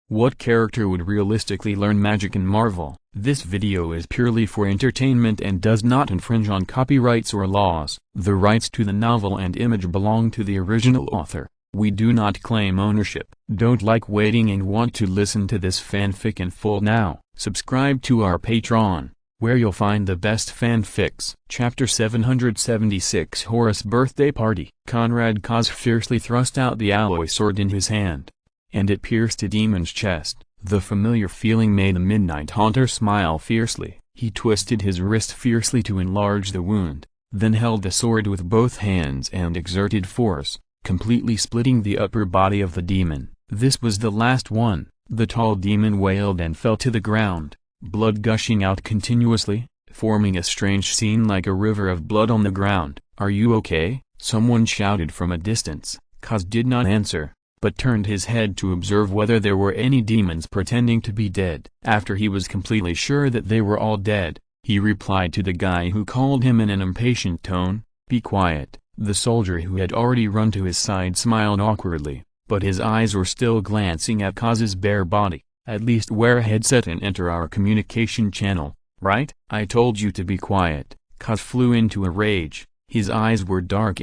What character would realistically learn magic in Marvel? This video is purely for entertainment and does not infringe on copyrights or laws. The rights to the novel and image belong to the original author. We do not claim ownership. Don't like waiting and want to listen to this fanfic in full now? Subscribe to our Patreon, where you'll find the best fanfics. Chapter 776 Horus Birthday Party. Conrad Kaz fiercely thrust out the alloy sword in his hand, and it pierced a demon's chest. The familiar feeling made the Midnight Haunter smile fiercely. He twisted his wrist fiercely to enlarge the wound, then held the sword with both hands and exerted force, completely splitting the upper body of the demon. This was the last one. The tall demon wailed and fell to the ground, blood gushing out continuously, forming a strange scene like a river of blood on the ground. "Are you okay?" someone shouted from a distance. Kaz did not answer, but turned his head to observe whether there were any demons pretending to be dead. After he was completely sure that they were all dead, he replied to the guy who called him in an impatient tone, "Be quiet." The soldier who had already run to his side smiled awkwardly, but his eyes were still glancing at Kaz's bare body. "At least wear a headset and enter our communication channel, right? I told you to be quiet." Kaz flew into a rage. His eyes were dark,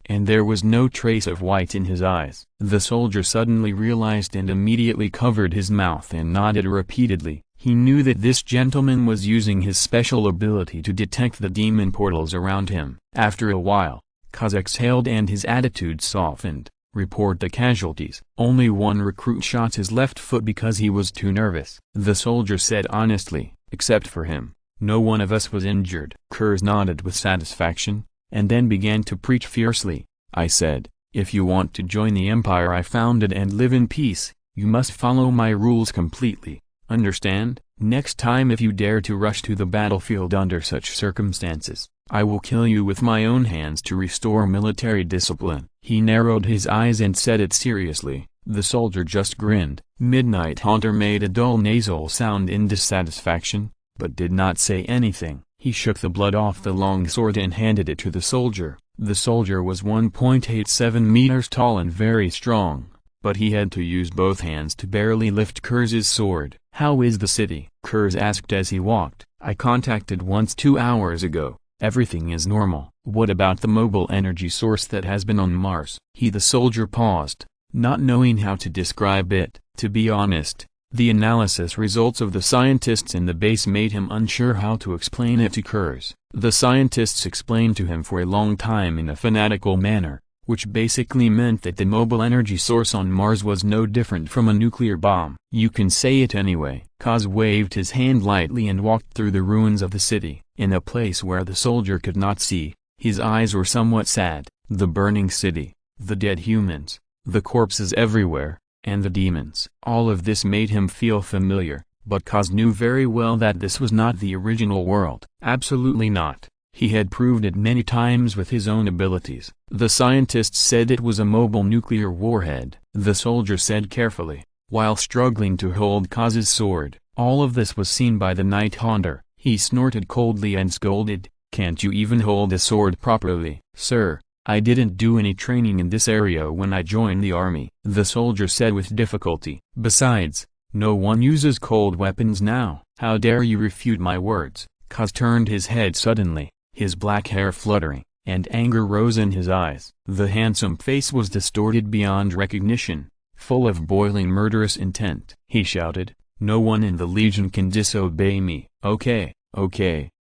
and there was no trace of white in his eyes. The soldier suddenly realized and immediately covered his mouth and nodded repeatedly. He knew that this gentleman was using his special ability to detect the demon portals around him. After a while, Kaz exhaled and his attitude softened. "Report the casualties." "Only one recruit shot his left foot because he was too nervous," the soldier said honestly. "Except for him, no one of us was injured." Kurz nodded with satisfaction, and then began to preach fiercely. "I said, if you want to join the empire I founded and live in peace, you must follow my rules completely. Understand? Next time if you dare to rush to the battlefield under such circumstances, I will kill you with my own hands to restore military discipline." He narrowed his eyes and said it seriously. The soldier just grinned. Midnight Haunter made a dull nasal sound in dissatisfaction, but did not say anything. He shook the blood off the long sword and handed it to the soldier. The soldier was 1.87 meters tall and very strong, but he had to use both hands to barely lift Kurz's sword. "How is the city?" Kurz asked as he walked. "I contacted once 2 hours ago. Everything is normal." "What about the mobile energy source that has been on Mars?" The soldier paused, not knowing how to describe it. To be honest, the analysis results of the scientists in the base made him unsure how to explain it to Kurz. The scientists explained to him for a long time in a fanatical manner, which basically meant that the mobile energy source on Mars was no different from a nuclear bomb. "You can say it anyway." Kaz waved his hand lightly and walked through the ruins of the city. In a place where the soldier could not see, his eyes were somewhat sad. The burning city, the dead humans, the corpses everywhere, and the demons. All of this made him feel familiar, but Kaz knew very well that this was not the original world. Absolutely not. He had proved it many times with his own abilities. The scientists said it was a mobile nuclear warhead, the soldier said carefully, while struggling to hold Kaz's sword. All of this was seen by the Night Haunter. He snorted coldly and scolded, "Can't you even hold a sword properly?" "Sir, I didn't do any training in this area when I joined the army," the soldier said with difficulty. "Besides, no one uses cold weapons now." "How dare you refute my words?" Kaz turned his head suddenly, his black hair fluttering, and anger rose in his eyes. The handsome face was distorted beyond recognition, full of boiling murderous intent. He shouted, "No one in the Legion can disobey me." Okay,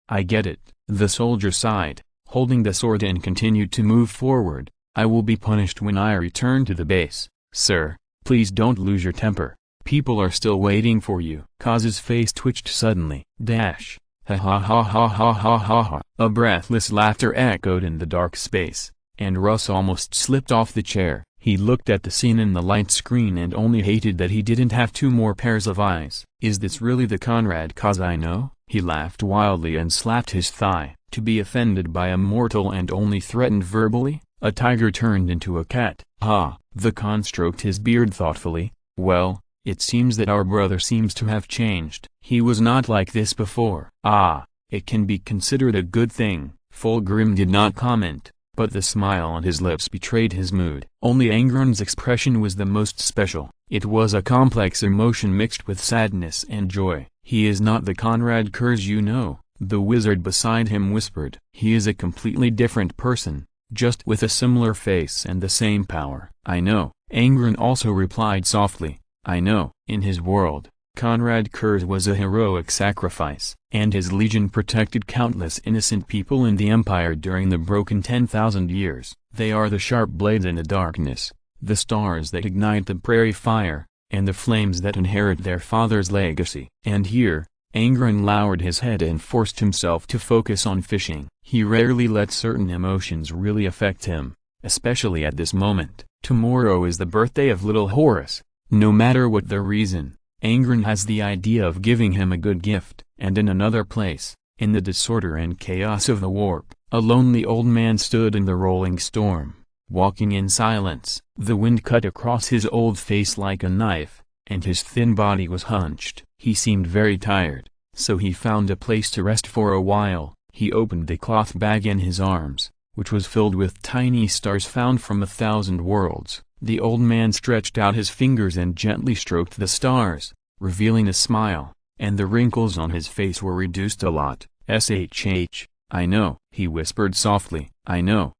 I get it." The soldier sighed, holding the sword and continued to move forward. "I will be punished when I return to the base." "Sir, please don't lose your temper. People are still waiting for you." Kaz's face twitched suddenly. Dash. Ha ha ha ha ha ha ha ha. A breathless laughter echoed in the dark space, and Russ almost slipped off the chair. He looked at the scene in the light screen and only hated that he didn't have 2 more pairs of eyes. "Is this really the Conrad Kaz I know?" He laughed wildly and slapped his thigh. To be offended by a mortal and only threatened verbally, a tiger turned into a cat. "Ha!" The Khan stroked his beard thoughtfully. "Well, it seems that our brother seems to have changed. He was not like this before." "Ah, it can be considered a good thing." Fulgrim did not comment, but the smile on his lips betrayed his mood. Only Angron's expression was the most special. It was a complex emotion mixed with sadness and joy. "He is not the Conrad Kurz you know," the wizard beside him whispered. "He is a completely different person, just with a similar face and the same power." "I know," Angron also replied softly. "I know." In his world, Conrad Kurz was a heroic sacrifice, and his legion protected countless innocent people in the Empire during the broken 10,000 years. They are the sharp blades in the darkness, the stars that ignite the prairie fire, and the flames that inherit their father's legacy. And here, Angron lowered his head and forced himself to focus on fishing. He rarely let certain emotions really affect him, especially at this moment. Tomorrow is the birthday of little Horace. No matter what the reason, Angron has the idea of giving him a good gift. And in another place, in the disorder and chaos of the warp, a lonely old man stood in the rolling storm, walking in silence. The wind cut across his old face like a knife, and his thin body was hunched. He seemed very tired, so he found a place to rest for a while. He opened the cloth bag in his arms, which was filled with tiny stars found from 1,000 worlds. The old man stretched out his fingers and gently stroked the stars, revealing a smile, and the wrinkles on his face were reduced a lot. "SHH, I know," he whispered softly. I know.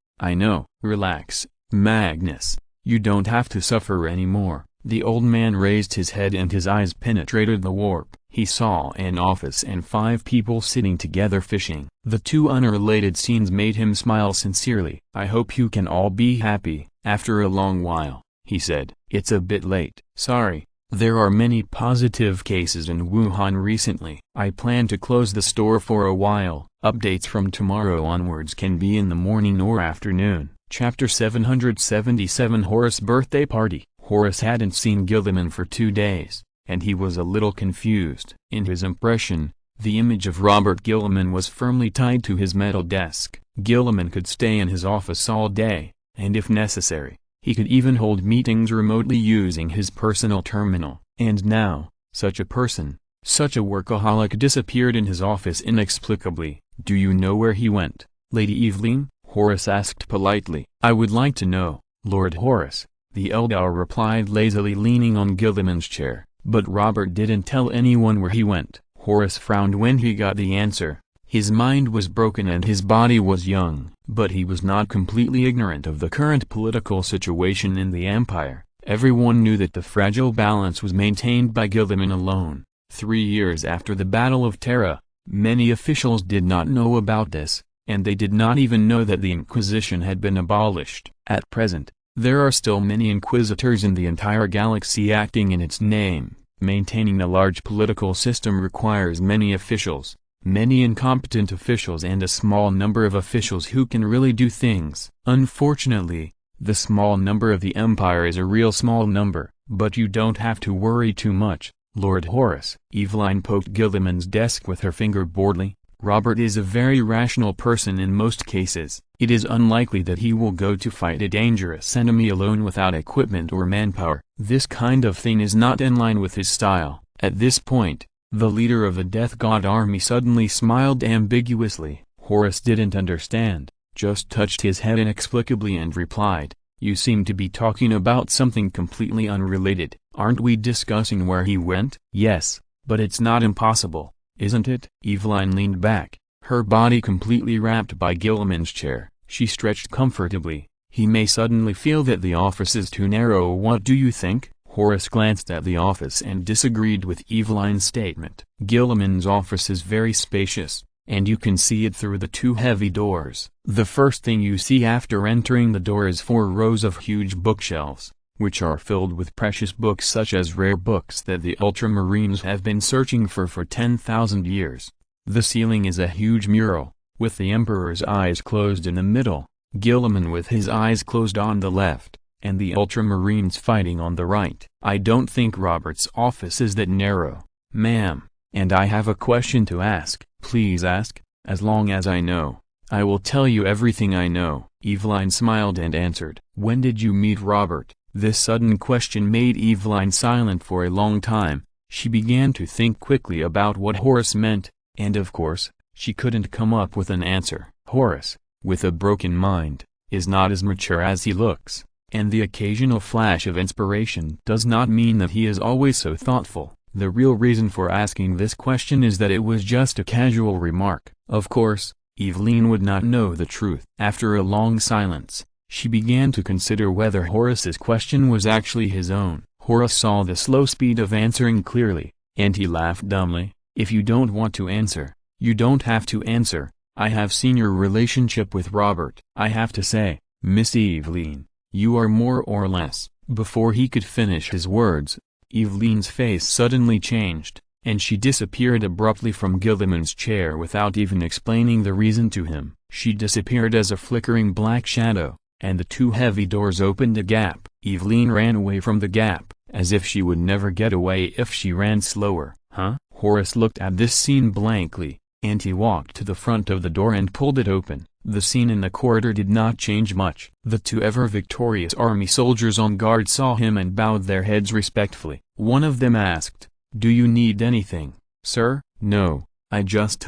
Relax, Magnus. You don't have to suffer anymore." The old man raised his head and his eyes penetrated the warp. He saw an office and 5 people sitting together fishing. The 2 unrelated scenes made him smile sincerely. "I hope you can all be happy, after a long while," he said. "It's a bit late." "Sorry, there are many positive cases in Wuhan recently. I plan to close the store for a while. Updates from tomorrow onwards can be in the morning or afternoon." Chapter 777 Horace Birthday Party. Horace hadn't seen Guilliman for 2 days, and he was a little confused. In his impression, the image of Robert Guilliman was firmly tied to his metal desk. Guilliman could stay in his office all day, and if necessary, he could even hold meetings remotely using his personal terminal. And now, such a person, such a workaholic disappeared in his office inexplicably. "Do you know where he went, Lady Evelyn?" Horace asked politely. "I would like to know, Lord Horace," the Eldar replied lazily, leaning on Guilliman's chair. "But Robert didn't tell anyone where he went." Horace frowned when he got the answer. His mind was broken and his body was young. But he was not completely ignorant of the current political situation in the Empire. Everyone knew that the fragile balance was maintained by Guilliman alone. 3 years after the Battle of Terra, many officials did not know about this, and they did not even know that the Inquisition had been abolished. At present, there are still many inquisitors in the entire galaxy acting in its name. Maintaining a large political system requires many officials, many incompetent officials, and a small number of officials who can really do things. Unfortunately, the small number of the Empire is a real small number. But you don't have to worry too much, Lord Horace. Evelyn poked Guilliman's desk with her finger boredly. "Robert is a very rational person in most cases. It is unlikely that he will go to fight a dangerous enemy alone without equipment or manpower. This kind of thing is not in line with his style." At this point, the leader of the Death God army suddenly smiled ambiguously. Horace didn't understand, just touched his head inexplicably and replied, "You seem to be talking about something completely unrelated. Aren't we discussing where he went?" "Yes, but it's not impossible, isn't it?" Evelyn leaned back, her body completely wrapped by Guilliman's chair. She stretched comfortably. "He may suddenly feel that the office is too narrow. What do you think?" Horace glanced at the office and disagreed with Evelyn's statement. "Guilliman's office is very spacious, and you can see it through the 2 heavy doors. The first thing you see after entering the door is 4 rows of huge bookshelves, which are filled with precious books such as rare books that the Ultramarines have been searching for 10,000 years. The ceiling is a huge mural, with the Emperor's eyes closed in the middle, Guilliman with his eyes closed on the left, and the Ultramarines fighting on the right. I don't think Robert's office is that narrow, ma'am, and I have a question to ask." "Please ask. As long as I know, I will tell you everything I know." Evelyn smiled and answered. "When did you meet Robert?" This sudden question made Evelyn silent for a long time. She began to think quickly about what Horace meant, and of course, she couldn't come up with an answer. Horace, with a broken mind, is not as mature as he looks, and the occasional flash of inspiration does not mean that he is always so thoughtful. The real reason for asking this question is that it was just a casual remark. Of course, Evelyn would not know the truth. After a long silence, she began to consider whether Horace's question was actually his own. Horace saw the slow speed of answering clearly, and he laughed dumbly. "If you don't want to answer, you don't have to answer. I have seen your relationship with Robert. I have to say, Miss Evelyn, you are more or less." Before he could finish his words, Evelyn's face suddenly changed, and she disappeared abruptly from Gilliman's chair without even explaining the reason to him. She disappeared as a flickering black shadow, and the two heavy doors opened a gap. Evelyn ran away from the gap, as if she would never get away if she ran slower. "Huh?" Horace looked at this scene blankly, and he walked to the front of the door and pulled it open. The scene in the corridor did not change much. The two ever-victorious army soldiers on guard saw him and bowed their heads respectfully. One of them asked, "Do you need anything, sir?" "No, I just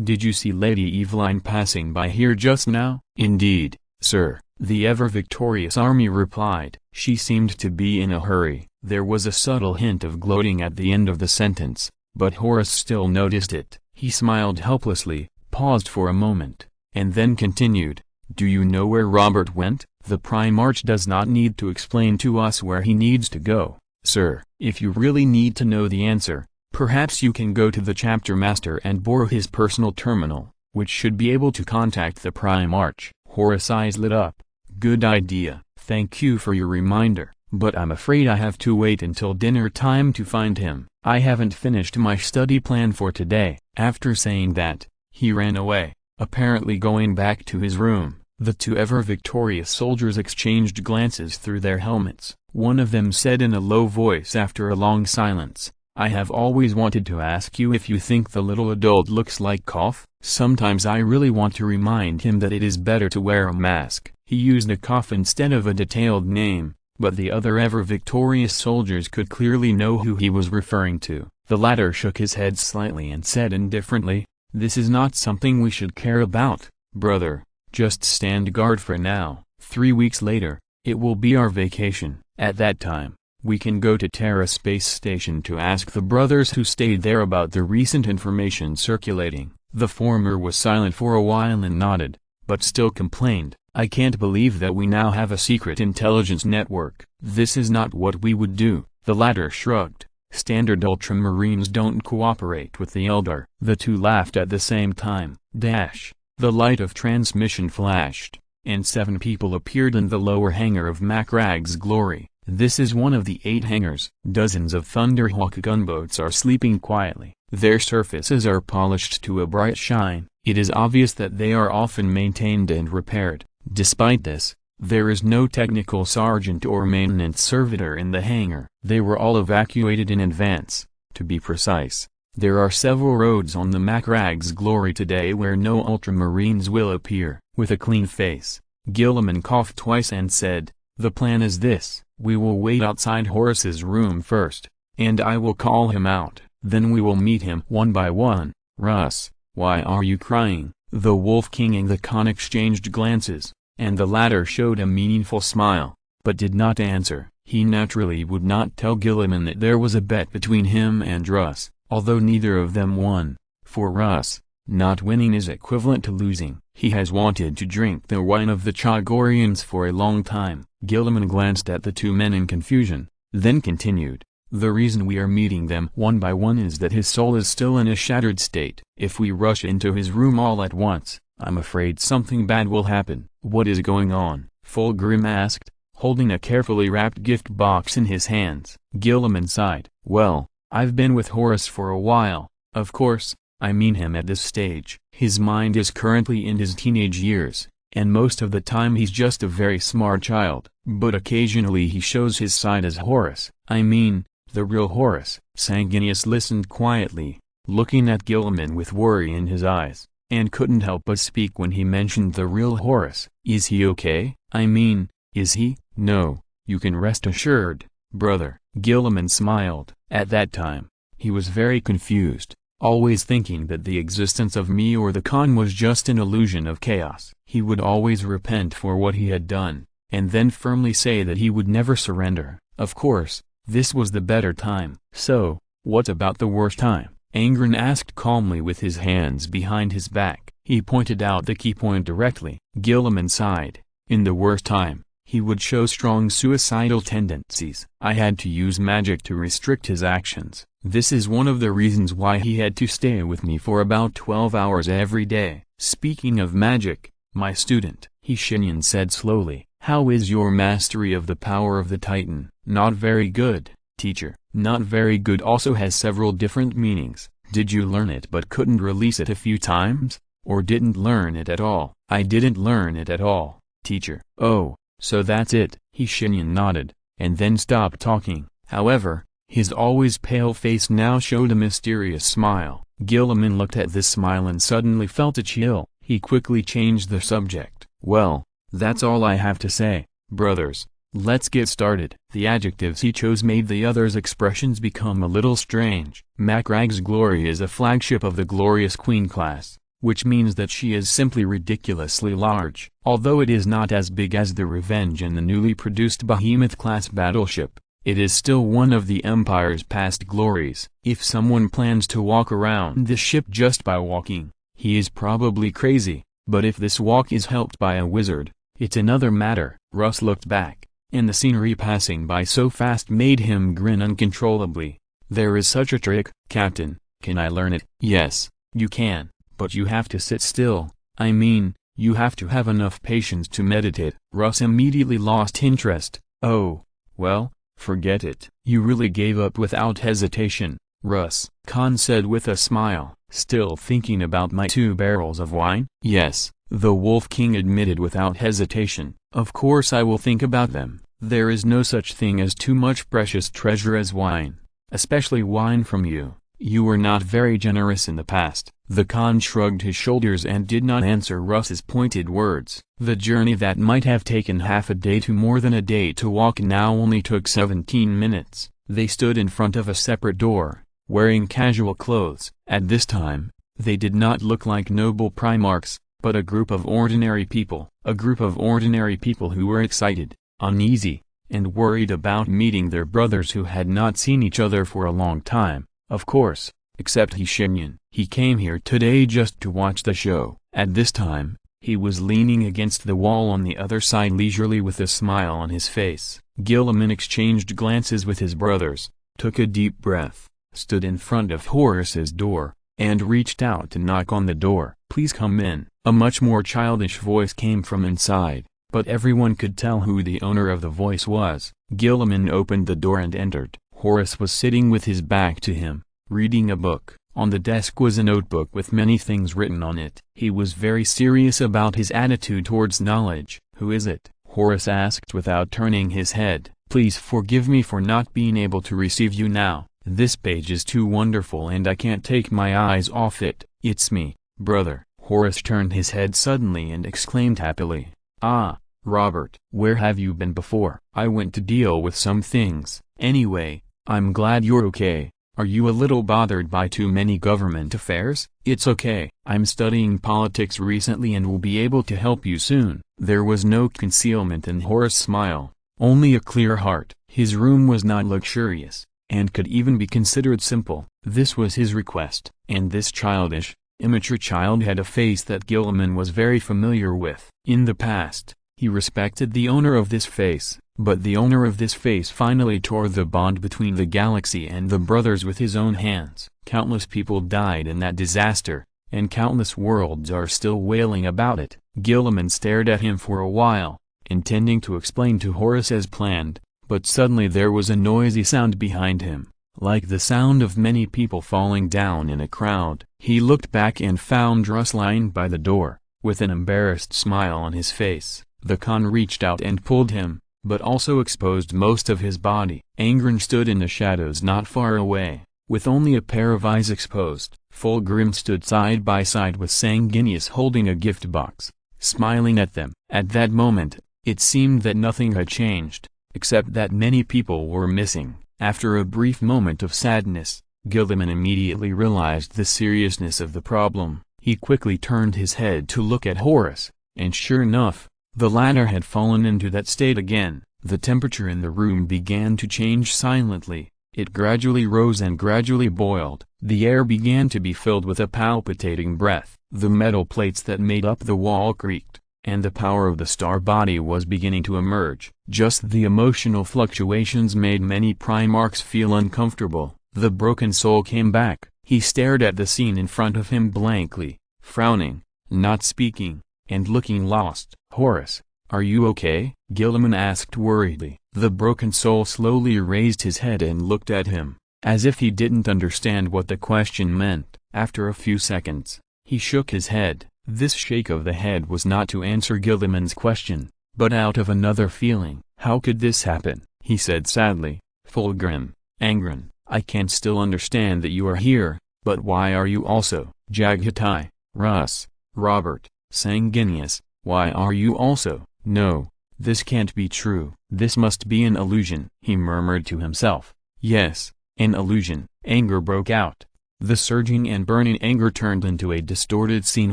did you see Lady Evelyn passing by here just now?" "Indeed, sir," the ever-victorious army replied. "She seemed to be in a hurry." There was a subtle hint of gloating at the end of the sentence, but Horace still noticed it. He smiled helplessly, paused for a moment, and then continued, "Do you know where Robert went?" "The Primarch does not need to explain to us where he needs to go, sir. If you really need to know the answer, perhaps you can go to the chapter master and borrow his personal terminal, which should be able to contact the Primarch." Horace's eyes lit up. "Good idea. Thank you for your reminder, but I'm afraid I have to wait until dinner time to find him. I haven't finished my study plan for today." After saying that, he ran away, apparently going back to his room. The two ever-victorious soldiers exchanged glances through their helmets. One of them said in a low voice after a long silence, "I have always wanted to ask you if you think the little adult looks like Cough. Sometimes I really want to remind him that it is better to wear a mask." He used a Cough instead of a detailed name, but the other ever-victorious soldiers could clearly know who he was referring to. The latter shook his head slightly and said indifferently, "This is not something we should care about, brother. Just stand guard for now. 3 weeks later, it will be our vacation. At that time, we can go to Terra Space Station to ask the brothers who stayed there about the recent information circulating." The former was silent for a while and nodded, but still complained, "I can't believe that we now have a secret intelligence network. This is not what we would do." The latter shrugged. "Standard Ultramarines don't cooperate with the Eldar." The two laughed at the same time. The light of transmission flashed, and 7 people appeared in the lower hangar of Macrag's Glory. This is one of the 8 hangars. Dozens of Thunderhawk gunboats are sleeping quietly. Their surfaces are polished to a bright shine. It is obvious that they are often maintained and repaired. Despite this, there is no technical sergeant or maintenance servitor in the hangar. They were all evacuated in advance. To be precise, there are several roads on the Macrag's Glory today where no Ultramarines will appear. With a clean face, Gilliman coughed twice and said, "The plan is this. We will wait outside Horace's room first, and I will call him out. Then we will meet him one by one." "Russ, why are you crying?" The Wolf King and the Khan exchanged glances, and the latter showed a meaningful smile, but did not answer. He naturally would not tell Gilliman that there was a bet between him and Russ, although neither of them won. For Russ, not winning is equivalent to losing. He has wanted to drink the wine of the Chagorians for a long time. Gilliman glanced at the two men in confusion, then continued, "The reason we are meeting them one by one is that his soul is still in a shattered state. If we rush into his room all at once, I'm afraid something bad will happen." "What is going on?" Fulgrim asked, holding a carefully wrapped gift box in his hands. Gilliman sighed. "Well, I've been with Horace for a while. Of course, I mean him at this stage. His mind is currently in his teenage years, and most of the time he's just a very smart child. But occasionally he shows his side as Horace. I mean, the real Horace." Sanguinius listened quietly, looking at Gilliman with worry in his eyes, and couldn't help but speak when he mentioned the real Horace. "Is he okay? I mean, is he?" "No, you can rest assured, brother." Gilliman smiled. At that time, he was very confused. always thinking that the existence of me or the Khan was just an illusion of chaos. He would always repent for what he had done, and then firmly say that he would never surrender. Of course, this was the better time. "So, what about the worst time?" Angren asked calmly with his hands behind his back. He pointed out the key point directly. Gilliman sighed. In the worst time, he would show strong suicidal tendencies. I had to use magic to restrict his actions. This is one of the reasons why he had to stay with me for about 12 hours every day. "Speaking of magic, my student," Shenyan said slowly, "how is your mastery of the power of the Titan?" "Not very good, teacher." "Not very good also has several different meanings. Did you learn it but couldn't release it a few times? Or didn't learn it at all?" "I didn't learn it at all, teacher." "Oh, so that's it." Shenyan nodded, and then stopped talking. However, his always pale face now showed a mysterious smile. Gilliman looked at this smile and suddenly felt a chill. He quickly changed the subject. "Well, that's all I have to say, brothers. Let's get started." The adjectives he chose made the others' expressions become a little strange. Macrag's glory is a flagship of the Glorious Queen class, which means that she is simply ridiculously large. Although it is not as big as the Revenge and the newly produced Behemoth-class battleship, it is still one of the Empire's past glories. If someone plans to walk around this ship just by walking, he is probably crazy, but if this walk is helped by a wizard, it's another matter. Russ looked back, and the scenery passing by so fast made him grin uncontrollably. "There is such a trick, Captain. Can I learn it?" "Yes, you can. But you have to sit still. I mean, you have to have enough patience to meditate." Russ immediately lost interest. "Oh, well, forget it." "You really gave up without hesitation, Russ," Khan said with a smile. "Still thinking about my 2 barrels of wine?" "Yes," the Wolf King admitted without hesitation. "Of course I will think about them. There is no such thing as too much precious treasure as wine, especially wine from you. You were not very generous in the past." The Khan shrugged his shoulders and did not answer Russ's pointed words. The journey that might have taken half a day to more than a day to walk now only took 17 minutes. They stood in front of a separate door, wearing casual clothes. At this time, they did not look like noble primarchs, but a group of ordinary people. A group of ordinary people who were excited, uneasy, and worried about meeting their brothers who had not seen each other for a long time. Of course, except Shenyan. He came here today just to watch the show. At this time, he was leaning against the wall on the other side leisurely with a smile on his face. Gilliman exchanged glances with his brothers, took a deep breath, stood in front of Horace's door, and reached out to knock on the door. "Please come in." A much more childish voice came from inside, but everyone could tell who the owner of the voice was. Gilliman opened the door and entered. Horace was sitting with his back to him, reading a book. On the desk was a notebook with many things written on it. He was very serious about his attitude towards knowledge. "Who is it?" Horace asked without turning his head. "Please forgive me for not being able to receive you now. This page is too wonderful and I can't take my eyes off it." "It's me, brother." Horace turned his head suddenly and exclaimed happily. "Ah, Robert. Where have you been before?" "I went to deal with some things. Anyway, I'm glad you're okay. Are you a little bothered by too many government affairs?" "It's okay. I'm studying politics recently and will be able to help you soon." There was no concealment in Horace's smile, only a clear heart. His room was not luxurious, and could even be considered simple. This was his request. And this childish, immature child had a face that Gilliman was very familiar with. In the past, he respected the owner of this face. But the owner of this face finally tore the bond between the galaxy and the brothers with his own hands. Countless people died in that disaster, and countless worlds are still wailing about it. Gilliman stared at him for a while, intending to explain to Horace as planned, but suddenly there was a noisy sound behind him, like the sound of many people falling down in a crowd. He looked back and found Russ lying by the door, with an embarrassed smile on his face. The Khan reached out and pulled him, but also exposed most of his body. Angren stood in the shadows not far away, with only a pair of eyes exposed. Fulgrim stood side by side with Sanguinius holding a gift box, smiling at them. At that moment, it seemed that nothing had changed, except that many people were missing. After a brief moment of sadness, Gilliman immediately realized the seriousness of the problem. He quickly turned his head to look at Horus, and sure enough, the latter had fallen into that state again. The temperature in the room began to change silently. It gradually rose and gradually boiled. The air began to be filled with a palpitating breath. The metal plates that made up the wall creaked, and the power of the star body was beginning to emerge. Just the emotional fluctuations made many Primarchs feel uncomfortable. The broken soul came back. He stared at the scene in front of him blankly, frowning, not speaking, and looking lost. "Horus, are you okay?" Gilliman asked worriedly. The broken soul slowly raised his head and looked at him, as if he didn't understand what the question meant. After a few seconds, he shook his head. This shake of the head was not to answer Gilliman's question, but out of another feeling. "How could this happen?" he said sadly. "Fulgrim, Angron, I can still understand that you are here, but why are you also? Jaghatai, Russ, Robert, Sanguinius, why are you also? No, this can't be true. This must be an illusion," he murmured to himself. "Yes, an illusion." Anger broke out. The surging and burning anger turned into a distorted scene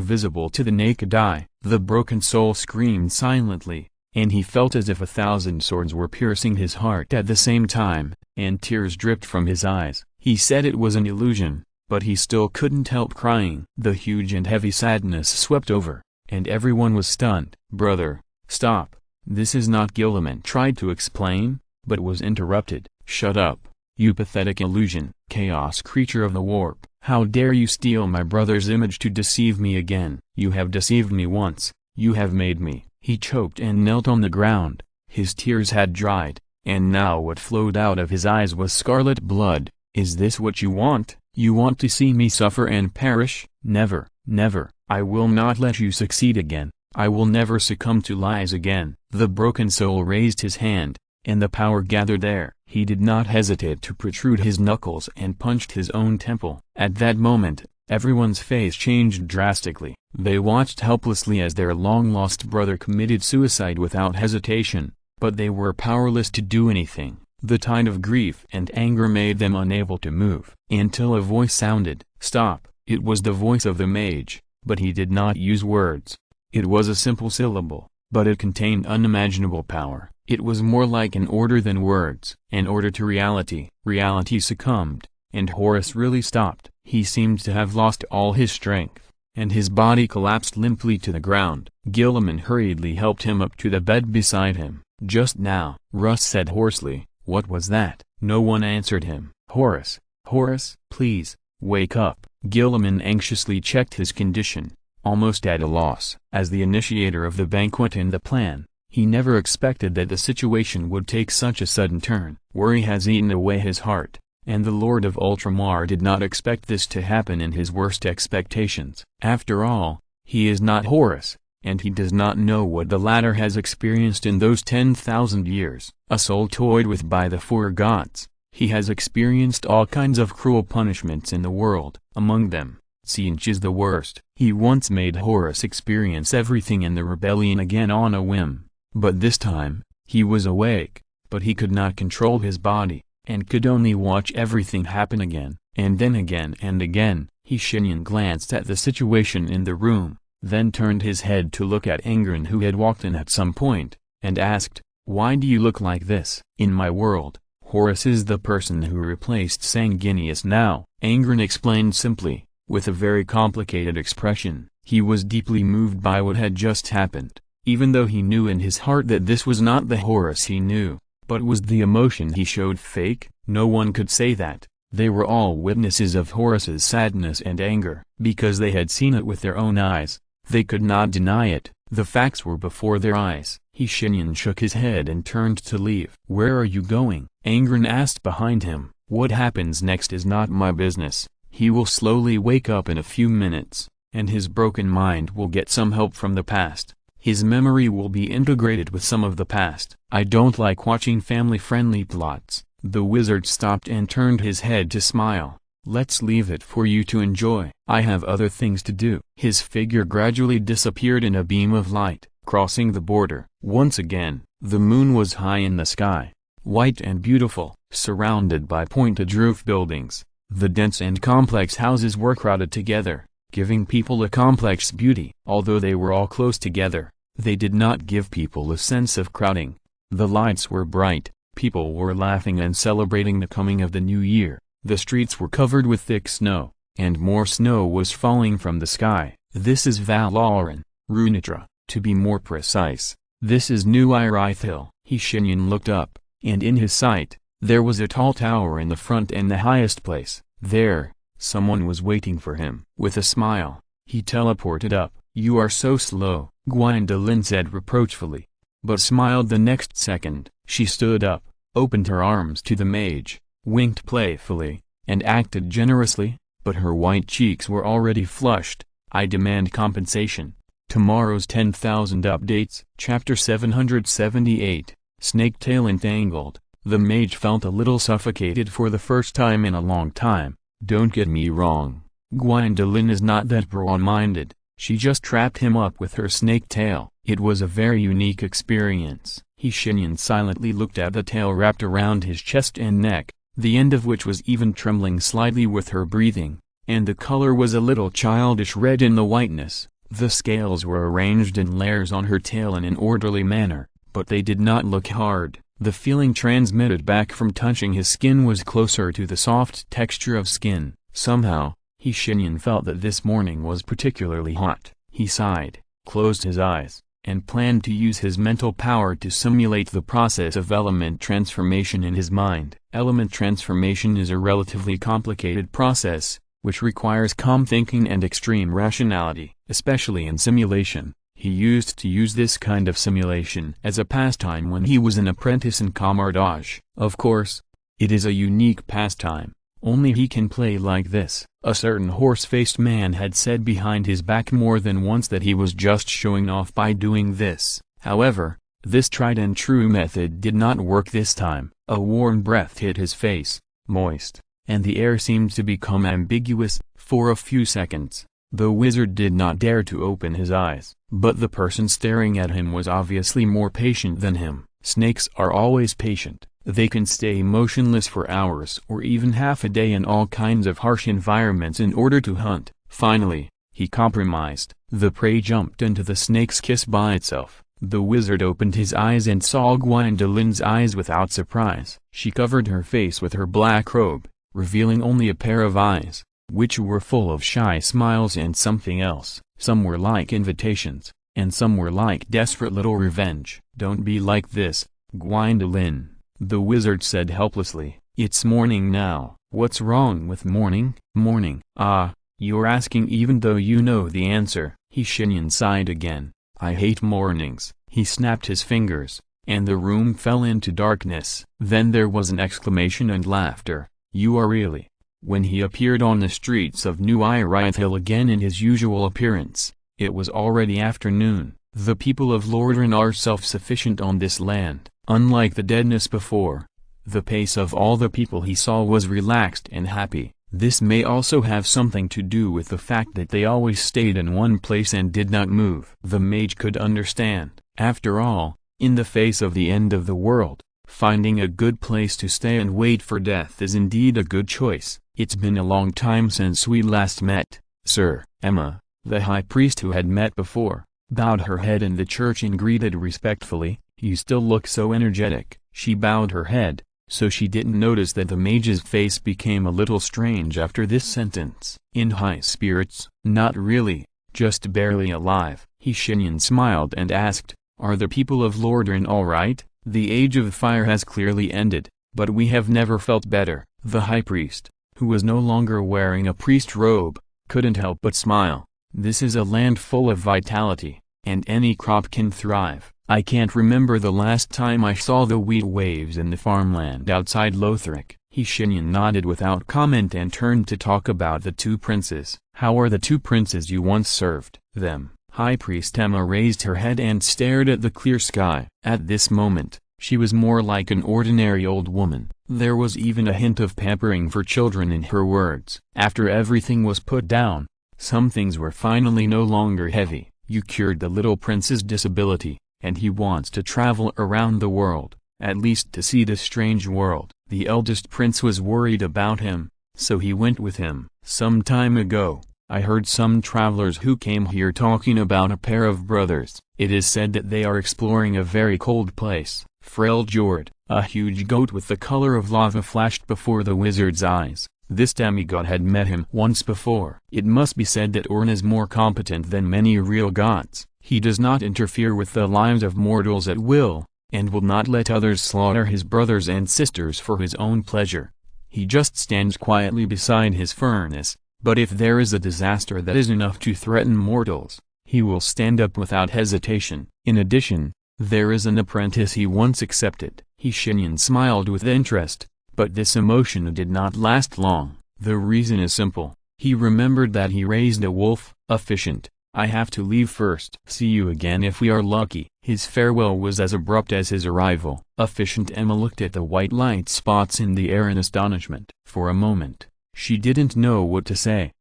visible to the naked eye. The broken soul screamed silently, and he felt as if 1,000 swords were piercing his heart at the same time, and tears dripped from his eyes. He said it was an illusion, but he still couldn't help crying. The huge and heavy sadness swept over, and everyone was stunned. "Brother, stop, this is not." Gilliman tried to explain, but was interrupted. "Shut up, you pathetic illusion, chaos creature of the warp. How dare you steal my brother's image to deceive me again? You have deceived me once, you have made me." He choked and knelt on the ground. His tears had dried, and now what flowed out of his eyes was scarlet blood. "Is this what you want? You want to see me suffer and perish? Never, never. I will not let you succeed again. I will never succumb to lies again." The broken soul raised his hand, and the power gathered there. He did not hesitate to protrude his knuckles and punched his own temple. At that moment, everyone's face changed drastically. They watched helplessly as their long-lost brother committed suicide without hesitation, but they were powerless to do anything. The tide of grief and anger made them unable to move. Until a voice sounded, "Stop." It was the voice of the mage, but he did not use words. It was a simple syllable, but it contained unimaginable power. It was more like an order than words. An order to reality. Reality succumbed, and Horus really stopped. He seemed to have lost all his strength, and his body collapsed limply to the ground. Gilliman hurriedly helped him up to the bed beside him. "Just now," Russ said hoarsely. "What was that?" No one answered him. "Horus, Horus, please, wake up." Gilliman anxiously checked his condition, almost at a loss. As the initiator of the banquet and the plan, he never expected that the situation would take such a sudden turn. Worry has eaten away his heart, and the Lord of Ultramar did not expect this to happen in his worst expectations. After all, he is not Horus, and he does not know what the latter has experienced in those 10,000 years. A soul toyed with by the four gods, he has experienced all kinds of cruel punishments in the world. Among them, Tzeentch is the worst. He once made Horus experience everything in the rebellion again on a whim. But this time, he was awake, but he could not control his body, and could only watch everything happen again, and then again and again. Shenyan glanced at the situation in the room, then turned his head to look at Angron, who had walked in at some point, and asked, "Why do you look like this?" "In my world, Horus is the person who replaced Sanguinius now," Angron explained simply, with a very complicated expression. He was deeply moved by what had just happened, even though he knew in his heart that this was not the Horus he knew. But was the emotion he showed fake? No one could say that. They were all witnesses of Horus's sadness and anger. Because they had seen it with their own eyes, they could not deny it. The facts were before their eyes. Shenyan shook his head and turned to leave. "Where are you going?" Angron asked behind him. "What happens next is not my business. He will slowly wake up in a few minutes, and his broken mind will get some help from the past. His memory will be integrated with some of the past. I don't like watching family-friendly plots." The wizard stopped and turned his head to smile. "Let's leave it for you to enjoy. I have other things to do." His figure gradually disappeared in a beam of light, crossing the border. Once again, the moon was high in the sky, white and beautiful, surrounded by pointed roof buildings. The dense and complex houses were crowded together, giving people a complex beauty. Although they were all close together, they did not give people a sense of crowding. The lights were bright, people were laughing and celebrating the coming of the new year. The streets were covered with thick snow, and more snow was falling from the sky. This is Valoran, Runitra, to be more precise. This is New Irithil. Shenyan looked up, and in his sight, there was a tall tower in the front and the highest place. There, someone was waiting for him. With a smile, he teleported up. "You are so slow," Gwendolyn said reproachfully, but smiled the next second. She stood up, opened her arms to the mage, winked playfully, and acted generously, but her white cheeks were already flushed. "I demand compensation. Tomorrow's 10,000 updates." Chapter 778, Snaketail Entangled. The mage felt a little suffocated for the first time in a long time. Don't get me wrong, Gwendolyn is not that broad-minded. She just trapped him up with her snake tail. It was a very unique experience. Shenyan silently looked at the tail wrapped around his chest and neck, the end of which was even trembling slightly with her breathing, and the color was a little childish red in the whiteness. The scales were arranged in layers on her tail in an orderly manner, but they did not look hard. The feeling transmitted back from touching his skin was closer to the soft texture of skin. Somehow, Shenyan felt that this morning was particularly hot. He sighed, closed his eyes, and planned to use his mental power to simulate the process of element transformation in his mind. Element transformation is a relatively complicated process, which requires calm thinking and extreme rationality, especially in simulation. He used to use this kind of simulation as a pastime when he was an apprentice in Kamardage. Of course, it is a unique pastime. Only he can play like this. A certain horse-faced man had said behind his back more than once that he was just showing off by doing this. However, this tried-and-true method did not work this time. A warm breath hit his face, moist, and the air seemed to become ambiguous. For a few seconds, the wizard did not dare to open his eyes. But the person staring at him was obviously more patient than him. Snakes are always patient. They can stay motionless for hours or even half a day in all kinds of harsh environments in order to hunt. Finally, he compromised. The prey jumped into the snake's kiss by itself. The wizard opened his eyes and saw Gwendolyn's eyes without surprise. She covered her face with her black robe, revealing only a pair of eyes, which were full of shy smiles and something else. Some were like invitations, and some were like desperate little revenge. "Don't be like this, Gwendolyn," the wizard said helplessly. "It's morning now." "What's wrong with morning?" "Morning? Ah, you're asking even though you know the answer." Shenyan sighed again. "I hate mornings." He snapped his fingers, and the room fell into darkness. Then there was an exclamation and laughter. "You are really..." When he appeared on the streets of New Irithil again in his usual appearance, it was already afternoon. The people of Lordran are self-sufficient on this land. Unlike the deadness before, the pace of all the people he saw was relaxed and happy. This may also have something to do with the fact that they always stayed in one place and did not move. The mage could understand. After all, in the face of the end of the world, finding a good place to stay and wait for death is indeed a good choice. "It's been a long time since we last met, sir." Emma, the high priest who had met before, bowed her head in the church and greeted respectfully. "You still look so energetic." She bowed her head, so she didn't notice that the mage's face became a little strange after this sentence. "In high spirits?" "Not really, just barely alive." Shenyan smiled and asked, "Are the people of Lordran all right?" "The age of fire has clearly ended, but we have never felt better." The high priest, who was no longer wearing a priest robe, couldn't help but smile. "This is a land full of vitality, and any crop can thrive. I can't remember the last time I saw the wheat waves in the farmland outside Lothric." Shenyan nodded without comment and turned to talk about the two princes. "How are the two princes you once served?" "Them." High Priest Emma raised her head and stared at the clear sky. At this moment, she was more like an ordinary old woman. There was even a hint of pampering for children in her words. After everything was put down, some things were finally no longer heavy. "You cured the little prince's disability, and he wants to travel around the world, at least to see the strange world." The eldest prince was worried about him, so he went with him. Some time ago, I heard some travelers who came here talking about a pair of brothers. It is said that they are exploring a very cold place. Frail Jord, a huge goat with the color of lava, flashed before the wizard's eyes. This demigod had met him once before. It must be said that Orn is more competent than many real gods. He does not interfere with the lives of mortals at will, and will not let others slaughter his brothers and sisters for his own pleasure. He just stands quietly beside his furnace, but if there is a disaster that is enough to threaten mortals, he will stand up without hesitation. In addition, there is an apprentice he once accepted. Shenyan smiled with interest, but this emotion did not last long. The reason is simple. He remembered that he raised a wolf. Efficient. I have to leave first. See you again if we are lucky. His farewell was as abrupt as his arrival. Efficient Emma looked at the white light spots in the air in astonishment. For a moment, she didn't know what to say.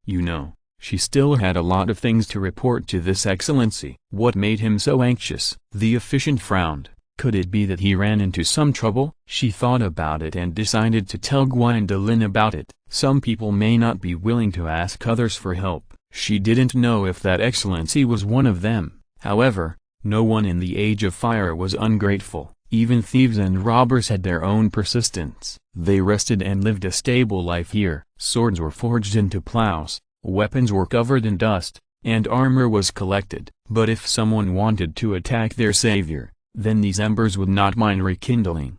She still had a lot of things to report to this excellency. What made him so anxious? The Efficient frowned. Could it be that he ran into some trouble? She thought about it and decided to tell Gwendolyn about it. Some people may not be willing to ask others for help. She didn't know if that excellency was one of them. However, no one in the Age of Fire was ungrateful. Even thieves and robbers had their own persistence. They rested and lived a stable life here. Swords were forged into plows, weapons were covered in dust, and armor was collected. But if someone wanted to attack their savior, then these embers would not mind rekindling.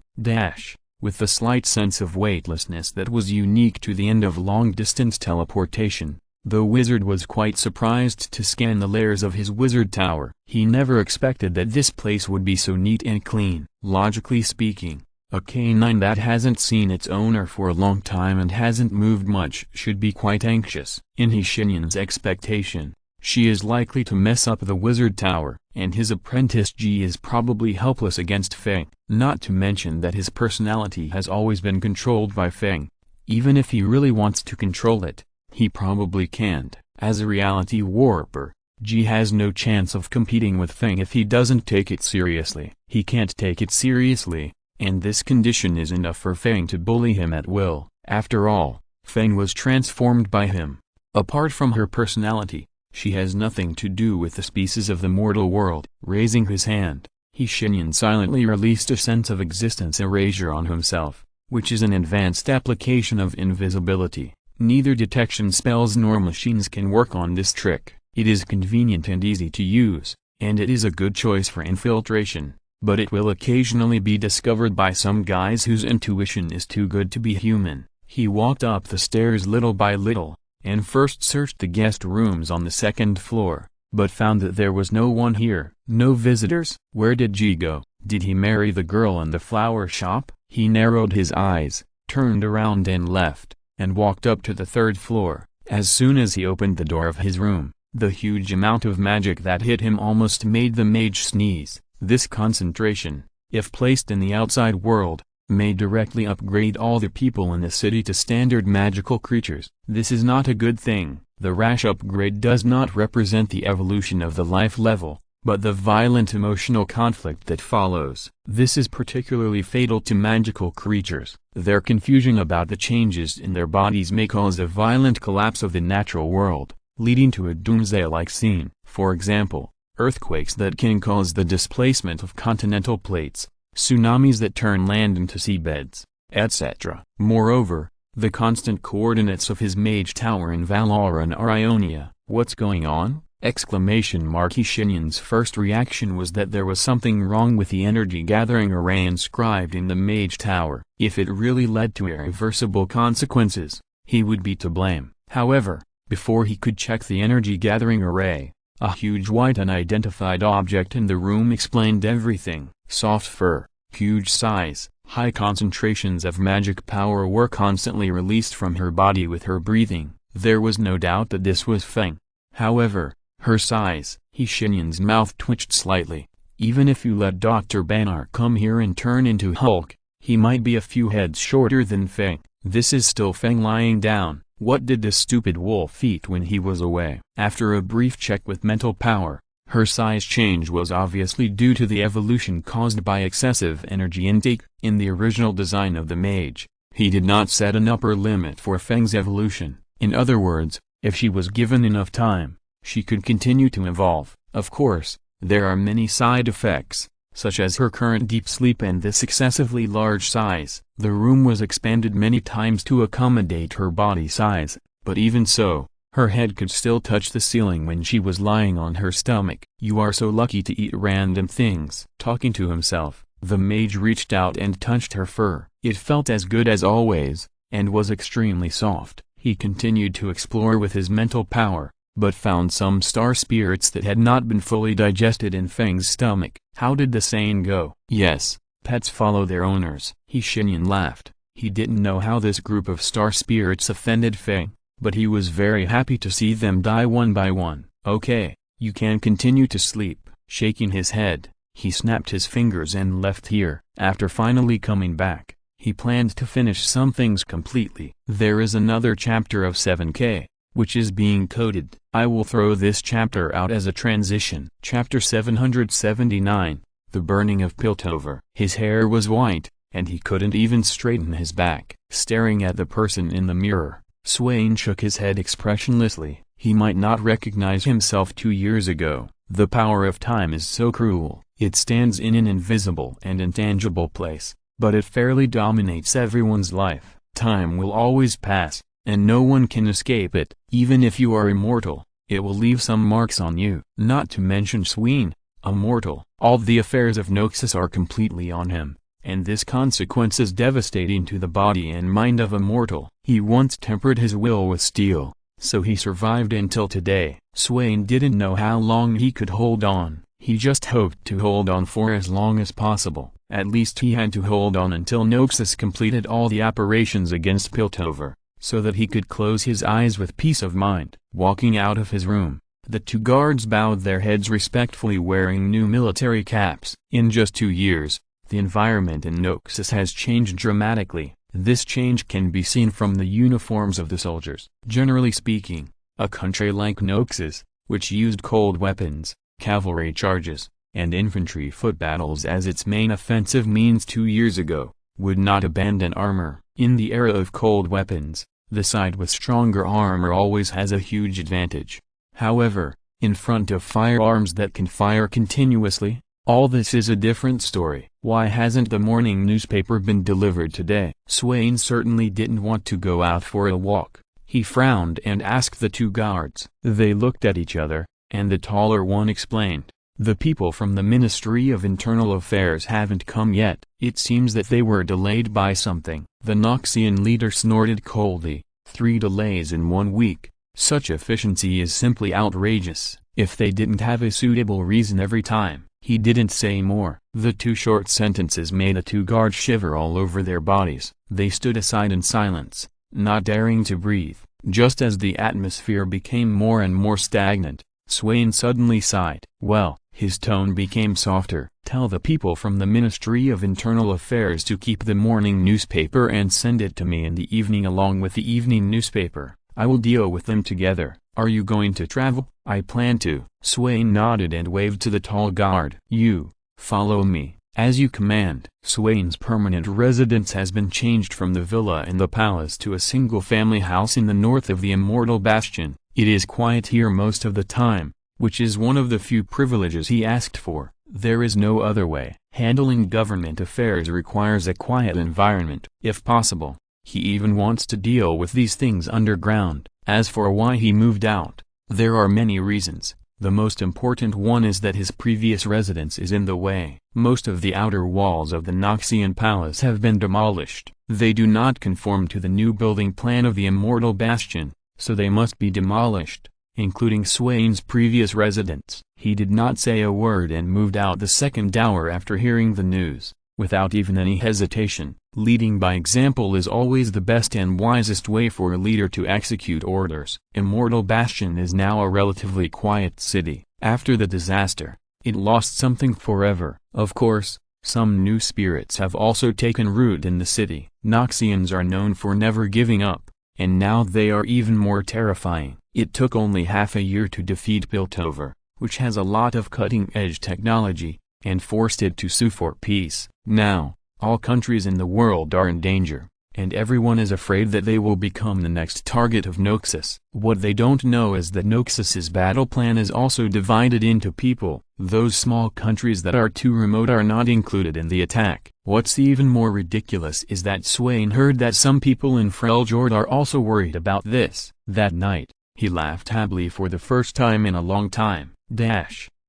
With the slight sense of weightlessness that was unique to the end of long-distance teleportation, the wizard was quite surprised to scan the layers of his wizard tower. He never expected that this place would be so neat and clean. Logically speaking, a canine that hasn't seen its owner for a long time and hasn't moved much should be quite anxious. In Shenyan's expectation, she is likely to mess up the wizard tower, and his apprentice G is probably helpless against Feng. Not to mention that his personality has always been controlled by Feng. Even if he really wants to control it, he probably can't. As a reality warper, G has no chance of competing with Feng if he doesn't take it seriously. He can't take it seriously, and this condition is enough for Feng to bully him at will. After all, Feng was transformed by him. Apart from her personality, she has nothing to do with the species of the mortal world. Raising his hand, Shenyan silently released a sense of existence erasure on himself, which is an advanced application of invisibility. Neither detection spells nor machines can work on this trick. It is convenient and easy to use, and it is a good choice for infiltration, but it will occasionally be discovered by some guys whose intuition is too good to be human. He walked up the stairs little by little, and first searched the guest rooms on the second floor, but found that there was no one here. No visitors? Where did G go? Did he marry the girl in the flower shop? He narrowed his eyes, turned around and left, and walked up to the third floor. As soon as he opened the door of his room, the huge amount of magic that hit him almost made the mage sneeze. This concentration, if placed in the outside world, may directly upgrade all the people in the city to standard magical creatures. This is not a good thing. The rash upgrade does not represent the evolution of the life level, but the violent emotional conflict that follows. This is particularly fatal to magical creatures. Their confusion about the changes in their bodies may cause a violent collapse of the natural world, leading to a doomsday-like scene. For example, earthquakes that can cause the displacement of continental plates, tsunamis that turn land into seabeds, etc. Moreover, the constant coordinates of his mage tower in Valoran are Ionia. What's going on? Shenyan's first reaction was that there was something wrong with the energy gathering array inscribed in the mage tower. If it really led to irreversible consequences, he would be to blame. However, before he could check the energy gathering array, a huge white unidentified object in the room explained everything. Soft fur, huge size, high concentrations of magic power were constantly released from her body with her breathing. There was no doubt that this was Feng. However, her size, Shenyan's mouth twitched slightly. Even if you let Dr. Banar come here and turn into Hulk, he might be a few heads shorter than Feng. This is still Feng lying down. What did this stupid wolf eat when he was away? After a brief check with mental power, her size change was obviously due to the evolution caused by excessive energy intake. In the original design of the mage, He did not set an upper limit for Feng's evolution. In other words, if she was given enough time, she could continue to evolve. Of course, there are many side effects, such as her current deep sleep and this excessively large size. The room was expanded many times to accommodate her body size, but even so, her head could still touch the ceiling when she was lying on her stomach. "You are so lucky to eat random things." Talking to himself, the mage reached out and touched her fur. It felt as good as always, and was extremely soft. He continued to explore with his mental power, but found some star spirits that had not been fully digested in Feng's stomach. How did the saying go? Yes, pets follow their owners. Shenyan laughed. He didn't know how this group of star spirits offended Feng, but he was very happy to see them die one by one. "Okay, you can continue to sleep." Shaking his head, he snapped his fingers and left here. After finally coming back, he planned to finish some things completely. There is another chapter of 7K, which is being coded. I will throw this chapter out as a transition. Chapter 779, The Burning of Piltover. His hair was white, and he couldn't even straighten his back. Staring at the person in the mirror, Swain shook his head expressionlessly. He might not recognize himself 2 years ago. The power of time is so cruel. It stands in an invisible and intangible place, but it fairly dominates everyone's life. Time will always pass, and no one can escape it. Even if you are immortal, it will leave some marks on you. Not to mention Swain, a mortal. All the affairs of Noxus are completely on him, and this consequence is devastating to the body and mind of a mortal. He once tempered his will with steel, so he survived until today. Swain didn't know how long he could hold on. He just hoped to hold on for as long as possible. At least he had to hold on until Noxus completed all the operations against Piltover, so that he could close his eyes with peace of mind. Walking out of his room, the 2 guards bowed their heads respectfully, wearing new military caps. In just 2 years, the environment in Noxus has changed dramatically. This change can be seen from the uniforms of the soldiers. Generally speaking, a country like Noxus, which used cold weapons, cavalry charges, and infantry foot battles as its main offensive means 2 years ago, would not abandon armor. In the era of cold weapons, the side with stronger armor always has a huge advantage. However, in front of firearms that can fire continuously, all this is a different story. Why hasn't the morning newspaper been delivered today? Swain certainly didn't want to go out for a walk. He frowned and asked the 2 guards. They looked at each other, and the taller one explained, "The people from the Ministry of Internal Affairs haven't come yet." It seems that they were delayed by something. The Noxian leader snorted coldly. 3 delays in 1 week. Such efficiency is simply outrageous. If they didn't have a suitable reason every time. He didn't say more. The 2 short sentences made the 2 guards shiver all over their bodies. They stood aside in silence, not daring to breathe. Just as the atmosphere became more and more stagnant, Swain suddenly sighed. "Well," his tone became softer, "tell the people from the Ministry of Internal Affairs to keep the morning newspaper and send it to me in the evening along with the evening newspaper. I will deal with them together." "Are you going to travel?" "I plan to." Swain nodded and waved to the tall guard. "You, follow me." "As you command." Swain's permanent residence has been changed from the villa in the palace to a single-family house in the north of the Immortal Bastion. It is quiet here most of the time, which is one of the few privileges he asked for. There is no other way. Handling government affairs requires a quiet environment. If possible, he even wants to deal with these things underground. As for why he moved out, there are many reasons. The most important one is that his previous residence is in the way. Most of the outer walls of the Noxian Palace have been demolished. They do not conform to the new building plan of the Immortal Bastion, so they must be demolished, including Swain's previous residence. He did not say a word and moved out the second hour after hearing the news, without even any hesitation. Leading by example is always the best and wisest way for a leader to execute orders. Immortal Bastion is now a relatively quiet city. After the disaster, it lost something forever. Of course, some new spirits have also taken root in the city. Noxians are known for never giving up, and now they are even more terrifying. It took only half a year to defeat Piltover, which has a lot of cutting-edge technology, and forced it to sue for peace. Now, all countries in the world are in danger. and everyone is afraid that they will become the next target of Noxus. What they don't know is that Noxus's battle plan is also divided into people. Those small countries that are too remote are not included in the attack. What's even more ridiculous is that Swain heard that some people in Freljord are also worried about this. That night, he laughed happily for the first time in a long time.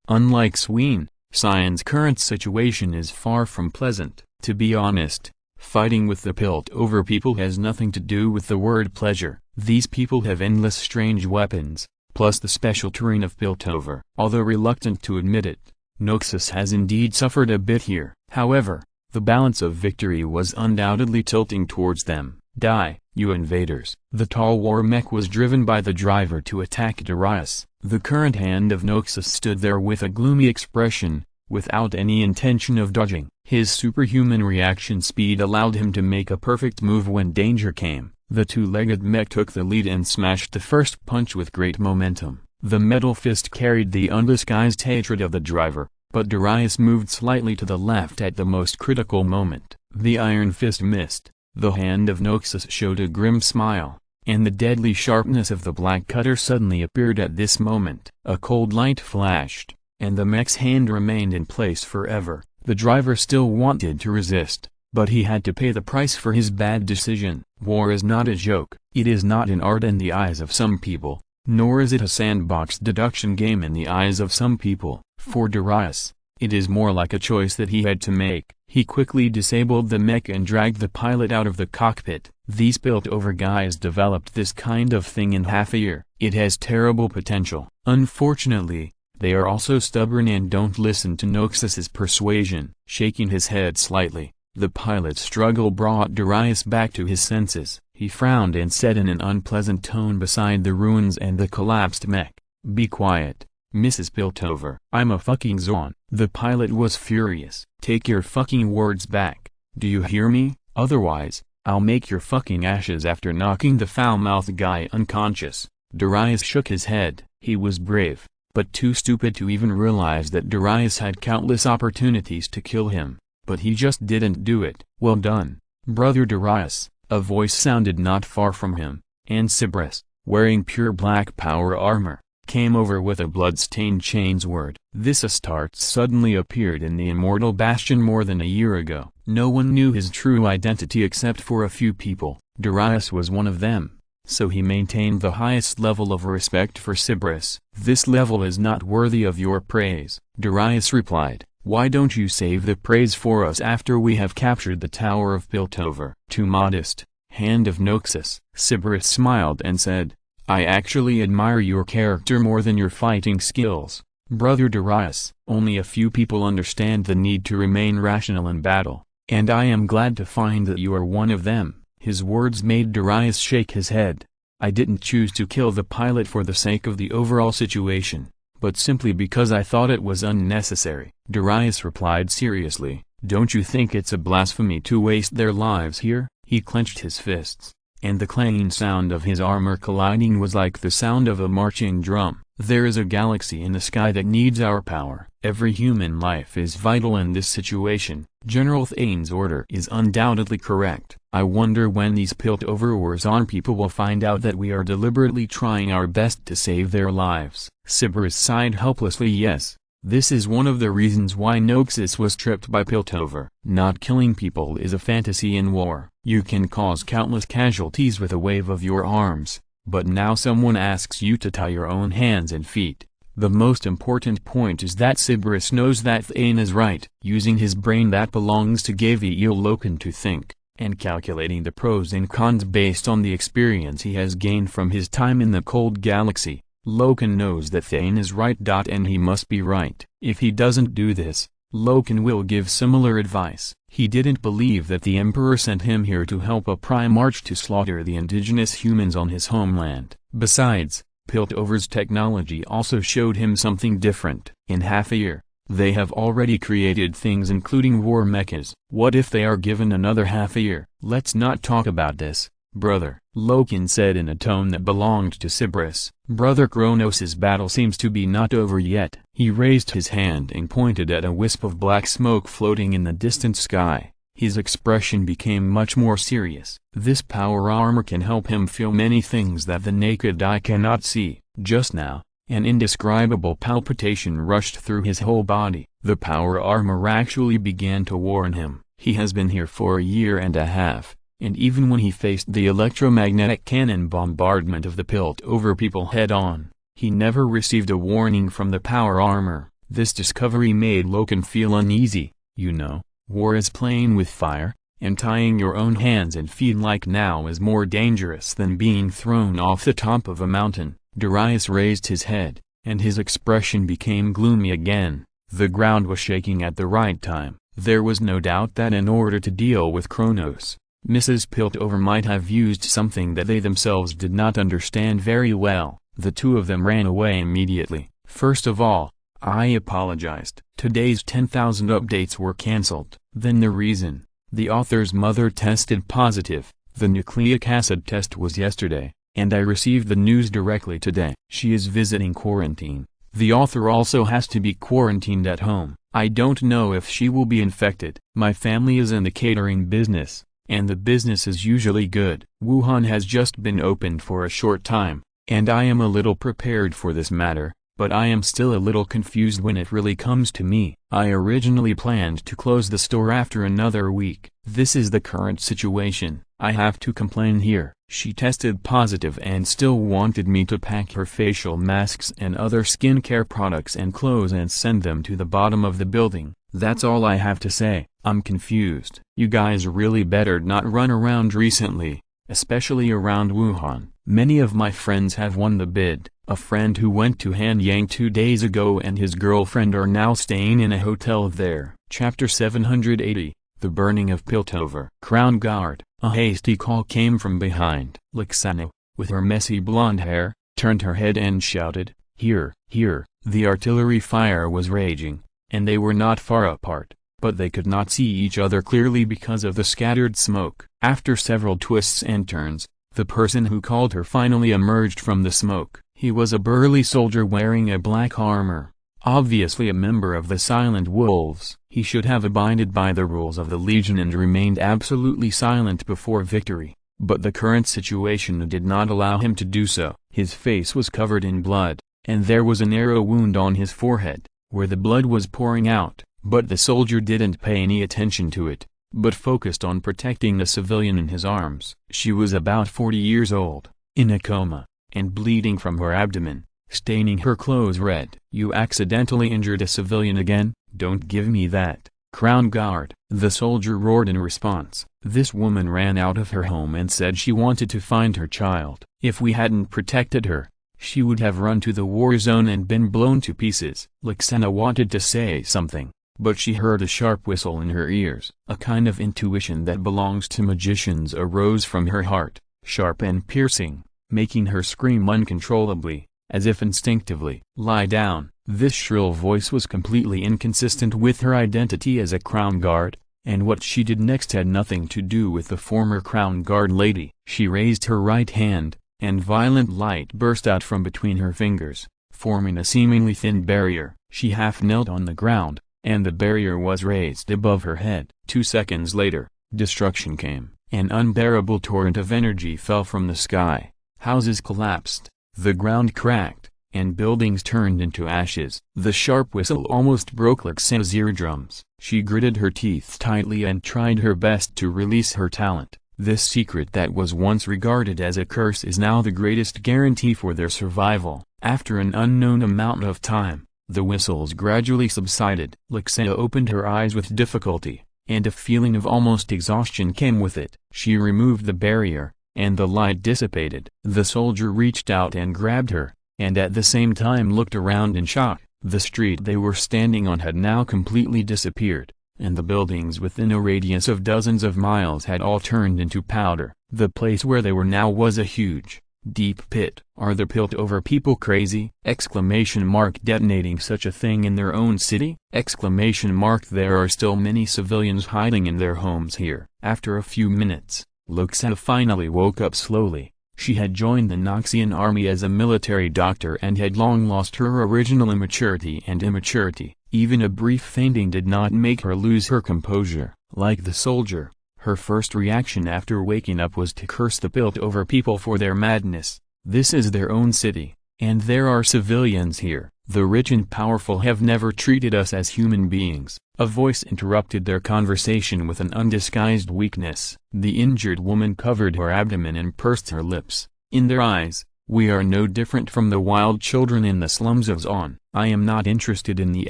Unlike Swain, Cyan's current situation is far from pleasant. To be honest, fighting with the Piltover people has nothing to do with the word pleasure. These people have endless strange weapons, plus the special terrain of Piltover. Although reluctant to admit it, Noxus has indeed suffered a bit here. However, the balance of victory was undoubtedly tilting towards them. Die, you invaders. The tall war mech was driven by the driver to attack Darius. The current hand of Noxus stood there with a gloomy expression, without any intention of dodging. His superhuman reaction speed allowed him to make a perfect move when danger came. The two-legged mech took the lead and smashed the first punch with great momentum. The metal fist carried the undisguised hatred of the driver, but Darius moved slightly to the left at the most critical moment. The iron fist missed. The hand of Noxus showed a grim smile, and the deadly sharpness of the black cutter suddenly appeared at this moment. A cold light flashed, and the mech's hand remained in place forever. The driver still wanted to resist, but he had to pay the price for his bad decision. War is not a joke. It is not an art in the eyes of some people, nor is it a sandbox deduction game in the eyes of some people. For Darius, it is more like a choice that he had to make. He quickly disabled the mech and dragged the pilot out of the cockpit. These Piltover guys developed this kind of thing in half a year. It has terrible potential. Unfortunately, they are also stubborn and don't listen to Noxus's persuasion. Shaking his head slightly, the pilot's struggle brought Darius back to his senses. He frowned and said in an unpleasant tone beside the ruins and the collapsed mech, "Be quiet, Mrs. Piltover. I'm a fucking Zon." The pilot was furious. "Take your fucking words back. Do you hear me? Otherwise, I'll make your fucking ashes," after knocking the foul-mouthed guy unconscious. Darius shook his head. He was brave, but too stupid to even realize that Darius had countless opportunities to kill him, but he just didn't do it. "Well done, brother Darius," a voice sounded not far from him, and Cerberus, wearing pure black power armor, came over with a blood-stained chainsword. This Astarte suddenly appeared in the Immortal Bastion more than a year ago. No one knew his true identity except for a few people. Darius was one of them, so he maintained the highest level of respect for Cerberus. "This level is not worthy of your praise," Darius replied. "Why don't you save the praise for us after we have captured the Tower of Piltover?" "Too modest, hand of Noxus." Cerberus smiled and said, "I actually admire your character more than your fighting skills, brother Darius. Only a few people understand the need to remain rational in battle, and I am glad to find that you are one of them." His words made Darius shake his head. "I didn't choose to kill the pilot for the sake of the overall situation, but simply because I thought it was unnecessary." Darius replied seriously, "Don't you think it's a blasphemy to waste their lives here?" He clenched his fists, and the clanging sound of his armor colliding was like the sound of a marching drum. "There is a galaxy in the sky that needs our power. Every human life is vital in this situation. General Thane's order is undoubtedly correct. I wonder when these Piltover or Zon people will find out that we are deliberately trying our best to save their lives." Cerberus sighed helplessly. "Yes, this is one of the reasons why Noxus was tripped by Piltover. Not killing people is a fantasy in war. You can cause countless casualties with a wave of your arms, but now someone asks you to tie your own hands and feet. The most important point is that Cerberus knows that Thane is right. Using his brain that belongs to Gaviel Loken to think, and calculating the pros and cons based on the experience he has gained from his time in the cold galaxy, Loken knows that Thane is right. And he must be right. If he doesn't do this, Loken will give similar advice. He didn't believe that the Emperor sent him here to help a prime march to slaughter the indigenous humans on his homeland. Besides, Piltover's technology also showed him something different. In half a year, they have already created things including war mechas. What if they are given another half a year? "Let's not talk about this, brother," Loken said in a tone that belonged to Cerberus. "Brother Kronos' battle seems to be not over yet." He raised his hand and pointed at a wisp of black smoke floating in the distant sky. His expression became much more serious. This power armor can help him feel many things that the naked eye cannot see. Just now, an indescribable palpitation rushed through his whole body. The power armor actually began to warn him. He has been here for a year and a half, and even when he faced the electromagnetic cannon bombardment of the Piltover people head-on, he never received a warning from the power armor. This discovery made Loken feel uneasy. You know, war is playing with fire, and tying your own hands and feet like now is more dangerous than being thrown off the top of a mountain. Darius raised his head, and his expression became gloomy again. The ground was shaking at the right time. There was no doubt that in order to deal with Kronos, Mrs. Piltover might have used something that they themselves did not understand very well. The two of them ran away immediately. First of all, I apologized. Today's 10,000 updates were cancelled. Then the reason: the author's mother tested positive. The nucleic acid test was yesterday, and I received the news directly today. She is visiting quarantine. The author also has to be quarantined at home. I don't know if she will be infected. My family is in the catering business, and the business is usually good. Wuhan has just been opened for a short time, and I am a little prepared for this matter, but I am still a little confused when it really comes to me. I originally planned to close the store after another week. This is the current situation. I have to complain here. She tested positive and still wanted me to pack her facial masks and other skincare products and clothes and send them to the bottom of the building. That's all I have to say. I'm confused. You guys really better not run around recently, especially around Wuhan. Many of my friends have won the bid. A friend who went to Hanyang 2 days ago and his girlfriend are now staying in a hotel there. Chapter 780, The Burning of Piltover. Crown Guard. A hasty call came from behind. Lixana, with her messy blonde hair, turned her head and shouted, "Here, here!" The artillery fire was raging, and they were not far apart, but they could not see each other clearly because of the scattered smoke. After several twists and turns, the person who called her finally emerged from the smoke. He was a burly soldier wearing a black armor, obviously a member of the Silent Wolves. He should have abided by the rules of the Legion and remained absolutely silent before victory, but the current situation did not allow him to do so. His face was covered in blood, and there was an arrow wound on his forehead, where the blood was pouring out, but the soldier didn't pay any attention to it, but focused on protecting the civilian in his arms. She was about 40 years old, in a coma, and bleeding from her abdomen, staining her clothes red. "You accidentally injured a civilian again? Don't give me that." "Crown Guard," the soldier roared in response. "This woman ran out of her home and said she wanted to find her child. If we hadn't protected her, she would have run to the war zone and been blown to pieces." Lixana wanted to say something, but she heard a sharp whistle in her ears. A kind of intuition that belongs to magicians arose from her heart, sharp and piercing, making her scream uncontrollably, as if instinctively. "Lie down." This shrill voice was completely inconsistent with her identity as a Crown Guard, and what she did next had nothing to do with the former Crown Guard lady. She raised her right hand, and violent light burst out from between her fingers, forming a seemingly thin barrier. She half knelt on the ground, and the barrier was raised above her head. 2 seconds later, destruction came. An unbearable torrent of energy fell from the sky. Houses collapsed, the ground cracked, and buildings turned into ashes. The sharp whistle almost broke Lixana's eardrums. She gritted her teeth tightly and tried her best to release her talent. This secret that was once regarded as a curse is now the greatest guarantee for their survival. After an unknown amount of time, the whistles gradually subsided. Lixana opened her eyes with difficulty, and a feeling of almost exhaustion came with it. She removed the barrier, and the light dissipated. The soldier reached out and grabbed her, and at the same time looked around in shock. The street they were standing on had now completely disappeared, and the buildings within a radius of dozens of miles had all turned into powder. The place where they were now was a huge, deep pit. "Are the Piltover people crazy?" Detonating such a thing in their own city? There are still many civilians hiding in their homes here. After a few minutes, Lixana finally woke up slowly. She had joined the Noxian army as a military doctor and had long lost her original immaturity. Even a brief fainting did not make her lose her composure. Like the soldier, her first reaction after waking up was to curse the Piltover people for their madness. This is their own city, and there are civilians here. The rich and powerful have never treated us as human beings. A voice interrupted their conversation with an undisguised weakness. The injured woman covered her abdomen and pursed her lips. In their eyes, we are no different from the wild children in the slums of Zon. I am not interested in the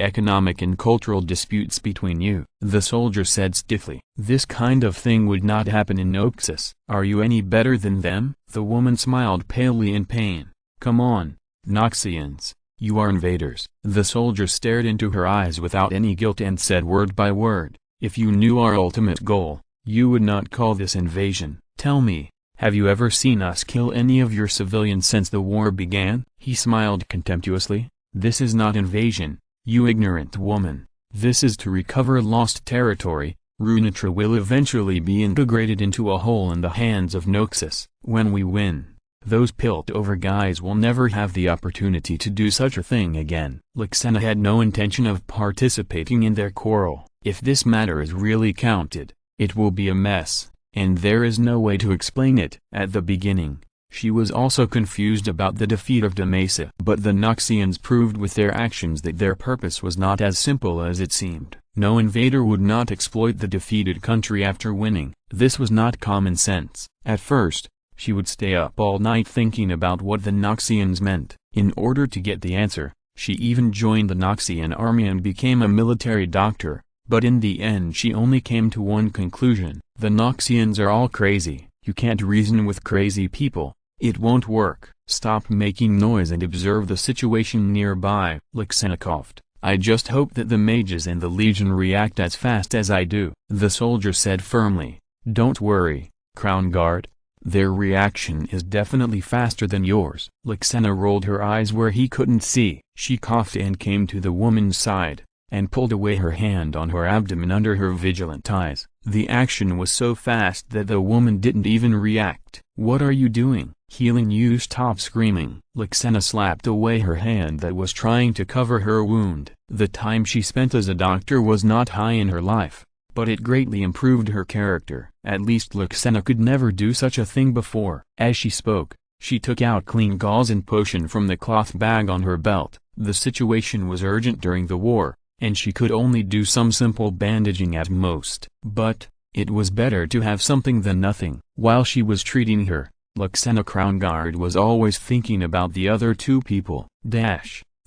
economic and cultural disputes between you, the soldier said stiffly. This kind of thing would not happen in Noxus. Are you any better than them? The woman smiled palely in pain. Come on, Noxians. You are invaders. The soldier stared into her eyes without any guilt and said word by word, if you knew our ultimate goal, you would not call this invasion. Tell me, have you ever seen us kill any of your civilians since the war began? He smiled contemptuously. This is not invasion, you ignorant woman. This is to recover lost territory. Runitra will eventually be integrated into a whole in the hands of Noxus. When we win, those Piltover guys will never have the opportunity to do such a thing again. Lixena had no intention of participating in their quarrel. If this matter is really counted, it will be a mess, and there is no way to explain it. At the beginning, she was also confused about the defeat of Demesa. But the Noxians proved with their actions that their purpose was not as simple as it seemed. No invader would not exploit the defeated country after winning. This was not common sense. At first, she would stay up all night thinking about what the Noxians meant. In order to get the answer, she even joined the Noxian army and became a military doctor, but in the end she only came to one conclusion. The Noxians are all crazy. You can't reason with crazy people. It won't work. Stop making noise and observe the situation nearby. Lixena coughed. I just hope that the mages and the Legion react as fast as I do. The soldier said firmly. Don't worry, Crown Guard. Their reaction is definitely faster than yours. Lixena rolled her eyes where he couldn't see. She coughed and came to the woman's side, and pulled away her hand on her abdomen under her vigilant eyes. The action was so fast that the woman didn't even react. What are you doing? Healing you, stop screaming. Lixena slapped away her hand that was trying to cover her wound. The time she spent as a doctor was not high in her life, but it greatly improved her character. At least Lixena could never do such a thing before. As she spoke, she took out clean gauze and potion from the cloth bag on her belt. The situation was urgent during the war, and she could only do some simple bandaging at most. But it was better to have something than nothing. While she was treating her, Lixena Crown Guard was always thinking about the other two people.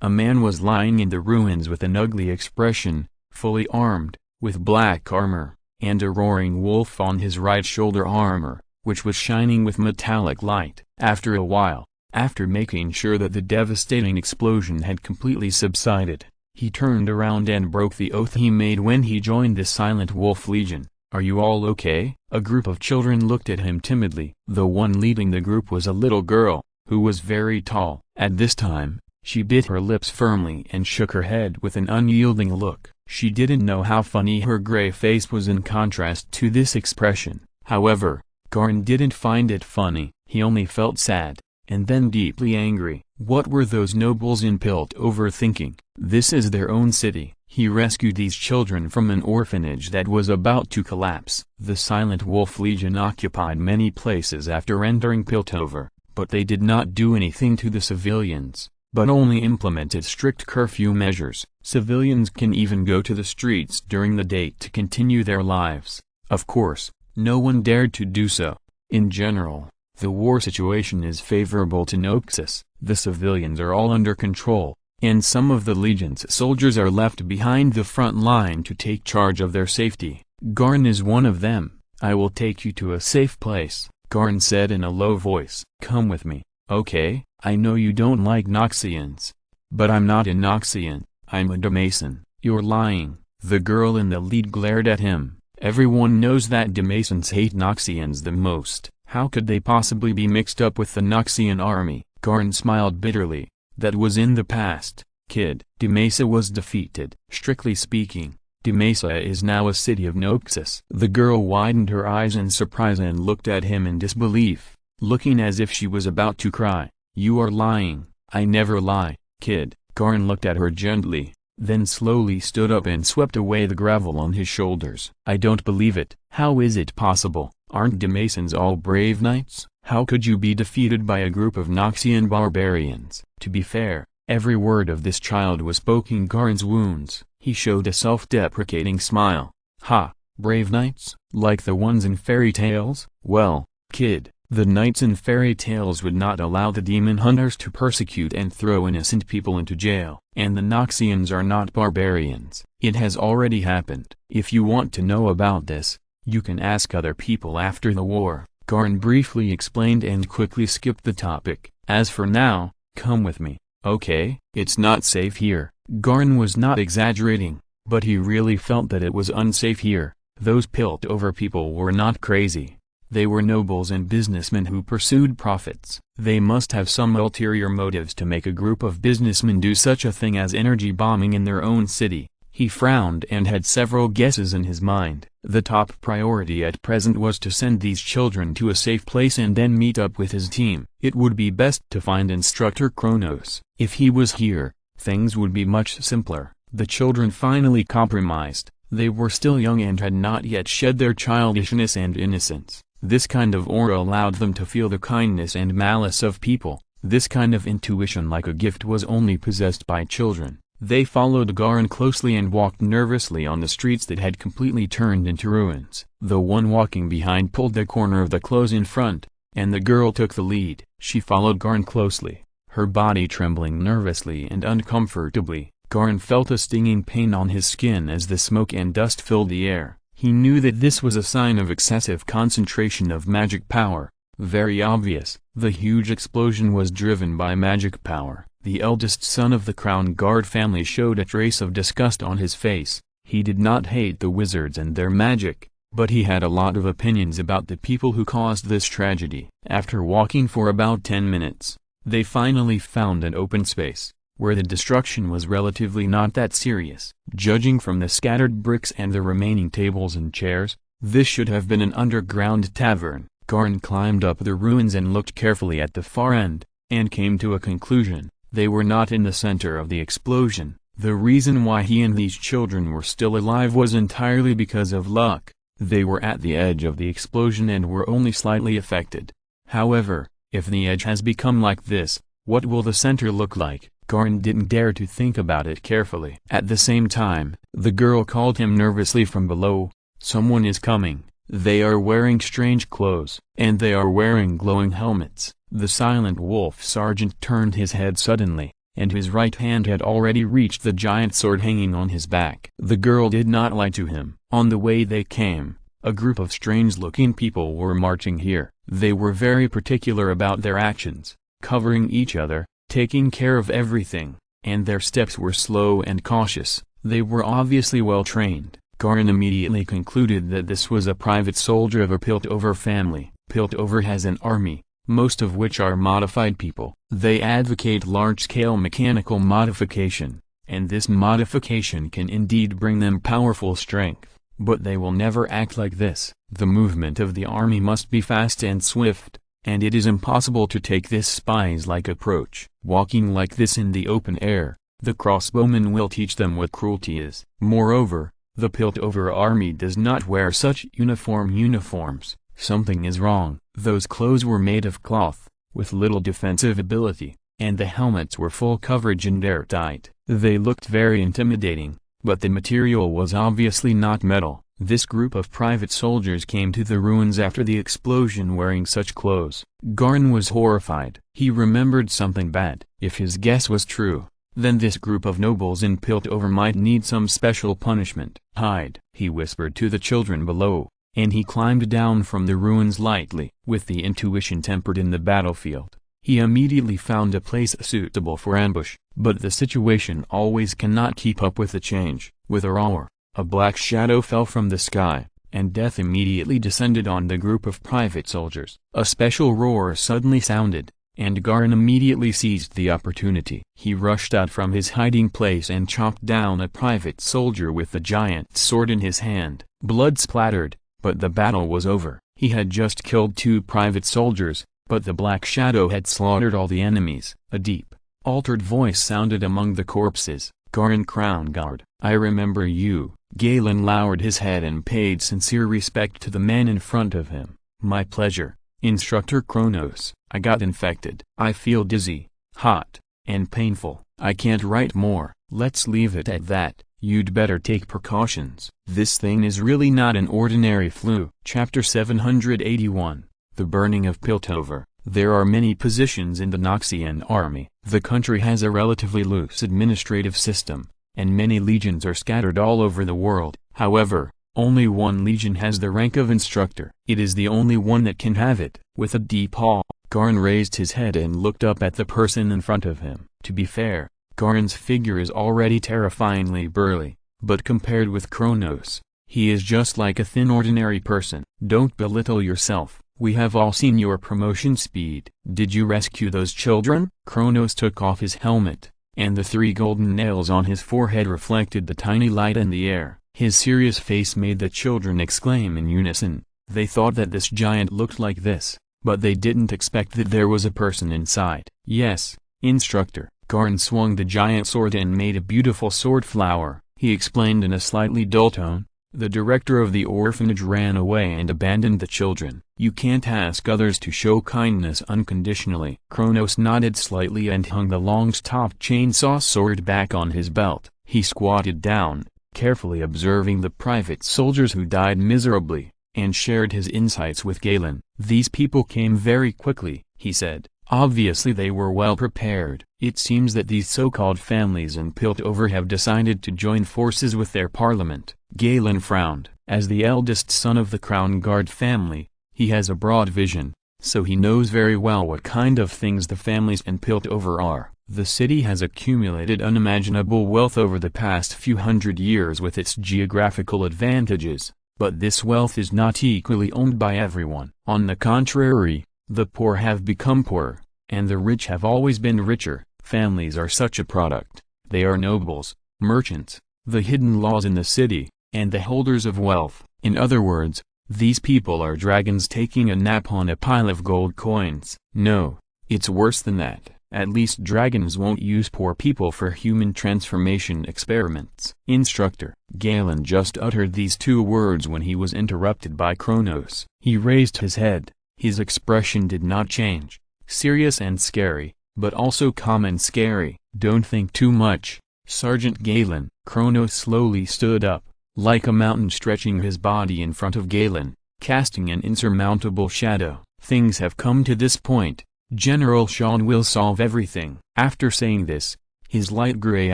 A man was lying in the ruins with an ugly expression, fully armed, with black armor, and a roaring wolf on his right shoulder armor, which was shining with metallic light. After a while, after making sure that the devastating explosion had completely subsided, he turned around and broke the oath he made when he joined the Silent Wolf Legion. Are you all okay? A group of children looked at him timidly. The one leading the group was a little girl, who was very tall. At this time, she bit her lips firmly and shook her head with an unyielding look. She didn't know how funny her gray face was in contrast to this expression. However, Garn didn't find it funny. He only felt sad, and then deeply angry. What were those nobles in Piltover thinking? This is their own city. He rescued these children from an orphanage that was about to collapse. The Silent Wolf Legion occupied many places after entering Piltover, but they did not do anything to the civilians, but only implemented strict curfew measures. Civilians can even go to the streets during the day to continue their lives. Of course, no one dared to do so. In general, the war situation is favorable to Noxus. The civilians are all under control, and some of the Legion's soldiers are left behind the front line to take charge of their safety. Garn is one of them. I will take you to a safe place, Garn said in a low voice. Come with me, okay? I know you don't like Noxians, but I'm not a Noxian, I'm a Demason. You're lying. The girl in the lead glared at him. Everyone knows that Demasons hate Noxians the most. How could they possibly be mixed up with the Noxian army? Garn smiled bitterly. That was in the past, kid. Demesa was defeated. Strictly speaking, Demesa is now a city of Noxus. The girl widened her eyes in surprise and looked at him in disbelief, looking as if she was about to cry. You are lying. I never lie, kid. Garn looked at her gently. then slowly stood up and swept away the gravel on his shoulders. "I don't believe it. How is it possible? Aren't Damascens all brave knights? How could you be defeated by a group of Noxian barbarians?" To be fair, every word of this child was poking Garin's wounds. He showed a self-deprecating smile. "Ha, brave knights? Like the ones in fairy tales? Well, kid, the knights in fairy tales would not allow the demon hunters to persecute and throw innocent people into jail. And the Noxians are not barbarians. It has already happened. If you want to know about this, you can ask other people after the war," Garin briefly explained and quickly skipped the topic. "As for now, come with me, okay? It's not safe here." Garin was not exaggerating, but he really felt that it was unsafe here. Those Piltover people were not crazy. They were nobles and businessmen who pursued profits. They must have some ulterior motives to make a group of businessmen do such a thing as energy bombing in their own city. He frowned and had several guesses in his mind. The top priority at present was to send these children to a safe place and then meet up with his team. It would be best to find Instructor Kronos. If he was here, things would be much simpler. The children finally compromised. They were still young and had not yet shed their childishness and innocence. This kind of aura allowed them to feel the kindness and malice of people. This kind of intuition like a gift was only possessed by children. They followed Garin closely and walked nervously on the streets that had completely turned into ruins. The one walking behind pulled the corner of the clothes in front, and the girl took the lead. She followed Garin closely, her body trembling nervously and uncomfortably. Garin felt a stinging pain on his skin as the smoke and dust filled the air. He knew that this was a sign of excessive concentration of magic power. Very obvious. The huge explosion was driven by magic power. The eldest son of the Crown Guard family showed a trace of disgust on his face. He did not hate the wizards and their magic, but he had a lot of opinions about the people who caused this tragedy. After walking for about 10 minutes, they finally found an open space, where the destruction was relatively not that serious. Judging from the scattered bricks and the remaining tables and chairs, this should have been an underground tavern. Garin climbed up the ruins and looked carefully at the far end, and came to a conclusion. They were not in the center of the explosion. The reason why he and these children were still alive was entirely because of luck. They were at the edge of the explosion and were only slightly affected. However, if the edge has become like this, what will the center look like? Garin didn't dare to think about it carefully. At the same time, the girl called him nervously from below. "Someone is coming. They are wearing strange clothes, and they are wearing glowing helmets." The silent wolf sergeant turned his head suddenly, and his right hand had already reached the giant sword hanging on his back. The girl did not lie to him. On the way they came, a group of strange-looking people were marching here. They were very particular about their actions, covering each other, taking care of everything, and their steps were slow and cautious. They were obviously well trained. Garin immediately concluded that this was a private soldier of a Piltover family. Piltover has an army, most of which are modified people. They advocate large-scale mechanical modification, and this modification can indeed bring them powerful strength, but they will never act like this. The movement of the army must be fast and swift, and it is impossible to take this spies-like approach. Walking like this in the open air, the crossbowmen will teach them what cruelty is. Moreover, the Piltover army does not wear such uniforms. Something is wrong. Those clothes were made of cloth, with little defensive ability, and the helmets were full coverage and airtight. They looked very intimidating, but the material was obviously not metal. This group of private soldiers came to the ruins after the explosion wearing such clothes. Garin was horrified. He remembered something bad. If his guess was true, then this group of nobles in Piltover might need some special punishment. "Hide," he whispered to the children below, and he climbed down from the ruins lightly. With the intuition tempered in the battlefield, he immediately found a place suitable for ambush. But the situation always cannot keep up with the change. With a roar, a black shadow fell from the sky, and death immediately descended on the group of private soldiers. A special roar suddenly sounded, and Garin immediately seized the opportunity. He rushed out from his hiding place and chopped down a private soldier with the giant sword in his hand. Blood splattered, but the battle was over. He had just killed 2 private soldiers, but the black shadow had slaughtered all the enemies. A deep, altered voice sounded among the corpses. Garin Crown Guard, I remember you. Galen lowered his head and paid sincere respect to the man in front of him. My pleasure, Instructor Kronos. I got infected. I feel dizzy, hot, and painful. I can't write more. Let's leave it at that. You'd better take precautions. This thing is really not an ordinary flu. Chapter 781. The Burning of Piltover. There are many positions in the Noxian army. The country has a relatively loose administrative system, and many legions are scattered all over the world. However, only one legion has the rank of instructor. It is the only one that can have it. With a deep awe, Garn raised his head and looked up at the person in front of him. To be fair, Garn's figure is already terrifyingly burly, but compared with Kronos, he is just like a thin ordinary person. Don't belittle yourself. We have all seen your promotion speed. Did you rescue those children? Kronos took off his helmet, and the 3 golden nails on his forehead reflected the tiny light in the air. His serious face made the children exclaim in unison. They thought that this giant looked like this, but they didn't expect that there was a person inside. Yes, Instructor. Garn swung the giant sword and made a beautiful sword flower. He explained in a slightly dull tone. The director of the orphanage ran away and abandoned the children. You can't ask others to show kindness unconditionally. Kronos nodded slightly and hung the long-stopped chainsaw sword back on his belt. He squatted down, carefully observing the private soldiers who died miserably, and shared his insights with Galen. These people came very quickly, he said. Obviously they were well prepared. It seems that these so-called families in Piltover have decided to join forces with their parliament. Galen frowned. As the eldest son of the Crown Guard family, he has a broad vision, so he knows very well what kind of things the families in Piltover are. The city has accumulated unimaginable wealth over the past few hundred years with its geographical advantages, but this wealth is not equally owned by everyone. On the contrary, the poor have become poorer, and the rich have always been richer. Families are such a product. They are nobles, merchants, the hidden laws in the city, and the holders of wealth. In other words, these people are dragons taking a nap on a pile of gold coins. No, it's worse than that. At least dragons won't use poor people for human transformation experiments. Instructor. Galen just uttered these 2 words when he was interrupted by Kronos. He raised his head. His expression did not change. Serious and scary, but also calm and scary. Don't think too much, Sergeant Galen. Kronos slowly stood up, like a mountain stretching his body in front of Galen, casting an insurmountable shadow. Things have come to this point. General Sean will solve everything. After saying this, his light gray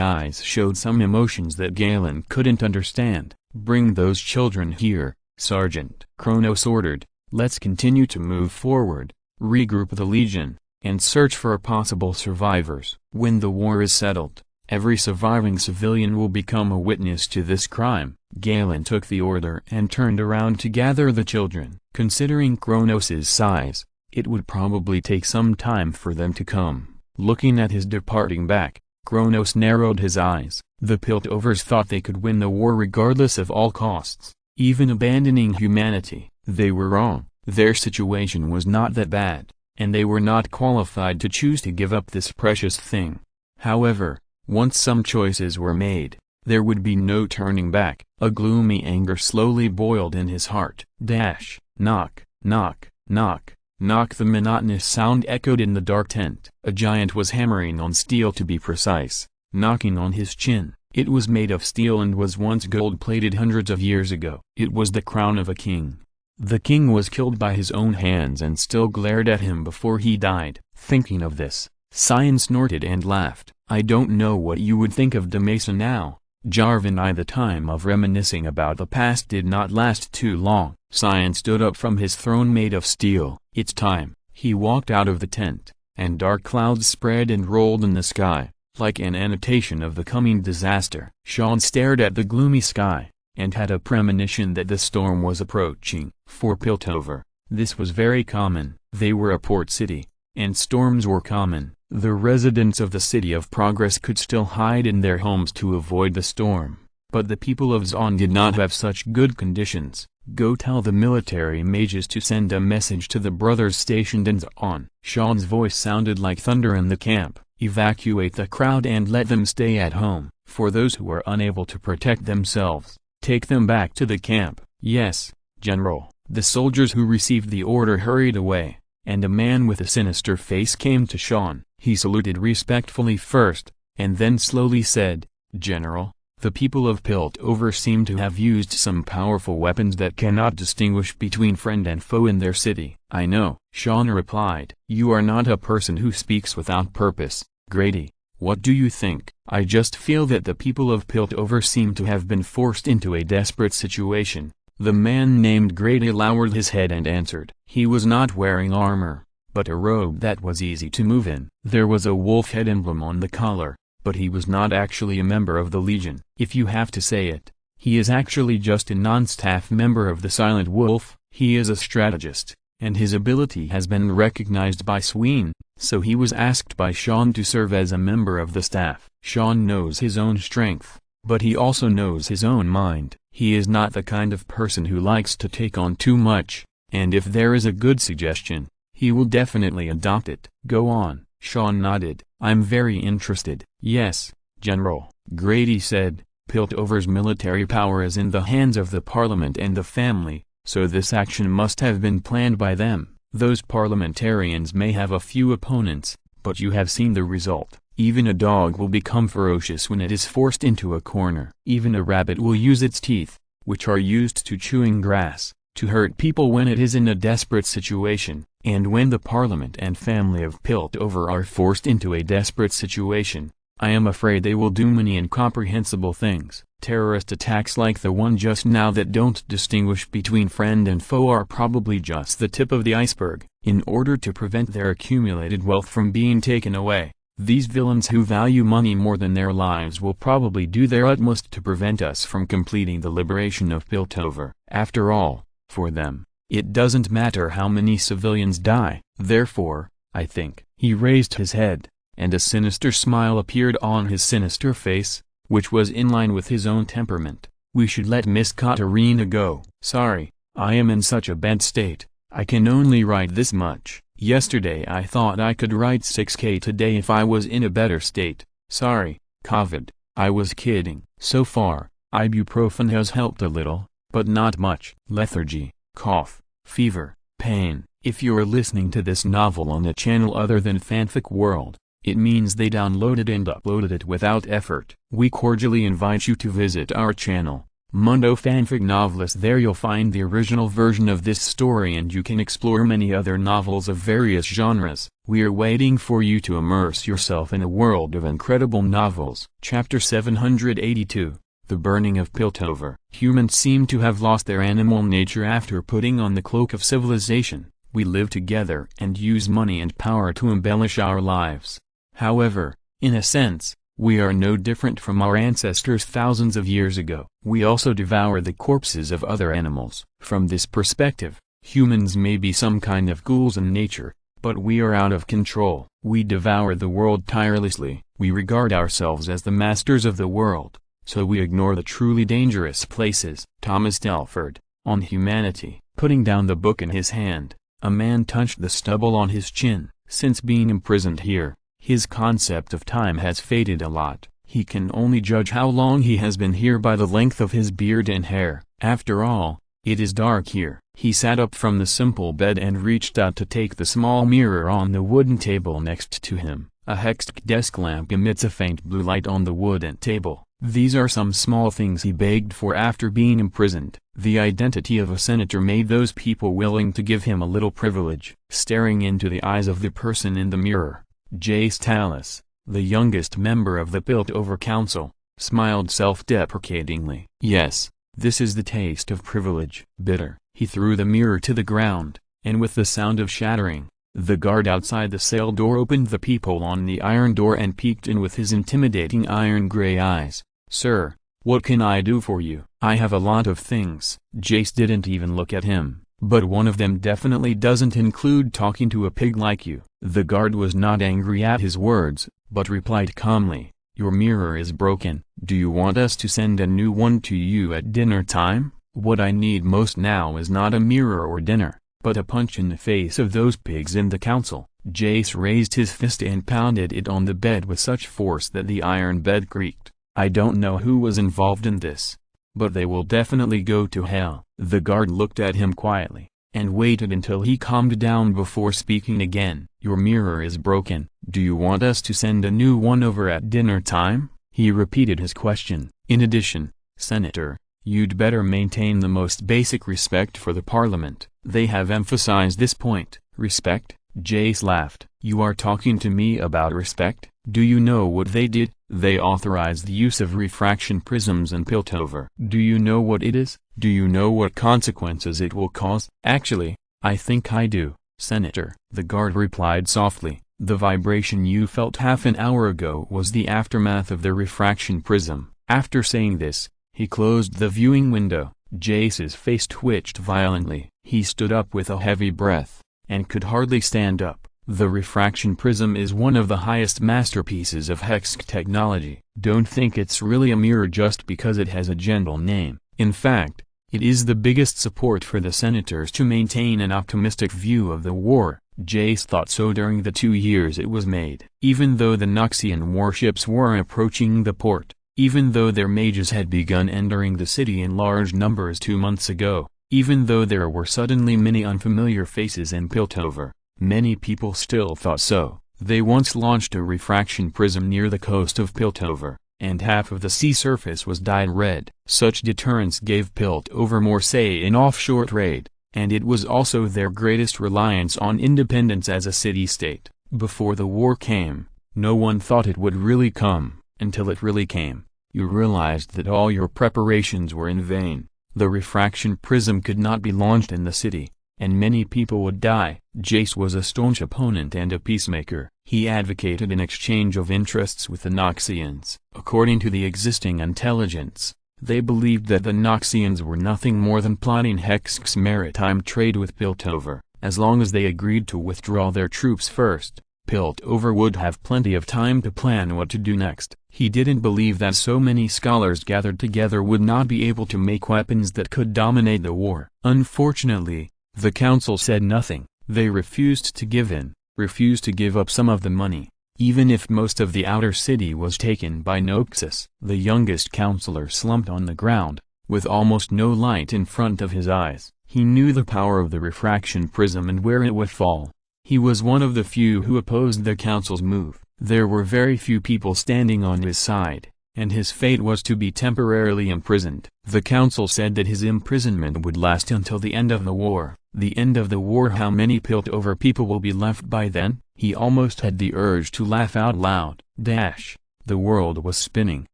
eyes showed some emotions that Galen couldn't understand. Bring those children here, Sergeant. Kronos ordered. Let's continue to move forward, regroup the Legion, and search for possible survivors. When the war is settled, every surviving civilian will become a witness to this crime. Galen took the order and turned around to gather the children. Considering Kronos' size, it would probably take some time for them to come. Looking at his departing back, Kronos narrowed his eyes. The Piltovers thought they could win the war regardless of all costs, even abandoning humanity. They were wrong. Their situation was not that bad, and they were not qualified to choose to give up this precious thing. However, once some choices were made, there would be no turning back. A gloomy anger slowly boiled in his heart. Dash, knock, knock, knock, knock. The monotonous sound echoed in the dark tent. A giant was hammering on steel, to be precise, knocking on his chin. It was made of steel and was once gold-plated hundreds of years ago. It was the crown of a king. The king was killed by his own hands and still glared at him before he died. Thinking of this, Cyan snorted and laughed. I don't know what you would think of Demesa now, Jarvan. The time of reminiscing about the past did not last too long. Cyan stood up from his throne made of steel. It's time. He walked out of the tent, and dark clouds spread and rolled in the sky, like an annotation of the coming disaster. Sean stared at the gloomy sky, and had a premonition that the storm was approaching. For Piltover, this was very common. They were a port city, and storms were common. The residents of the City of Progress could still hide in their homes to avoid the storm, but the people of Zaun did not have such good conditions. Go tell the military mages to send a message to the brothers stationed in Zaun. Sean's voice sounded like thunder in the camp. Evacuate the crowd and let them stay at home. For those who are unable to protect themselves, take them back to the camp." "Yes, General." The soldiers who received the order hurried away, and a man with a sinister face came to Sean. He saluted respectfully first, and then slowly said, "General, the people of Piltover seem to have used some powerful weapons that cannot distinguish between friend and foe in their city." "I know," Sean replied. "You are not a person who speaks without purpose, Grady. What do you think?" "I just feel that the people of Piltover seem to have been forced into a desperate situation." The man named Grady lowered his head and answered. He was not wearing armor, but a robe that was easy to move in. There was a wolf head emblem on the collar, but he was not actually a member of the Legion. If you have to say it, he is actually just a non-staff member of the Silent Wolf. He is a strategist, and his ability has been recognized by Sween, so he was asked by Sean to serve as a member of the staff. Sean knows his own strength, but he also knows his own mind. He is not the kind of person who likes to take on too much, and if there is a good suggestion, he will definitely adopt it. "Go on." Sean nodded. "I'm very interested." "Yes, General," Grady said, "Piltover's military power is in the hands of the Parliament and the family, so this action must have been planned by them. Those parliamentarians may have a few opponents, but you have seen the result. Even a dog will become ferocious when it is forced into a corner. Even a rabbit will use its teeth, which are used to chewing grass, to hurt people when it is in a desperate situation. And when the Parliament and family of Piltover are forced into a desperate situation, I am afraid they will do many incomprehensible things. Terrorist attacks like the one just now that don't distinguish between friend and foe are probably just the tip of the iceberg. In order to prevent their accumulated wealth from being taken away, these villains who value money more than their lives will probably do their utmost to prevent us from completing the liberation of Piltover. After all, for them, it doesn't matter how many civilians die. Therefore, I think." He raised his head, and a sinister smile appeared on his sinister face, which was in line with his own temperament. "We should let Miss Katarina go. Sorry, I am in such a bad state, I can only write this much. Yesterday I thought I could write 6K today if I was in a better state. Sorry, COVID, I was kidding." So far, ibuprofen has helped a little, but not much. Lethargy, cough, fever, pain. If you're listening to this novel on a channel other than Fanfic World, it means they downloaded and uploaded it without effort. We cordially invite you to visit our channel, Mundo Fanfic Novelist. There you'll find the original version of this story and you can explore many other novels of various genres. We are waiting for you to immerse yourself in a world of incredible novels. Chapter 782, The Burning of Piltover. Humans seem to have lost their animal nature after putting on the cloak of civilization. We live together and use money and power to embellish our lives. However, in a sense, we are no different from our ancestors thousands of years ago. We also devour the corpses of other animals. From this perspective, humans may be some kind of ghouls in nature, but we are out of control. We devour the world tirelessly. We regard ourselves as the masters of the world, so we ignore the truly dangerous places. Thomas Telford, on Humanity. Putting down the book in his hand, a man touched the stubble on his chin. Since being imprisoned here, his concept of time has faded a lot. He can only judge how long he has been here by the length of his beard and hair. After all, it is dark here. He sat up from the simple bed and reached out to take the small mirror on the wooden table next to him. A hexed desk lamp emits a faint blue light on the wooden table. These are some small things he begged for after being imprisoned. The identity of a senator made those people willing to give him a little privilege. Staring into the eyes of the person in the mirror, Jace Tallis, the youngest member of the Piltover Council, smiled self-deprecatingly. Yes, this is the taste of privilege. Bitter. He threw the mirror to the ground, and with the sound of shattering, the guard outside the cell door opened the peephole on the iron door and peeked in with his intimidating iron-gray eyes. "Sir, what can I do for you?" "I have a lot of things." Jace didn't even look at him. "But one of them definitely doesn't include talking to a pig like you." The guard was not angry at his words, but replied calmly, "Your mirror is broken. Do you want us to send a new one to you at dinner time?" "What I need most now is not a mirror or dinner, but a punch in the face of those pigs in the council." Jace raised his fist and pounded it on the bed with such force that the iron bed creaked. I don't know who was involved in this, but they will definitely go to hell. The guard looked at him quietly, and waited until he calmed down before speaking again. Your mirror is broken. Do you want us to send a new one over at dinner time? He repeated his question. In addition, Senator, you'd better maintain the most basic respect for the parliament. They have emphasized this point. Respect? Jace laughed. You are talking to me about respect? Do you know what they did? They authorized the use of refraction prisms in Piltover. Do you know what it is? Do you know what consequences it will cause? Actually, I think I do, Senator. The guard replied softly. The vibration you felt half an hour ago was the aftermath of the refraction prism. After saying this, he closed the viewing window. Jace's face twitched violently. He stood up with a heavy breath, and could hardly stand up. The refraction prism is one of the highest masterpieces of Hexk technology. Don't think it's really a mirror just because it has a gentle name. In fact, it is the biggest support for the senators to maintain an optimistic view of the war. Jace thought so during the 2 years it was made. Even though the Noxian warships were approaching the port, even though their mages had begun entering the city in large numbers 2 months ago, even though there were suddenly many unfamiliar faces in Piltover, many people still thought so. They once launched a refraction prism near the coast of Piltover, and half of the sea surface was dyed red. Such deterrence gave Piltover more say in offshore trade, and it was also their greatest reliance on independence as a city-state. Before the war came, no one thought it would really come. Until it really came, you realized that all your preparations were in vain. The refraction prism could not be launched in the city, and many people would die. Jace was a staunch opponent and a peacemaker. He advocated an exchange of interests with the Noxians. According to the existing intelligence, they believed that the Noxians were nothing more than plotting Hexk's maritime trade with Piltover. As long as they agreed to withdraw their troops first, Piltover would have plenty of time to plan what to do next. He didn't believe that so many scholars gathered together would not be able to make weapons that could dominate the war. Unfortunately, the council said nothing. They refused to give in, refused to give up some of the money, even if most of the outer city was taken by Noxus. The youngest counselor slumped on the ground, with almost no light in front of his eyes. He knew the power of the refraction prism and where it would fall. He was one of the few who opposed the council's move. There were very few people standing on his side, and his fate was to be temporarily imprisoned. The council said that his imprisonment would last until the end of the war. The end of the war? How many Piltover people will be left by then? He almost had the urge to laugh out loud. The world was spinning.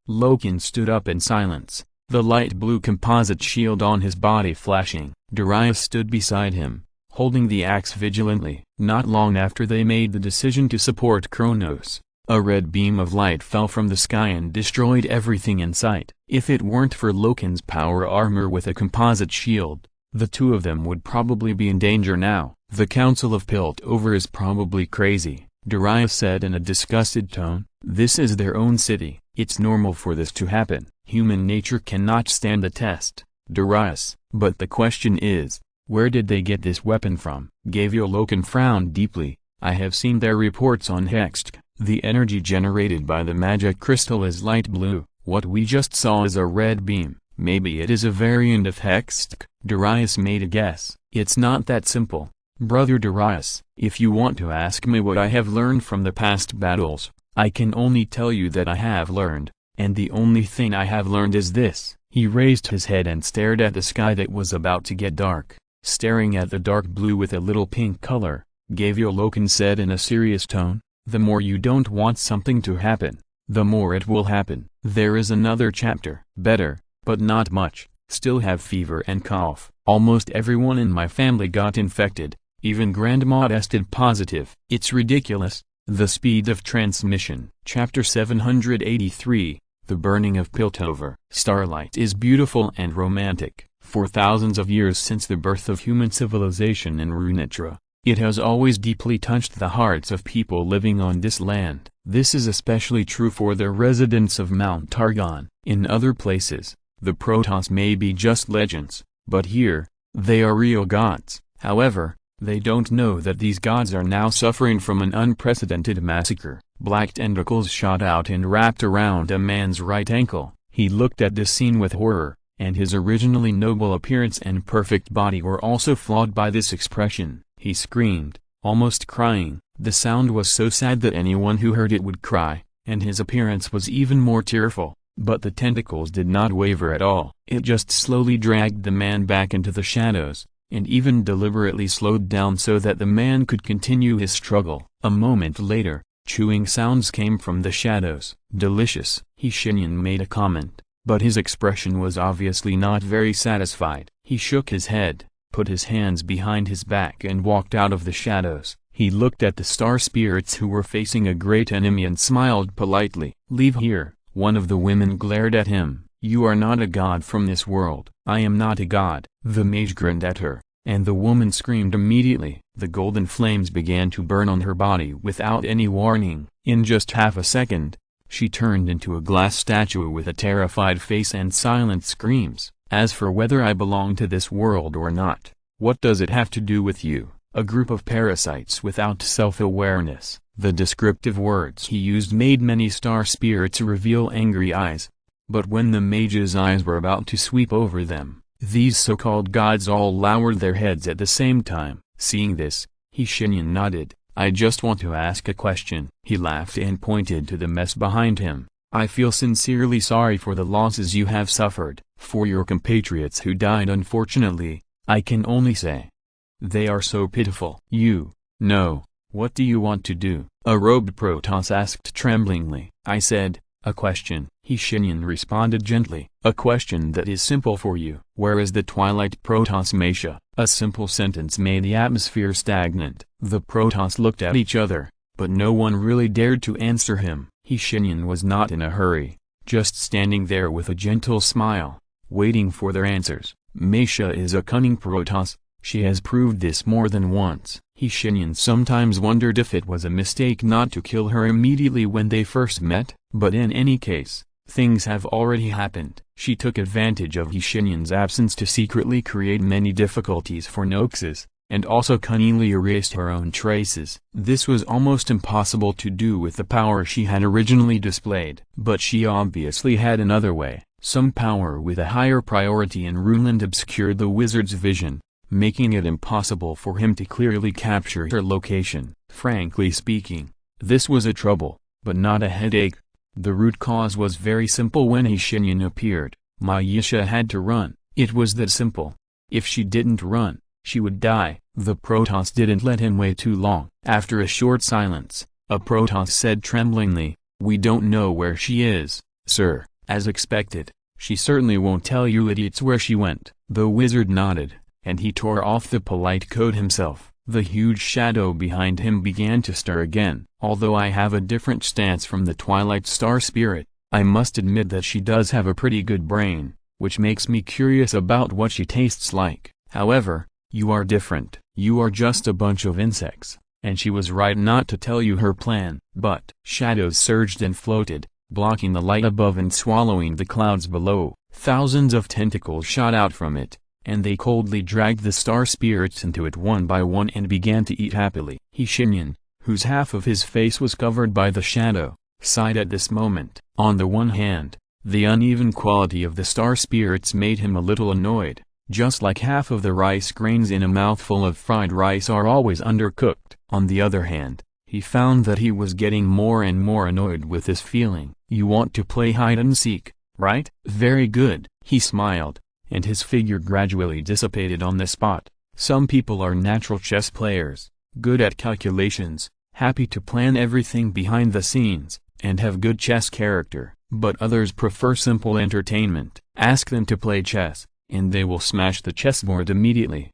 Loken stood up in silence, the light blue composite shield on his body flashing. Darius stood beside him, holding the axe vigilantly. Not long after they made the decision to support Kronos, a red beam of light fell from the sky and destroyed everything in sight. If it weren't for Loken's power armor with a composite shield, the two of them would probably be in danger now. The Council of Piltover is probably crazy, Darius said in a disgusted tone. This is their own city. It's normal for this to happen. Human nature cannot stand the test, Darius. But the question is, where did they get this weapon from? Loken frowned deeply. I have seen their reports on Hexk. The energy generated by the magic crystal is light blue. What we just saw is a red beam. Maybe it is a variant of Hexk. Darius made a guess. It's not that simple, brother Darius. If you want to ask me what I have learned from the past battles, I can only tell you that I have learned, and the only thing I have learned is this. He raised his head and stared at the sky that was about to get dark. Staring at the dark blue with a little pink color, Loken said in a serious tone, the more you don't want something to happen, the more it will happen. There is another chapter. Better, but not much. Still have fever and cough. Almost everyone in my family got infected, even Grandma tested positive. It's ridiculous, the speed of transmission. Chapter 783, The Burning of Piltover. Starlight is beautiful and romantic. For thousands of years since the birth of human civilization in Runitra, it has always deeply touched the hearts of people living on this land. This is especially true for the residents of Mount Targon. In other places, the Protoss may be just legends, but here, they are real gods. However, They don't know that these gods are now suffering from an unprecedented massacre. Black tentacles shot out and wrapped around a man's right ankle. He looked at this scene with horror, and his originally noble appearance and perfect body were also flawed by this expression. He screamed, almost crying. The sound was so sad that anyone who heard it would cry, and his appearance was even more tearful. But the tentacles did not waver at all. It just slowly dragged the man back into the shadows, and even deliberately slowed down so that the man could continue his struggle. A moment later, chewing sounds came from the shadows. Delicious. Shenyan made a comment, but his expression was obviously not very satisfied. He shook his head, put his hands behind his back and walked out of the shadows. He looked at the star spirits who were facing a great enemy and smiled politely. "Leave here." One of the women glared at him. "You are not a god from this world." "I am not a god." The mage grinned at her, and the woman screamed immediately. The golden flames began to burn on her body without any warning. In just half a second, she turned into a glass statue with a terrified face and silent screams. "As for whether I belong to this world or not, what does it have to do with you? A group of parasites without self-awareness." The descriptive words he used made many star spirits reveal angry eyes. But when the mage's eyes were about to sweep over them, these so-called gods all lowered their heads at the same time. Seeing this, Shenyan nodded. "I just want to ask a question." He laughed and pointed to the mess behind him. "I feel sincerely sorry for the losses you have suffered. For your compatriots who died unfortunately, I can only say, they are so pitiful." "You know. What do you want to do?" a robed Protoss asked tremblingly. I said, "A question." Shenyan responded gently. "A question that is simple for you." "Where is the Twilight Protoss Masha?" A simple sentence made the atmosphere stagnant. The Protoss looked at each other, but no one really dared to answer him. Shenyan was not in a hurry, just standing there with a gentle smile, waiting for their answers. "Masha is a cunning Protoss. She has proved this more than once." Shenyan sometimes wondered if it was a mistake not to kill her immediately when they first met, but in any case, things have already happened. She took advantage of Shenyan's absence to secretly create many difficulties for Noxus, and also cunningly erased her own traces. This was almost impossible to do with the power she had originally displayed. But she obviously had another way. Some power with a higher priority in Runeland obscured the wizard's vision, making it impossible for him to clearly capture her location. Frankly speaking, this was a trouble, but not a headache. The root cause was very simple. When Shenyan appeared, Masha had to run. It was that simple. If she didn't run, she would die. The Protoss didn't let him wait too long. After a short silence, a Protoss said tremblingly, "We don't know where she is, sir." "As expected, she certainly won't tell you idiots where she went." The wizard nodded, and he tore off the polite coat himself. The huge shadow behind him began to stir again. "Although I have a different stance from the Twilight Star Spirit, I must admit that she does have a pretty good brain, which makes me curious about what she tastes like. However, you are different. You are just a bunch of insects, and she was right not to tell you her plan." But shadows surged and floated, blocking the light above and swallowing the clouds below. Thousands of tentacles shot out from it, and they coldly dragged the star spirits into it one by one and began to eat happily. Shenyan, whose half of his face was covered by the shadow, sighed at this moment. On the one hand, the uneven quality of the star spirits made him a little annoyed, just like half of the rice grains in a mouthful of fried rice are always undercooked. On the other hand, he found that he was getting more and more annoyed with this feeling. "You want to play hide-and-seek, right? Very good." He smiled, and his figure gradually dissipated on the spot. "Some people are natural chess players, good at calculations, happy to plan everything behind the scenes, and have good chess character. But others prefer simple entertainment. Ask them to play chess, and they will smash the chessboard immediately."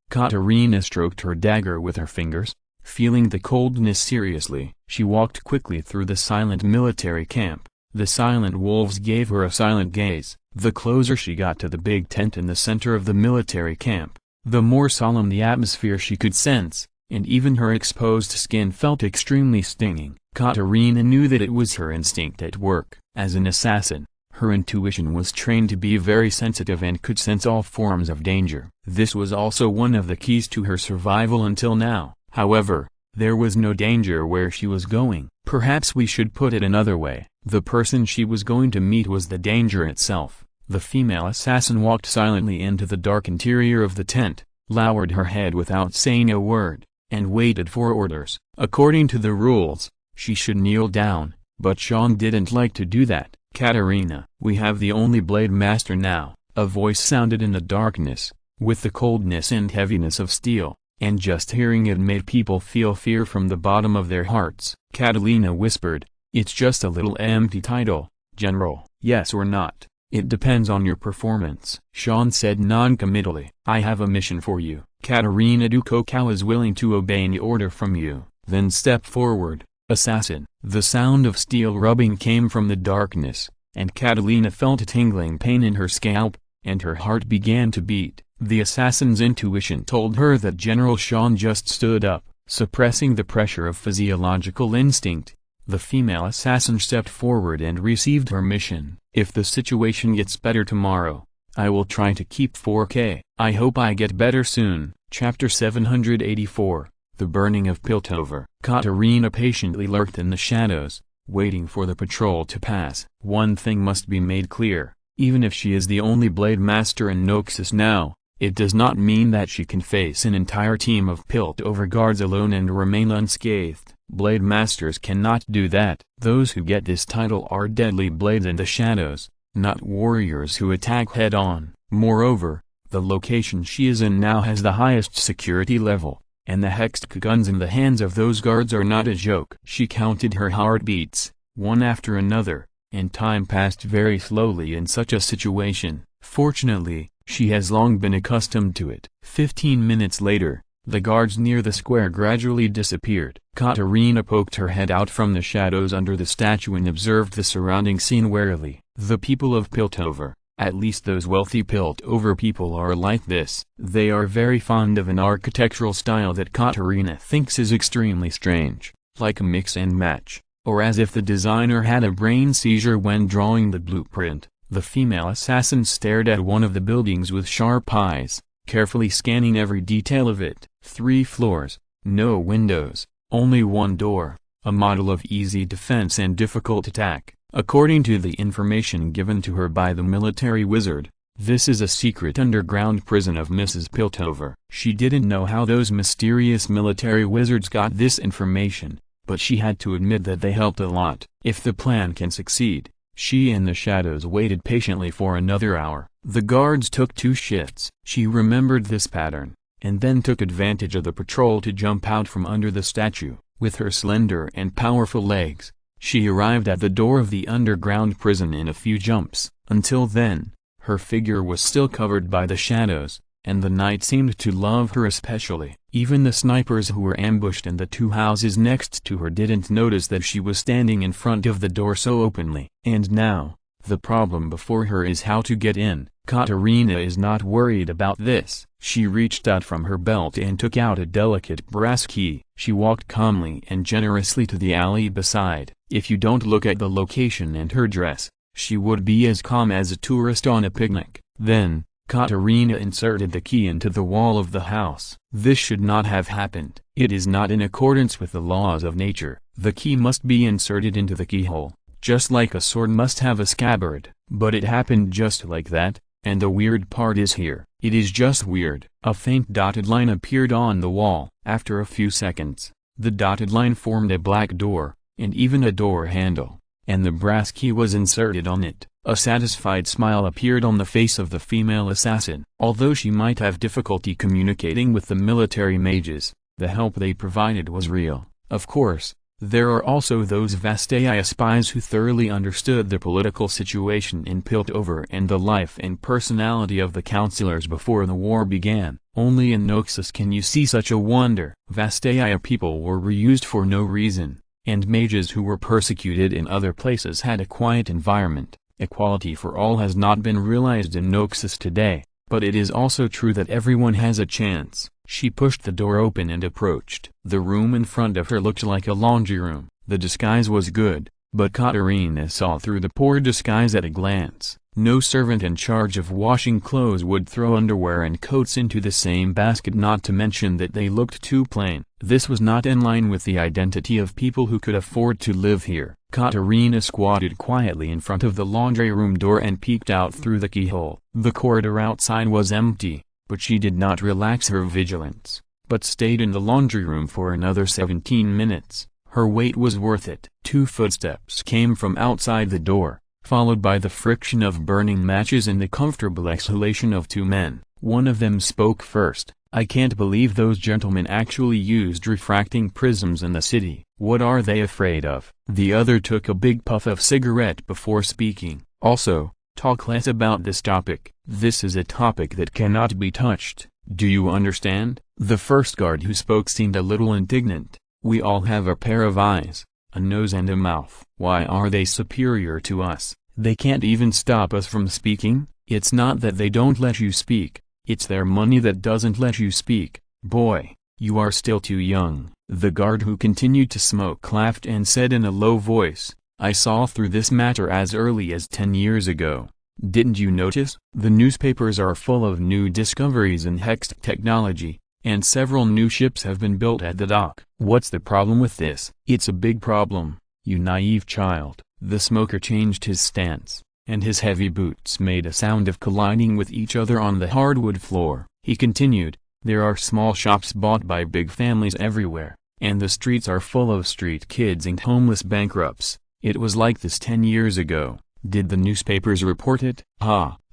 Katarina stroked her dagger with her fingers, feeling the coldness seriously. She walked quickly through the silent military camp. The silent wolves gave her a silent gaze. The closer she got to the big tent in the center of the military camp, the more solemn the atmosphere she could sense, and even her exposed skin felt extremely stinging. Katarina knew that it was her instinct at work. As an assassin, Her intuition was trained to be very sensitive and could sense all forms of danger. This was also one of the keys to her survival until now. However, there was no danger where she was going. Perhaps we should put it another way. The person she was going to meet was the danger itself. The female assassin walked silently into the dark interior of the tent, lowered her head without saying a word, and waited for orders. According to the rules, she should kneel down, but Sean didn't like to do that. "Katarina, we have the only blade master now," a voice sounded in the darkness, with the coldness and heaviness of steel, and just hearing it made people feel fear from the bottom of their hearts. Catalina whispered, "It's just a little empty title, General." "Yes or not? It depends on your performance," Sean said non-committally. "I have a mission for you. Katarina Dukokau is willing to obey any order from you." "Then step forward, assassin." The sound of steel rubbing came from the darkness, and Catalina felt a tingling pain in her scalp, and her heart began to beat. The assassin's intuition told her that General Sean just stood up, suppressing the pressure of physiological instinct. The female assassin stepped forward and received her mission. "If the situation gets better tomorrow, I will try to keep 4K. I hope I get better soon." Chapter 784, The Burning of Piltover. Katarina patiently lurked in the shadows, waiting for the patrol to pass. One thing must be made clear: even if she is the only blade master in Noxus now, it does not mean that she can face an entire team of Piltover guards alone and remain unscathed. Blade masters cannot do that. Those who get this title are deadly blades in the shadows, not warriors who attack head-on. Moreover, the location she is in now has the highest security level, and the hexed guns in the hands of those guards are not a joke. She counted her heartbeats, one after another, and time passed very slowly in such a situation. Fortunately, she has long been accustomed to it. 15 minutes later, the guards near the square gradually disappeared. Katarina poked her head out from the shadows under the statue and observed the surrounding scene warily. The people of Piltover, at least those wealthy Piltover people, are like this. They are very fond of an architectural style that Katarina thinks is extremely strange, like a mix and match, or as if the designer had a brain seizure when drawing the blueprint. The female assassin stared at one of the buildings with sharp eyes, carefully scanning every detail of it. 3 floors, no windows, only one door, a model of easy defense and difficult attack. According to the information given to her by the military wizard, this is a secret underground prison of Mrs. Piltover. She didn't know how those mysterious military wizards got this information, but she had to admit that they helped a lot. If the plan can succeed, she and the shadows waited patiently for another hour. The guards took 2 shifts. She remembered this pattern, and then took advantage of the patrol to jump out from under the statue. With her slender and powerful legs, she arrived at the door of the underground prison in a few jumps. Until then, her figure was still covered by the shadows, and the night seemed to love her especially. Even the snipers who were ambushed in the 2 houses next to her didn't notice that she was standing in front of the door so openly. And now, the problem before her is how to get in. Katarina is not worried about this. She reached out from her belt and took out a delicate brass key. She walked calmly and generously to the alley beside. If you don't look at the location and her dress, she would be as calm as a tourist on a picnic. Then, Katarina inserted the key into the wall of the house. This should not have happened. It is not in accordance with the laws of nature. The key must be inserted into the keyhole, just like a sword must have a scabbard. But it happened just like that, and the weird part is here. It is just weird. A faint dotted line appeared on the wall. After a few seconds, the dotted line formed a black door, and even a door handle, and the brass key was inserted on it. A satisfied smile appeared on the face of the female assassin. Although she might have difficulty communicating with the military mages, the help they provided was real. Of course, there are also those Vastaya spies who thoroughly understood the political situation in Piltover and the life and personality of the councillors before the war began. Only in Noxus can you see such a wonder. Vastaya people were reused for no reason, and mages who were persecuted in other places had a quiet environment. Equality for all has not been realized in Noxus today, but it is also true that everyone has a chance. She pushed the door open and approached. The room in front of her looked like a laundry room. The disguise was good, But Katerina saw through the poor disguise at a glance. No servant in charge of washing clothes would throw underwear and coats into the same basket, not to mention that they looked too plain. This was not in line with the identity of people who could afford to live here. Katerina squatted quietly in front of the laundry room door and peeked out through the keyhole. The corridor outside was empty, but she did not relax her vigilance, but stayed in the laundry room for another 17 minutes. Her wait was worth it. 2 footsteps came from outside the door, followed by the friction of burning matches and the comfortable exhalation of 2 men. One of them spoke first. "I can't believe those gentlemen actually used refracting prisms in the city. What are they afraid of?" The other took a big puff of cigarette before speaking. "Also, talk less about this topic. This is a topic that cannot be touched. Do you understand?" The first guard who spoke seemed a little indignant. "We all have a pair of eyes, a nose and a mouth. Why are they superior to us? They can't even stop us from speaking." "It's not that they don't let you speak, it's their money that doesn't let you speak. Boy, you are still too young." The guard who continued to smoke laughed and said in a low voice, "I saw through this matter as early as 10 years ago. Didn't you notice? The newspapers are full of new discoveries in hex technology, and several new ships have been built at the dock. What's the problem with this?" "It's a big problem, you naive child." The smoker changed his stance, and his heavy boots made a sound of colliding with each other on the hardwood floor. He continued, "There are small shops bought by big families everywhere, and the streets are full of street kids and homeless bankrupts. It was like this 10 years ago. Did the newspapers report it?"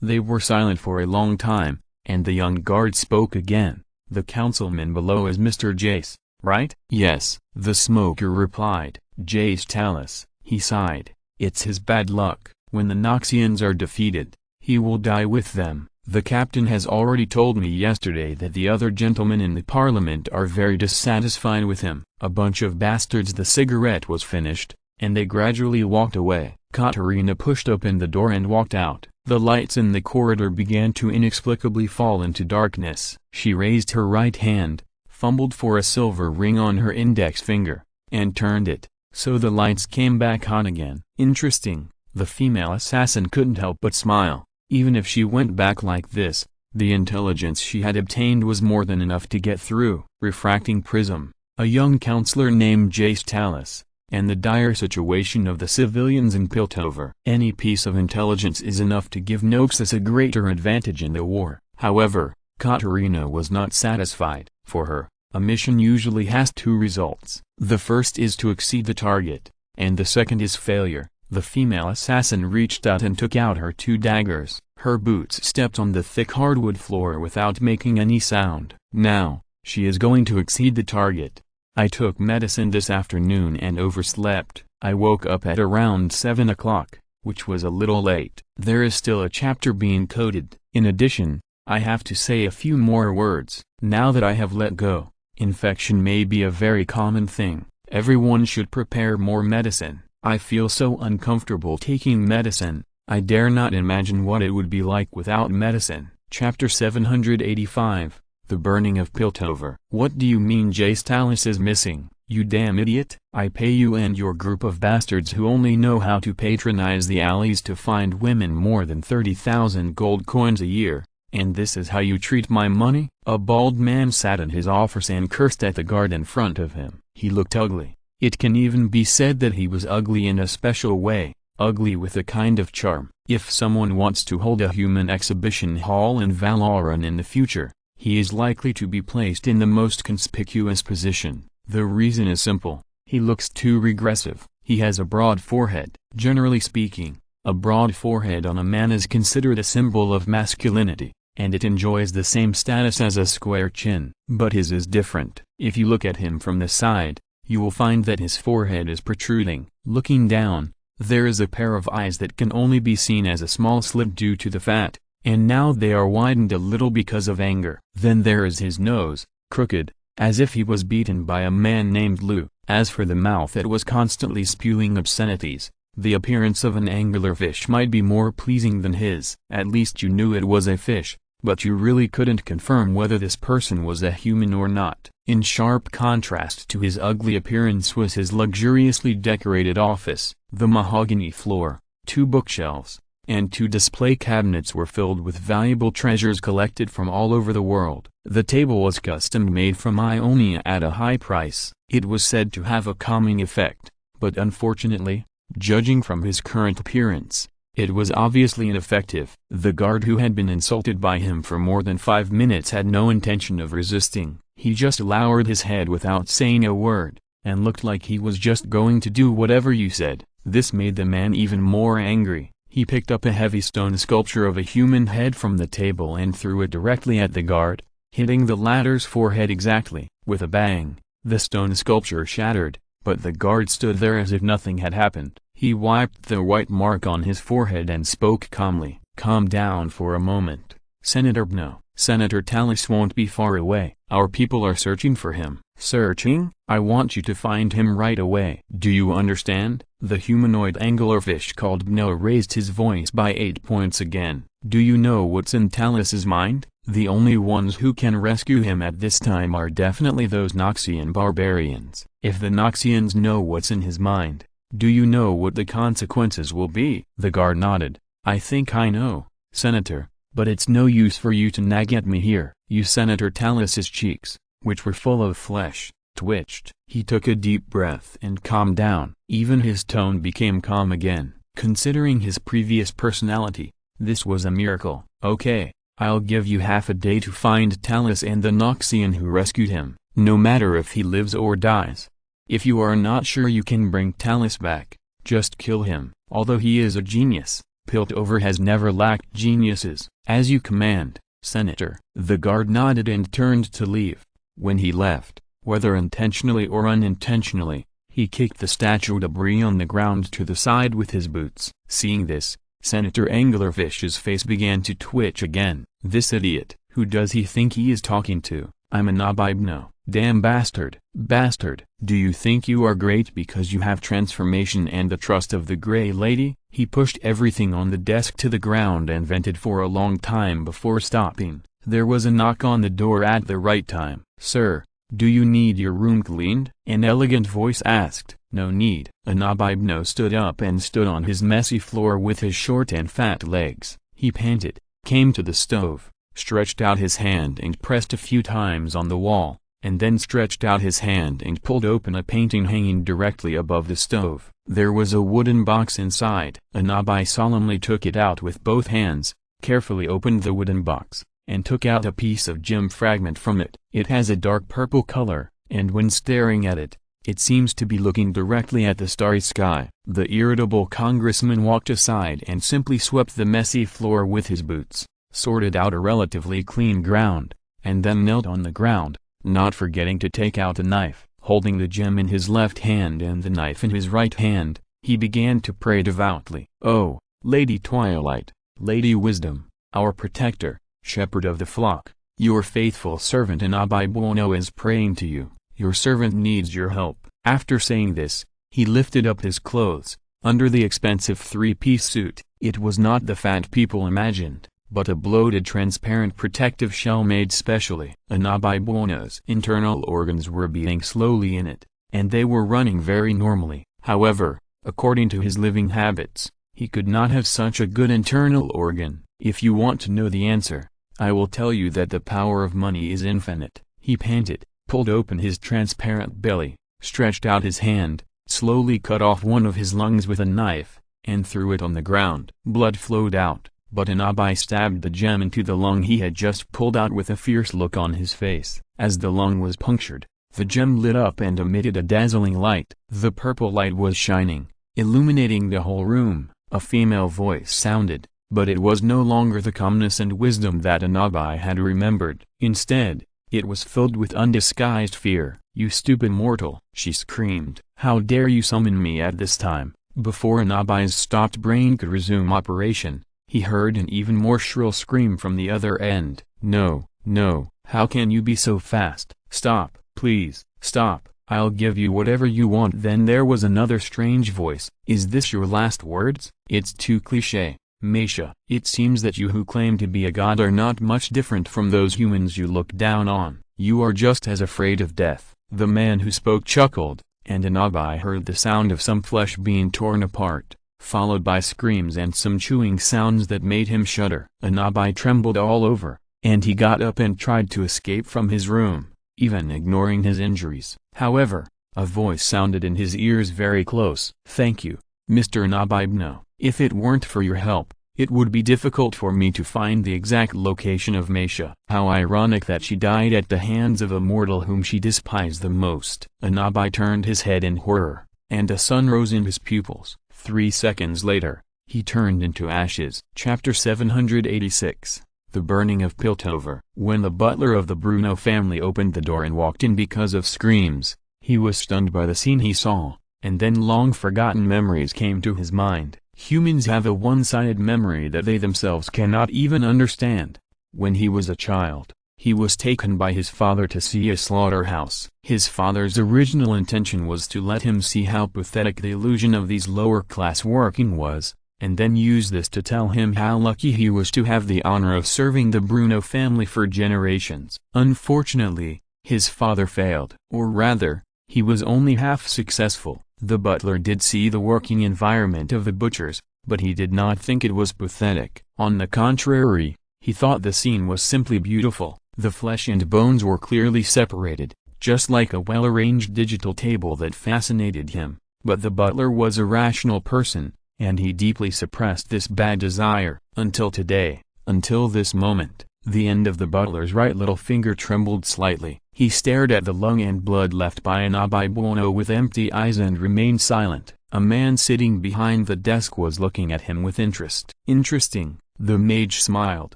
They were silent for a long time, and the young guard spoke again. "The councilman below is Mr. Jace, right?" "Yes," the smoker replied. "Jace Talus," he sighed. "It's his bad luck. When the Noxians are defeated, he will die with them. The captain has already told me yesterday that the other gentlemen in the parliament are very dissatisfied with him. A bunch of bastards." The cigarette was finished, and they gradually walked away. Katerina pushed open the door and walked out. The lights in the corridor began to inexplicably fall into darkness. She raised her right hand, fumbled for a silver ring on her index finger, and turned it, so the lights came back on again. "Interesting." The female assassin couldn't help but smile. Even if she went back like this, the intelligence she had obtained was more than enough to get through. Refracting prism, a young counselor named Jace Talus, and the dire situation of the civilians in Piltover. Any piece of intelligence is enough to give Noxus a greater advantage in the war. However, Katerina was not satisfied. For her, a mission usually has 2 results. The first is to exceed the target, and the second is failure. The female assassin reached out and took out her 2 daggers. Her boots stepped on the thick hardwood floor without making any sound. Now, she is going to exceed the target. "I took medicine this afternoon and overslept. I woke up at around 7 o'clock, which was a little late. There is still a chapter being coded. In addition, I have to say a few more words. Now that I have let go, infection may be a very common thing. Everyone should prepare more medicine. I feel so uncomfortable taking medicine, I dare not imagine what it would be like without medicine." Chapter 785, The Burning of Piltover. "What do you mean Jace Talus is missing, you damn idiot? I pay you and your group of bastards who only know how to patronize the alleys to find women more than 30,000 gold coins a year, and this is how you treat my money?" A bald man sat in his office and cursed at the guard in front of him. He looked ugly. It can even be said that he was ugly in a special way, ugly with a kind of charm. If someone wants to hold a human exhibition hall in Valoran in the future, he is likely to be placed in the most conspicuous position. The reason is simple: he looks too regressive. He has a broad forehead. Generally speaking, a broad forehead on a man is considered a symbol of masculinity, and it enjoys the same status as a square chin. But his is different. If you look at him from the side, you will find that his forehead is protruding. Looking down, there is a pair of eyes that can only be seen as a small slit due to the fat, and now they are widened a little because of anger. Then there is his nose, crooked, as if he was beaten by a man named Lou. As for the mouth that was constantly spewing obscenities, the appearance of an angular fish might be more pleasing than his. At least you knew it was a fish, but you really couldn't confirm whether this person was a human or not. In sharp contrast to his ugly appearance was his luxuriously decorated office. The mahogany floor, 2 bookshelves, and 2 display cabinets were filled with valuable treasures collected from all over the world. The table was custom-made from Ionia at a high price. It was said to have a calming effect, but unfortunately, judging from his current appearance, it was obviously ineffective. The guard who had been insulted by him for more than 5 minutes had no intention of resisting. He just lowered his head without saying a word, and looked like he was just going to do whatever you said. This made the man even more angry. He picked up a heavy stone sculpture of a human head from the table and threw it directly at the guard, hitting the latter's forehead exactly. With a bang, the stone sculpture shattered, but the guard stood there as if nothing had happened. He wiped the white mark on his forehead and spoke calmly. "Calm down for a moment, Senator Bno. Senator Talus won't be far away. Our people are searching for him." "Searching? I want you to find him right away. Do you understand?" The humanoid anglerfish called Bno raised his voice by 8 points again. "Do you know what's in Talus's mind? The only ones who can rescue him at this time are definitely those Noxian barbarians. If the Noxians know what's in his mind, do you know what the consequences will be?" The guard nodded. "I think I know, Senator, but it's no use for you to nag at me here." Senator Talus's cheeks, which were full of flesh, twitched. He took a deep breath and calmed down. Even his tone became calm again. Considering his previous personality, this was a miracle. "Okay, I'll give you half a day to find Talus and the Noxian who rescued him, no matter if he lives or dies. If you are not sure you can bring Talus back, just kill him." Although he is a genius, Piltover has never lacked geniuses. "As you command, Senator." The guard nodded and turned to leave. When he left, whether intentionally or unintentionally, he kicked the statue debris on the ground to the side with his boots. Seeing this, Senator Anglerfish's face began to twitch again. "This idiot, who does he think he is talking to? I'm a Nabibno. Damn bastard. Bastard. Do you think you are great because you have transformation and the trust of the Grey Lady?" He pushed everything on the desk to the ground and vented for a long time before stopping. There was a knock on the door at the right time. "Sir, do you need your room cleaned?" an elegant voice asked. "No need." A Nabibno stood up and stood on his messy floor with his short and fat legs. He panted, came to the stove, stretched out his hand and pressed a few times on the wall, and then stretched out his hand and pulled open a painting hanging directly above the stove. There was a wooden box inside. Anabi solemnly took it out with both hands, carefully opened the wooden box, and took out a piece of gem fragment from it. It has a dark purple color, and when staring at it, it seems to be looking directly at the starry sky. The irritable congressman walked aside and simply swept the messy floor with his boots, sorted out a relatively clean ground, and then knelt on the ground, not forgetting to take out a knife. Holding the gem in his left hand and the knife in his right hand, he began to pray devoutly. "Oh, Lady Twilight, Lady Wisdom, our protector, shepherd of the flock, your faithful servant Anabi Buono is praying to you. Your servant needs your help." After saying this, he lifted up his clothes. Under the expensive 3-piece suit, it was not the fat people imagined, but a bloated transparent protective shell made specially. Anabi Buono's internal organs were beating slowly in it, and they were running very normally. However, according to his living habits, he could not have such a good internal organ. "If you want to know the answer, I will tell you that the power of money is infinite." He panted, pulled open his transparent belly, stretched out his hand, slowly cut off one of his lungs with a knife, and threw it on the ground. Blood flowed out, but Anabi stabbed the gem into the lung he had just pulled out with a fierce look on his face. As the lung was punctured, the gem lit up and emitted a dazzling light. The purple light was shining, illuminating the whole room. A female voice sounded, but it was no longer the calmness and wisdom that Anabi had remembered. Instead, it was filled with undisguised fear. "You stupid mortal!" she screamed. "How dare you summon me at this time?" Before Anabi's stopped brain could resume operation, he heard an even more shrill scream from the other end. "No, no, how can you be so fast? Stop, please, stop, I'll give you whatever you want." Then there was another strange voice. "Is this your last words?" "It's too cliché, Mesha, it seems that you who claim to be a god are not much different from those humans you look down on. You are just as afraid of death. The man who spoke chuckled, and Anabai heard the sound of some flesh being torn apart, followed by screams and some chewing sounds that made him shudder. Anabai trembled all over, and he got up and tried to escape from his room, even ignoring his injuries. However, a voice sounded in his ears very close. "Thank you, Mr. Anabai. If it weren't for your help, it would be difficult for me to find the exact location of Mesha. How ironic that she died at the hands of a mortal whom she despised the most." Anabai turned his head in horror, and a sun rose in his pupils. 3 seconds later, he turned into ashes. Chapter 786. The Burning of Piltover. When the butler of the Bruno family opened the door and walked in because of screams, he was stunned by the scene he saw, and then long-forgotten memories came to his mind. Humans have a one-sided memory that they themselves cannot even understand. When he was a child, he was taken by his father to see a slaughterhouse. His father's original intention was to let him see how pathetic the illusion of these lower-class working was, and then use this to tell him how lucky he was to have the honor of serving the Bruno family for generations. Unfortunately, his father failed. Or rather, he was only half successful. The butler did see the working environment of the butchers, but he did not think it was pathetic. On the contrary, he thought the scene was simply beautiful. The flesh and bones were clearly separated, just like a well-arranged digital table that fascinated him. But the butler was a rational person, and he deeply suppressed this bad desire, until today, until this moment. The end of the butler's right little finger trembled slightly. He stared at the lung and blood left by Anabai Buono with empty eyes and remained silent. A man sitting behind the desk was looking at him with interest. "Interesting," the mage smiled,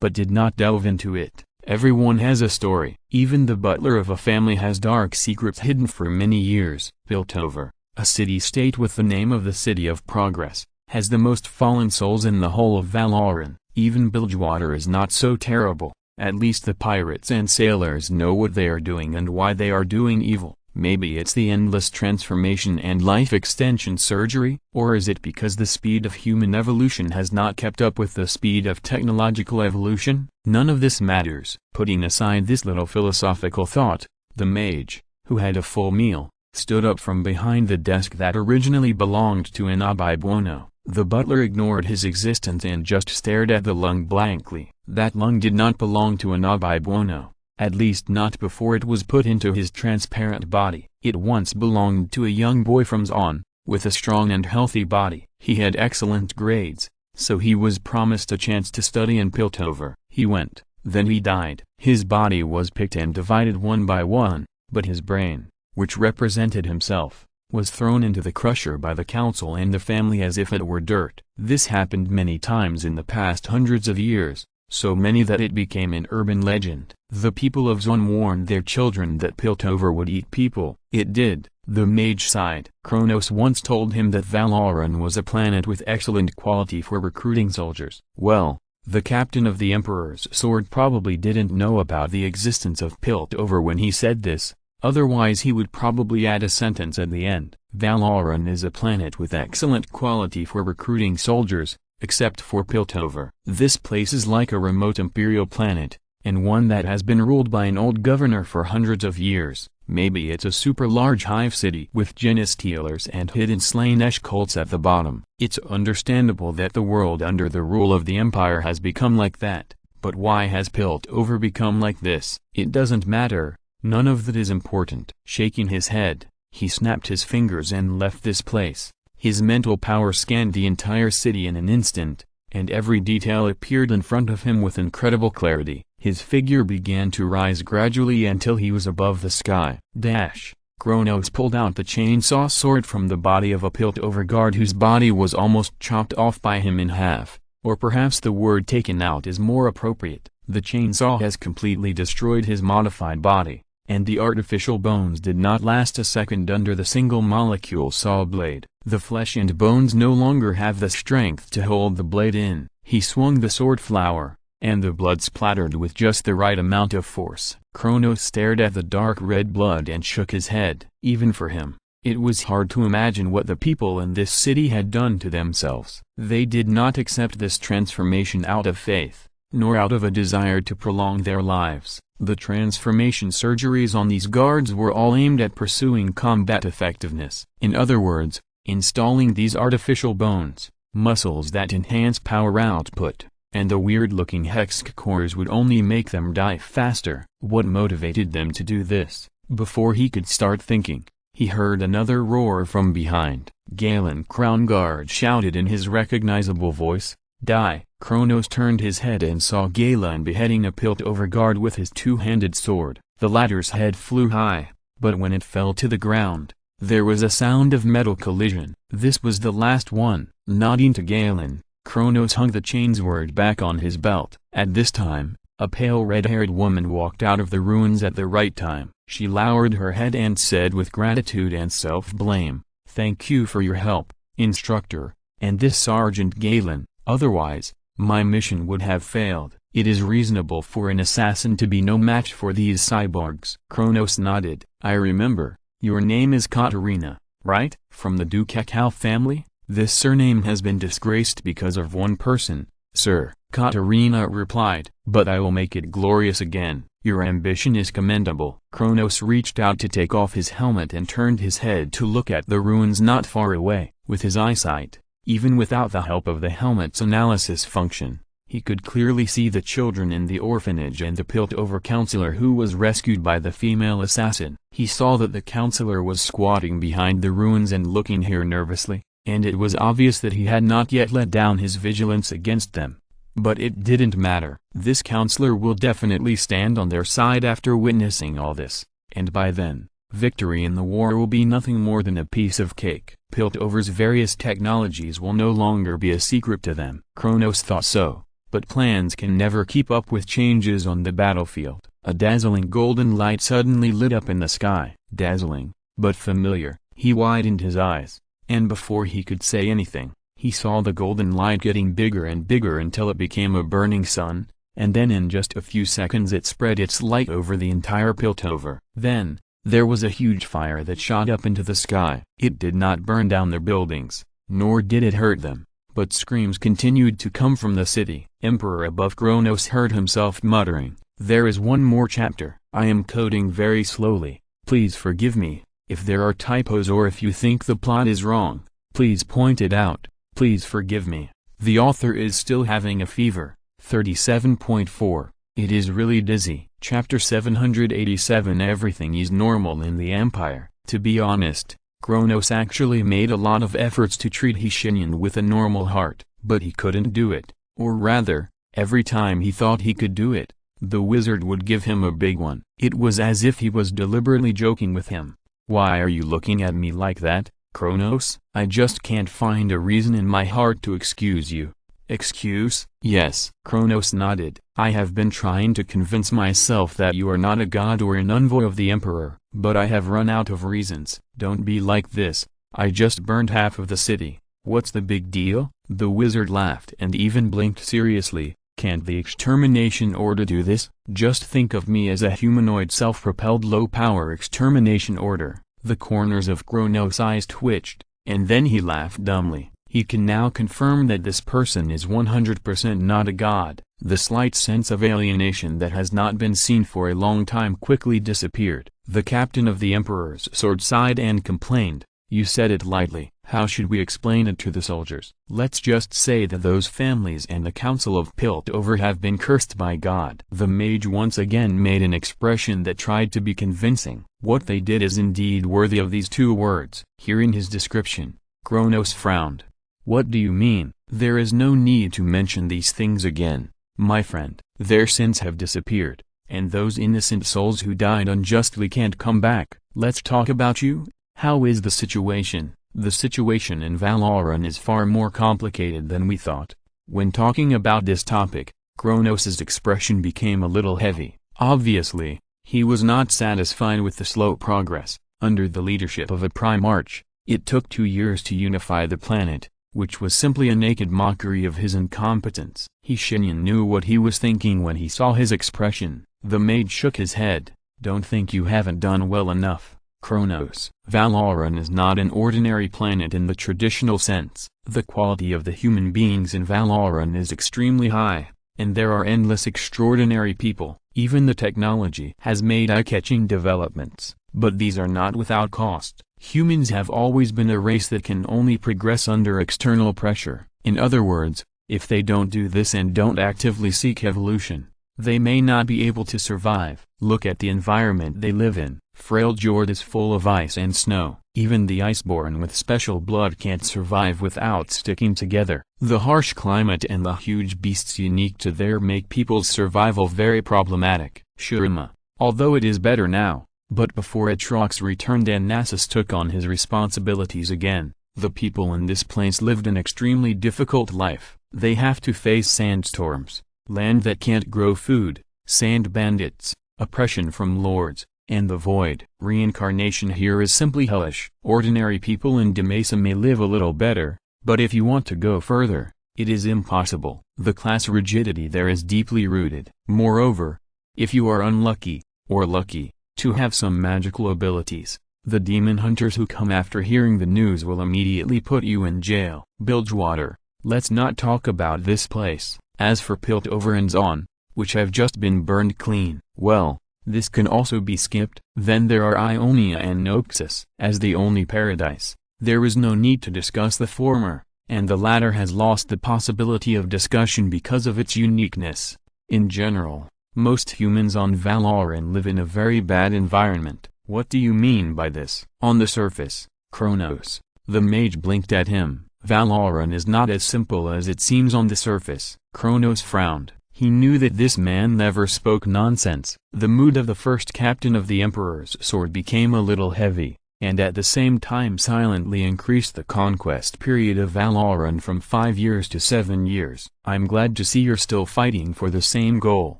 but did not delve into it. Everyone has a story. Even the butler of a family has dark secrets hidden for many years. Piltover, a city-state with the name of the City of Progress, has the most fallen souls in the whole of Valoran. Even Bilgewater is not so terrible. At least the pirates and sailors know what they are doing and why they are doing evil. Maybe it's the endless transformation and life extension surgery, or is it because the speed of human evolution has not kept up with the speed of technological evolution? None of this matters. Putting aside this little philosophical thought, the mage, who had a full meal, stood up from behind the desk that originally belonged to Anabai Buono. The butler ignored his existence and just stared at the lung blankly. That lung did not belong to Anabai Buono, at least not before it was put into his transparent body. It once belonged to a young boy from Zon, with a strong and healthy body. He had excellent grades, so he was promised a chance to study in Piltover. He went, then he died. His body was picked and divided one by one, but his brain, which represented himself, was thrown into the crusher by the council and the family as if it were dirt. This happened many times in the past hundreds of years, so many that it became an urban legend. The people of Zon warned their children that Piltover would eat people. It did. The mage sighed. Kronos once told him that Valoran was a planet with excellent quality for recruiting soldiers. Well, the captain of the Emperor's sword probably didn't know about the existence of Piltover when he said this. Otherwise he would probably add a sentence at the end. Valoran is a planet with excellent quality for recruiting soldiers, except for Piltover. This place is like a remote imperial planet, and one that has been ruled by an old governor for hundreds of years. Maybe it's a super large hive city with genestealers and hidden Slanesh cults at the bottom. It's understandable that the world under the rule of the Empire has become like that, but why has Piltover become like this? It doesn't matter. None of that is important. Shaking his head, he snapped his fingers and left this place. His mental power scanned the entire city in an instant, and every detail appeared in front of him with incredible clarity. His figure began to rise gradually until he was above the sky. Dash! Kronos pulled out the chainsaw sword from the body of a Piltover guard whose body was almost chopped off by him in half. Or perhaps the word taken out is more appropriate. The chainsaw has completely destroyed his modified body, and the artificial bones did not last a second under the single-molecule saw blade. The flesh and bones no longer have the strength to hold the blade in. He swung the sword flower, and the blood splattered with just the right amount of force. Kronos stared at the dark red blood and shook his head. Even for him, It was hard to imagine what the people in this city had done to themselves. They did not accept this transformation out of faith, nor out of a desire to prolong their lives. The transformation surgeries on these guards were all aimed at pursuing combat effectiveness. In other words, installing these artificial bones, muscles that enhance power output, and the weird-looking hex cores would only make them die faster. What motivated them to do this? Before he could start thinking, he heard another roar from behind. Galen Crown Guard shouted in his recognizable voice, "Die!" Kronos turned his head and saw Galen beheading a Piltover guard with his two-handed sword. The latter's head flew high, but when it fell to the ground, there was a sound of metal collision. This was the last one. Nodding to Galen, Kronos hung the chainsword back on his belt. At this time, a pale red-haired woman walked out of the ruins at the right time. She lowered her head and said with gratitude and self-blame, "Thank you for your help, instructor, and this Sergeant Galen, otherwise, my mission would have failed." It is reasonable for an assassin to be no match for these cyborgs. Kronos nodded. "I remember, your name is Katerina, right? From the Dukakal family? This surname has been disgraced because of one person, sir," Katerina replied. "But I will make it glorious again. Your ambition is commendable." Kronos reached out to take off his helmet and turned his head to look at the ruins not far away. With his eyesight, even without the help of the helmet's analysis function, he could clearly see the children in the orphanage and the Piltover counselor who was rescued by the female assassin. He saw that the counselor was squatting behind the ruins and looking here nervously, and it was obvious that he had not yet let down his vigilance against them. But it didn't matter. This counselor will definitely stand on their side after witnessing all this, and by then, victory in the war will be nothing more than a piece of cake. Piltover's various technologies will no longer be a secret to them. Kronos thought so, but plans can never keep up with changes on the battlefield. A dazzling golden light suddenly lit up in the sky. Dazzling, but familiar. He widened his eyes, and before he could say anything, he saw the golden light getting bigger and bigger until it became a burning sun, and then in just a few seconds it spread its light over the entire Piltover. Then, there was a huge fire that shot up into the sky. It did not burn down their buildings, nor did it hurt them, but screams continued to come from the city. Emperor above Kronos heard himself muttering, "There is one more chapter. I am coding very slowly. Please forgive me. If there are typos or if you think the plot is wrong, please point it out. Please forgive me. The author is still having a fever." 37.4. It is really dizzy. Chapter 787. Everything is normal in the Empire. To be honest, Kronos actually made a lot of efforts to treat Shenyan with a normal heart, but he couldn't do it. Or rather, every time he thought he could do it, the wizard would give him a big one. It was as if he was deliberately joking with him. "Why are you looking at me like that, Kronos? I just can't find a reason in my heart to excuse you." "Excuse?" "Yes." Kronos nodded. "I have been trying to convince myself that you are not a god or an envoy of the Emperor, but I have run out of reasons." "Don't be like this. I just burned half of the city. What's the big deal?" The wizard laughed and even blinked seriously. "Can't the extermination order do this? Just think of me as a humanoid self-propelled low-power extermination order." The corners of Kronos' eyes twitched, and then he laughed dumbly. He can now confirm that this person is 100% not a god. The slight sense of alienation that has not been seen for a long time quickly disappeared. The captain of the Emperor's sword sighed and complained, "You said it lightly. How should we explain it to the soldiers? Let's just say that those families and the Council of Piltover have been cursed by God." The mage once again made an expression that tried to be convincing. What they did is indeed worthy of these two words. Hearing his description, Kronos frowned. "What do you mean?" "There is no need to mention these things again, my friend. Their sins have disappeared, and those innocent souls who died unjustly can't come back. Let's talk about you. How is the situation?" "The situation in Valoran is far more complicated than we thought." When talking about this topic, Kronos' expression became a little heavy. Obviously, he was not satisfied with the slow progress. Under the leadership of a Primarch, it took 2 years to unify the planet, which was simply a naked mockery of his incompetence. Shenyan knew what he was thinking when he saw his expression. The mage shook his head. "Don't think you haven't done well enough. Kronos. Valoran is not an ordinary planet in the traditional sense. The quality of the human beings in Valoran is extremely high, and there are endless extraordinary people. Even the technology has made eye-catching developments, but these are not without cost. Humans have always been a race that can only progress under external pressure. In other words, if they don't do this and don't actively seek evolution, they may not be able to survive. Look at the environment they live in. Frail Jord is full of ice and snow. Even the iceborn with special blood can't survive without sticking together. The harsh climate and the huge beasts unique to there make people's survival very problematic. Shurima, although it is better now, but before Atrox returned and Nasus took on his responsibilities again, the people in this place lived an extremely difficult life. They have to face sandstorms, land that can't grow food, sand bandits, oppression from lords, and the void. Reincarnation here is simply hellish. Ordinary people in Demesa may live a little better, but if you want to go further, it is impossible. The class rigidity there is deeply rooted. Moreover, if you are unlucky, or lucky, to have some magical abilities, the demon hunters who come after hearing the news will immediately put you in jail. Bilgewater, let's not talk about this place. As for Piltover and Zon, which have just been burned clean, well, this can also be skipped. Then there are Ionia and Nopsis. As the only paradise, there is no need to discuss the former, and the latter has lost the possibility of discussion because of its uniqueness. In general, most humans on Valoran live in a very bad environment. What do you mean by this? On the surface, Kronos, the mage blinked at him. Valoran is not as simple as it seems on the surface. Kronos frowned. He knew that this man never spoke nonsense. The mood of the first captain of the Emperor's sword became a little heavy, and at the same time silently increased the conquest period of Valoran from 5 years to 7 years. I'm glad to see you're still fighting for the same goal,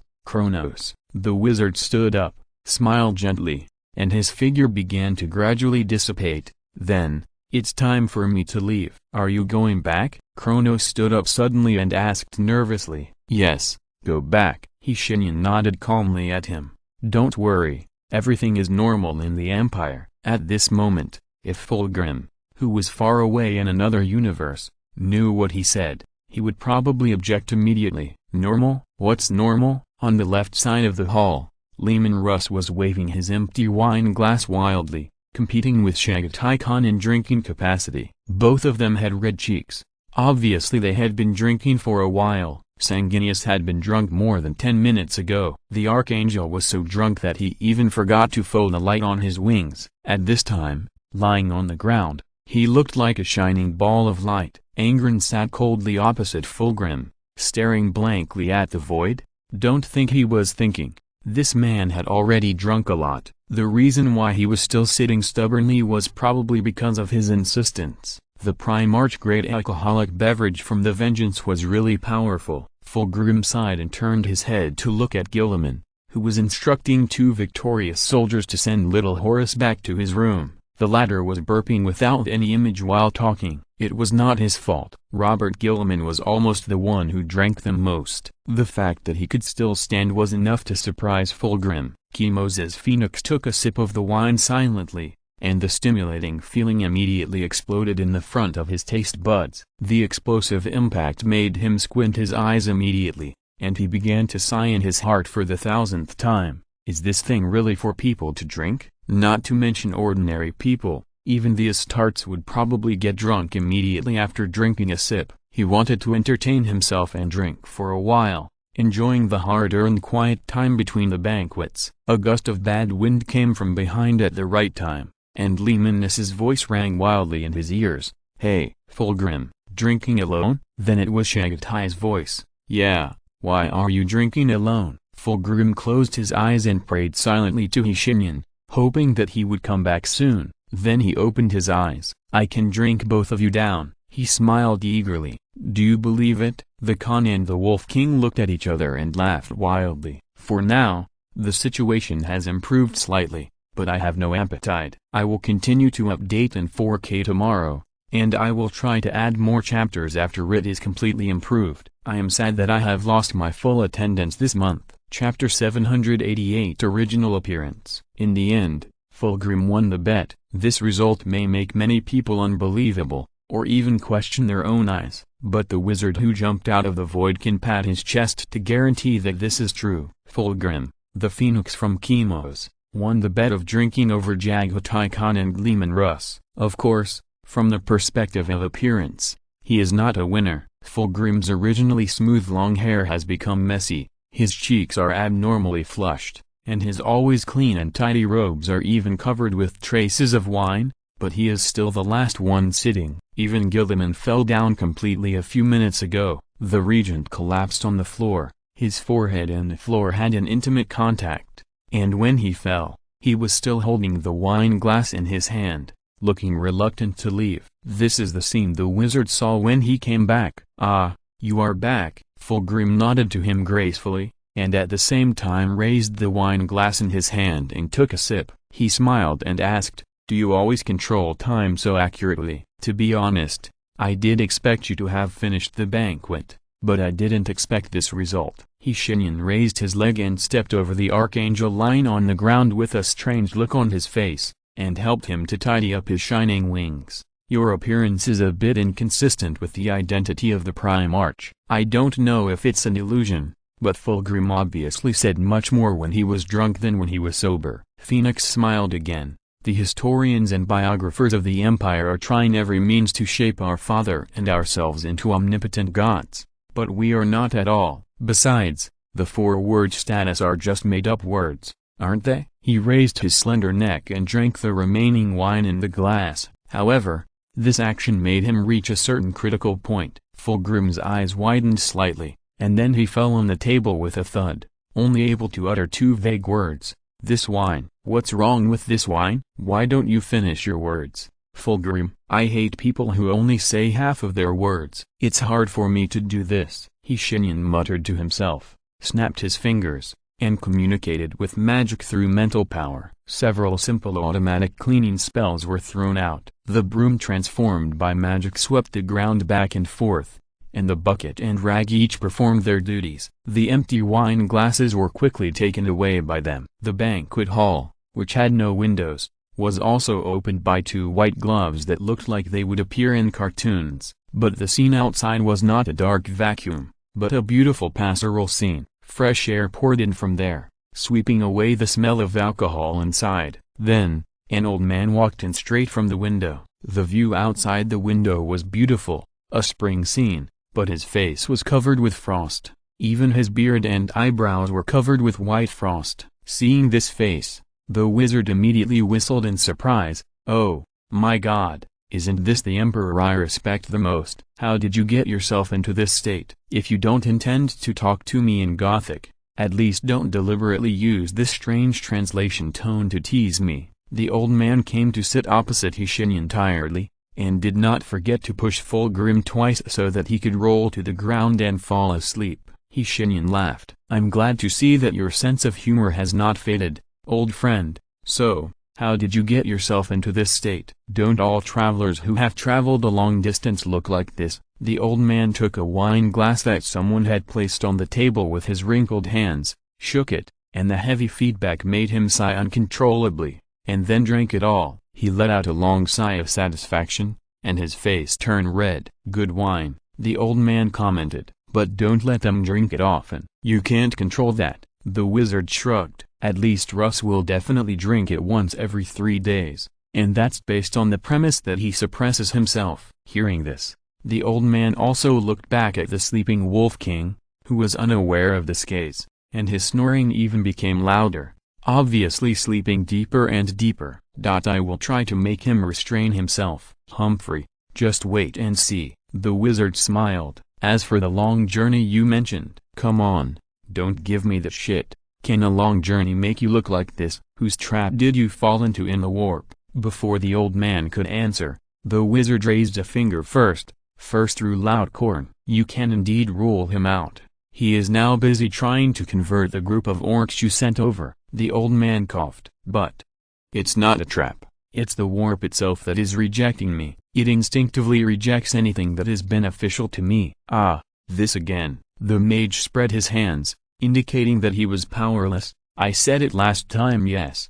Kronos. The wizard stood up, smiled gently, and his figure began to gradually dissipate. Then, it's time for me to leave. Are you going back? Kronos stood up suddenly and asked nervously. Yes. Go back. Shenyan nodded calmly at him. Don't worry, everything is normal in the Empire. At this moment, if Fulgrim, who was far away in another universe, knew what he said, he would probably object immediately. Normal? What's normal? On the left side of the hall, Lehman Russ was waving his empty wine glass wildly, competing with Shagatai Khan in drinking capacity. Both of them had red cheeks. Obviously they had been drinking for a while. Sanguinius had been drunk more than 10 minutes ago. The Archangel was so drunk that he even forgot to fold a light on his wings. At this time, lying on the ground, he looked like a shining ball of light. Angren sat coldly opposite Fulgrim, staring blankly at the void. Don't think he was thinking. This man had already drunk a lot. The reason why he was still sitting stubbornly was probably because of his insistence. The prime arch-grade alcoholic beverage from the Vengeance was really powerful. Fulgrim sighed and turned his head to look at Gilliman, who was instructing 2 victorious soldiers to send little Horace back to his room. The latter was burping without any image while talking. It was not his fault. Robert Gilliman was almost the one who drank the most. The fact that he could still stand was enough to surprise Fulgrim. Moses Phoenix took a sip of the wine silently, and the stimulating feeling immediately exploded in the front of his taste buds. The explosive impact made him squint his eyes immediately, and he began to sigh in his heart for the 1000th time. Is this thing really for people to drink? Not to mention ordinary people, even the Astartes would probably get drunk immediately after drinking a sip. He wanted to entertain himself and drink for a while, enjoying the hard-earned quiet time between the banquets. A gust of bad wind came from behind at the right time, and Lehman's voice rang wildly in his ears. Hey, Fulgrim, drinking alone? Then it was Shagatai's voice. Yeah, why are you drinking alone? Fulgrim closed his eyes and prayed silently to Shenyan, hoping that he would come back soon. Then he opened his eyes. I can drink both of you down. He smiled eagerly. Do you believe it? The Khan and the Wolf King looked at each other and laughed wildly. For now, the situation has improved slightly, but I have no appetite. I will continue to update in 4K tomorrow, and I will try to add more chapters after it is completely improved. I am sad that I have lost my full attendance this month. Chapter 788 Original Appearance. In the end, Fulgrim won the bet. This result may make many people unbelievable, or even question their own eyes, but the wizard who jumped out of the void can pat his chest to guarantee that this is true. Fulgrim, the phoenix from Chemos, won the bet of drinking over Jaghatai Khan and Gleeman Russ. Of course, from the perspective of appearance, he is not a winner. Fulgrim's originally smooth long hair has become messy, his cheeks are abnormally flushed, and his always clean and tidy robes are even covered with traces of wine, but he is still the last one sitting. Even Gilliman fell down completely a few minutes ago. The regent collapsed on the floor, his forehead and the floor had an intimate contact, and when he fell, he was still holding the wine glass in his hand, looking reluctant to leave. This is the scene the wizard saw when he came back. "Ah, you are back." Fulgrim nodded to him gracefully, and at the same time raised the wine glass in his hand and took a sip. He smiled and asked, "Do you always control time so accurately?" "To be honest, I did expect you to have finished the banquet, but I didn't expect this result." Shenyan raised his leg and stepped over the archangel lying on the ground with a strange look on his face, and helped him to tidy up his shining wings. "Your appearance is a bit inconsistent with the identity of the Primarch." "I don't know if it's an illusion, but Fulgrim obviously said much more when he was drunk than when he was sober." Phoenix smiled again. "The historians and biographers of the Empire are trying every means to shape our father and ourselves into omnipotent gods, but we are not at all. Besides, the 4-word status are just made-up words, aren't they?" He raised his slender neck and drank the remaining wine in the glass. However, this action made him reach a certain critical point. Fulgrim's eyes widened slightly, and then he fell on the table with a thud, only able to utter 2 vague words. "This wine." "What's wrong with this wine? Why don't you finish your words?" "Fulgrim, I hate people who only say half of their words. It's hard for me to do this." Shenyan muttered to himself, snapped his fingers, and communicated with magic through mental power. Several simple automatic cleaning spells were thrown out. The broom transformed by magic swept the ground back and forth, and the bucket and rag each performed their duties. The empty wine glasses were quickly taken away by them. The banquet hall, which had no windows, was also opened by 2 white gloves that looked like they would appear in cartoons. But the scene outside was not a dark vacuum, but a beautiful pastoral scene. Fresh air poured in from there, sweeping away the smell of alcohol inside. Then, an old man walked in straight from the window. The view outside the window was beautiful, a spring scene, but his face was covered with frost. Even his beard and eyebrows were covered with white frost. Seeing this face, the wizard immediately whistled in surprise. "Oh, my God, isn't this the emperor I respect the most? How did you get yourself into this state?" "If you don't intend to talk to me in Gothic, at least don't deliberately use this strange translation tone to tease me." The old man came to sit opposite Shenyan tiredly, and did not forget to push Fulgrim twice so that he could roll to the ground and fall asleep. Shenyan laughed. "I'm glad to see that your sense of humor has not faded, old friend. So, how did you get yourself into this state?" "Don't all travelers who have traveled a long distance look like this?" The old man took a wine glass that someone had placed on the table with his wrinkled hands, shook it, and the heavy feedback made him sigh uncontrollably, and then drank it all. He let out a long sigh of satisfaction, and his face turned red. "Good wine," the old man commented, "but don't let them drink it often." "You can't control that," the wizard shrugged. "At least Russ will definitely drink it once every 3 days, and that's based on the premise that he suppresses himself." Hearing this, the old man also looked back at the sleeping Wolf King, who was unaware of this case, and his snoring even became louder, obviously sleeping deeper and deeper. "I will try to make him restrain himself." "Humphrey, just wait and see." The wizard smiled. "As for the long journey you mentioned, come on, don't give me the shit. Can a long journey make you look like this?" "Whose trap did you fall into in the warp?" Before the old man could answer, the wizard raised a finger first through Loudcorn. "You can indeed rule him out. He is now busy trying to convert the group of orcs you sent over." The old man coughed. "But it's not a trap. It's the warp itself that is rejecting me. It instinctively rejects anything that is beneficial to me." "Ah, this again." The mage spread his hands, indicating that he was powerless. "I said it last time. Yes,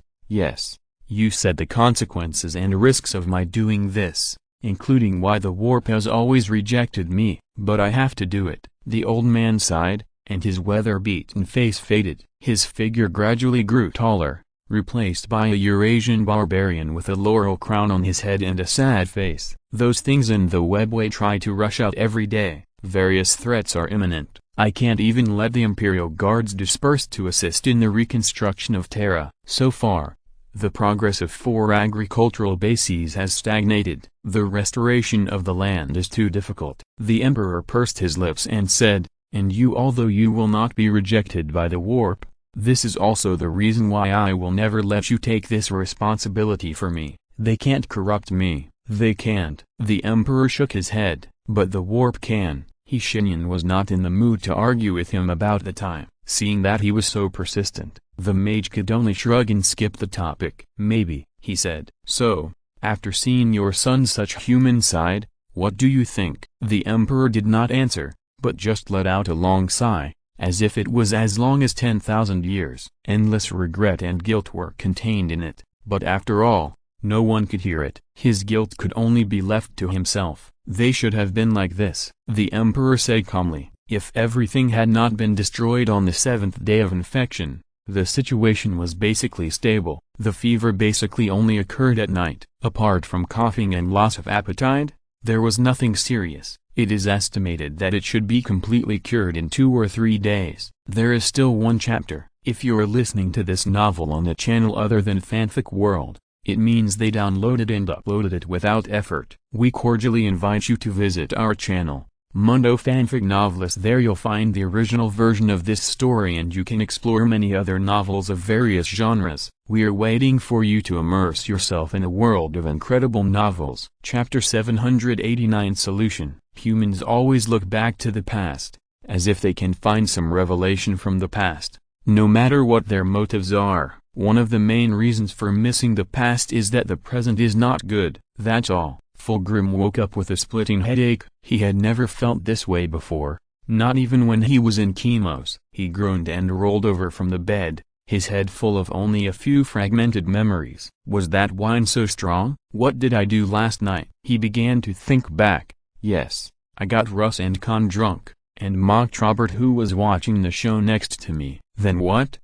You said the consequences and risks of my doing this, including why the warp has always rejected me. But I have to do it." The old man sighed, and his weather-beaten face faded. His figure gradually grew taller, replaced by a Eurasian barbarian with a laurel crown on his head and a sad face. "Those things in the webway try to rush out every day. Various threats are imminent. I can't even let the Imperial Guards disperse to assist in the reconstruction of Terra. So far, the progress of 4 agricultural bases has stagnated. The restoration of the land is too difficult." The Emperor pursed his lips and said, "And you, although you will not be rejected by the warp, this is also the reason why I will never let you take this responsibility for me. They can't corrupt me, they can't." The Emperor shook his head. "But the warp can." Shenyan was not in the mood to argue with him about the time. Seeing that he was so persistent, the mage could only shrug and skip the topic. "Maybe," he said. "So, after seeing your son's such human side, what do you think?" The Emperor did not answer, but just let out a long sigh, as if it was as long as 10,000 years. Endless regret and guilt were contained in it, but after all, no one could hear it. His guilt could only be left to himself. "They should have been like this," the Emperor said calmly. "If everything had not been destroyed on the 7th day of infection, the situation was basically stable. The fever basically only occurred at night. Apart from coughing and loss of appetite, there was nothing serious. It is estimated that it should be completely cured in 2 or 3 days. There is still one chapter. If you're listening to this novel on a channel other than Fanfic World, it means they downloaded and uploaded it without effort. We cordially invite you to visit our channel, Mundo Fanfic Novelist. There you'll find the original version of this story and you can explore many other novels of various genres. We're waiting for you to immerse yourself in a world of incredible novels. Chapter 789 Solution. Humans always look back to the past, as if they can find some revelation from the past. No matter what their motives are, one of the main reasons for missing the past is that the present is not good. That's all. Fulgrim woke up with a splitting headache. He had never felt this way before, not even when he was in chemos. He groaned and rolled over from the bed, his head full of only a few fragmented memories. Was that wine so strong? What did I do last night? He began to think back. Yes, I got Russ and Con drunk, and mocked Robert who was watching the show next to me. Then what?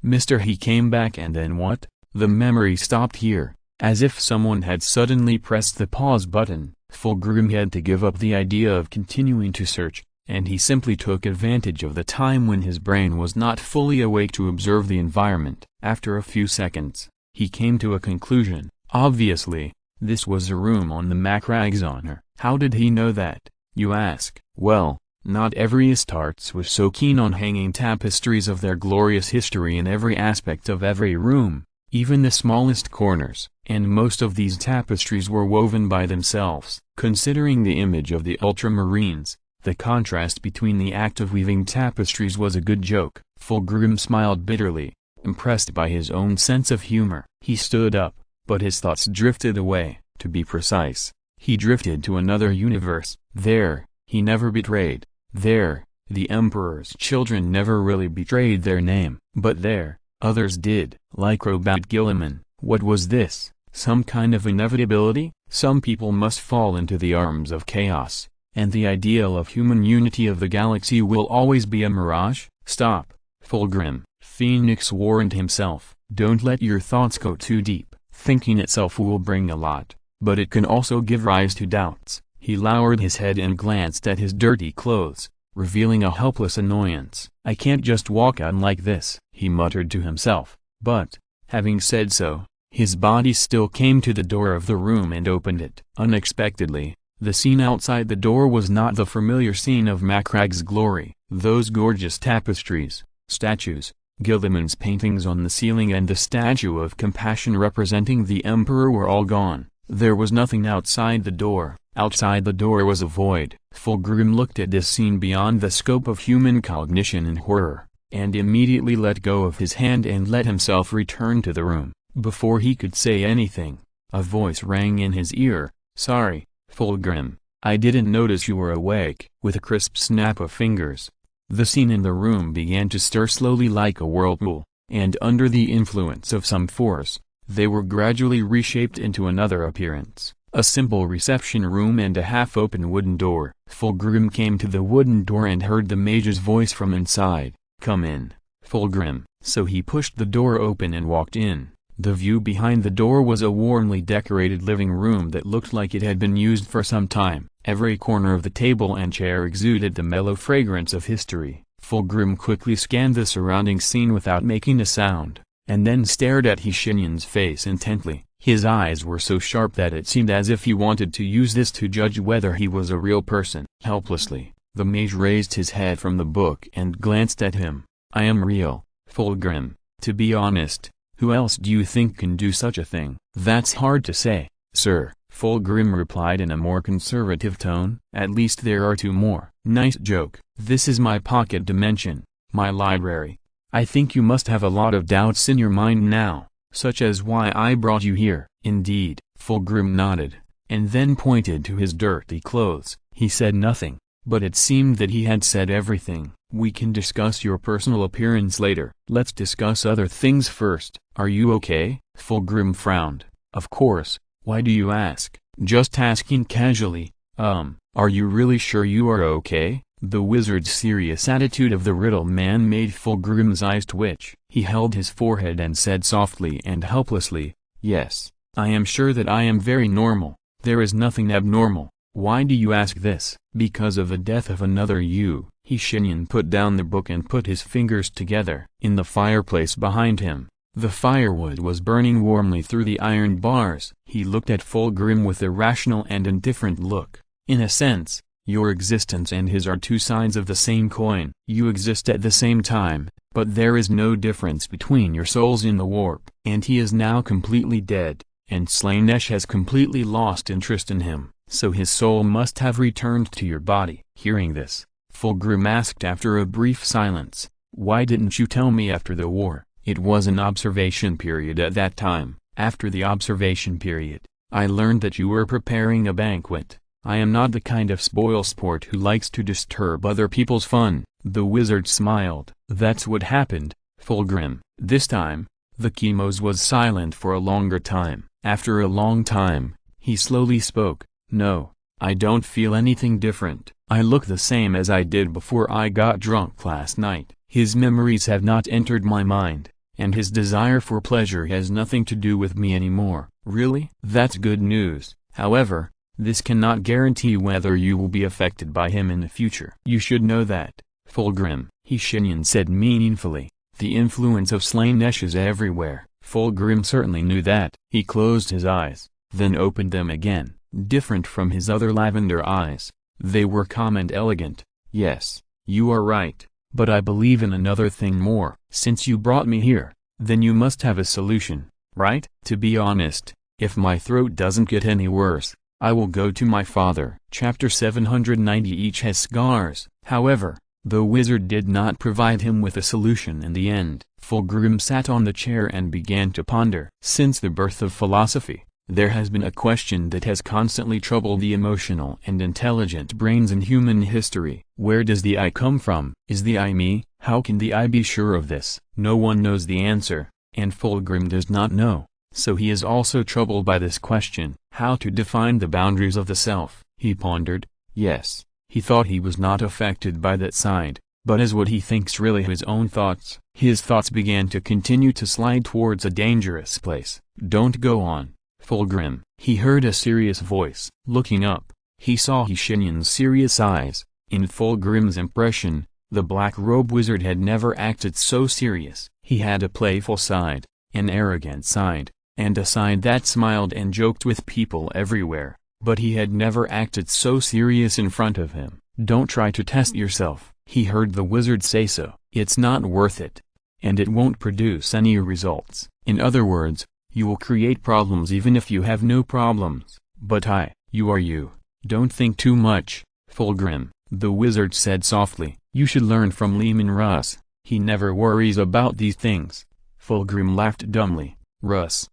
Mister, he came back, and then what? The memory stopped here, as if someone had suddenly pressed the pause button. Fulgrim had to give up the idea of continuing to search, and he simply took advantage of the time when his brain was not fully awake to observe the environment. After a few seconds, he came to a conclusion. Obviously, this was a room on the Macrag's honor. How did he know that, you ask? Well, not every Astartes was so keen on hanging tapestries of their glorious history in every aspect of every room, even the smallest corners, and most of these tapestries were woven by themselves. Considering the image of the Ultramarines, the contrast between the act of weaving tapestries was a good joke. Fulgrim smiled bitterly, impressed by his own sense of humor. He stood up, but his thoughts drifted away. To be precise, he drifted to another universe. There, he never betrayed. There, the Emperor's children never really betrayed their name. But there, others did. Like Robat Gilliman. What was this? Some kind of inevitability? Some people must fall into the arms of chaos, and the ideal of human unity of the galaxy will always be a mirage? Stop, Fulgrim, Phoenix warned himself. Don't let your thoughts go too deep. Thinking itself will bring a lot, but it can also give rise to doubts. He lowered his head and glanced at his dirty clothes, revealing a helpless annoyance. I can't just walk out like this, he muttered to himself. But, having said so, his body still came to the door of the room and opened it. Unexpectedly, the scene outside the door was not the familiar scene of Macrag's glory. Those gorgeous tapestries, statues, Gilliman's paintings on the ceiling and the statue of compassion representing the Emperor were all gone. There was nothing outside the door. Outside the door was a void. Fulgrim looked at this scene beyond the scope of human cognition in horror, and immediately let go of his hand and let himself return to the room. Before he could say anything, a voice rang in his ear. Sorry, Fulgrim, I didn't notice you were awake. With a crisp snap of fingers, the scene in the room began to stir slowly like a whirlpool, and under the influence of some force, They were gradually reshaped into another appearance, a simple reception room and a half-open wooden door. Fulgrim came to the wooden door and heard the mage's voice from inside. "Come in, Fulgrim." So he pushed the door open and walked in. The view behind the door was a warmly decorated living room that looked like it had been used for some time. Every corner of the table and chair exuded the mellow fragrance of history. Fulgrim quickly scanned the surrounding scene without making a sound, and then stared at Shenyan's face intently. His eyes were so sharp that it seemed as if he wanted to use this to judge whether he was a real person. Helplessly, the mage raised his head from the book and glanced at him. "I am real, Fulgrim. To be honest, who else do you think can do such a thing?" "That's hard to say, sir," Fulgrim replied in a more conservative tone. "At least there are two more." "Nice joke. This is my pocket dimension, my library. I think you must have a lot of doubts in your mind now, such as why I brought you here." "Indeed." Fulgrim nodded, and then pointed to his dirty clothes. He said nothing, but it seemed that he had said everything. "We can discuss your personal appearance later. Let's discuss other things first. Are you okay?" Fulgrim frowned. "Of course, why do you ask?" "Just asking casually. Are you really sure you are okay?" The wizard's serious attitude of the riddle man made Fulgrim's eyes twitch. He held his forehead and said softly and helplessly, "Yes, I am sure that I am very normal. There is nothing abnormal." "Why do you ask this?" "Because of the death of another you." Shenyan put down the book and put his fingers together. In the fireplace behind him, the firewood was burning warmly through the iron bars. He looked at Fulgrim with a rational and indifferent look. "In a sense, your existence and his are two sides of the same coin. You exist at the same time, but there is no difference between your souls in the warp. And he is now completely dead, and Slaanesh has completely lost interest in him, so his soul must have returned to your body." Hearing this, Fulgrim asked after a brief silence, "Why didn't you tell me after the war?" "It was an observation period at that time. After the observation period, I learned that you were preparing a banquet. I am not the kind of spoilsport who likes to disturb other people's fun." The wizard smiled. "That's what happened, Fulgrim." This time, the Chemos was silent for a longer time. After a long time, he slowly spoke. "No, I don't feel anything different. I look the same as I did before I got drunk last night. His memories have not entered my mind, and his desire for pleasure has nothing to do with me anymore." "Really? That's good news. However, this cannot guarantee whether you will be affected by him in the future." "You should know that, Fulgrim," Shenyan said meaningfully. "The influence of Slaanesh is everywhere." Fulgrim certainly knew that. He closed his eyes, then opened them again. Different from his other lavender eyes, they were calm and elegant. "Yes, you are right, but I believe in another thing more. Since you brought me here, then you must have a solution, right? To be honest, if my throat doesn't get any worse, I will go to my father." Chapter 790. Each has scars. However, the wizard did not provide him with a solution in the end. Fulgrim sat on the chair and began to ponder. Since the birth of philosophy, there has been a question that has constantly troubled the emotional and intelligent brains in human history. Where does the I come from? Is the I me? How can the I be sure of this? No one knows the answer, and Fulgrim does not know, so he is also troubled by this question. How to define the boundaries of the self? He pondered. Yes, he thought he was not affected by that side, but is what he thinks really his own thoughts? His thoughts began to continue to slide towards a dangerous place. "Don't go on, Fulgrim." He heard a serious voice. Looking up, he saw Shenyan's serious eyes. In Fulgrim's impression, the black-robe wizard had never acted so serious. He had a playful side, an arrogant side, and a side that smiled and joked with people everywhere, but he had never acted so serious in front of him. "Don't try to test yourself," he heard the wizard say so. "It's not worth it, and it won't produce any results. In other words, you will create problems even if you have no problems. But you are you. Don't think too much, Fulgrim," the wizard said softly. "You should learn from Lehman Russ. He never worries about these things." Fulgrim laughed dumbly. "Russ?"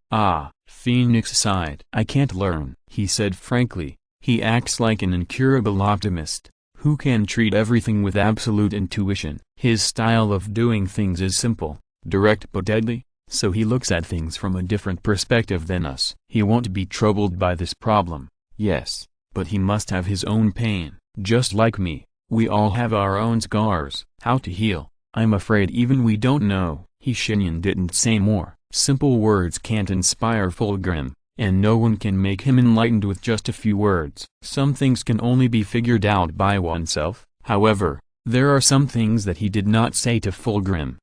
Phoenix sighed. "I can't learn," he said frankly. He acts like an incurable optimist, who can treat everything with absolute intuition. His style of doing things is simple, direct but deadly. so he looks at things from a different perspective than us. He won't be troubled by this problem, yes, but he must have his own pain, just like me. We all have our own scars. How to heal, I'm afraid even we don't know. Shenyan didn't say more. Simple words can't inspire Fulgrim, and no one can make him enlightened with just a few words. Some things can only be figured out by oneself. However, there are some things that he did not say to Fulgrim.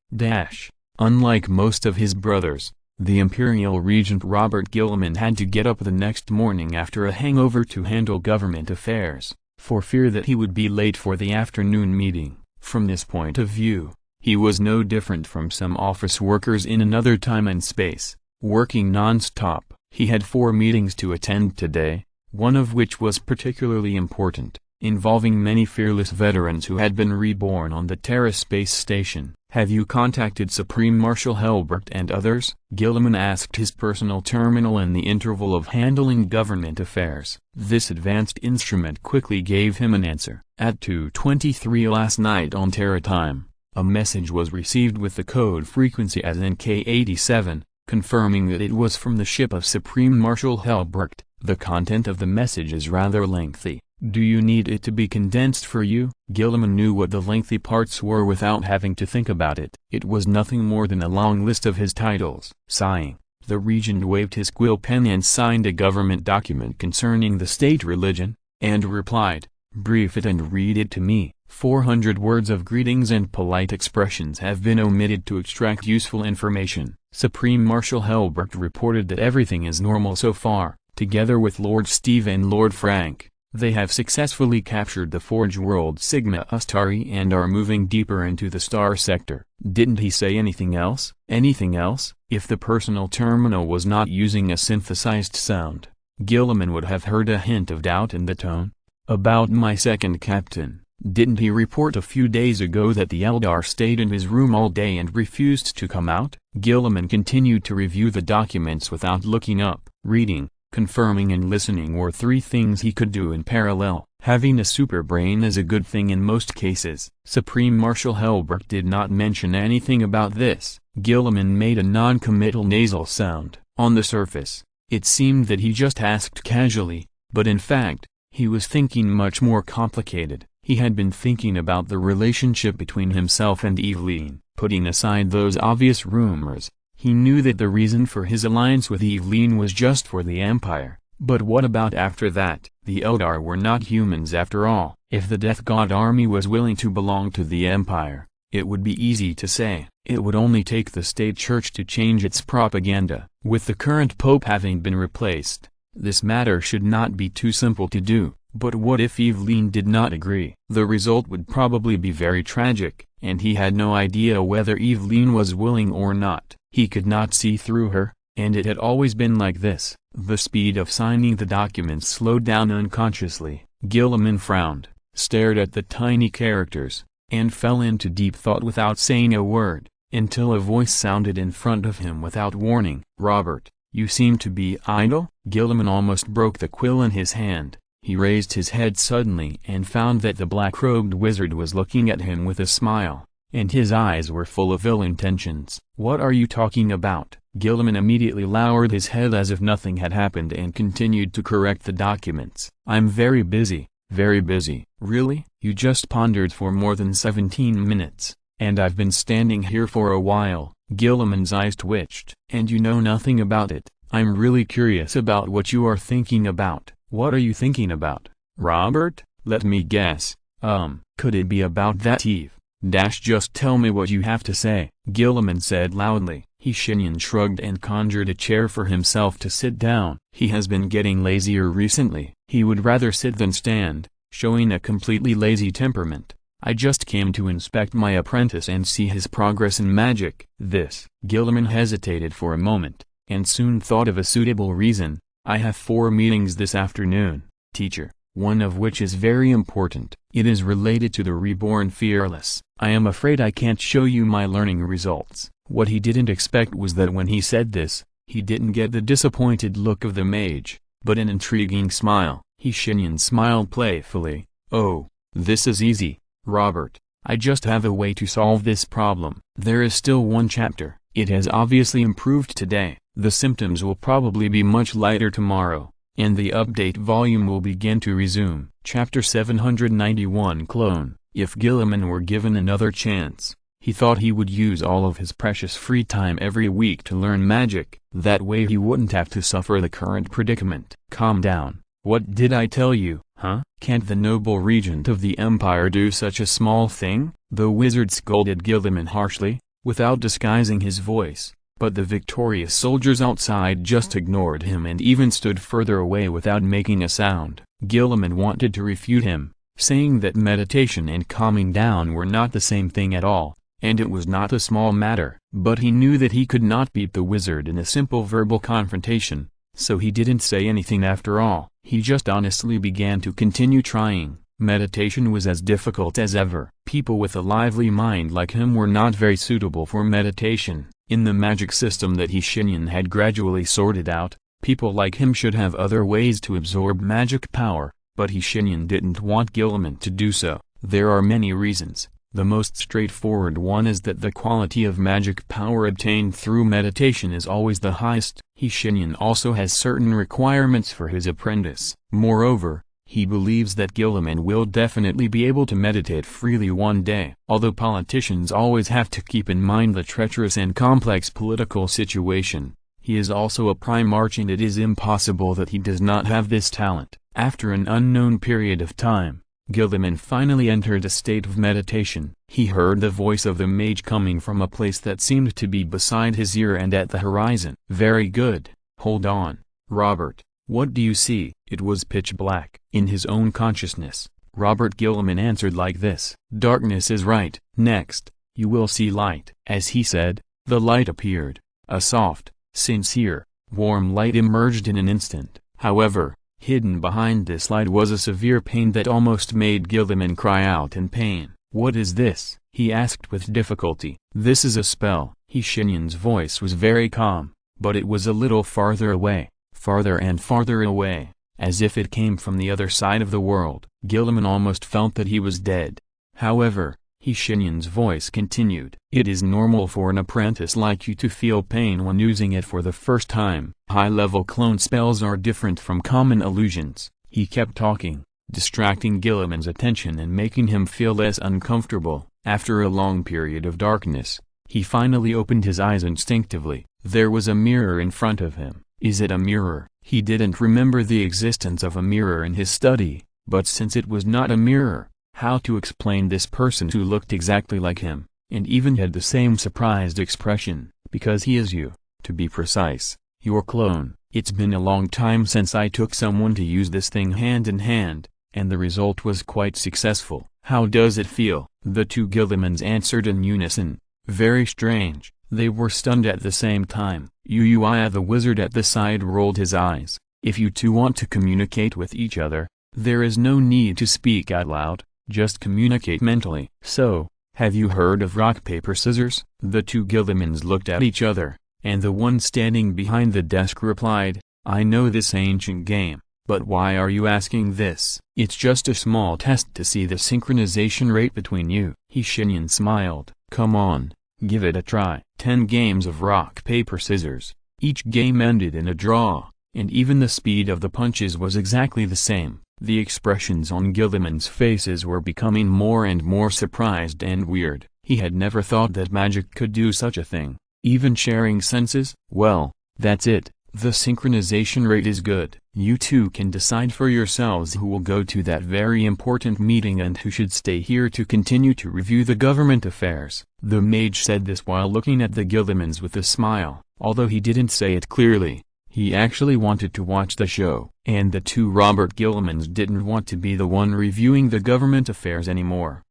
Unlike most of his brothers, the Imperial Regent Robert Guilliman had to get up the next morning after a hangover to handle government affairs, for fear that he would be late for the afternoon meeting. From this point of view, he was no different from some office workers in another time and space, working non-stop. He had 4 meetings to attend today, one of which was particularly important, involving many fearless veterans who had been reborn on the Terra space station. Have you contacted Supreme Marshal Helbrecht and others? Guilliman asked his personal terminal in the interval of handling government affairs. This advanced instrument quickly gave him an answer. At 2:23 last night on Terra time, a message was received with the code frequency as NK87, confirming that it was from the ship of Supreme Marshal Helbrecht. The content of the message is rather lengthy. Do you need it to be condensed for you? Guilliman knew what the lengthy parts were without having to think about it. It was nothing more than a long list of his titles. Sighing, the regent waved his quill pen and signed a government document concerning the state religion, and replied, "Brief it and read it to me." 400 words of greetings and polite expressions have been omitted to extract useful information. Supreme Marshal Helbrecht reported that everything is normal so far. Together with Lord Steve and Lord Frank, they have successfully captured the Forge world Sigma Ustari and are moving deeper into the star sector. Didn't he say anything else? Anything else? If the personal terminal was not using a synthesized sound, Guilliman would have heard a hint of doubt in the tone. About my second captain, didn't he report a few days ago that the Eldar stayed in his room all day and refused to come out? Guilliman continued to review the documents without looking up. Reading, confirming and listening were 3 things he could do in parallel. Having a super brain is a good thing in most cases. Supreme Marshal Helbrecht did not mention anything about this. Guilliman made a non-committal nasal sound. On the surface, it seemed that he just asked casually, but in fact, he was thinking much more complicated. He had been thinking about the relationship between himself and Evelyn. Putting aside those obvious rumors, he knew that the reason for his alliance with Evelyn was just for the Empire. But what about after that? The Eldar were not humans after all. If the Death God army was willing to belong to the Empire, it would be easy to say. It would only take the state church to change its propaganda. With the current pope having been replaced, this matter should not be too simple to do. But what if Evelyn did not agree? The result would probably be very tragic, and he had no idea whether Evelyn was willing or not. He could not see through her, and it had always been like this. The speed of signing the documents slowed down unconsciously. Guilliman frowned, stared at the tiny characters, and fell into deep thought without saying a word, until a voice sounded in front of him without warning. "Robert, you seem to be idle?" Guilliman almost broke the quill in his hand. He raised his head suddenly and found that the black-robed wizard was looking at him with a smile, and his eyes were full of ill intentions. "What are you talking about?" Guilliman immediately lowered his head as if nothing had happened and continued to correct the documents. "I'm very busy, very busy." "Really? You just pondered for more than 17 minutes, and I've been standing here for a while." Guilliman's eyes twitched. "And you know nothing about it? I'm really curious about what you are thinking about." "What are you thinking about, Robert? Let me guess. Could it be about that Eve? Just tell me what you have to say," Guilliman said loudly. Shenyan shrugged and conjured a chair for himself to sit down. "He has been getting lazier recently. He would rather sit than stand, showing a completely lazy temperament. I just came to inspect my apprentice and see his progress in magic." Guilliman hesitated for a moment, and soon thought of a suitable reason. "I have 4 meetings this afternoon, teacher, one of which is very important. It is related to the reborn fearless. I am afraid I can't show you my learning results." What he didn't expect was that when he said this, he didn't get the disappointed look of the mage, but an intriguing smile. Shenyan smiled playfully. "Oh, this is easy, Robert. I just have a way to solve this problem. There is still one chapter, It has obviously improved today. The symptoms will probably be much lighter tomorrow, and the update volume will begin to resume. Chapter 791 Clone. If Guilliman were given another chance, he thought he would use all of his precious free time every week to learn magic. That way he wouldn't have to suffer the current predicament. Calm down. What did I tell you, huh? Can't the noble regent of the empire do such a small thing? The wizard scolded Guilliman harshly, without disguising his voice, but the victorious soldiers outside just ignored him and even stood further away without making a sound. Guilliman wanted to refute him, saying that meditation and calming down were not the same thing at all, and it was not a small matter. But he knew that he could not beat the wizard in a simple verbal confrontation, so he didn't say anything after all. He just honestly began to continue trying. Meditation was as difficult as ever. People with a lively mind like him were not very suitable for meditation. In the magic system that Shenyan had gradually sorted out, people like him should have other ways to absorb magic power, but Shenyan didn't want Guilliman to do so. There are many reasons. The most straightforward one is that the quality of magic power obtained through meditation is always the highest. Shenyan also has certain requirements for his apprentice. Moreover, he believes that Guilliman will definitely be able to meditate freely one day. Although politicians always have to keep in mind the treacherous and complex political situation, he is also a Primarch and it is impossible that he does not have this talent. After an unknown period of time, Guilliman finally entered a state of meditation. He heard the voice of the mage coming from a place that seemed to be beside his ear and at the horizon. Very good. Hold on, Robert. What do you see? It was pitch black. In his own consciousness, Robert Guilliman answered like this. Darkness is right. Next, you will see light. As he said, the light appeared. A soft, sincere, warm light emerged in an instant. However, hidden behind this light was a severe pain that almost made Guilliman cry out in pain. What is this? He asked with difficulty. This is a spell. Shenyan's voice was very calm, but it was a little farther away. Farther and farther away, as if it came from the other side of the world. Guilliman almost felt that he was dead. However, Shenyan's voice continued. It is normal for an apprentice like you to feel pain when using it for the first time. High-level clone spells are different from common illusions. He kept talking, distracting Guilliman's attention and making him feel less uncomfortable. After a long period of darkness, he finally opened his eyes instinctively. There was a mirror in front of him. Is it a mirror? He didn't remember the existence of a mirror in his study, but since it was not a mirror, how to explain this person who looked exactly like him, and even had the same surprised expression? Because he is you, to be precise, your clone. It's been a long time since I took someone to use this thing hand in hand, and the result was quite successful. How does it feel? The two Guillimans answered in unison. Very strange. They were stunned at the same time. The wizard at the side rolled his eyes. If you two want to communicate with each other, there is no need to speak out loud, just communicate mentally. So, have you heard of rock paper scissors? The two Guillimans looked at each other, and the one standing behind the desk replied, I know this ancient game, but why are you asking this? It's just a small test to see the synchronization rate between you. Shenyan smiled. Come on. Give it a try. 10 games of rock paper scissors. Each game ended in a draw, and even the speed of the punches was exactly the same. The expressions on Guilliman's faces were becoming more and more surprised and weird. He had never thought that magic could do such a thing. Even sharing senses? Well, that's it. The synchronization rate is good. You two can decide for yourselves who will go to that very important meeting and who should stay here to continue to review the government affairs. The mage said this while looking at the Guillimans with a smile. Although he didn't say it clearly, he actually wanted to watch the show. And the two Robert Guillimans didn't want to be the one reviewing the government affairs anymore.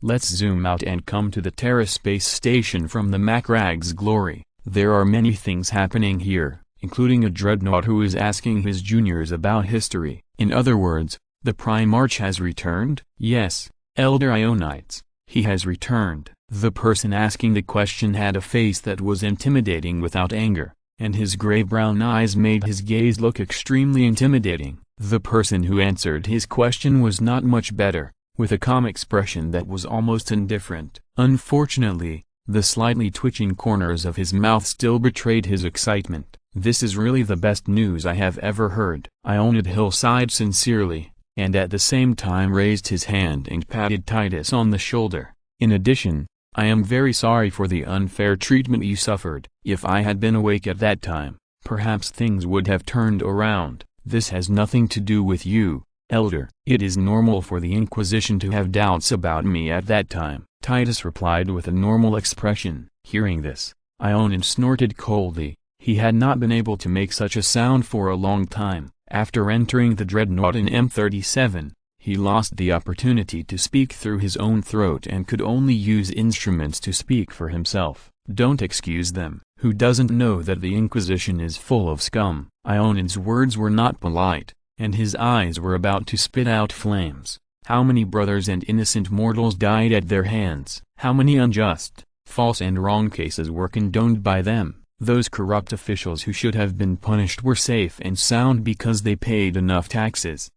Let's zoom out and come to the Terra space station from the Macrag's glory. There are many things happening here, including a dreadnought who is asking his juniors about history. In other words, the Primarch has returned? Yes, Elder Ionites, he has returned. The person asking the question had a face that was intimidating without anger, and his gray-brown eyes made his gaze look extremely intimidating. The person who answered his question was not much better, with a calm expression that was almost indifferent. Unfortunately, The slightly twitching corners of his mouth still betrayed his excitement. "This is really the best news I have ever heard." Hill sighed sincerely, and at the same time raised his hand and patted Titus on the shoulder. "In addition, I am very sorry for the unfair treatment you suffered. If I had been awake at that time, perhaps things would have turned around. This has nothing to do with you, Elder. It is normal for the Inquisition to have doubts about me at that time," Titus replied with a normal expression. Hearing this, Ionin snorted coldly. He had not been able to make such a sound for a long time. After entering the dreadnought in M37, he lost the opportunity to speak through his own throat and could only use instruments to speak for himself. "Don't excuse them. Who doesn't know that the Inquisition is full of scum?" Ionin's words were not polite, and his eyes were about to spit out flames. How many brothers and innocent mortals died at their hands? How many unjust, false and wrong cases were condoned by them? Those corrupt officials who should have been punished were safe and sound because they paid enough taxes.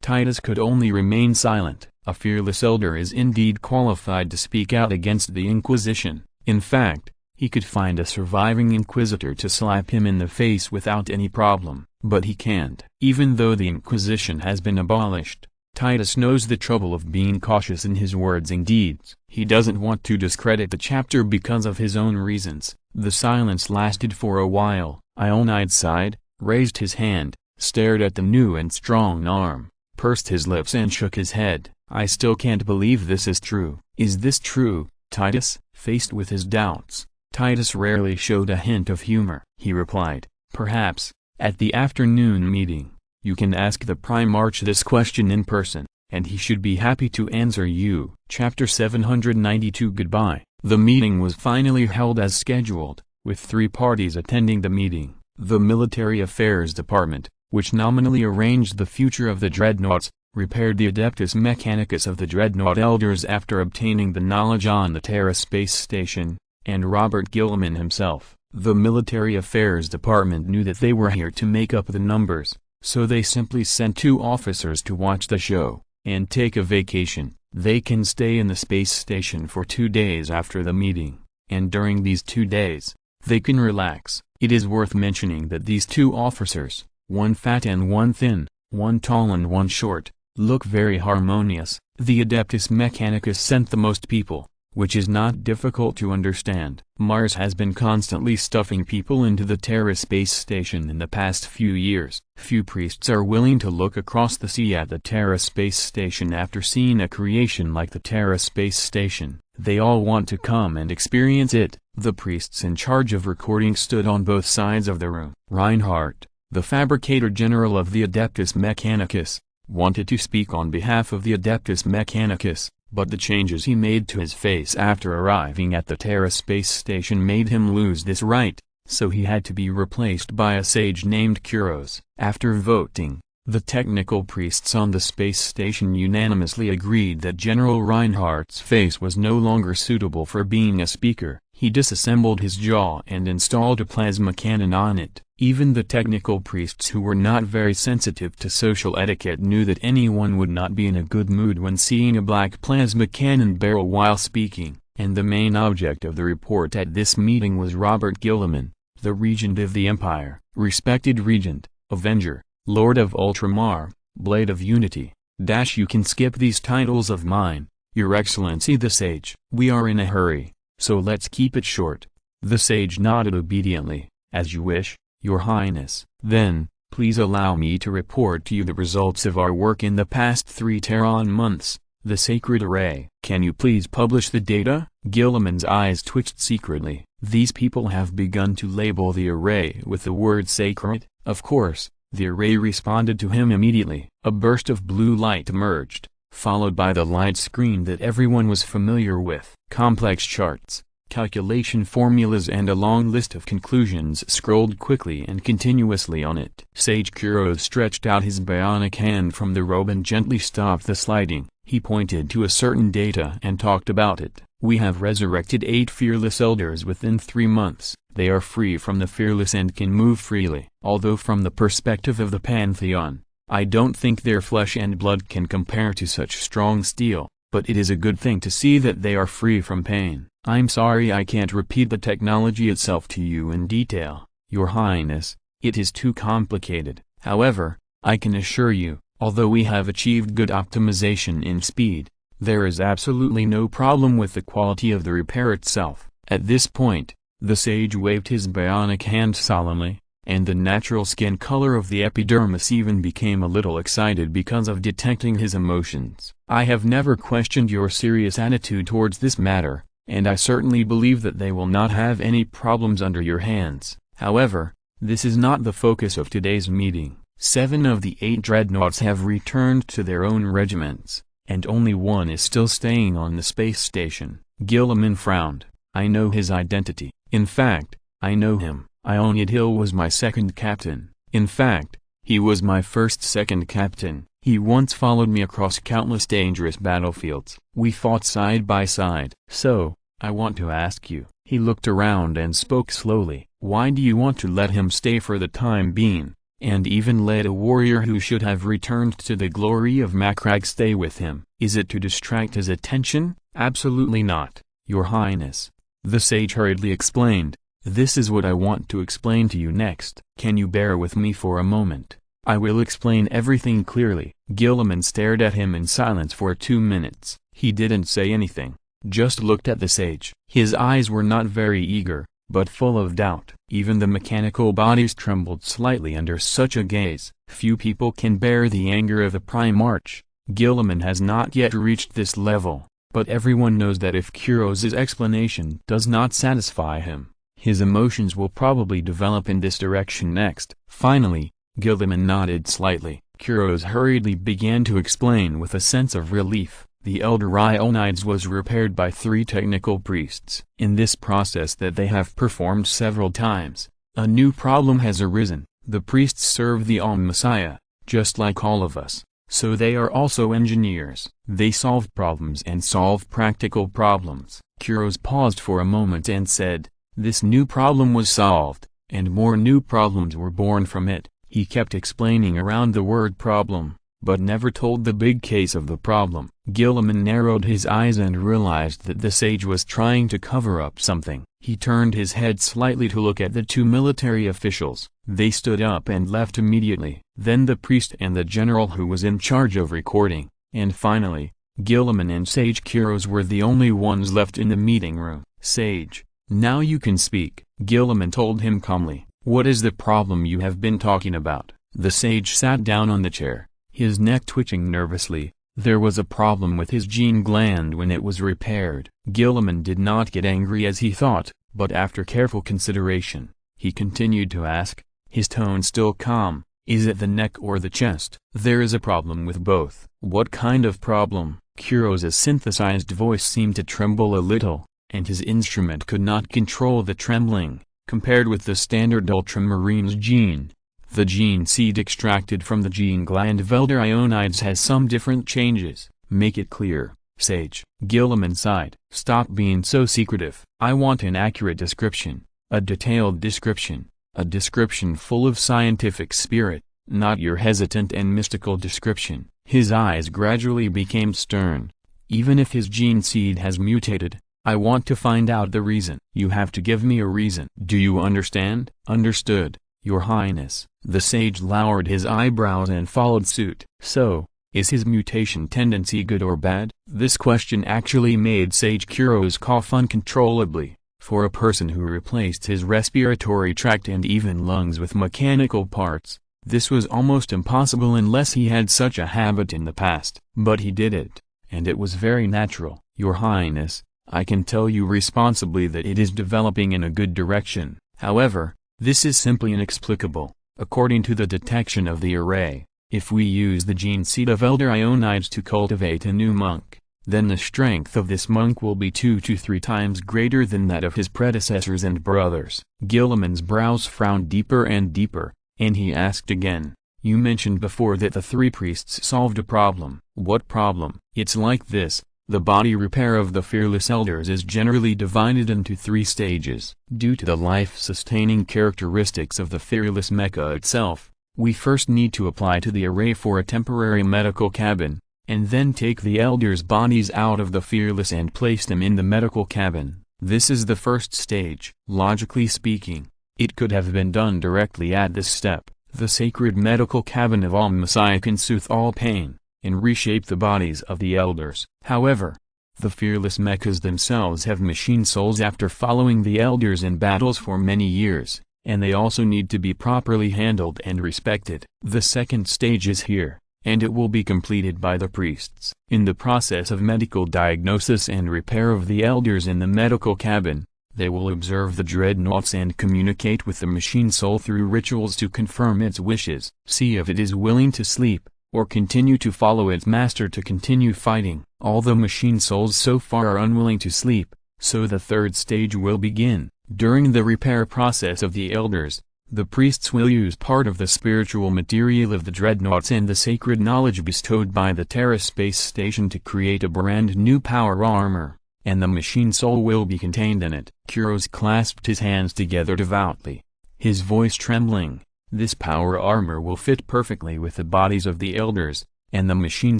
Titus could only remain silent. A fearless elder is indeed qualified to speak out against the Inquisition. In fact, he could find a surviving inquisitor to slap him in the face without any problem. But he can't. Even though the Inquisition has been abolished, Titus knows the trouble of being cautious in his words and deeds. He doesn't want to discredit the chapter because of his own reasons. The silence lasted for a while. Ionide sighed, raised his hand, stared at the new and strong arm, pursed his lips and shook his head. "I still can't believe this is true." "Is this true, Titus?" Faced with his doubts, Titus rarely showed a hint of humor. He replied, "Perhaps, at the afternoon meeting, you can ask the Primarch this question in person, and he should be happy to answer you." Chapter 792 Goodbye. The meeting was finally held as scheduled, with 3 parties attending the meeting. The Military Affairs Department, which nominally arranged the future of the Dreadnoughts, repaired the Adeptus Mechanicus of the Dreadnought Elders after obtaining the knowledge on the Terra Space Station, and Robert Gilliman himself. The Military Affairs Department knew that they were here to make up the numbers, so they simply sent 2 officers to watch the show, and take a vacation. They can stay in the space station for 2 days after the meeting, and during these 2 days, they can relax. It is worth mentioning that these 2 officers, one fat and one thin, one tall and one short, look very harmonious. The Adeptus Mechanicus sent the most people, which is not difficult to understand. Mars has been constantly stuffing people into the Terra Space Station in the past few years. Few priests are willing to look across the sea at the Terra Space Station after seeing a creation like the Terra Space Station. They all want to come and experience it. The priests in charge of recording stood on both sides of the room. Reinhardt, the Fabricator General of the Adeptus Mechanicus, wanted to speak on behalf of the Adeptus Mechanicus, but the changes he made to his face after arriving at the Terra Space Station made him lose this right, so he had to be replaced by a sage named Kuros. After voting, the technical priests on the space station unanimously agreed that General Reinhardt's face was no longer suitable for being a speaker. He disassembled his jaw and installed a plasma cannon on it. Even the technical priests who were not very sensitive to social etiquette knew that anyone would not be in a good mood when seeing a black plasma cannon barrel while speaking, and the main object of the report at this meeting was Robert Gilliman, the Regent of the Empire. Respected Regent, Avenger, Lord of Ultramar, Blade of Unity, you can skip these titles of mine, Your Excellency the Sage. We are in a hurry, so let's keep it short. The sage nodded obediently. As you wish, Your Highness. Then, please allow me to report to you the results of our work in the past 3 Terran months, the Sacred Array. Can you please publish the data? Gilliman's eyes twitched secretly. These people have begun to label the array with the word sacred. Of course, the array responded to him immediately. A burst of blue light emerged, followed by the light screen that everyone was familiar with. Complex charts, calculation formulas and a long list of conclusions scrolled quickly and continuously on it. Sage Kuros stretched out his bionic hand from the robe and gently stopped the sliding. He pointed to a certain data and talked about it. We have resurrected 8 fearless elders within 3 months. They are free from the fearless and can move freely. Although from the perspective of the Pantheon, I don't think their flesh and blood can compare to such strong steel, but it is a good thing to see that they are free from pain. I'm sorry I can't repeat the technology itself to you in detail, Your Highness, it is too complicated. However, I can assure you, although we have achieved good optimization in speed, there is absolutely no problem with the quality of the repair itself. At this point, the sage waved his bionic hand solemnly, and the natural skin color of the epidermis even became a little excited because of detecting his emotions. I have never questioned your serious attitude towards this matter, and I certainly believe that they will not have any problems under your hands. However, this is not the focus of today's meeting. 7 of the 8 dreadnoughts have returned to their own regiments, and only one is still staying on the space station. Gilliman frowned. I know his identity. In fact, I know him. Ionid Hill was my second captain. In fact, he was my first second captain. He once followed me across countless dangerous battlefields. We fought side by side. So, I want to ask you. He looked around and spoke slowly. Why do you want to let him stay for the time being, and even let a warrior who should have returned to the glory of Macragge stay with him? Is it to distract his attention? Absolutely not, Your Highness. The sage hurriedly explained. This is what I want to explain to you next. Can you bear with me for a moment? I will explain everything clearly. Gilliman stared at him in silence for 2 minutes. He didn't say anything, just looked at the sage. His eyes were not very eager, but full of doubt. Even the mechanical bodies trembled slightly under such a gaze. Few people can bear the anger of a Primarch. Gilliman has not yet reached this level, but everyone knows that if Kuros's explanation does not satisfy him, his emotions will probably develop in this direction next. Finally, Gilliman nodded slightly. Kuros hurriedly began to explain with a sense of relief. The Elder Ionides was repaired by 3 technical priests. In this process that they have performed several times, a new problem has arisen. The priests serve the All-Messiah, just like all of us, so they are also engineers. They solve problems and solve practical problems. Kuros paused for a moment and said, this new problem was solved, and more new problems were born from it. He kept explaining around the word problem, but never told the big case of the problem. Gilliman narrowed his eyes and realized that the sage was trying to cover up something. He turned his head slightly to look at the 2 military officials. They stood up and left immediately. Then the priest and the general who was in charge of recording, and finally, Gilliman and Sage Kuros were the only ones left in the meeting room. Sage, now you can speak, Gilliman told him calmly. What is the problem you have been talking about? The sage sat down on the chair, his neck twitching nervously. There was a problem with his gene gland when it was repaired. Gilliman did not get angry as he thought, but after careful consideration, he continued to ask, his tone still calm, is it the neck or the chest? There is a problem with both. What kind of problem? Kuros's synthesized voice seemed to tremble a little, and his instrument could not control the trembling. Compared with the standard Ultramarines gene, the gene seed extracted from the gene gland of Elder Ionides has some different changes. Make it clear, Sage. Gilliman sighed. Stop being so secretive. I want an accurate description, a detailed description, a description full of scientific spirit, not your hesitant and mystical description. His eyes gradually became stern. Even if his gene seed has mutated, I want to find out the reason. You have to give me a reason. Do you understand? Understood, Your Highness. The sage lowered his eyebrows and followed suit. So, is his mutation tendency good or bad? This question actually made Sage Kuros cough uncontrollably. For a person who replaced his respiratory tract and even lungs with mechanical parts, this was almost impossible unless he had such a habit in the past. But he did it, and it was very natural. Your Highness, I can tell you responsibly that it is developing in a good direction. However, this is simply inexplicable. According to the detection of the array, if we use the gene seed of Elder Ionides to cultivate a new monk, then the strength of this monk will be 2 to 3 times greater than that of his predecessors and brothers. Gilliman's brows frowned deeper and deeper, and he asked again, you mentioned before that the 3 priests solved a problem. What problem? It's like this. The body repair of the fearless elders is generally divided into 3 stages. Due to the life-sustaining characteristics of the fearless mecha itself, we first need to apply to the array for a temporary medical cabin, and then take the elders' bodies out of the fearless and place them in the medical cabin. This is the first stage. Logically speaking, it could have been done directly at this step. The sacred medical cabin of all Messiah can soothe all pain, and reshape the bodies of the elders. However, the fearless mechas themselves have machine souls after following the elders in battles for many years, and they also need to be properly handled and respected. The second stage is here, and it will be completed by the priests. In the process of medical diagnosis and repair of the elders in the medical cabin, they will observe the dreadnoughts and communicate with the machine soul through rituals to confirm its wishes. See if it is willing to sleep, or continue to follow its master to continue fighting. All the machine souls so far are unwilling to sleep, so the third stage will begin. During the repair process of the elders, the priests will use part of the spiritual material of the dreadnoughts and the sacred knowledge bestowed by the Terra space station to create a brand new power armor, and the machine soul will be contained in it. Kuros clasped his hands together devoutly, his voice trembling. This power armor will fit perfectly with the bodies of the elders, and the machine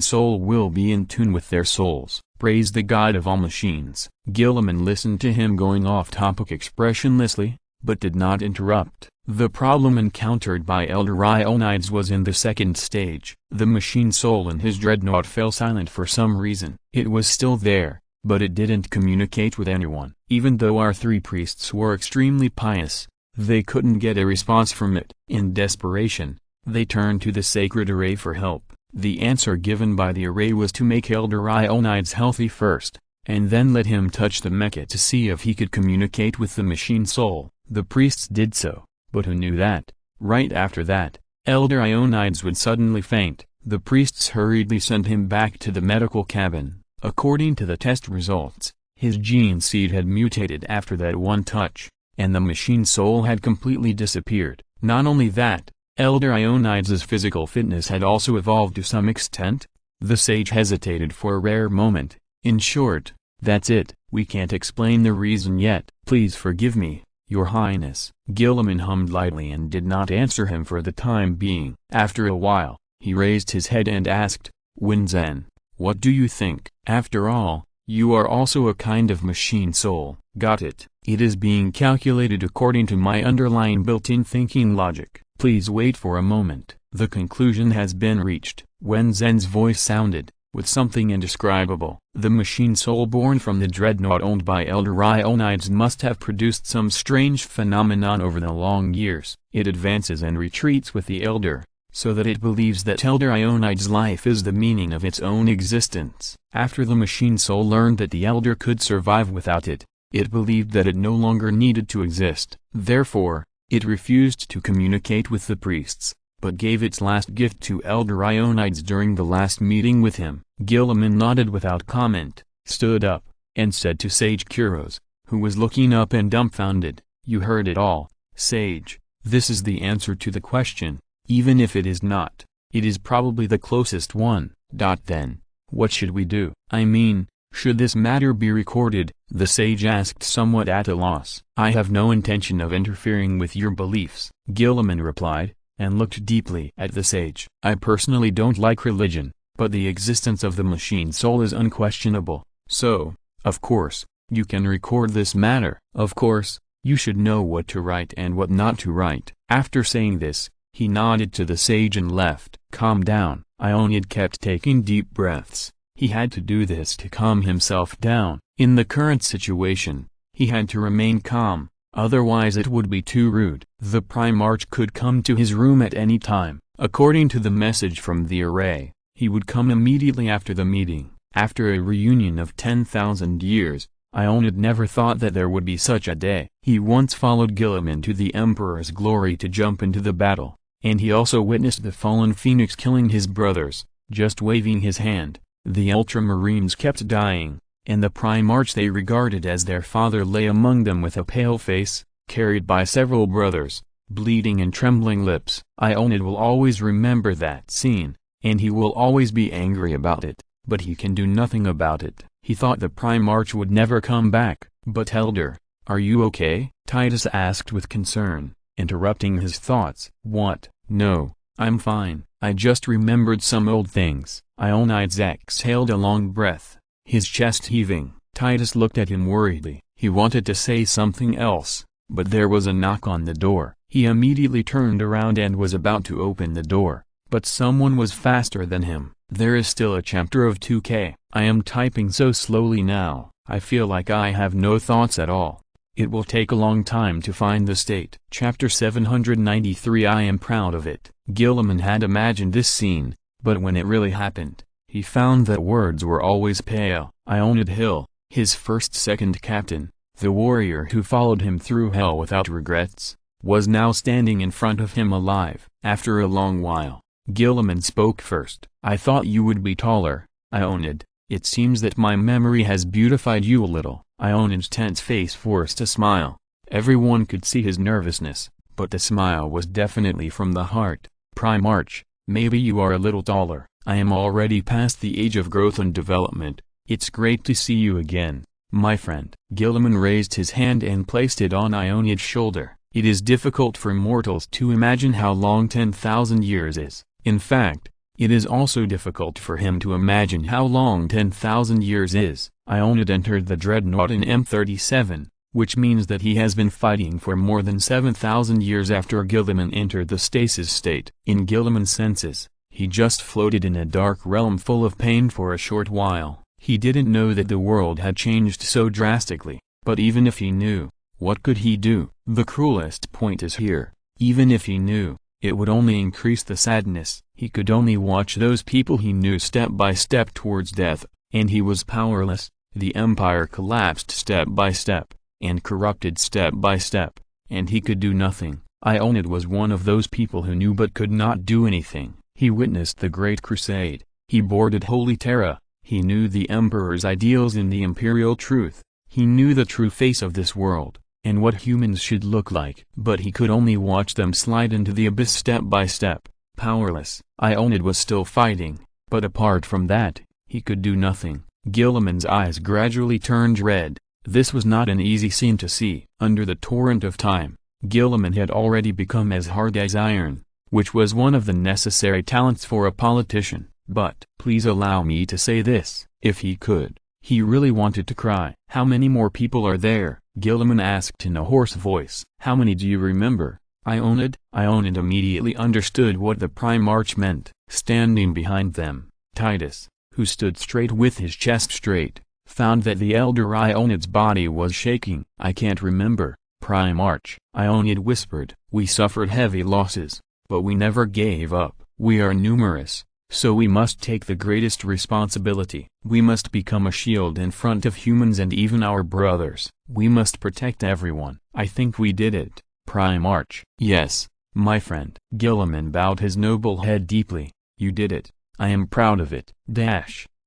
soul will be in tune with their souls. Praise the God of all machines. Gilliman listened to him going off topic expressionlessly, but did not interrupt. The problem encountered by Elder Ionides was in the second stage. The machine soul in his dreadnought fell silent for some reason. It was still there, but it didn't communicate with anyone. Even though our three priests were extremely pious, they couldn't get a response from it. In desperation, they turned to the sacred array for help. The answer given by the array was to make Elder Ionides healthy first, and then let him touch the mecha to see if he could communicate with the machine soul. The priests did so, but who knew that, right after that, Elder Ionides would suddenly faint. The priests hurriedly sent him back to the medical cabin. According to the test results, his gene seed had mutated after that one touch, and the machine soul had completely disappeared. Not only that, Elder Ionides' physical fitness had also evolved to some extent. The sage hesitated for a rare moment. In short, that's it. We can't explain the reason yet. Please forgive me, Your Highness. Gilliman hummed lightly and did not answer him for the time being. After a while, he raised his head and asked, Winzen, what do you think? After all, you are also a kind of machine soul. Got it. It is being calculated according to my underlying built-in thinking logic. Please wait for a moment. The conclusion has been reached. Wenzen's voice sounded, with something indescribable. The machine soul born from the dreadnought owned by Elder Ionides must have produced some strange phenomenon over the long years. It advances and retreats with the elder, so that it believes that Elder Ionides' life is the meaning of its own existence. After the machine soul learned that the elder could survive without it, it believed that it no longer needed to exist. Therefore, it refused to communicate with the priests, but gave its last gift to Elder Ionides during the last meeting with him. Gilliman nodded without comment, stood up, and said to Sage Kuros, who was looking up and dumbfounded, You heard it all, Sage. This is the answer to the question. Even if it is not, it is probably the closest one. Then, what should we do? I mean, should this matter be recorded? The sage asked, somewhat at a loss. I have no intention of interfering with your beliefs, Gilliman replied, and looked deeply at the sage. I personally don't like religion, but the existence of the machine soul is unquestionable, so, of course, you can record this matter. Of course, you should know what to write and what not to write. After saying this, he nodded to the sage and left. Calm down. Ioniad kept taking deep breaths. He had to do this to calm himself down. In the current situation, he had to remain calm, otherwise it would be too rude. The Primarch could come to his room at any time. According to the message from the array, he would come immediately after the meeting. After a reunion of 10,000 years, Ioniad never thought that there would be such a day. He once followed Gilliman to the Emperor's glory to jump into the battle, and he also witnessed the fallen Phoenix killing his brothers, just waving his hand. The Ultramarines kept dying, and the Primarch they regarded as their father lay among them with a pale face, carried by several brothers, bleeding and trembling lips. Ioniad will always remember that scene, and he will always be angry about it, but he can do nothing about it. He thought the Primarch would never come back. But Elder, are you okay? Titus asked with concern, interrupting his thoughts. What? No, I'm fine. I just remembered some old things. Ionides exhaled a long breath, his chest heaving. Titus looked at him worriedly. He wanted to say something else, but there was a knock on the door. He immediately turned around and was about to open the door, but someone was faster than him. There is still a chapter of 2K. I am typing so slowly now, I feel like I have no thoughts at all. It will take a long time to find the state. Chapter 793. I am proud of it. Gilliman had imagined this scene, but when it really happened, he found that words were always pale. Ionid Hill, his second captain, the warrior who followed him through hell without regrets, was now standing in front of him alive. After a long while, Gilliman spoke first. I thought you would be taller, Ionid. It seems that my memory has beautified you a little. Ionid's tense face forced a smile. Everyone could see his nervousness, but the smile was definitely from the heart. Primarch, maybe you are a little taller. I am already past the age of growth and development. It's great to see you again, my friend. Gilliman raised his hand and placed it on Ionid's shoulder. It is difficult for mortals to imagine how long 10,000 years is. In fact, it is also difficult for him to imagine how long 10,000 years is. Ionid entered the dreadnought in M37, which means that he has been fighting for more than 7,000 years after Gilliman entered the stasis state. In Gilliman's senses, he just floated in a dark realm full of pain for a short while. He didn't know that the world had changed so drastically, but even if he knew, what could he do? The cruelest point is here. Even if he knew, it would only increase the sadness. He could only watch those people he knew step by step towards death, and he was powerless. The empire collapsed step by step, and corrupted step by step, and he could do nothing. Ionid was one of those people who knew but could not do anything. He witnessed the Great Crusade. He boarded Holy Terra. He knew the Emperor's ideals and the Imperial truth. He knew the true face of this world, and what humans should look like. But he could only watch them slide into the abyss step by step, powerless. Ionid was still fighting, but apart from that, he could do nothing. Gilliman's eyes gradually turned red. This was not an easy scene to see. Under the torrent of time, Gilliman had already become as hard as iron, which was one of the necessary talents for a politician. But, please allow me to say this, if he could, he really wanted to cry. How many more people are there? Gilliman asked in a hoarse voice. How many do you remember, Ionid? Ionid immediately understood what the Primarch meant. Standing behind them, Titus, who stood straight with his chest straight, found that the elder Ionid's body was shaking. I can't remember, Primarch, Ionid whispered. We suffered heavy losses, but we never gave up. We are numerous, so we must take the greatest responsibility. We must become a shield in front of humans and even our brothers. We must protect everyone. I think we did it, Primarch. Yes, my friend. Gilliman bowed his noble head deeply. You did it. I am proud of it.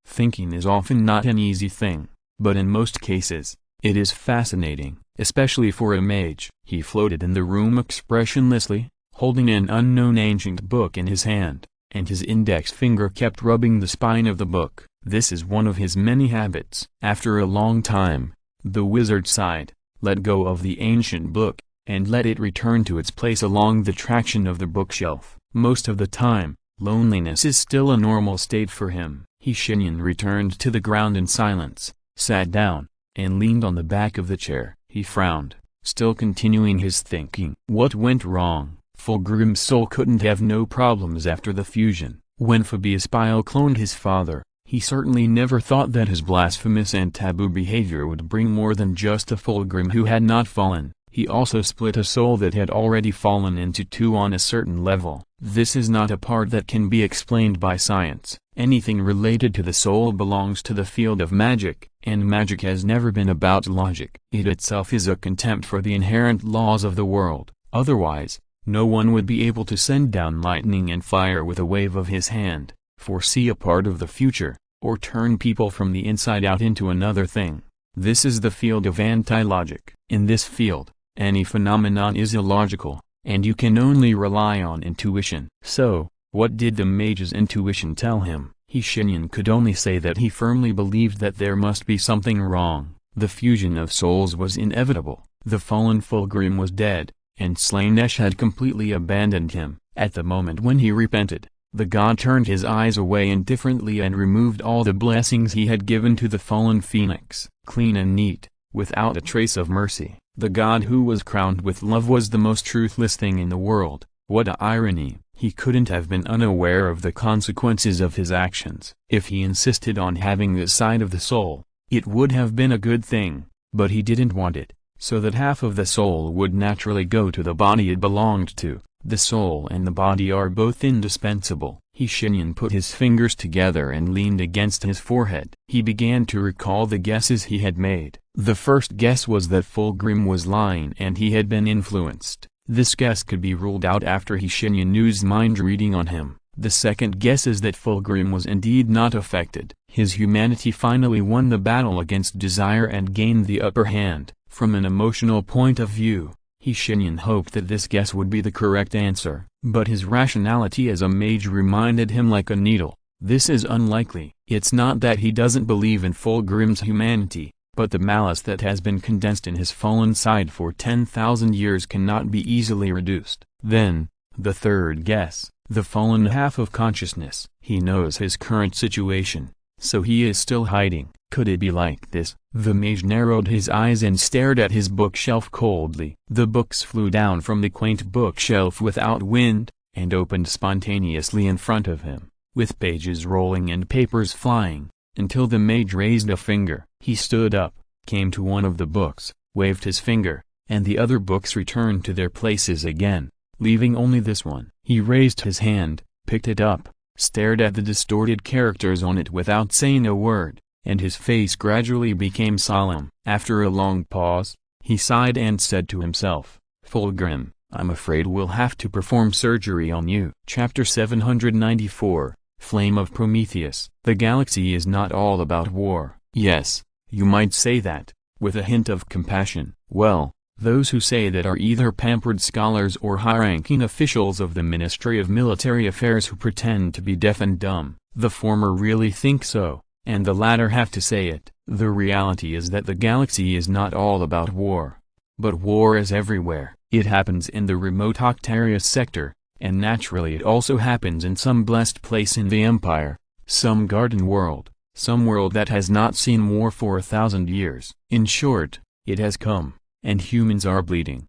Thinking is often not an easy thing, but in most cases, it is fascinating, especially for a mage. He floated in the room expressionlessly, holding an unknown ancient book in his hand, and his index finger kept rubbing the spine of the book. This is one of his many habits. After a long time, the wizard sighed, let go of the ancient book, and let it return to its place along the traction of the bookshelf. Most of the time, loneliness is still a normal state for him. Shenyan returned to the ground in silence, sat down, and leaned on the back of the chair. He frowned, still continuing his thinking. What went wrong? Fulgrim's soul couldn't have no problems after the fusion. When Fabius Bile cloned his father, he certainly never thought that his blasphemous and taboo behavior would bring more than just a Fulgrim who had not fallen. He also split a soul that had already fallen into two on a certain level. This is not a part that can be explained by science. Anything related to the soul belongs to the field of magic, and magic has never been about logic. It itself is a contempt for the inherent laws of the world. Otherwise, no one would be able to send down lightning and fire with a wave of his hand, foresee a part of the future, or turn people from the inside out into another thing. This is the field of anti-logic. In this field, any phenomenon is illogical, and you can only rely on intuition. So, what did the mage's intuition tell him? Shenyan could only say that he firmly believed that there must be something wrong. The fusion of souls was inevitable. The fallen Fulgrim was dead, and Slaanesh had completely abandoned him. At the moment when he repented, the god turned his eyes away indifferently and removed all the blessings he had given to the fallen phoenix. Clean and neat, without a trace of mercy. The god who was crowned with love was the most truthless thing in the world. What a irony! He couldn't have been unaware of the consequences of his actions. If he insisted on having this side of the soul, it would have been a good thing, but he didn't want it, so that half of the soul would naturally go to the body it belonged to. The soul and the body are both indispensable. Shenyan put his fingers together and leaned against his forehead. He began to recall the guesses he had made. The first guess was that Fulgrim was lying and he had been influenced. This guess could be ruled out after Shenyan used mind reading on him. The second guess is that Fulgrim was indeed not affected. His humanity finally won the battle against desire and gained the upper hand. From an emotional point of view, Shenyan hoped that this guess would be the correct answer, but his rationality as a mage reminded him like a needle. This is unlikely. It's not that he doesn't believe in Fulgrim's humanity, but the malice that has been condensed in his fallen side for 10,000 years cannot be easily reduced. Then, the third guess, the fallen half of consciousness. He knows his current situation, so he is still hiding. Could it be like this? The mage narrowed his eyes and stared at his bookshelf coldly. The books flew down from the quaint bookshelf without wind, and opened spontaneously in front of him, with pages rolling and papers flying, until the mage raised a finger. He stood up, came to one of the books, waved his finger, and the other books returned to their places again, leaving only this one. He raised his hand, picked it up, stared at the distorted characters on it without saying a word, and his face gradually became solemn. After a long pause, he sighed and said to himself, "Fulgrim, I'm afraid we'll have to perform surgery on you." Chapter 794, Flame of Prometheus. The galaxy is not all about war. Yes, you might say that, with a hint of compassion. Well, those who say that are either pampered scholars or high-ranking officials of the Ministry of Military Affairs who pretend to be deaf and dumb. The former really think so, and the latter have to say it. The reality is that the galaxy is not all about war. But war is everywhere. It happens in the remote Octarius sector, and naturally it also happens in some blessed place in the Empire, some garden world, some world that has not seen war for 1,000 years. In short, it has come, and humans are bleeding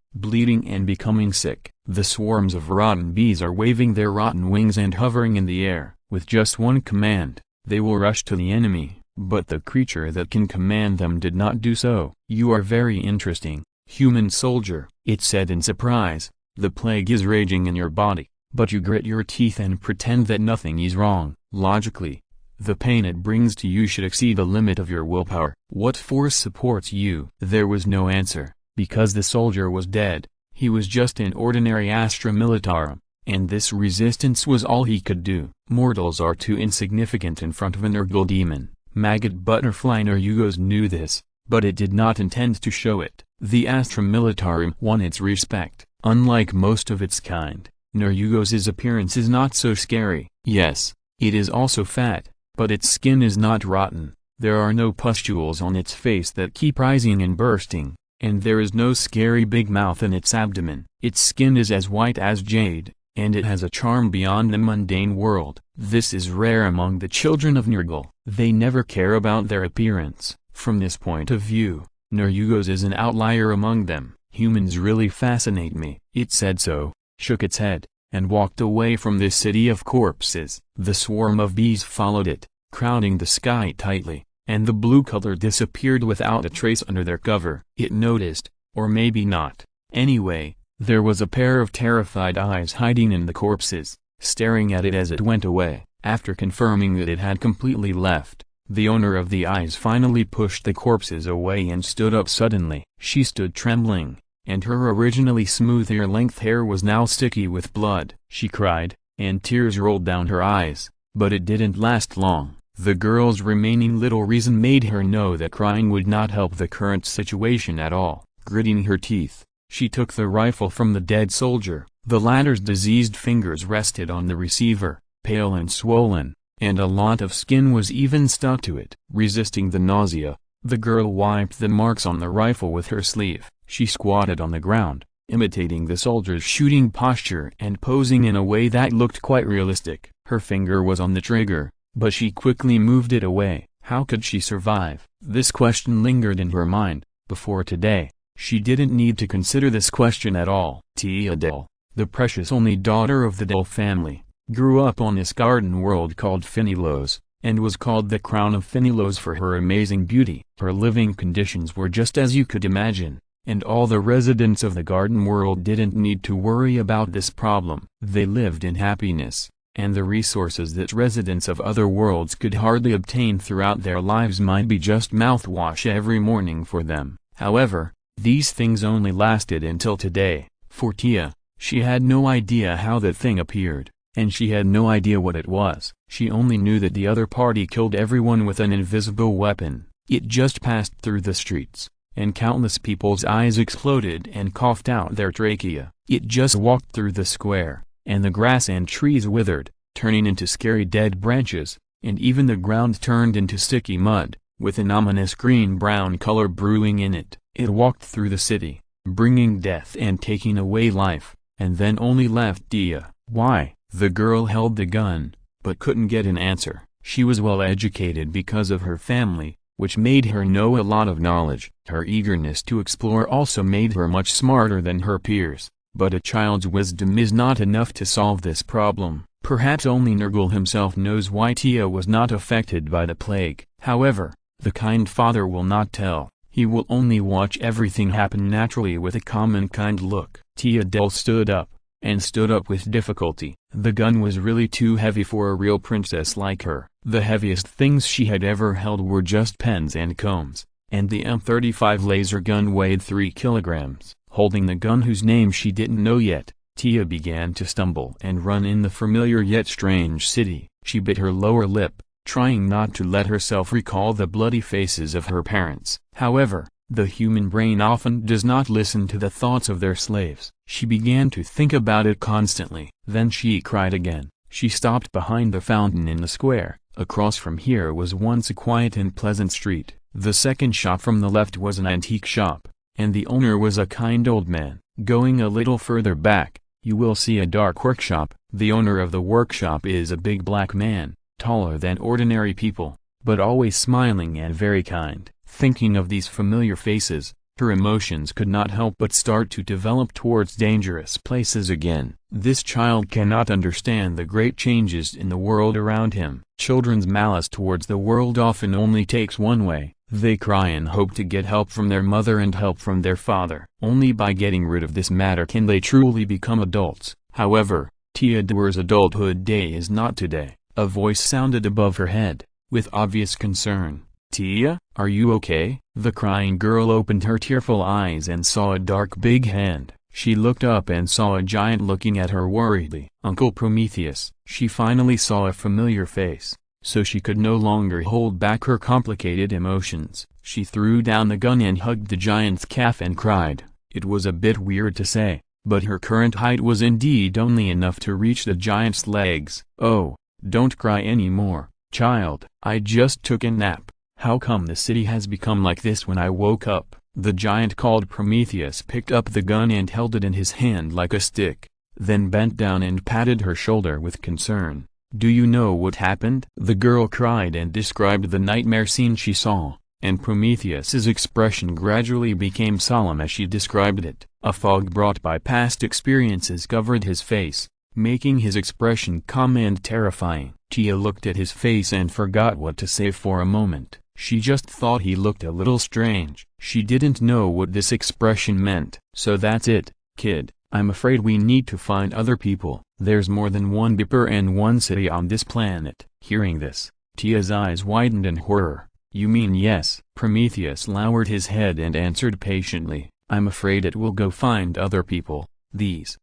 and becoming sick. The swarms of rotten bees are waving their rotten wings and hovering in the air. With just one command, they will rush to the enemy, but the creature that can command them did not do so. "You are very interesting, human soldier," it said in surprise. "The plague is raging in your body, but you grit your teeth and pretend that nothing is wrong. Logically, the pain it brings to you should exceed the limit of your willpower. What force supports you?" There was no answer, because the soldier was dead. He was just an ordinary Astra Militarum, and this resistance was all he could do. Mortals are too insignificant in front of an Nurgle demon. Maggot butterfly Nerugos knew this, but it did not intend to show it. The Astra Militarum won its respect. Unlike most of its kind, Nerugos' appearance is not so scary. Yes, it is also fat, but its skin is not rotten. There are no pustules on its face that keep rising and bursting, and there is no scary big mouth in its abdomen. Its skin is as white as jade, and it has a charm beyond the mundane world. This is rare among the children of Nurgle. They never care about their appearance. From this point of view, Nerugos is an outlier among them. "Humans really fascinate me." It said so, shook its head, and walked away from this city of corpses. The swarm of bees followed it, crowding the sky tightly, and the blue color disappeared without a trace under their cover. It noticed, or maybe not. Anyway, there was a pair of terrified eyes hiding in the corpses, staring at it as it went away. After confirming that it had completely left, the owner of the eyes finally pushed the corpses away and stood up suddenly. She stood trembling, and her originally smooth ear-length hair was now sticky with blood. She cried, and tears rolled down her eyes, but it didn't last long. The girl's remaining little reason made her know that crying would not help the current situation at all. Gritting her teeth, she took the rifle from the dead soldier. The latter's diseased fingers rested on the receiver, pale and swollen, and a lot of skin was even stuck to it. Resisting the nausea, the girl wiped the marks on the rifle with her sleeve. She squatted on the ground, imitating the soldier's shooting posture and posing in a way that looked quite realistic. Her finger was on the trigger, but she quickly moved it away. How could she survive? This question lingered in her mind, Before today, she didn't need to consider this question at all. Tia Dell, the precious only daughter of the Dell family, grew up on this garden world called Finilos, and was called the Crown of Finilos for her amazing beauty. Her living conditions were just as you could imagine, and all the residents of the garden world didn't need to worry about this problem. They lived in happiness, and the resources that residents of other worlds could hardly obtain throughout their lives might be just mouthwash every morning for them. However, these things only lasted until today. For Tia, she had no idea how that thing appeared, and she had no idea what it was. She only knew that the other party killed everyone with an invisible weapon. It just passed through the streets, and countless people's eyes exploded and coughed out their trachea. It just walked through the square, and the grass and trees withered, turning into scary dead branches, and even the ground turned into sticky mud, with an ominous green-brown color brewing in it. It walked through the city, bringing death and taking away life, and then only left Tia. Why? The girl held the gun, but couldn't get an answer. She was well educated because of her family, which made her know a lot of knowledge. Her eagerness to explore also made her much smarter than her peers. But a child's wisdom is not enough to solve this problem. Perhaps only Nurgle himself knows why Tia was not affected by the plague. However, the kind father will not tell. He will only watch everything happen naturally with a calm and kind look. Tia Dell stood up, and stood up with difficulty. The gun was really too heavy for a real princess like her. The heaviest things she had ever held were just pens and combs, and the M35 laser gun weighed 3 kilograms. Holding the gun whose name she didn't know yet, Tia began to stumble and run in the familiar yet strange city. She bit her lower lip, trying not to let herself recall the bloody faces of her parents. However, the human brain often does not listen to the thoughts of their slaves. She began to think about it constantly. Then she cried again. She stopped behind the fountain in the square. Across from here was once a quiet and pleasant street. The second shop from the left was an antique shop, and the owner was a kind old man. Going a little further back, you will see a dark workshop. The owner of the workshop is a big black man, taller than ordinary people, but always smiling and very kind. Thinking of these familiar faces, her emotions could not help but start to develop towards dangerous places again. This child cannot understand the great changes in the world around him. Children's malice towards the world often only takes one way. They cry and hope to get help from their mother and help from their father. Only by getting rid of this matter can they truly become adults. However, Tia Dell's adulthood day is not today. A voice sounded above her head, with obvious concern. Tia, are you okay? The crying girl opened her tearful eyes and saw a dark big hand. She looked up and saw a giant looking at her worriedly. Uncle Prometheus. She finally saw a familiar face, so she could no longer hold back her complicated emotions. She threw down the gun and hugged the giant's calf and cried. It was a bit weird to say, but her current height was indeed only enough to reach the giant's legs. Oh, don't cry anymore, child. I just took a nap. How come the city has become like this when I woke up? The giant called. Prometheus picked up the gun and held it in his hand like a stick, then bent down and patted her shoulder with concern. Do you know what happened? The girl cried and described the nightmare scene she saw, and Prometheus's expression gradually became solemn as she described it. A fog brought by past experiences covered his face, making his expression calm and terrifying. Tia looked at his face and forgot what to say for a moment. She just thought he looked a little strange. She didn't know what this expression meant. So that's it, kid. I'm afraid we need to find other people. There's more than one Beeper and one city on this planet. Hearing this, Tia's eyes widened in horror. You mean yes? Prometheus lowered his head and answered patiently. I'm afraid it will go find other people. These,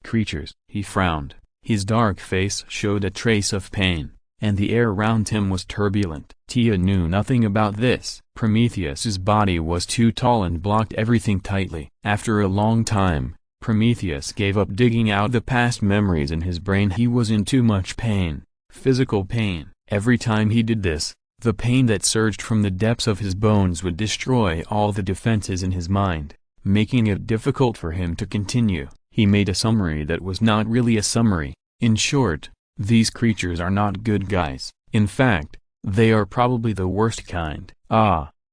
creatures. He frowned. His dark face showed a trace of pain, and the air around him was turbulent. Tia knew nothing about this. Prometheus's body was too tall and blocked everything tightly. After a long time, Prometheus gave up digging out the past memories in his brain. He was in too much pain, physical pain. Every time he did this, the pain that surged from the depths of his bones would destroy all the defenses in his mind, making it difficult for him to continue. He made a summary that was not really a summary. In short, these creatures are not good guys. In fact, they are probably the worst kind.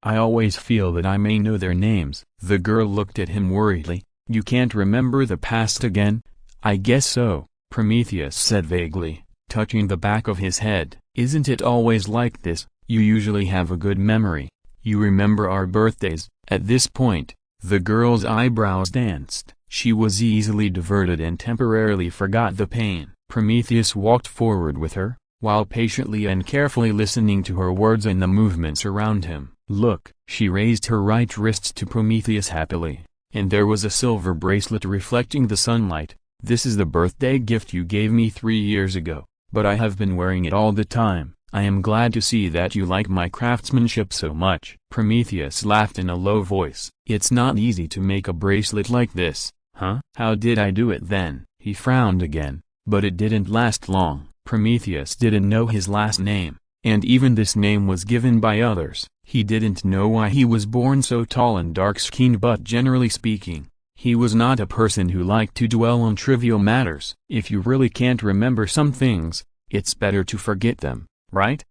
I always feel that I may know their names. The girl looked at him worriedly. You can't remember the past again? I guess so, Prometheus said vaguely, touching the back of his head. Isn't it always like this? You usually have a good memory. You remember our birthdays. At this point, the girl's eyebrows danced. She was easily diverted and temporarily forgot the pain. Prometheus walked forward with her, while patiently and carefully listening to her words and the movements around him. Look, she raised her right wrist to Prometheus happily, and there was a silver bracelet reflecting the sunlight. This is the birthday gift you gave me 3 years ago, but I have been wearing it all the time. I am glad to see that you like my craftsmanship so much. Prometheus laughed in a low voice. It's not easy to make a bracelet like this, huh? How did I do it then? He frowned again, but it didn't last long. Prometheus didn't know his last name, and even this name was given by others. He didn't know why he was born so tall and dark-skinned, but generally speaking, he was not a person who liked to dwell on trivial matters. If you really can't remember some things, it's better to forget them, right?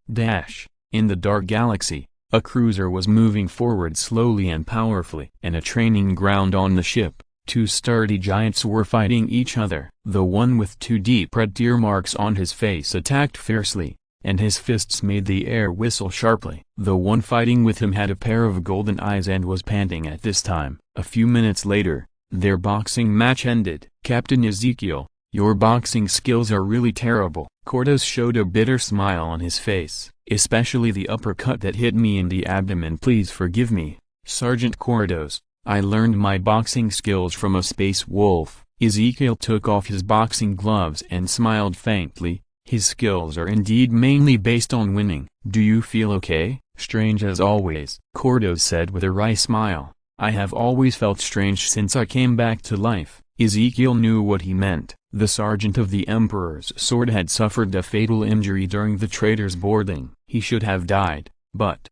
In the dark galaxy, a cruiser was moving forward slowly and powerfully. In a training ground on the ship, 2 sturdy giants were fighting each other. The one with 2 deep red tear marks on his face attacked fiercely, and his fists made the air whistle sharply. The one fighting with him had a pair of golden eyes and was panting at this time. A few minutes later, their boxing match ended. Captain Ezekiel, your boxing skills are really terrible. Kordos showed a bitter smile on his face. Especially the uppercut that hit me in the abdomen. Please forgive me, Sergeant Kordos. I learned my boxing skills from a space wolf. Ezekiel took off his boxing gloves and smiled faintly. His skills are indeed mainly based on winning. Do you feel okay? Strange as always, Kordos said with a wry smile. I have always felt strange since I came back to life. Ezekiel knew what he meant. The sergeant of the Emperor's sword had suffered a fatal injury during the traitor's boarding. He should have died, but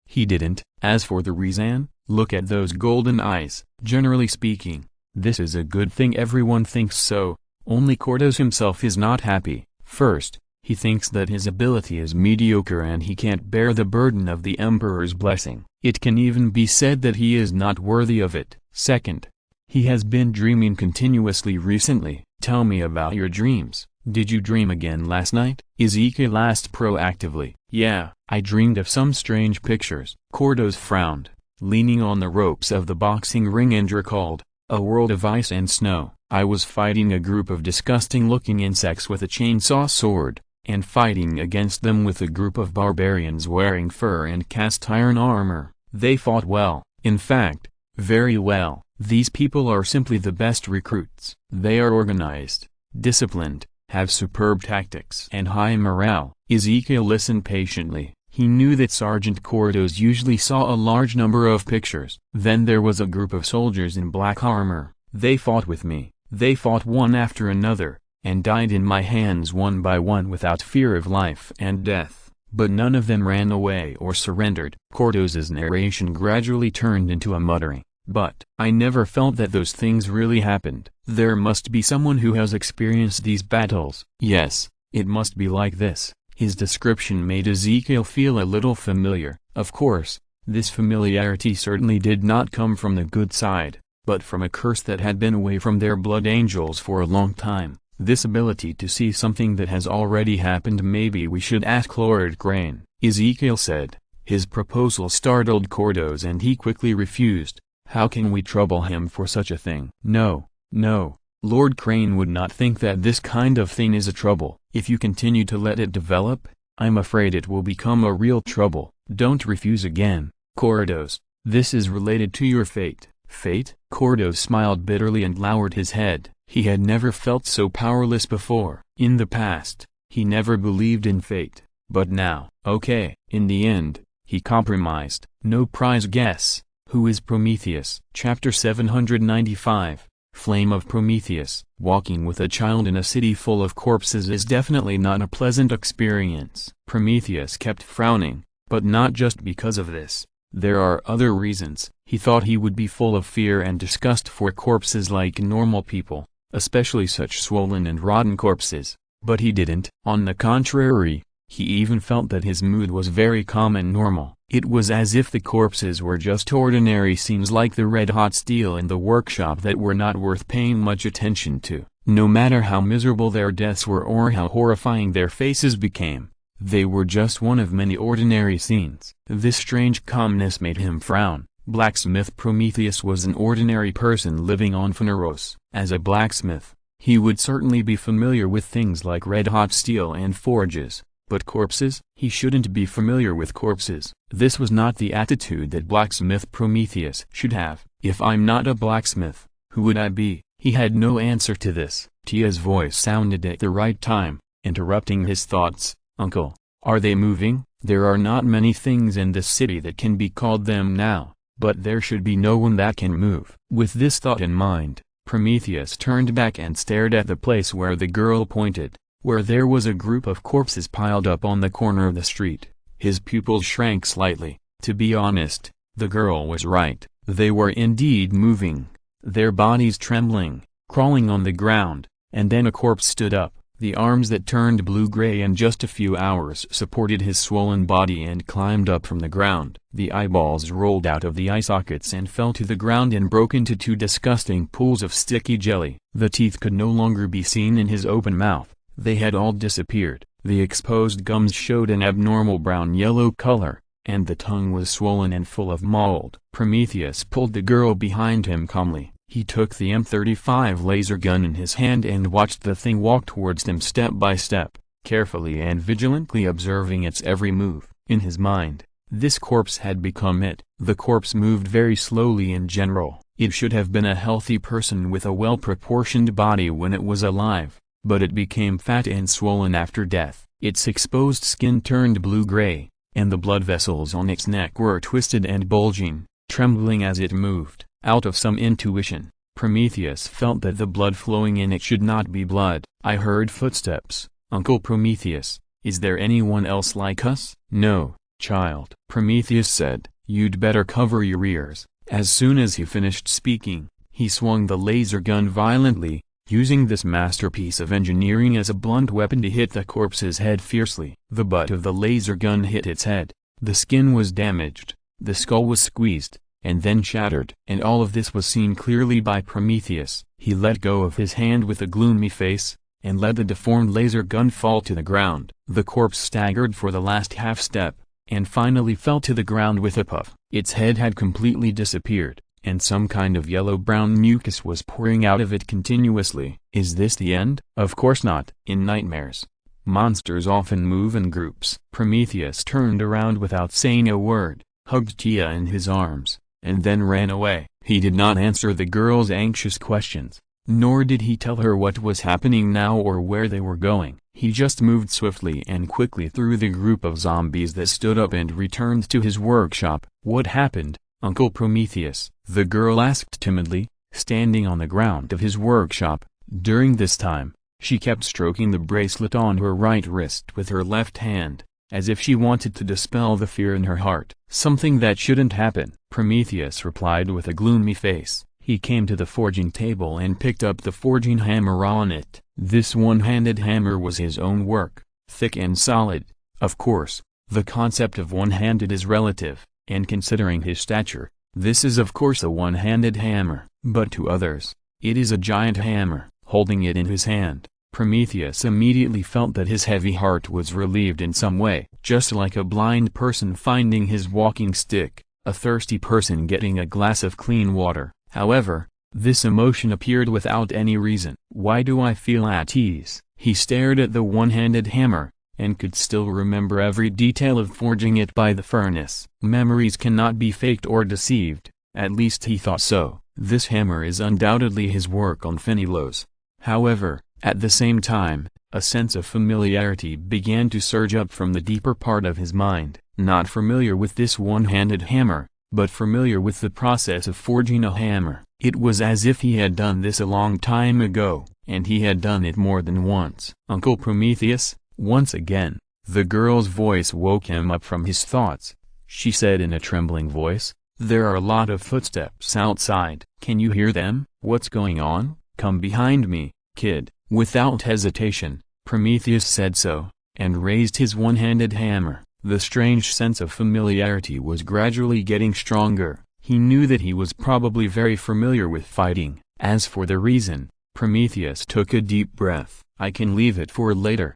he didn't. As for the reason, look at those golden eyes. Generally speaking, this is a good thing. Everyone thinks so. Only Kordos himself is not happy. First, he thinks that his ability is mediocre and he can't bear the burden of the Emperor's blessing. It can even be said that he is not worthy of it. Second, he has been dreaming continuously recently. Tell me about your dreams. Did you dream again last night? Ezekiel asked proactively. Yeah, I dreamed of some strange pictures. Kordos frowned, leaning on the ropes of the boxing ring, and recalled, a world of ice and snow. I was fighting a group of disgusting-looking insects with a chainsaw sword, and fighting against them with a group of barbarians wearing fur and cast-iron armor. They fought well, in fact, very well. These people are simply the best recruits. They are organized, disciplined, have superb tactics and high morale. Ezekiel listened patiently. He knew that Sergeant Kordos usually saw a large number of pictures. Then there was a group of soldiers in black armor. They fought with me. They fought one after another, and died in my hands one by one without fear of life and death. But none of them ran away or surrendered. Kordos's narration gradually turned into a muttering. But I never felt that those things really happened. There must be someone who has experienced these battles. Yes, it must be like this. His description made Ezekiel feel a little familiar. Of course, this familiarity certainly did not come from the good side, but from a curse that had been away from their blood angels for a long time. This ability to see something that has already happened. Maybe we should ask Lord Crane, Ezekiel said. His proposal startled Kordos and he quickly refused. How can we trouble him for such a thing? No, no, Lord Crane would not think that this kind of thing is a trouble. If you continue to let it develop, I'm afraid it will become a real trouble. Don't refuse again, Kordos. This is related to your fate. Fate? Kordos smiled bitterly and lowered his head. He had never felt so powerless before. In the past, he never believed in fate. But now, okay. In the end, he compromised. No prize. Guess. Who is Prometheus? Chapter 795, Flame of Prometheus. Walking with a child in a city full of corpses is definitely not a pleasant experience. Prometheus kept frowning, but not just because of this. There are other reasons. He thought he would be full of fear and disgust for corpses like normal people, especially such swollen and rotten corpses. But he didn't. On the contrary, He even felt that his mood was very calm and normal. It was as if the corpses were just ordinary scenes like the red-hot steel in the workshop that were not worth paying much attention to. No matter how miserable their deaths were or how horrifying their faces became, they were just one of many ordinary scenes. This strange calmness made him frown. Blacksmith Prometheus was an ordinary person living on Phaneros. As a blacksmith, he would certainly be familiar with things like red-hot steel and forges. But corpses? He shouldn't be familiar with corpses. This was not the attitude that blacksmith Prometheus should have. If I'm not a blacksmith, who would I be? He had no answer to this. Tia's voice sounded at the right time, interrupting his thoughts. Uncle, are they moving? There are not many things in this city that can be called them now, but there should be no one that can move. With this thought in mind, Prometheus turned back and stared at the place where the girl pointed, where there was a group of corpses piled up on the corner of the street. His pupils shrank slightly. To be honest, the girl was right. They were indeed moving, their bodies trembling, crawling on the ground, and then a corpse stood up. The arms that turned blue-gray in just a few hours supported his swollen body and climbed up from the ground. The eyeballs rolled out of the eye sockets and fell to the ground and broke into two disgusting pools of sticky jelly. The teeth could no longer be seen in his open mouth. They had all disappeared. The exposed gums showed an abnormal brown-yellow color, and the tongue was swollen and full of mold. Prometheus pulled the girl behind him calmly. He took the M35 laser gun in his hand and watched the thing walk towards them step by step, carefully and vigilantly observing its every move. In his mind, this corpse had become it. The corpse moved very slowly in general. It should have been a healthy person with a well-proportioned body when it was alive, but it became fat and swollen after death. Its exposed skin turned blue-gray, and the blood vessels on its neck were twisted and bulging, trembling as it moved. Out of some intuition, Prometheus felt that the blood flowing in it should not be blood. I heard footsteps. Uncle Prometheus, is there anyone else like us? No, child, Prometheus said. You'd better cover your ears. As soon as he finished speaking, he swung the laser gun violently, using this masterpiece of engineering as a blunt weapon to hit the corpse's head fiercely. The butt of the laser gun hit its head. The skin was damaged, the skull was squeezed, and then shattered. And all of this was seen clearly by Prometheus. He let go of his hand with a gloomy face, and let the deformed laser gun fall to the ground. The corpse staggered for the last half step, and finally fell to the ground with a puff. Its head had completely disappeared, and some kind of yellow-brown mucus was pouring out of it continuously. Is this the end? Of course not. In nightmares, monsters often move in groups. Prometheus turned around without saying a word, hugged Tia in his arms, and then ran away. He did not answer the girl's anxious questions, nor did he tell her what was happening now or where they were going. He just moved swiftly and quickly through the group of zombies that stood up and returned to his workshop. What happened, Uncle Prometheus? The girl asked timidly, standing on the ground of his workshop. During this time, she kept stroking the bracelet on her right wrist with her left hand, as if she wanted to dispel the fear in her heart. Something that shouldn't happen, Prometheus replied with a gloomy face. He came to the forging table and picked up the forging hammer on it. This one-handed hammer was his own work, thick and solid. Of course, the concept of one-handed is relative, and considering his stature, this is of course a one-handed hammer. But to others, it is a giant hammer. Holding it in his hand, Prometheus immediately felt that his heavy heart was relieved in some way. Just like a blind person finding his walking stick, a thirsty person getting a glass of clean water. However, this emotion appeared without any reason. Why do I feel at ease? He stared at the one-handed hammer, and could still remember every detail of forging it by the furnace. Memories cannot be faked or deceived, at least he thought so. This hammer is undoubtedly his work on Phaneros. However, at the same time, a sense of familiarity began to surge up from the deeper part of his mind. Not familiar with this one-handed hammer, but familiar with the process of forging a hammer. It was as if he had done this a long time ago, and he had done it more than once. Uncle Prometheus, once again, the girl's voice woke him up from his thoughts. She said in a trembling voice, "There are a lot of footsteps outside. Can you hear them? What's going on? Come behind me, kid." Without hesitation, Prometheus said so. and raised his one-handed hammer. The strange sense of familiarity was gradually getting stronger. He knew that he was probably very familiar with fighting. As for the reason, Prometheus took a deep breath. I can leave it for later.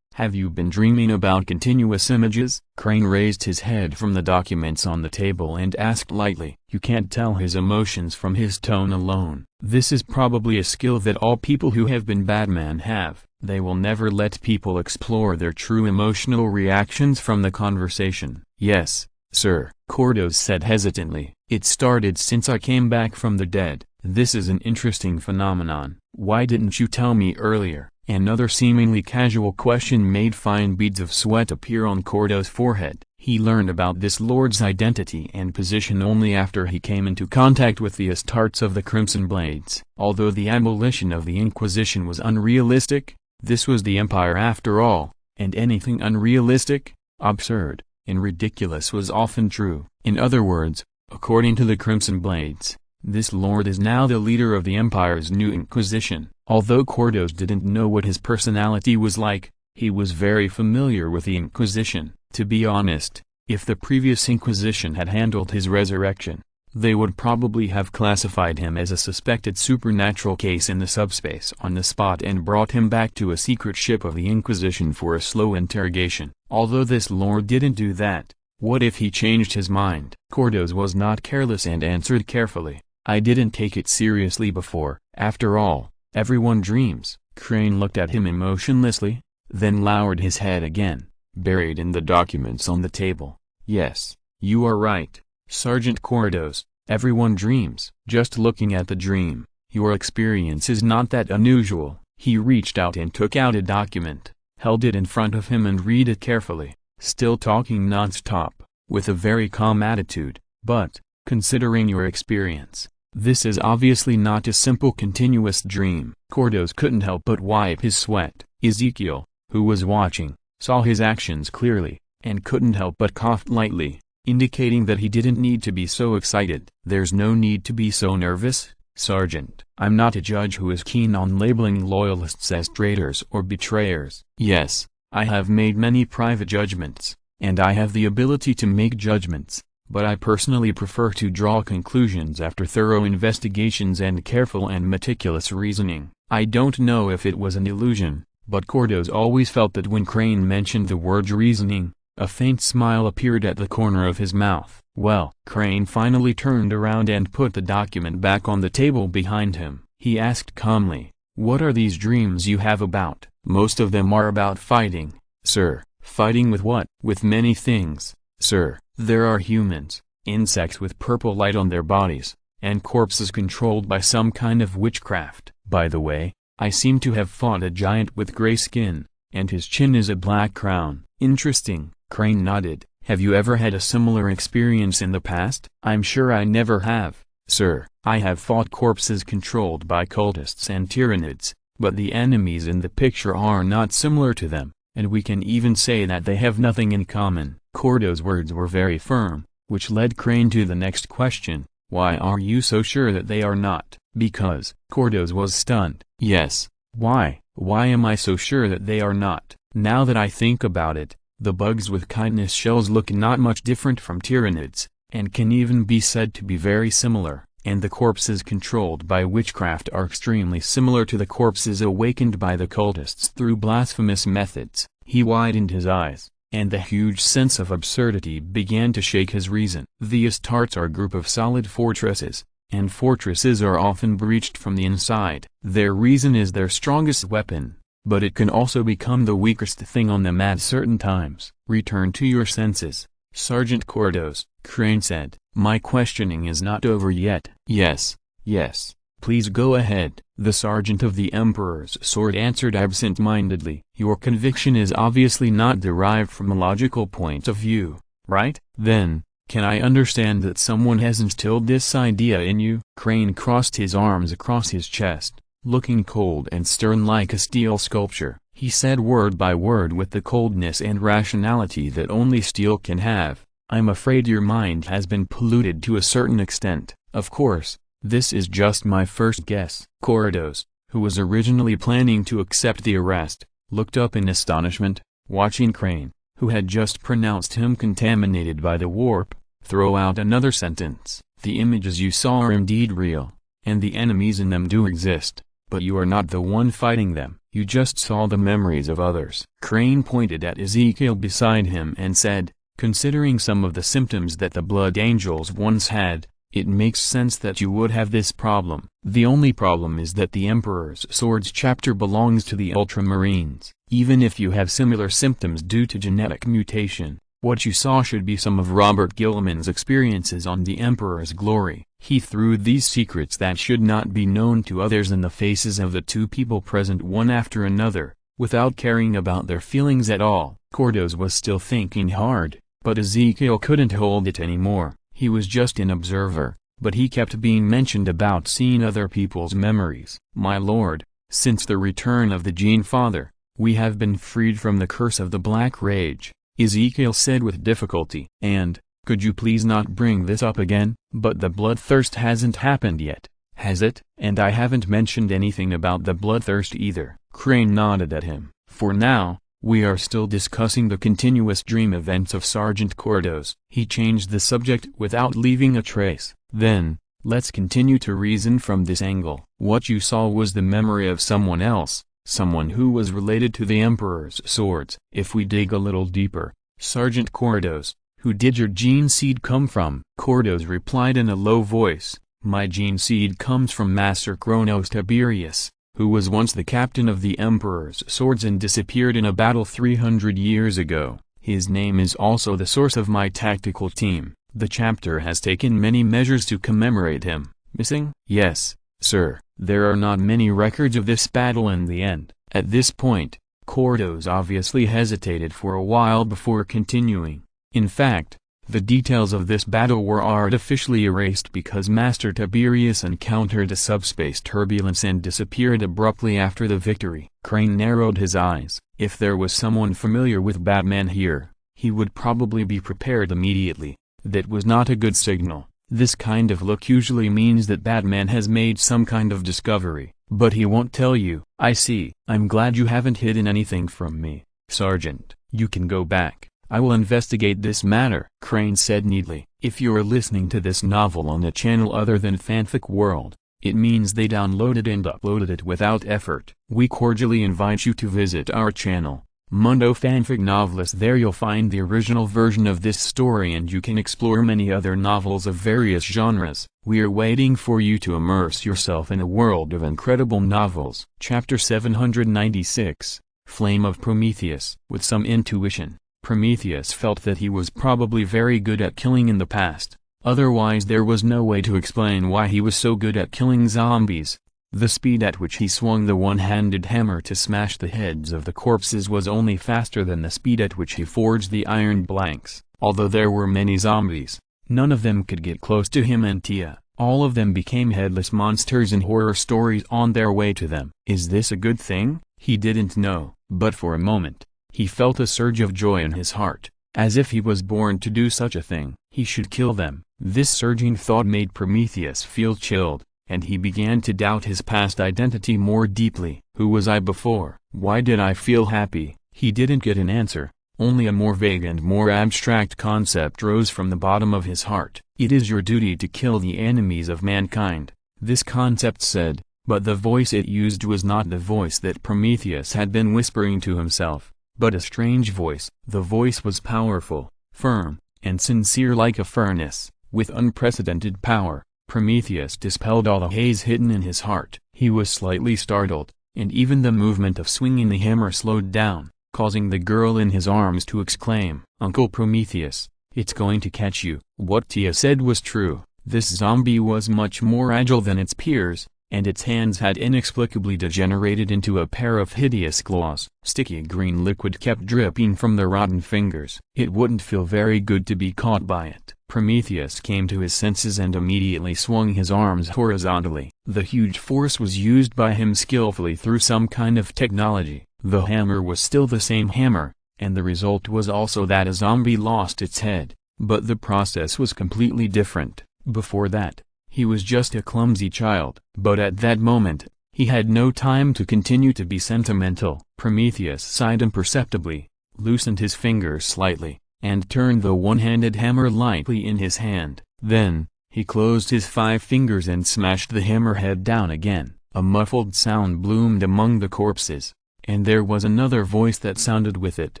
Have you been dreaming about continuous images? Crane raised his head from the documents on the table and asked lightly. You can't tell his emotions from his tone alone. This is probably a skill that all people who have been Batman have. They will never let people explore their true emotional reactions from the conversation. Yes, sir, Cordos said hesitantly. It started since I came back from the dead. This is an interesting phenomenon. Why didn't you tell me earlier? Another seemingly casual question made fine beads of sweat appear on Cordo's forehead. He learned about this lord's identity and position only after he came into contact with the Astartes of the Crimson Blades. Although the abolition of the Inquisition was unrealistic, this was the Empire after all, and anything unrealistic, absurd, and ridiculous was often true. In other words, according to the Crimson Blades, this lord is now the leader of the Empire's new Inquisition. Although Cordos didn't know what his personality was like, he was very familiar with the Inquisition. To be honest, if the previous Inquisition had handled his resurrection, they would probably have classified him as a suspected supernatural case in the subspace on the spot and brought him back to a secret ship of the Inquisition for a slow interrogation. Although this lord didn't do that, what if he changed his mind? Cordos was not careless and answered carefully. I didn't take it seriously before. After all, everyone dreams. Crane looked at him emotionlessly, then lowered his head again, buried in the documents on the table. Yes, you are right, Sergeant Cordos, everyone dreams. Just looking at the dream, your experience is not that unusual. He reached out and took out a document, held it in front of him and read it carefully, still talking non-stop, with a very calm attitude. But, considering your experience, this is obviously not a simple continuous dream. Cordos couldn't help but wipe his sweat. Ezekiel, who was watching, saw his actions clearly, and couldn't help but cough lightly, indicating that he didn't need to be so excited. There's no need to be so nervous, Sergeant. I'm not a judge who is keen on labeling loyalists as traitors or betrayers. Yes, I have made many private judgments, and I have the ability to make judgments. But I personally prefer to draw conclusions after thorough investigations and careful and meticulous reasoning. I don't know if it was an illusion, but Cordos always felt that when Crane mentioned the word reasoning, a faint smile appeared at the corner of his mouth. Well, Crane finally turned around and put the document back on the table behind him. He asked calmly, what are these dreams you have about? Most of them are about fighting, sir. Fighting with what? With many things, sir. There are humans, insects with purple light on their bodies, and corpses controlled by some kind of witchcraft. By the way, I seem to have fought a giant with gray skin, and his chin is a black crown. Interesting. Crane nodded. Have you ever had a similar experience in the past? I'm sure I never have, sir. I have fought corpses controlled by cultists and tyrannids, but the enemies in the picture are not similar to them, and we can even say that they have nothing in common. Cordo's words were very firm, which led Crane to the next question. Why are you so sure that they are not? Because. Cordos was stunned. Yes, why? Why am I so sure that they are not? Now that I think about it, the bugs with kindness shells look not much different from tyrannids, and can even be said to be very similar, and the corpses controlled by witchcraft are extremely similar to the corpses awakened by the cultists through blasphemous methods. He widened his eyes, and the huge sense of absurdity began to shake his reason. The Astartes are a group of solid fortresses, and fortresses are often breached from the inside. Their reason is their strongest weapon, but it can also become the weakest thing on them at certain times. Return to your senses, Sergeant Cordos, Crane said. My questioning is not over yet. Yes, yes, please go ahead. The sergeant of the Emperor's sword answered absent-mindedly. Your conviction is obviously not derived from a logical point of view, right? Then, can I understand that someone has instilled this idea in you? Crane crossed his arms across his chest, looking cold and stern like a steel sculpture. He said word by word with the coldness and rationality that only steel can have. I'm afraid your mind has been polluted to a certain extent. Of course, this is just my first guess. Cordos, who was originally planning to accept the arrest, looked up in astonishment, watching Crane, who had just pronounced him contaminated by the warp, throw out another sentence. The images you saw are indeed real, and the enemies in them do exist, but you are not the one fighting them. You just saw the memories of others. Crane pointed at Ezekiel beside him and said, considering some of the symptoms that the Blood Angels once had, it makes sense that you would have this problem. The only problem is that the Emperor's Swords chapter belongs to the Ultramarines. Even if you have similar symptoms due to genetic mutation, what you saw should be some of Robert Gilman's experiences on the Emperor's Glory. He threw these secrets that should not be known to others in the faces of the two people present one after another, without caring about their feelings at all. Cordos was still thinking hard, but Ezekiel couldn't hold it anymore. He was just an observer, but he kept being mentioned about seeing other people's memories. My lord, since the return of the Gene Father, we have been freed from the curse of the Black Rage, Ezekiel said with difficulty. And, could you please not bring this up again? But the bloodthirst hasn't happened yet, has it? And I haven't mentioned anything about the bloodthirst either. Crane nodded at him. For now, we are still discussing the continuous dream events of Sergeant Cordos. He changed the subject without leaving a trace. Then, let's continue to reason from this angle. What you saw was the memory of someone else, someone who was related to the Emperor's Swords. If we dig a little deeper, Sergeant Cordos, who did your gene seed come from? Cordos replied in a low voice, my gene seed comes from Master Kronos Tiberius, who was once the captain of the Emperor's Swords and disappeared in a battle 300 years ago. His name is also the source of my tactical team. The chapter has taken many measures to commemorate him. Missing? Yes, sir. There are not many records of this battle in the end. At this point, Cordos obviously hesitated for a while before continuing. In fact, the details of this battle were artificially erased because Master Tiberius encountered a subspace turbulence and disappeared abruptly after the victory. Crane narrowed his eyes. If there was someone familiar with Batman here, he would probably be prepared immediately. That was not a good signal. This kind of look usually means that Batman has made some kind of discovery, but he won't tell you. I see. I'm glad you haven't hidden anything from me, Sergeant. You can go back. I will investigate this matter, Crane said neatly. If you're listening to this novel on a channel other than Fanfic World, it means they downloaded and uploaded it without effort. We cordially invite you to visit our channel, Mundo Fanfic Novelist. There you'll find the original version of this story and you can explore many other novels of various genres. We're waiting for you to immerse yourself in a world of incredible novels. Chapter 796, Flame of Prometheus. With some intuition, Prometheus felt that he was probably very good at killing in the past, otherwise there was no way to explain why he was so good at killing zombies. The speed at which he swung the one-handed hammer to smash the heads of the corpses was only faster than the speed at which he forged the iron blanks. Although there were many zombies, none of them could get close to him and Tia. All of them became headless monsters in horror stories on their way to them. Is this a good thing? He didn't know, but for a moment, he felt a surge of joy in his heart, as if he was born to do such a thing. He should kill them. This surging thought made Prometheus feel chilled, and he began to doubt his past identity more deeply. Who was I before? Why did I feel happy? He didn't get an answer, only a more vague and more abstract concept rose from the bottom of his heart. It is your duty to kill the enemies of mankind, this concept said, but the voice it used was not the voice that Prometheus had been whispering to himself, but a strange voice. The voice was powerful, firm, and sincere like a furnace, with unprecedented power. Prometheus dispelled all the haze hidden in his heart. He was slightly startled, and even the movement of swinging the hammer slowed down, causing the girl in his arms to exclaim, "Uncle Prometheus, it's going to catch you." What Tia said was true. This zombie was much more agile than its peers, and its hands had inexplicably degenerated into a pair of hideous claws. Sticky green liquid kept dripping from the rotten fingers. It wouldn't feel very good to be caught by it. Prometheus came to his senses and immediately swung his arms horizontally. The huge force was used by him skillfully through some kind of technology. The hammer was still the same hammer, and the result was also that a zombie lost its head, but the process was completely different. Before that, he was just a clumsy child. But at that moment, He had no time to continue to be sentimental. Prometheus sighed imperceptibly, loosened his fingers slightly, and turned the one-handed hammer lightly in his hand. Then, he closed his 5 fingers and smashed the hammerhead down again. A muffled sound bloomed among the corpses, and there was another voice that sounded with it,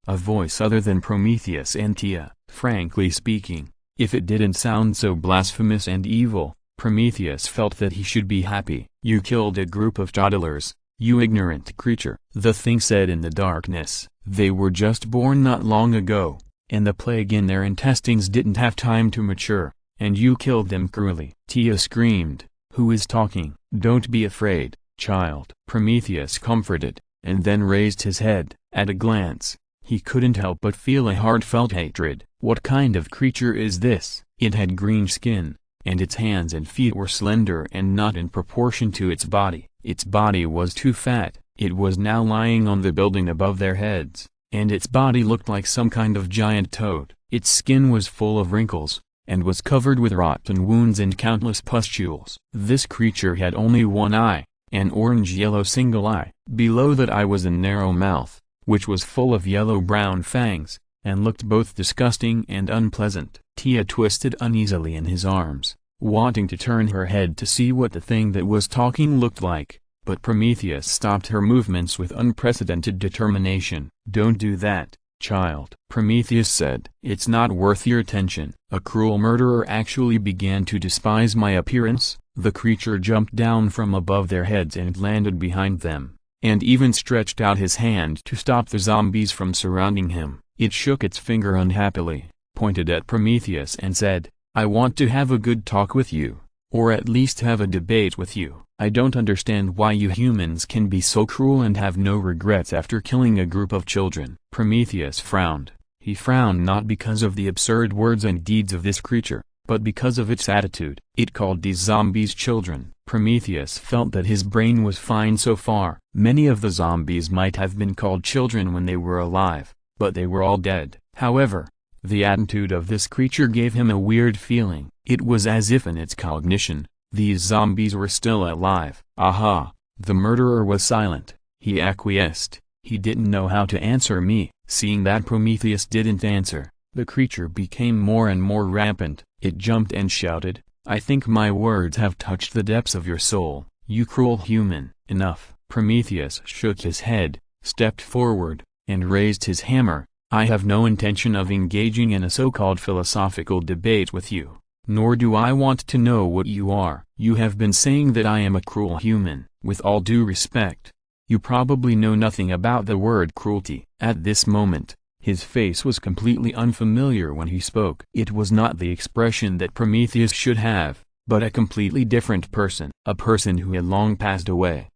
a voice other than Prometheus and Tia. Frankly speaking, if it didn't sound so blasphemous and evil, Prometheus felt that he should be happy. "You killed a group of toddlers, you ignorant creature," the thing said in the darkness. "They were just born not long ago, and the plague in their intestines didn't have time to mature, and you killed them cruelly." Tia screamed, "Who is talking?" "Don't be afraid, child," Prometheus comforted, and then raised his head. At a glance, he couldn't help but feel a heartfelt hatred. What kind of creature is this? It had green skin, and its hands and feet were slender and not in proportion to its body. Its body was too fat. It was now lying on the building above their heads, and its body looked like some kind of giant toad. Its skin was full of wrinkles, and was covered with rotten wounds and countless pustules. This creature had only one eye, an orange-yellow single eye. Below that eye was a narrow mouth, which was full of yellow-brown fangs, and looked both disgusting and unpleasant. Tia twisted uneasily in his arms, wanting to turn her head to see what the thing that was talking looked like, but Prometheus stopped her movements with unprecedented determination. "Don't do that, child," Prometheus said. "It's not worth your attention." A cruel murderer actually began to despise my appearance. The creature jumped down from above their heads and landed behind them, and even stretched out his hand to stop the zombies from surrounding him. It shook its finger unhappily, pointed at Prometheus and said, "I want to have a good talk with you, or at least have a debate with you. I don't understand why you humans can be so cruel and have no regrets after killing a group of children." Prometheus frowned. He frowned not because of the absurd words and deeds of this creature, but because of its attitude. It called these zombies children. Prometheus felt that his brain was fine so far. Many of the zombies might have been called children when they were alive, but they were all dead. However, the attitude of this creature gave him a weird feeling. It was as if in its cognition, these zombies were still alive. "Aha!" The murderer was silent. He acquiesced. "He didn't know how to answer me." Seeing that Prometheus didn't answer, the creature became more and more rampant. It jumped and shouted, "I think my words have touched the depths of your soul, you cruel human." "Enough." Prometheus shook his head, stepped forward, and raised his hammer. "I have no intention of engaging in a so-called philosophical debate with you, nor do I want to know what you are. You have been saying that I am a cruel human. With all due respect, you probably know nothing about the word cruelty." At this moment, his face was completely unfamiliar when he spoke. It was not the expression that Prometheus should have, but a completely different person. A person who had long passed away.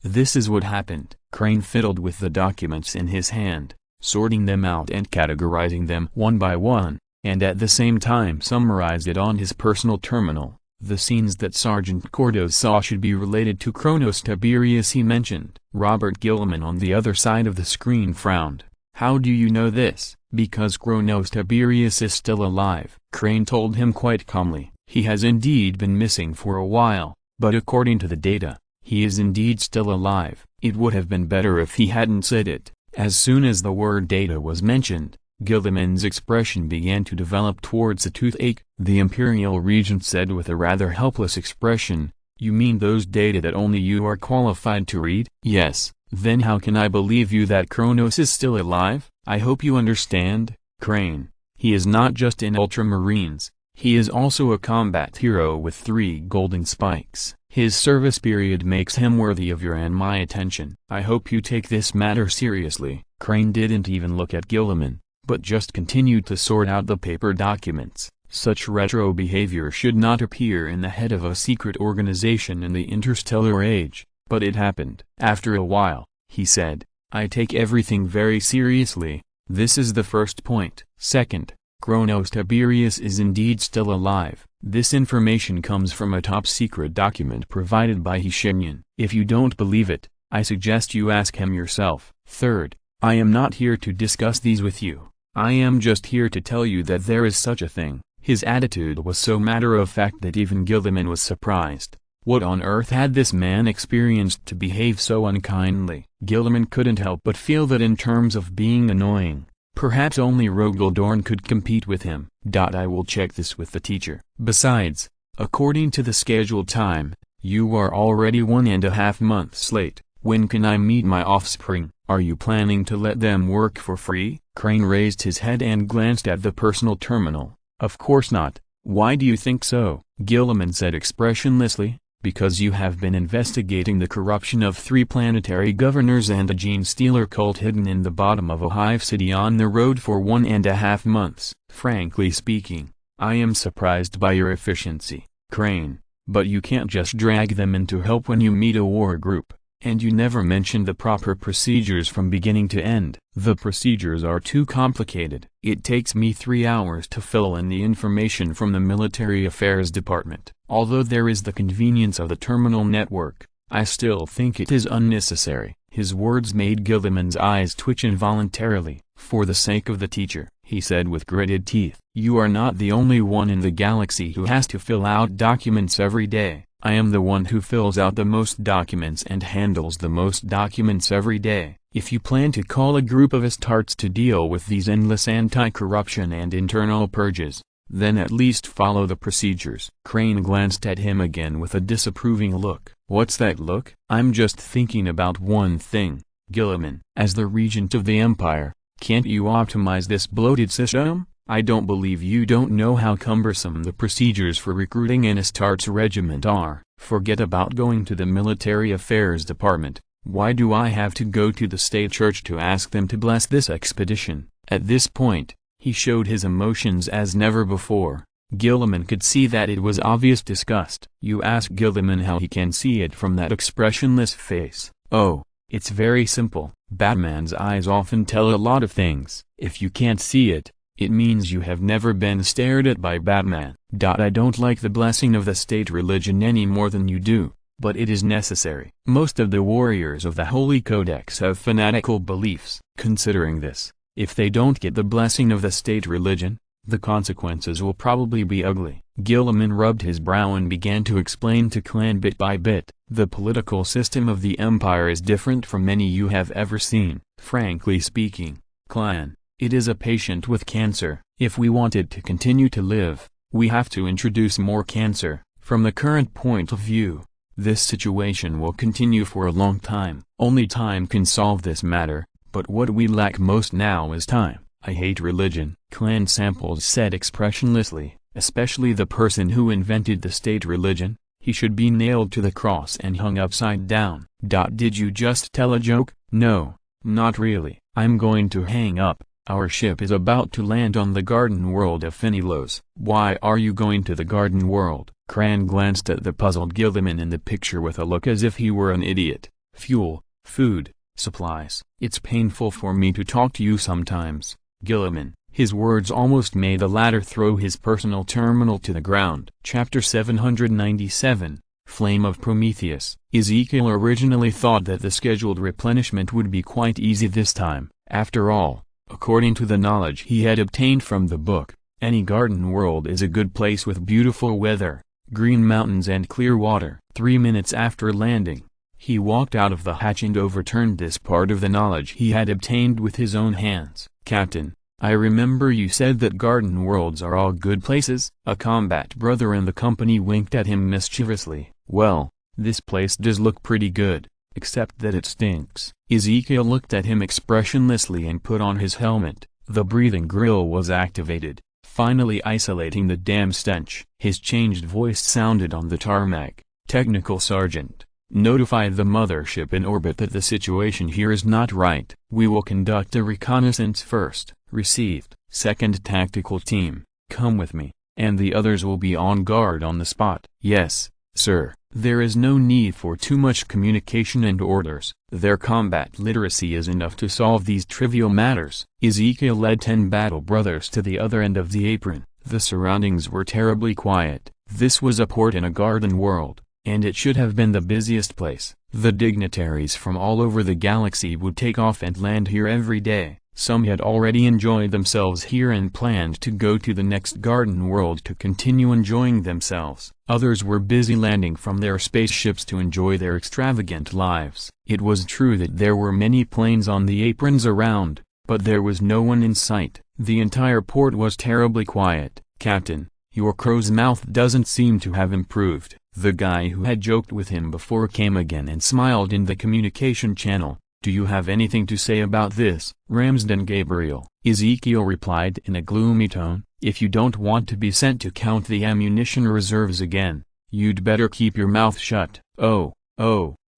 This is what happened. Crane fiddled with the documents in his hand, sorting them out and categorizing them one by one, and at the same time summarized it on his personal terminal. The scenes that Sergeant Cordo saw should be related to Kronos Tiberius, he mentioned. Robert Gilman on the other side of the screen frowned. "How do you know this?" "Because Kronos Tiberius is still alive." Crane told him quite calmly. "He has indeed been missing for a while, but according to the data, he is indeed still alive." It would have been better if he hadn't said it. As soon as the word data was mentioned, Gilliman's expression began to develop towards a toothache. The Imperial Regent said with a rather helpless expression, "You mean those data that only you are qualified to read?" "Yes." "Then how can I believe you that Kronos is still alive?" "I hope you understand, Crane. He is not just in Ultramarines, he is also a combat hero with 3 golden spikes. His service period makes him worthy of your and my attention. I hope you take this matter seriously." Crane didn't even look at Gilliman, but just continued to sort out the paper documents. Such retro behavior should not appear in the head of a secret organization in the interstellar age, but it happened. After a while, he said, "I take everything very seriously. This is the first point. Second, Kronos Tiberius is indeed still alive. This information comes from a top-secret document provided by Shenyan. If you don't believe it, I suggest you ask him yourself. Third, I am not here to discuss these with you. I am just here to tell you that there is such a thing." His attitude was so matter-of-fact that even Gilliman was surprised. What on earth had this man experienced to behave so unkindly? Gilliman couldn't help but feel that in terms of being annoying, perhaps only Rogaldorn could compete with him. I will check this with the teacher. Besides, according to the scheduled time, you are already 1.5 months late. When can I meet my offspring? Are you planning to let them work for free? Crane raised his head and glanced at the personal terminal. Of course not. Why do you think so? Gilliman said expressionlessly. Because you have been investigating the corruption of 3 planetary governors and a gene-stealer cult hidden in the bottom of a hive city on the road for 1.5 months. Frankly speaking, I am surprised by your efficiency, Crane, but you can't just drag them in to help when you meet a war group. And you never mentioned the proper procedures from beginning to end. The procedures are too complicated. It takes me 3 hours to fill in the information from the Military Affairs Department. Although there is the convenience of the terminal network, I still think it is unnecessary. His words made Gilliman's eyes twitch involuntarily. For the sake of the teacher, he said with gritted teeth, you are not the only one in the galaxy who has to fill out documents every day. I am the one who fills out the most documents and handles the most documents every day. If you plan to call a group of Astartes to deal with these endless anti-corruption and internal purges, then at least follow the procedures. Crane glanced at him again with a disapproving look. What's that look? I'm just thinking about one thing, Gilliman. As the regent of the Empire, can't you optimize this bloated system? I don't believe you don't know how cumbersome the procedures for recruiting an Astartes regiment are. Forget about going to the Military Affairs Department. Why do I have to go to the State Church to ask them to bless this expedition? At this point, he showed his emotions as never before. Gilliman could see that it was obvious disgust. You ask Gilliman how he can see it from that expressionless face. Oh, it's very simple. Batman's eyes often tell a lot of things. If you can't see it, it means you have never been stared at by Batman. I don't like the blessing of the state religion any more than you do, but it is necessary. Most of the warriors of the Holy Codex have fanatical beliefs. Considering this, if they don't get the blessing of the state religion, the consequences will probably be ugly. Gilliman rubbed his brow and began to explain to Clan bit by bit. The political system of the Empire is different from any you have ever seen. Frankly speaking, Clan, it is a patient with cancer. If we want it to continue to live, we have to introduce more cancer. From the current point of view, this situation will continue for a long time. Only time can solve this matter, but what we lack most now is time. I hate religion, Clan Samples said expressionlessly, especially the person who invented the state religion. He should be nailed to the cross and hung upside down. Did you just tell a joke? No, not really. I'm going to hang up. Our ship is about to land on the garden world of Finilos. Why are you going to the garden world? Cran glanced at the puzzled Gilliman in the picture with a look as if he were an idiot. Fuel, food, supplies. It's painful for me to talk to you sometimes, Gilliman. His words almost made the latter throw his personal terminal to the ground. Chapter 797, Flame of Prometheus. Ezekiel originally thought that the scheduled replenishment would be quite easy this time. After all, according to the knowledge he had obtained from the book, any garden world is a good place with beautiful weather, green mountains and clear water. 3 minutes after landing, he walked out of the hatch and overturned this part of the knowledge he had obtained with his own hands. Captain, I remember you said that garden worlds are all good places. A combat brother in the company winked at him mischievously. Well, this place does look pretty good, except that it stinks. Ezekiel looked at him expressionlessly and put on his helmet. The breathing grill was activated, finally isolating the damn stench. His changed voice sounded on the tarmac. Technical Sergeant, notify the mothership in orbit that the situation here is not right. We will conduct a reconnaissance first. Received. Second Tactical Team, come with me, and the others will be on guard on the spot. Yes, sir. There is no need for too much communication and orders. Their combat literacy is enough to solve these trivial matters. Ezekiel led 10 battle brothers to the other end of the apron. The surroundings were terribly quiet. This was a port in a garden world, and it should have been the busiest place. The dignitaries from all over the galaxy would take off and land here every day. Some had already enjoyed themselves here and planned to go to the next garden world to continue enjoying themselves. Others were busy landing from their spaceships to enjoy their extravagant lives. It was true that there were many planes on the aprons around, but there was no one in sight. The entire port was terribly quiet. "Captain, your crow's mouth doesn't seem to have improved." The guy who had joked with him before came again and smiled in the communication channel. "Do you have anything to say about this, Ramsden Gabriel?" Ezekiel replied in a gloomy tone, "If you don't want to be sent to count the ammunition reserves again, you'd better keep your mouth shut." Oh,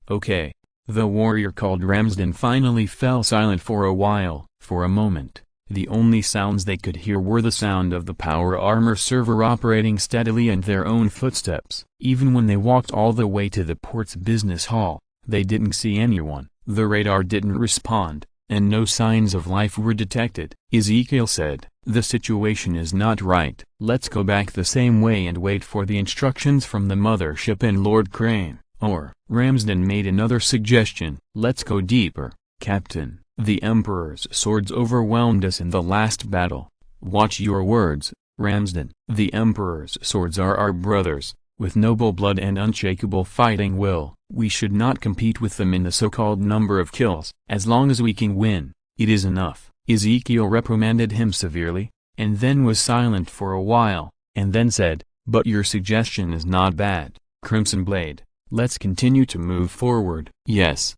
okay." The warrior called Ramsden finally fell silent for a while. For a moment, the only sounds they could hear were the sound of the power armor server operating steadily and their own footsteps. Even when they walked all the way to the port's business hall, they didn't see anyone. The radar didn't respond, and no signs of life were detected. Ezekiel said, "The situation is not right. Let's go back the same way and wait for the instructions from the mothership and Lord Crane." Or, Ramsden made another suggestion, "Let's go deeper, Captain. The Emperor's swords overwhelmed us in the last battle." "Watch your words, Ramsden. The Emperor's swords are our brothers, with noble blood and unshakable fighting will. We should not compete with them in the so-called number of kills. As long as we can win, it is enough." Ezekiel reprimanded him severely, and then was silent for a while, and then said, "But your suggestion is not bad, Crimson Blade. Let's continue to move forward." Yes,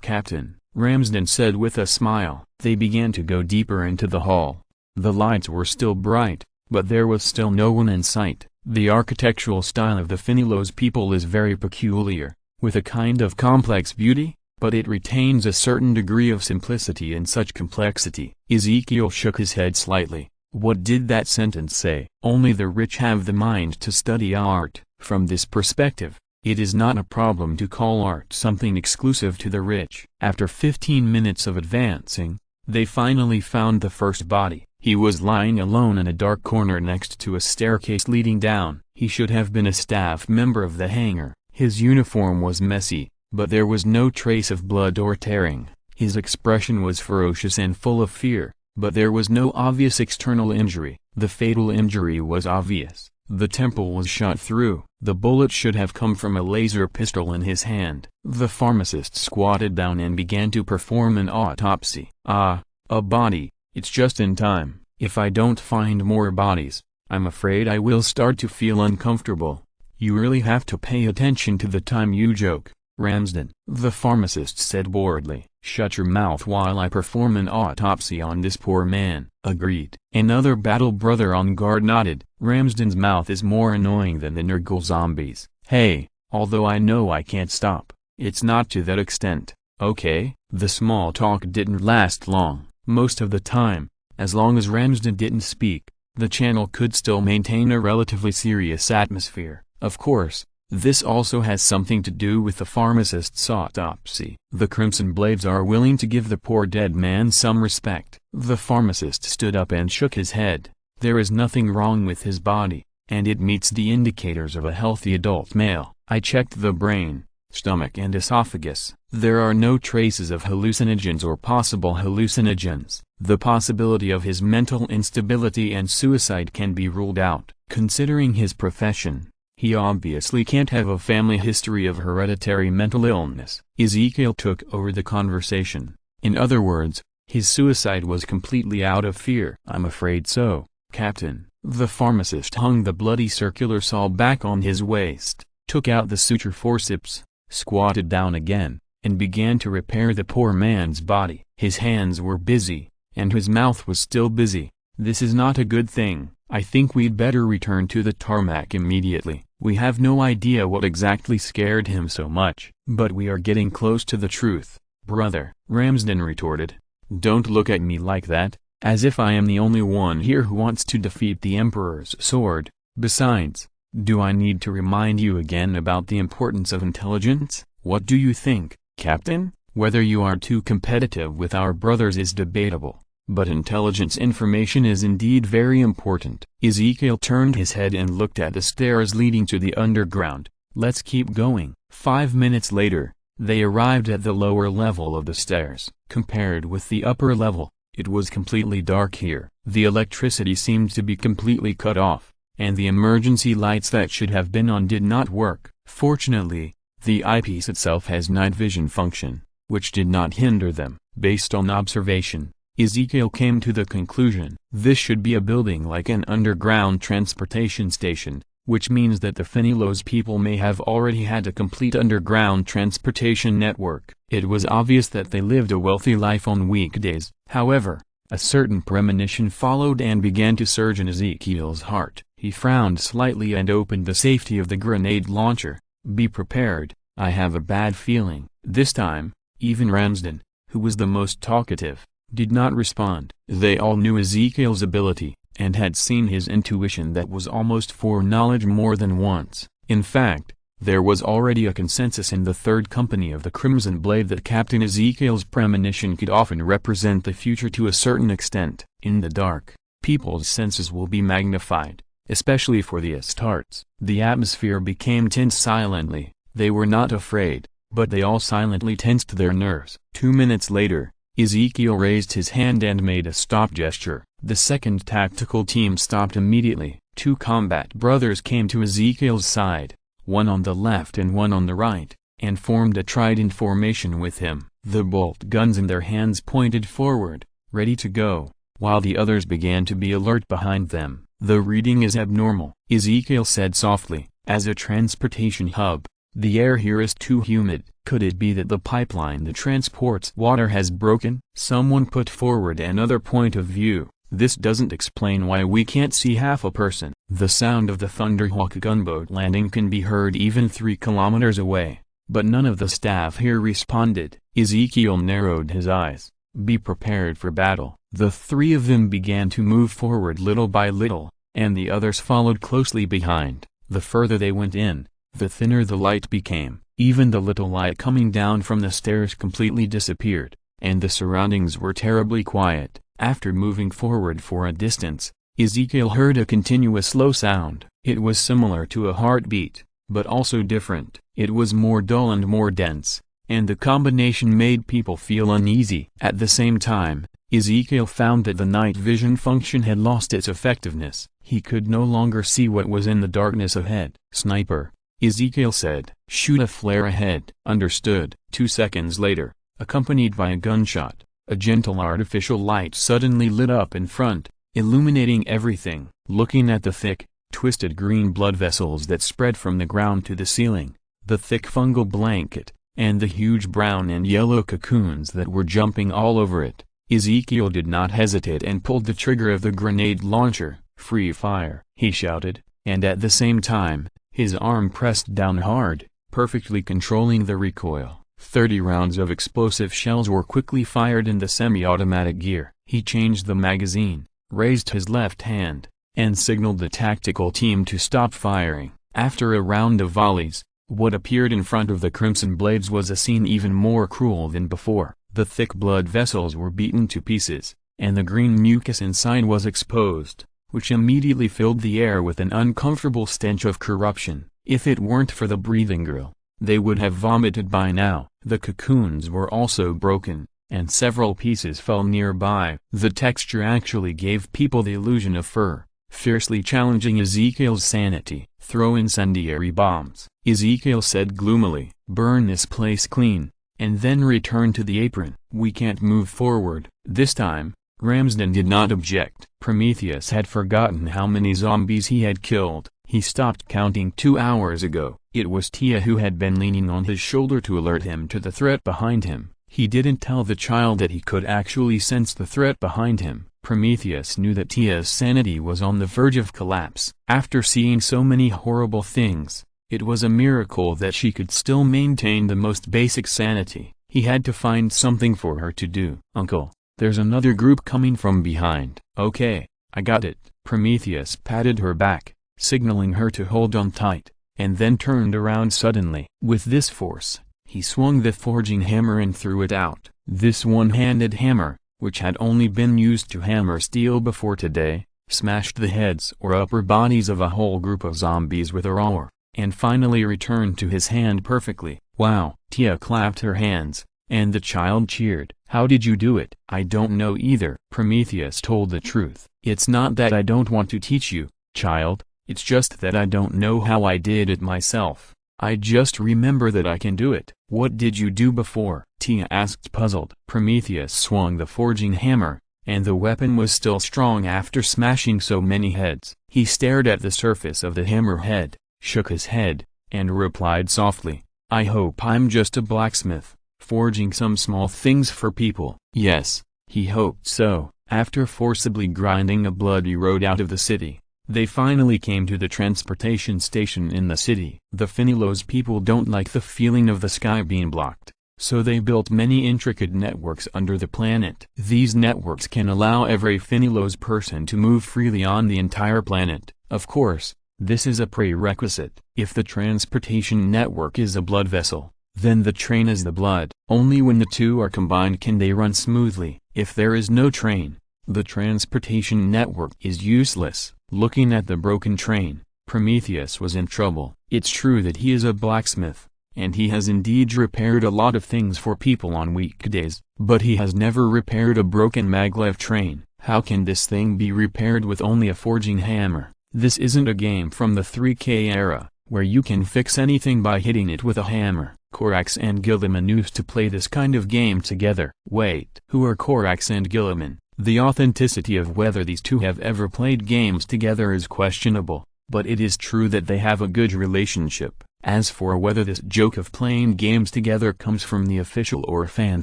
Captain," Ramsden said with a smile. They began to go deeper into the hall. The lights were still bright, but there was still no one in sight. The architectural style of the Finilos people is very peculiar, with a kind of complex beauty, but it retains a certain degree of simplicity in such complexity. Ezekiel shook his head slightly. What did that sentence say? Only the rich have the mind to study art. From this perspective, it is not a problem to call art something exclusive to the rich. After 15 minutes of advancing, they finally found the first body. He was lying alone in a dark corner next to a staircase leading down. He should have been a staff member of the hangar. His uniform was messy, but there was no trace of blood or tearing. His expression was ferocious and full of fear, but there was no obvious external injury. The fatal injury was obvious. The temple was shot through. The bullet should have come from a laser pistol in his hand. The pharmacist squatted down and began to perform an autopsy. "Ah, a body. It's just in time. If I don't find more bodies, I'm afraid I will start to feel uncomfortable." "You really have to pay attention to the time you joke, Ramsden," the pharmacist said boredly. "Shut your mouth while I perform an autopsy on this poor man." "Agreed." Another battle brother on guard nodded. "Ramsden's mouth is more annoying than the Nurgle zombies." "Hey, although I know I can't stop, it's not to that extent, okay?" The small talk didn't last long. Most of the time, as long as Ramsden didn't speak, the channel could still maintain a relatively serious atmosphere. Of course, this also has something to do with the pharmacist's autopsy. The Crimson Blades are willing to give the poor dead man some respect. The pharmacist stood up and shook his head. "There is nothing wrong with his body, and it meets the indicators of a healthy adult male. I checked the brain, stomach and esophagus. There are no traces of hallucinogens or possible hallucinogens. The possibility of his mental instability and suicide can be ruled out. Considering his profession, he obviously can't have a family history of hereditary mental illness." Ezekiel took over the conversation. "In other words, his suicide was completely out of fear." "I'm afraid so, Captain." The pharmacist hung the bloody circular saw back on his waist, took out the suture forceps, squatted down again, and began to repair the poor man's body. His hands were busy, and his mouth was still busy. "This is not a good thing. I think we'd better return to the tarmac immediately. We have no idea what exactly scared him so much, but we are getting close to the truth, brother," Ramsden retorted. "Don't look at me like that, as if I am the only one here who wants to defeat the Emperor's sword. Besides, do I need to remind you again about the importance of intelligence? What do you think, Captain? Whether you are too competitive with our brothers is debatable, but intelligence information is indeed very important." Ezekiel turned his head and looked at the stairs leading to the underground. "Let's keep going." 5 minutes later, they arrived at the lower level of the stairs. Compared with the upper level, it was completely dark here. The electricity seemed to be completely cut off, and the emergency lights that should have been on did not work. Fortunately, the eyepiece itself has night vision function, which did not hinder them. Based on observation, Ezekiel came to the conclusion this should be a building like an underground transportation station, which means that the Fenilos people may have already had a complete underground transportation network. It was obvious that they lived a wealthy life on weekdays. However, a certain premonition followed and began to surge in Ezekiel's heart. He frowned slightly and opened the safety of the grenade launcher. Be prepared, I have a bad feeling. This time, even Ramsden, who was the most talkative, did not respond. They all knew Ezekiel's ability, and had seen his intuition that was almost foreknowledge more than once. In fact, there was already a consensus in the Third Company of the Crimson Blade that Captain Ezekiel's premonition could often represent the future to a certain extent. In the dark, people's senses will be magnified, especially for the Astartes. The atmosphere became tense silently. They were not afraid, but they all silently tensed their nerves. 2 minutes later, Ezekiel raised his hand and made a stop gesture. The second tactical team stopped immediately. 2 combat brothers came to Ezekiel's side, one on the left and one on the right, and formed a trident formation with him. The bolt guns in their hands pointed forward, ready to go, while the others began to be alert behind them. The reading is abnormal, Ezekiel said softly. As a transportation hub, the air here is too humid. Could it be that the pipeline that transports water has broken? Someone put forward another point of view. This doesn't explain why we can't see half a person. The sound of the Thunderhawk gunboat landing can be heard even 3 kilometers away, but none of the staff here responded. Ezekiel narrowed his eyes. Be prepared for battle. The 3 of them began to move forward little by little, and the others followed closely behind. The further they went in, the thinner the light became. Even the little light coming down from the stairs completely disappeared, and the surroundings were terribly quiet. After moving forward for a distance, Ezekiel heard a continuous slow sound. It was similar to a heartbeat, but also different. It was more dull and more dense, and the combination made people feel uneasy. At the same time, Ezekiel found that the night vision function had lost its effectiveness. He could no longer see what was in the darkness ahead. Sniper, Ezekiel said. Shoot a flare ahead. Understood. 2 seconds later, accompanied by a gunshot, a gentle artificial light suddenly lit up in front, illuminating everything. Looking at the thick, twisted green blood vessels that spread from the ground to the ceiling, the thick fungal blanket, and the huge brown and yellow cocoons that were jumping all over it, Ezekiel did not hesitate and pulled the trigger of the grenade launcher. Free fire, he shouted, and at the same time, his arm pressed down hard, perfectly controlling the recoil. 30 rounds of explosive shells were quickly fired in the semi-automatic gear. He changed the magazine, raised his left hand, and signaled the tactical team to stop firing. After a round of volleys, what appeared in front of the Crimson Blades was a scene even more cruel than before. The thick blood vessels were beaten to pieces, and the green mucus inside was exposed, which immediately filled the air with an uncomfortable stench of corruption. If it weren't for the breathing grill, they would have vomited by now. The cocoons were also broken, and several pieces fell nearby. The texture actually gave people the illusion of fur, fiercely challenging Ezekiel's sanity. Throw incendiary bombs, Ezekiel said gloomily. Burn this place clean, and then return to the apron. We can't move forward. This time, Ramsden did not object. Prometheus had forgotten how many zombies he had killed. He stopped counting 2 hours ago. It was Tia who had been leaning on his shoulder to alert him to the threat behind him. He didn't tell the child that he could actually sense the threat behind him. Prometheus knew that Tia's sanity was on the verge of collapse. After seeing so many horrible things, it was a miracle that she could still maintain the most basic sanity. He had to find something for her to do. Uncle, there's another group coming from behind. Okay, I got it. Prometheus patted her back, signaling her to hold on tight, and then turned around suddenly. With this force, he swung the forging hammer and threw it out. This one-handed hammer, which had only been used to hammer steel before today, smashed the heads or upper bodies of a whole group of zombies with a roar, and finally returned to his hand perfectly. Wow! Tia clapped her hands, And the child cheered. "How did you do it?" "I don't know either." Prometheus told the truth. "It's not that I don't want to teach you, child, it's just that I don't know how I did it myself. I just remember that I can do it." "What did you do before?" Tia asked, puzzled. Prometheus swung the forging hammer, and the weapon was still strong after smashing so many heads. He stared at the surface of the hammerhead, shook his head, and replied softly, "I hope I'm just a blacksmith, forging some small things for people." Yes, he hoped so. After forcibly grinding a bloody road out of the city, they finally came to the transportation station in the city. The Phinelos people don't like the feeling of the sky being blocked, so they built many intricate networks under the planet. These networks can allow every Phinelos person to move freely on the entire planet. Of course, this is a prerequisite. If the transportation network is a blood vessel, then the train is the blood. Only when the two are combined can they run smoothly. If there is no train, the transportation network is useless. Looking at the broken train, Prometheus was in trouble. It's true that he is a blacksmith, and he has indeed repaired a lot of things for people on weekdays, but he has never repaired a broken maglev train. How can this thing be repaired with only a forging hammer? This isn't a game from the 3K era, where you can fix anything by hitting it with a hammer. Korax and Gilliman used to play this kind of game together. Wait, who are Korax and Gilliman? The authenticity of whether these two have ever played games together is questionable, but it is true that they have a good relationship. As for whether this joke of playing games together comes from the official or fan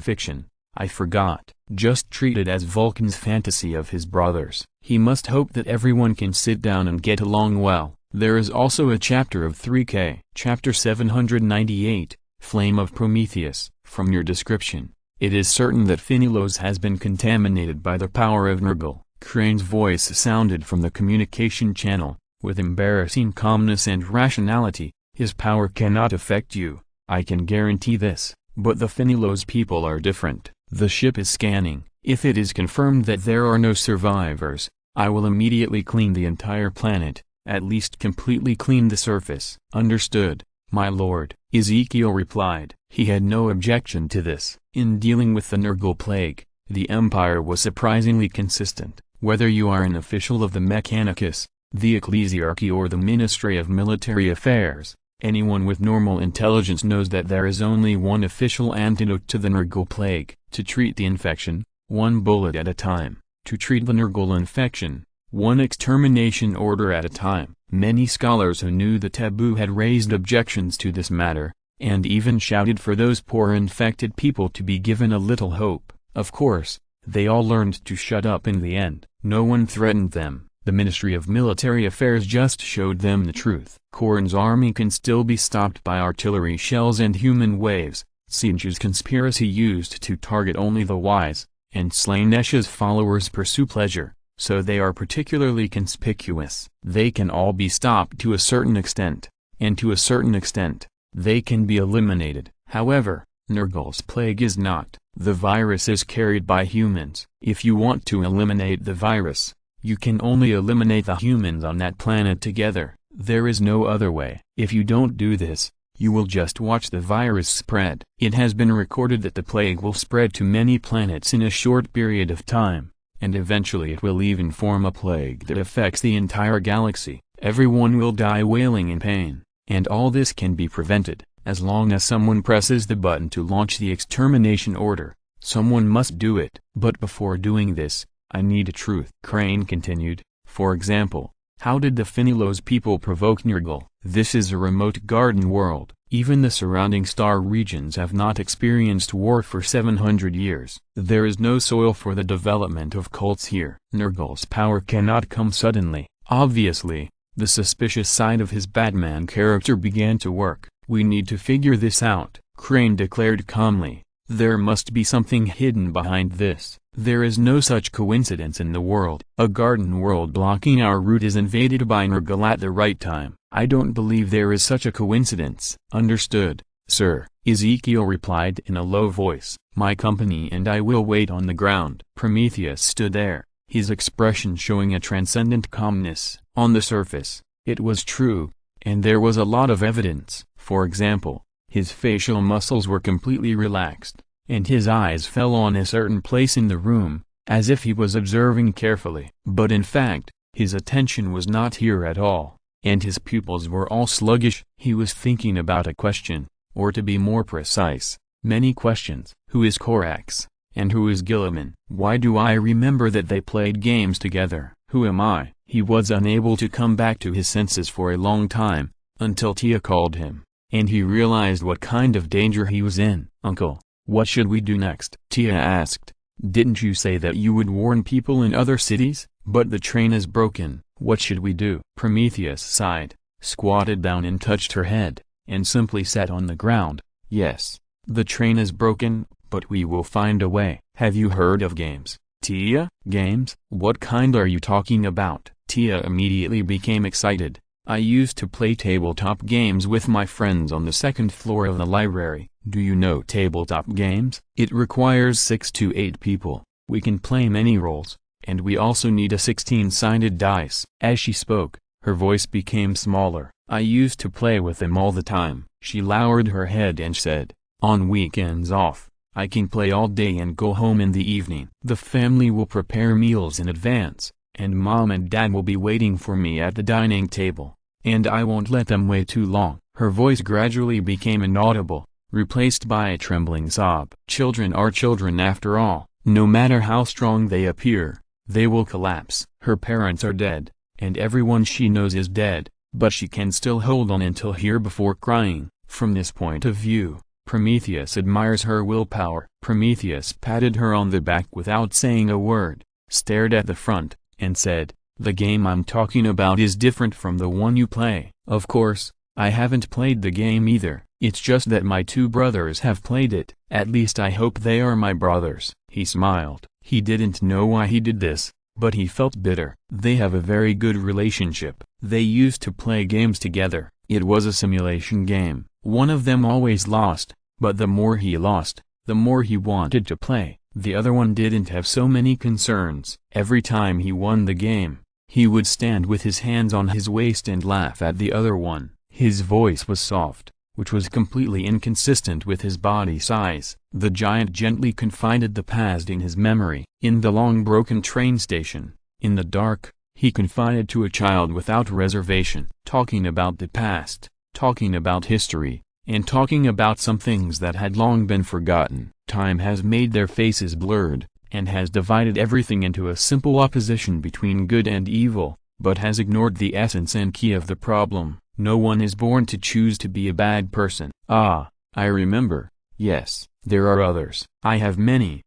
fiction, I forgot. Just treat it as Vulcan's fantasy of his brothers. He must hope that everyone can sit down and get along well. There is also a chapter of 3K. Chapter 798, Flame of Prometheus. From your description, it is certain that Phinelos has been contaminated by the power of Nergal. Crane's voice sounded from the communication channel, with embarrassing calmness and rationality. His power cannot affect you, I can guarantee this, but the Phinelos people are different. The ship is scanning. If it is confirmed that there are no survivors, I will immediately clean the entire planet, at least completely clean the surface. Understood, my lord, Ezekiel replied. He had no objection to this. In dealing with the Nergal plague, the Empire was surprisingly consistent. Whether you are an official of the Mechanicus, the Ecclesiarchy or the Ministry of Military Affairs, anyone with normal intelligence knows that there is only one official antidote to the Nergal plague. To treat the infection, one bullet at a time. To treat the Nergal infection, one extermination order at a time. Many scholars who knew the taboo had raised objections to this matter, and even shouted for those poor infected people to be given a little hope. Of course, they all learned to shut up in the end. No one threatened them. The Ministry of Military Affairs just showed them the truth. Khorne's army can still be stopped by artillery shells and human waves. Sinju's conspiracy used to target only the wise, and Slaanesha's followers pursue pleasure, so they are particularly conspicuous. They can all be stopped to a certain extent, and to a certain extent, they can be eliminated. However, Nergal's plague is not. The virus is carried by humans. If you want to eliminate the virus, you can only eliminate the humans on that planet together. There is no other way. If you don't do this, you will just watch the virus spread. It has been recorded that the plague will spread to many planets in a short period of time, and eventually it will even form a plague that affects the entire galaxy. Everyone will die wailing in pain, and all this can be prevented, as long as someone presses the button to launch the extermination order. Someone must do it. But before doing this, I need a truth. Crane continued. For example, how did the Phinelos people provoke Nergal? This is a remote garden world. Even the surrounding star regions have not experienced war for 700 years. There is no soil for the development of cults here. Nergal's power cannot come suddenly. Obviously, the suspicious side of his Batman character began to work. We need to figure this out, Crane declared calmly. There must be something hidden behind this. There is no such coincidence in the world. A garden world blocking our route is invaded by Nergal at the right time. I don't believe there is such a coincidence. Understood, sir, Ezekiel replied in a low voice. My company and I will wait on the ground. Prometheus stood there, his expression showing a transcendent calmness. On the surface, it was true, and there was a lot of evidence. For example, his facial muscles were completely relaxed, and his eyes fell on a certain place in the room, as if he was observing carefully. But in fact, his attention was not here at all, and his pupils were all sluggish. He was thinking about a question, or to be more precise, many questions. Who is Korax? And who is Gilliman? Why do I remember that they played games together? Who am I? He was unable to come back to his senses for a long time, until Tia called him, and he realized what kind of danger he was in. Uncle, what should we do next? Tia asked. Didn't you say that you would warn people in other cities? But the train is broken. What should we do? Prometheus sighed, squatted down and touched her head, and simply sat on the ground. Yes, the train is broken, but we will find a way. Have you heard of games, Tia? Games? What kind are you talking about? Tia immediately became excited. I used to play tabletop games with my friends on the second floor of the library. Do you know tabletop games? It requires 6 to 8 people. We can play many roles, and we also need a 16-sided dice. As she spoke, her voice became smaller. I used to play with them all the time. She lowered her head and said, on weekends off, I can play all day and go home in the evening. The family will prepare meals in advance, and Mom and Dad will be waiting for me at the dining table, and I won't let them wait too long. Her voice gradually became inaudible, replaced by a trembling sob. Children are children after all. No matter how strong they appear, they will collapse. Her parents are dead, and everyone she knows is dead, but she can still hold on until here before crying. From this point of view, Prometheus admires her willpower. Prometheus patted her on the back without saying a word, stared at the front, and said, the game I'm talking about is different from the one you play. Of course, I haven't played the game either. It's just that my 2 brothers have played it. At least I hope they are my brothers. He smiled. He didn't know why he did this, but he felt bitter. They have a very good relationship. They used to play games together. It was a simulation game. One of them always lost, but the more he lost, the more he wanted to play. The other one didn't have so many concerns. Every time he won the game, he would stand with his hands on his waist and laugh at the other one. His voice was soft, which was completely inconsistent with his body size. The giant gently confided the past in his memory. In the long broken train station, in the dark, he confided to a child without reservation, talking about the past, talking about history, and talking about some things that had long been forgotten. Time has made their faces blurred, and has divided everything into a simple opposition between good and evil, but has ignored the essence and key of the problem. No one is born to choose to be a bad person. Ah, I remember. Yes, there are others. I have many,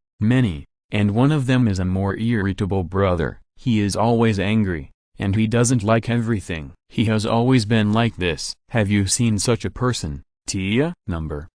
and one of them is a more irritable brother. He is always angry, and he doesn't like everything. He has always been like this. Have you seen such a person, Tia?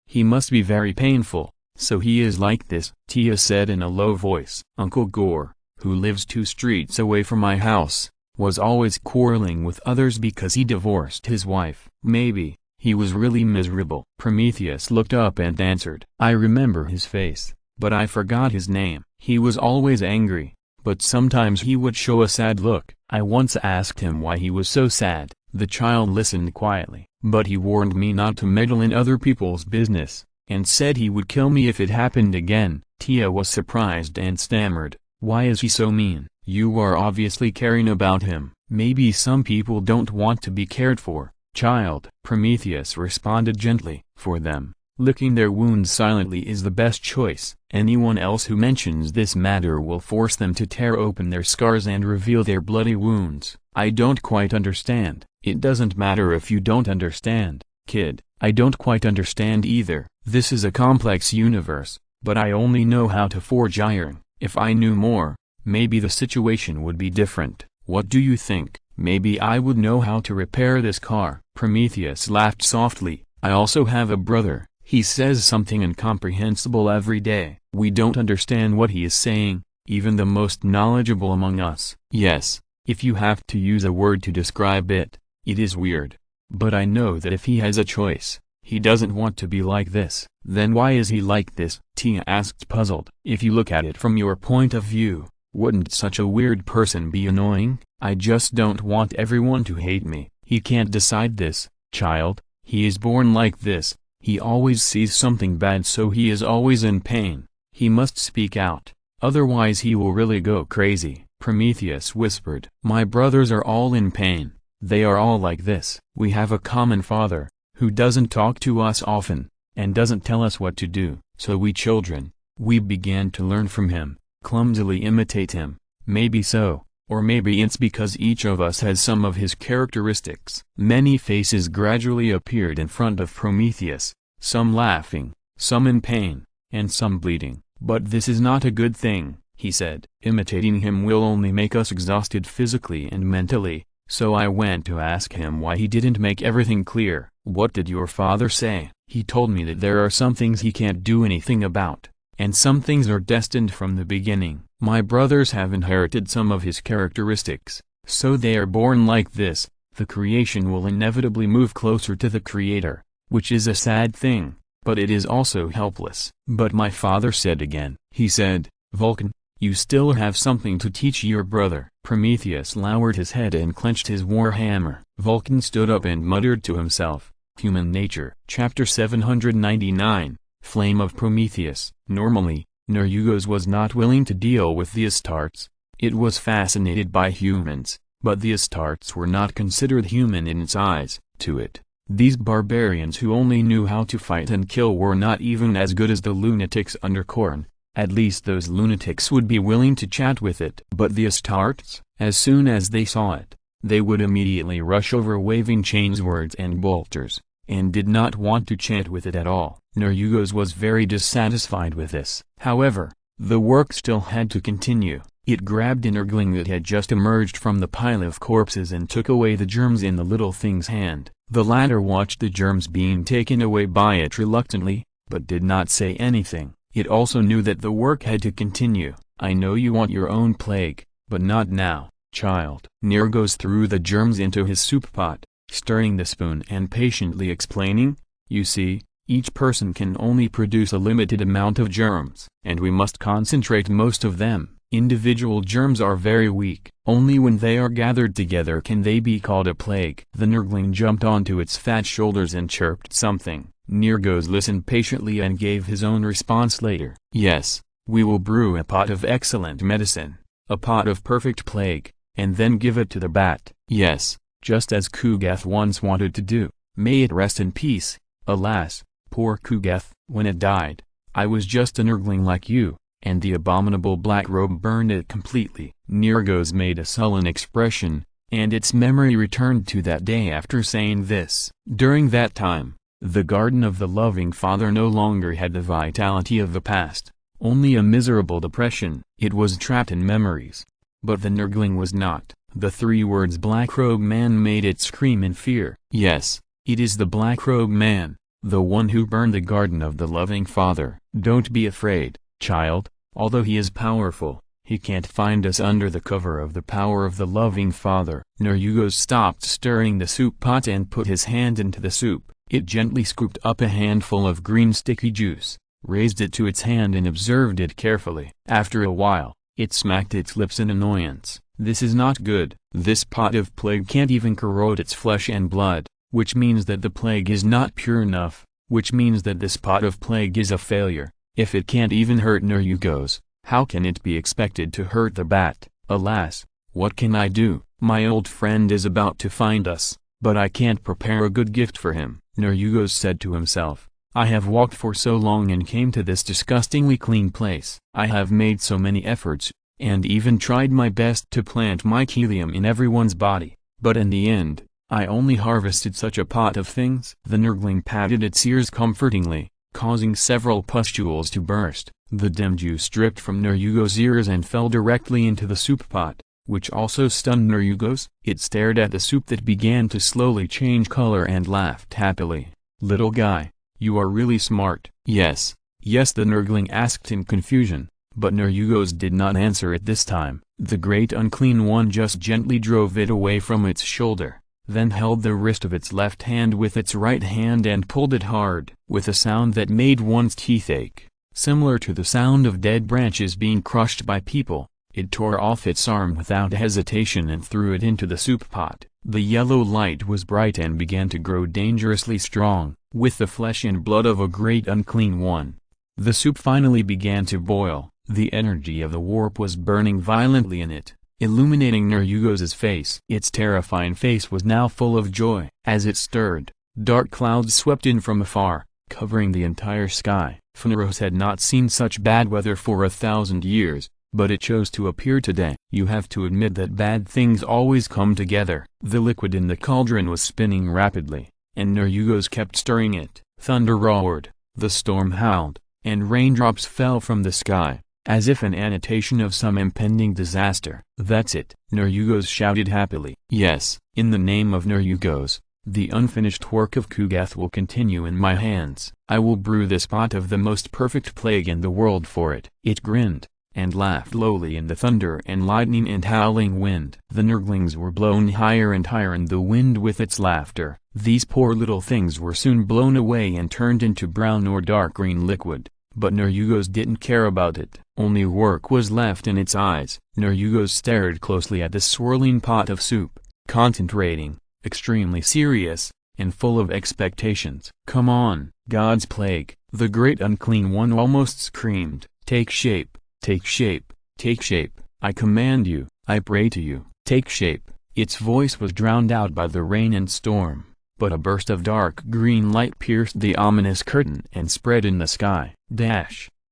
He must be very painful, so he is like this, Tia said in a low voice. Uncle Gore, who lives 2 streets away from my house, was always quarreling with others because he divorced his wife. Maybe he was really miserable. Prometheus looked up and answered, I remember his face, but I forgot his name. He was always angry, but sometimes he would show a sad look. I once asked him why he was so sad. The child listened quietly, but he warned me not to meddle in other people's business, and said he would kill me if it happened again. Tia was surprised and stammered, why is he so mean? You are obviously caring about him. Maybe some people don't want to be cared for, child. Prometheus responded gently. For them, licking their wounds silently is the best choice. Anyone else who mentions this matter will force them to tear open their scars and reveal their bloody wounds. I don't quite understand. It doesn't matter if you don't understand, kid. I don't quite understand either. This is a complex universe, but I only know how to forge iron. If I knew more, maybe the situation would be different. What do you think? Maybe I would know how to repair this car. Prometheus laughed softly. I also have a brother. He says something incomprehensible every day. We don't understand what he is saying, even the most knowledgeable among us. Yes, if you have to use a word to describe it, it is weird. But I know that if he has a choice, he doesn't want to be like this. Then why is he like this? Tia asked, puzzled. If you look at it from your point of view, wouldn't such a weird person be annoying? I just don't want everyone to hate me. He can't decide this, child. He is born like this, He always sees something bad, so he is always in pain. He must speak out, otherwise he will really go crazy. Prometheus whispered. My brothers are all in pain. They are all like this. We have a common father, who doesn't talk to us often, and doesn't tell us what to do. So we children, we began to learn from him, clumsily imitate him. Maybe so, or maybe it's because each of us has some of his characteristics. Many faces gradually appeared in front of Prometheus, some laughing, some in pain, and some bleeding. But this is not a good thing, he said. Imitating him will only make us exhausted physically and mentally, so I went to ask him why he didn't make everything clear. What did your father say? He told me that there are some things he can't do anything about, and some things are destined from the beginning. My brothers have inherited some of his characteristics, so they are born like this. The creation will inevitably move closer to the Creator, which is a sad thing, but it is also helpless. But my father said again. He said, Vulcan, you still have something to teach your brother. Prometheus lowered his head and clenched his war hammer. Vulcan stood up and muttered to himself, Human Nature. Chapter 799, Flame of Prometheus. Normally, Nerugos was not willing to deal with the Astartes. It was fascinated by humans, but the Astartes were not considered human in its eyes. To it, these barbarians who only knew how to fight and kill were not even as good as the lunatics under Khorne. At least those lunatics would be willing to chat with it. But the Astartes, as soon as they saw it, they would immediately rush over waving chainswords and bolters, and did not want to chat with it at all. Nerugos was very dissatisfied with this. However, the work still had to continue. It grabbed an Urgling that had just emerged from the pile of corpses and took away the germs in the little thing's hand. The latter watched the germs being taken away by it reluctantly, but did not say anything. It also knew that the work had to continue. I know you want your own plague, but not now, child. Nerugos threw the germs into his soup pot, stirring the spoon and patiently explaining, you see, each person can only produce a limited amount of germs, and we must concentrate most of them. Individual germs are very weak. Only when they are gathered together can they be called a plague. The Nurgling jumped onto its fat shoulders and chirped something. Nerugos listened patiently and gave his own response later. Yes, we will brew a pot of excellent medicine, a pot of perfect plague, and then give it to the bat. Yes, just as Kugath once wanted to do. May it rest in peace. Alas, poor Kugath. When it died, I was just a Nurgling like you, and the abominable black robe burned it completely. Nerugos made a sullen expression, and its memory returned to that day after saying this. During that time, the Garden of the Loving Father no longer had the vitality of the past, only a miserable depression. It was trapped in memories. But the Nurgling was not. The three words Black Robe Man made it scream in fear. Yes, it is the Black Robe Man, the one who burned the Garden of the Loving Father. Don't be afraid, child, although he is powerful, he can't find us under the cover of the power of the Loving Father. Nerugos stopped stirring the soup pot and put his hand into the soup. It gently scooped up a handful of green sticky juice, raised it to its hand and observed it carefully. After a while, it smacked its lips in annoyance. This is not good. This pot of plague can't even corrode its flesh and blood, which means that the plague is not pure enough, which means that this pot of plague is a failure. If it can't even hurt Nerugos, how can it be expected to hurt the bat? Alas, what can I do? My old friend is about to find us, but I can't prepare a good gift for him. Nerugos said to himself, I have walked for so long and came to this disgustingly clean place. I have made so many efforts, and even tried my best to plant mycelium in everyone's body, but in the end, I only harvested such a pot of things. The Nurgling patted its ears comfortingly, causing several pustules to burst. The dim juice dripped from Nerugos' ears and fell directly into the soup pot, which also stunned Nerugos. It stared at the soup that began to slowly change color and laughed happily. Little guy, you are really smart. Yes, yes, the Nurgling asked in confusion, but Nerugos did not answer it this time. The great unclean one just gently drove it away from its shoulder, then held the wrist of its left hand with its right hand and pulled it hard. With a sound that made one's teeth ache, similar to the sound of dead branches being crushed by people, it tore off its arm without hesitation and threw it into the soup pot. The yellow light was bright and began to grow dangerously strong. with the flesh and blood of a great unclean one. The soup finally began to boil. The energy of the warp was burning violently in it, illuminating Ner'Yugos' face. Its terrifying face was now full of joy. As it stirred, dark clouds swept in from afar, covering the entire sky. Fenris had not seen such bad weather for 1,000 years, but it chose to appear today. You have to admit that bad things always come together. The liquid in the cauldron was spinning rapidly, and Ner'Yugos kept stirring it. Thunder roared, the storm howled, and raindrops fell from the sky, as if an annotation of some impending disaster. "That's it," Ner'Yugos shouted happily. "Yes, in the name of Ner'Yugos, the unfinished work of Kugath will continue in my hands. I will brew this pot of the most perfect plague in the world for it." It grinned, and laughed lowly in the thunder and lightning and howling wind. The Nurglings were blown higher and higher in the wind with its laughter. These poor little things were soon blown away and turned into brown or dark green liquid, but Ner'Yugos didn't care about it. Only work was left in its eyes. Ner'Yugos stared closely at the swirling pot of soup, concentrating, extremely serious, and full of expectations. "Come on, God's plague," the great unclean one almost screamed. "Take shape, take shape, take shape. I command you, I pray to you, take shape." Its voice was drowned out by the rain and storm, but a burst of dark green light pierced the ominous curtain and spread in the sky.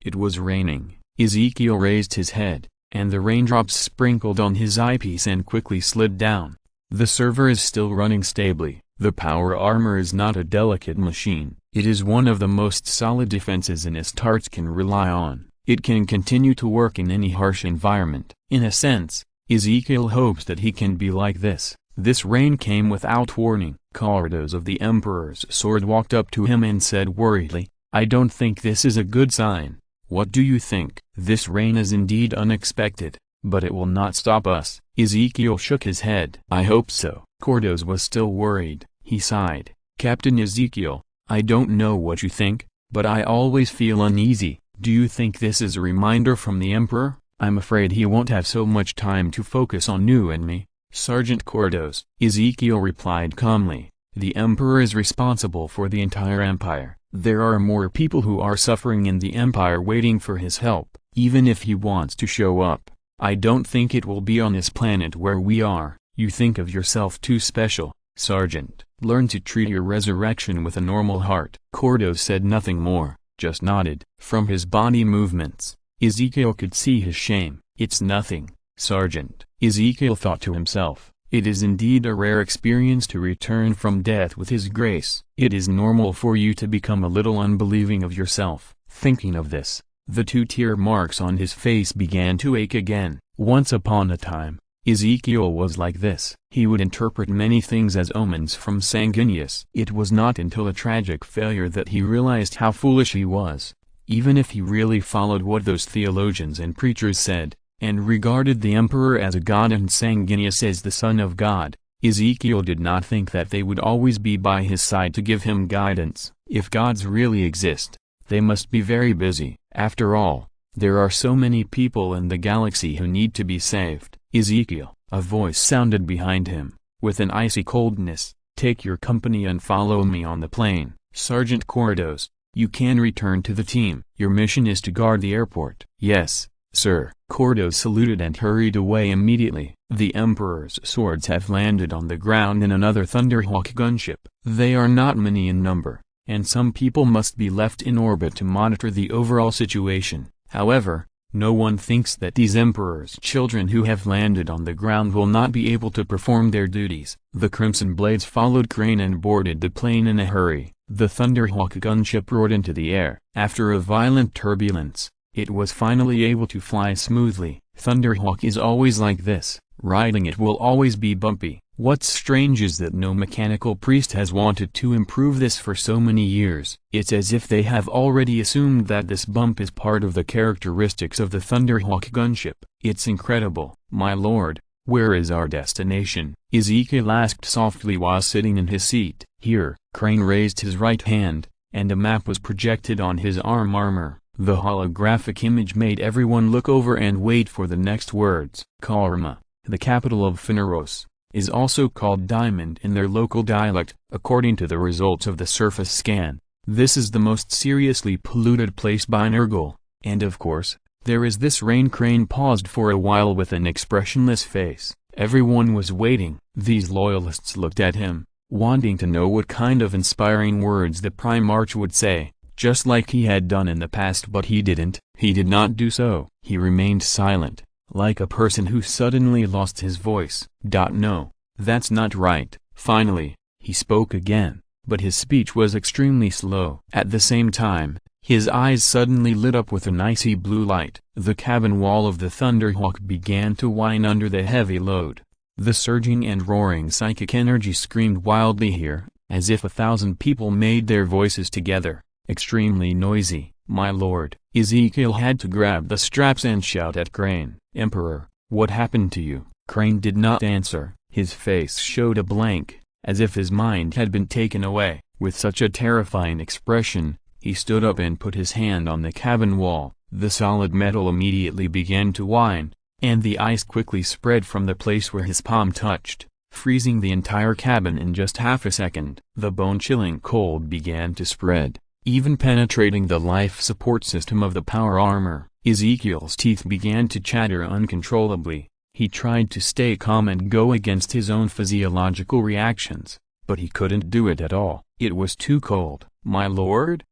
It was raining. Ezekiel raised his head, and the raindrops sprinkled on his eyepiece and quickly slid down. The server is still running stably. The power armor is not a delicate machine. It is one of the most solid defenses an Astartes can rely on. It can continue to work in any harsh environment. In a sense, Ezekiel hopes that he can be like this. This rain came without warning. Kardos of the Emperor's sword walked up to him and said worriedly, "I don't think this is a good sign. What do you think?" "This rain is indeed unexpected, but it will not stop us." Ezekiel shook his head. "I hope so." Kardos was still worried. He sighed. "Captain Ezekiel, I don't know what you think, but I always feel uneasy. Do you think this is a reminder from the Emperor? I'm afraid he won't have so much time to focus on you and me, Sergeant Kardos." Ezekiel replied calmly, "The Emperor is responsible for the entire Empire. There are more people who are suffering in the Empire waiting for his help. Even if he wants to show up, I don't think it will be on this planet where we are. You think of yourself too special, Sergeant. Learn to treat your resurrection with a normal heart." Kardos said nothing more, just nodded. From his body movements, Ezekiel could see his shame. "It's nothing, Sergeant," Ezekiel thought to himself. "It is indeed a rare experience to return from death with his grace. It is normal for you to become a little unbelieving of yourself." Thinking of this, the 2 tear marks on his face began to ache again. Once upon a time, Ezekiel was like this. He would interpret many things as omens from Sanguinius. It was not until a tragic failure that he realized how foolish he was. Even if he really followed what those theologians and preachers said, and regarded the Emperor as a god and Sanguinius as the Son of God, Ezekiel did not think that they would always be by his side to give him guidance. If gods really exist, they must be very busy. After all, there are so many people in the galaxy who need to be saved. "Ezekiel," a voice sounded behind him, with an icy coldness, "take your company and follow me on the plane. Sergeant Kardos, you can return to the team. Your mission is to guard the airport." "Yes, sir." Kardos saluted and hurried away immediately. The Emperor's swords have landed on the ground in another Thunderhawk gunship. They are not many in number, and some people must be left in orbit to monitor the overall situation. However, no one thinks that these Emperor's children who have landed on the ground will not be able to perform their duties. The Crimson Blades followed Crane and boarded the plane in a hurry. The Thunderhawk gunship roared into the air. After a violent turbulence, it was finally able to fly smoothly. Thunderhawk is always like this. Riding it will always be bumpy. What's strange is that no mechanical priest has wanted to improve this for so many years. It's as if they have already assumed that this bump is part of the characteristics of the Thunderhawk gunship. It's incredible. "My lord, where is our destination?" Ezekiel asked softly while sitting in his seat. "Here." Crane raised his right hand, and a map was projected on his armor. The holographic image made everyone look over and wait for the next words. "Karma, the capital of Fenris. is also called diamond in their local dialect, according to the results of the surface scan. This is the most seriously polluted place by Nurgle, and of course, there is this rain. Crane paused for a while with an expressionless face. Everyone was waiting. These loyalists looked at him, wanting to know what kind of inspiring words the Primarch would say, just like he had done in the past, but he didn't. He did not do so. He remained silent, like a person who suddenly lost his voice. No, that's not right. Finally, he spoke again, but his speech was extremely slow. At the same time, his eyes suddenly lit up with an icy blue light. The cabin wall of the Thunderhawk began to whine under the heavy load. The surging and roaring psychic energy screamed wildly here, as if 1,000 people made their voices together. Extremely noisy. My lord, Ezekiel had to grab the straps and shout at Crane. Emperor, what happened to you? Crane did not answer. His face showed a blank, as if his mind had been taken away. With such a terrifying expression, he stood up and put his hand on the cabin wall. The solid metal immediately began to whine, and the ice quickly spread from the place where his palm touched, freezing the entire cabin in just half a second. The bone-chilling cold began to spread, even penetrating the life support system of the power armor. Ezekiel's teeth began to chatter uncontrollably. He tried to stay calm and go against his own physiological reactions, but he couldn't do it at all. It was too cold. My lord,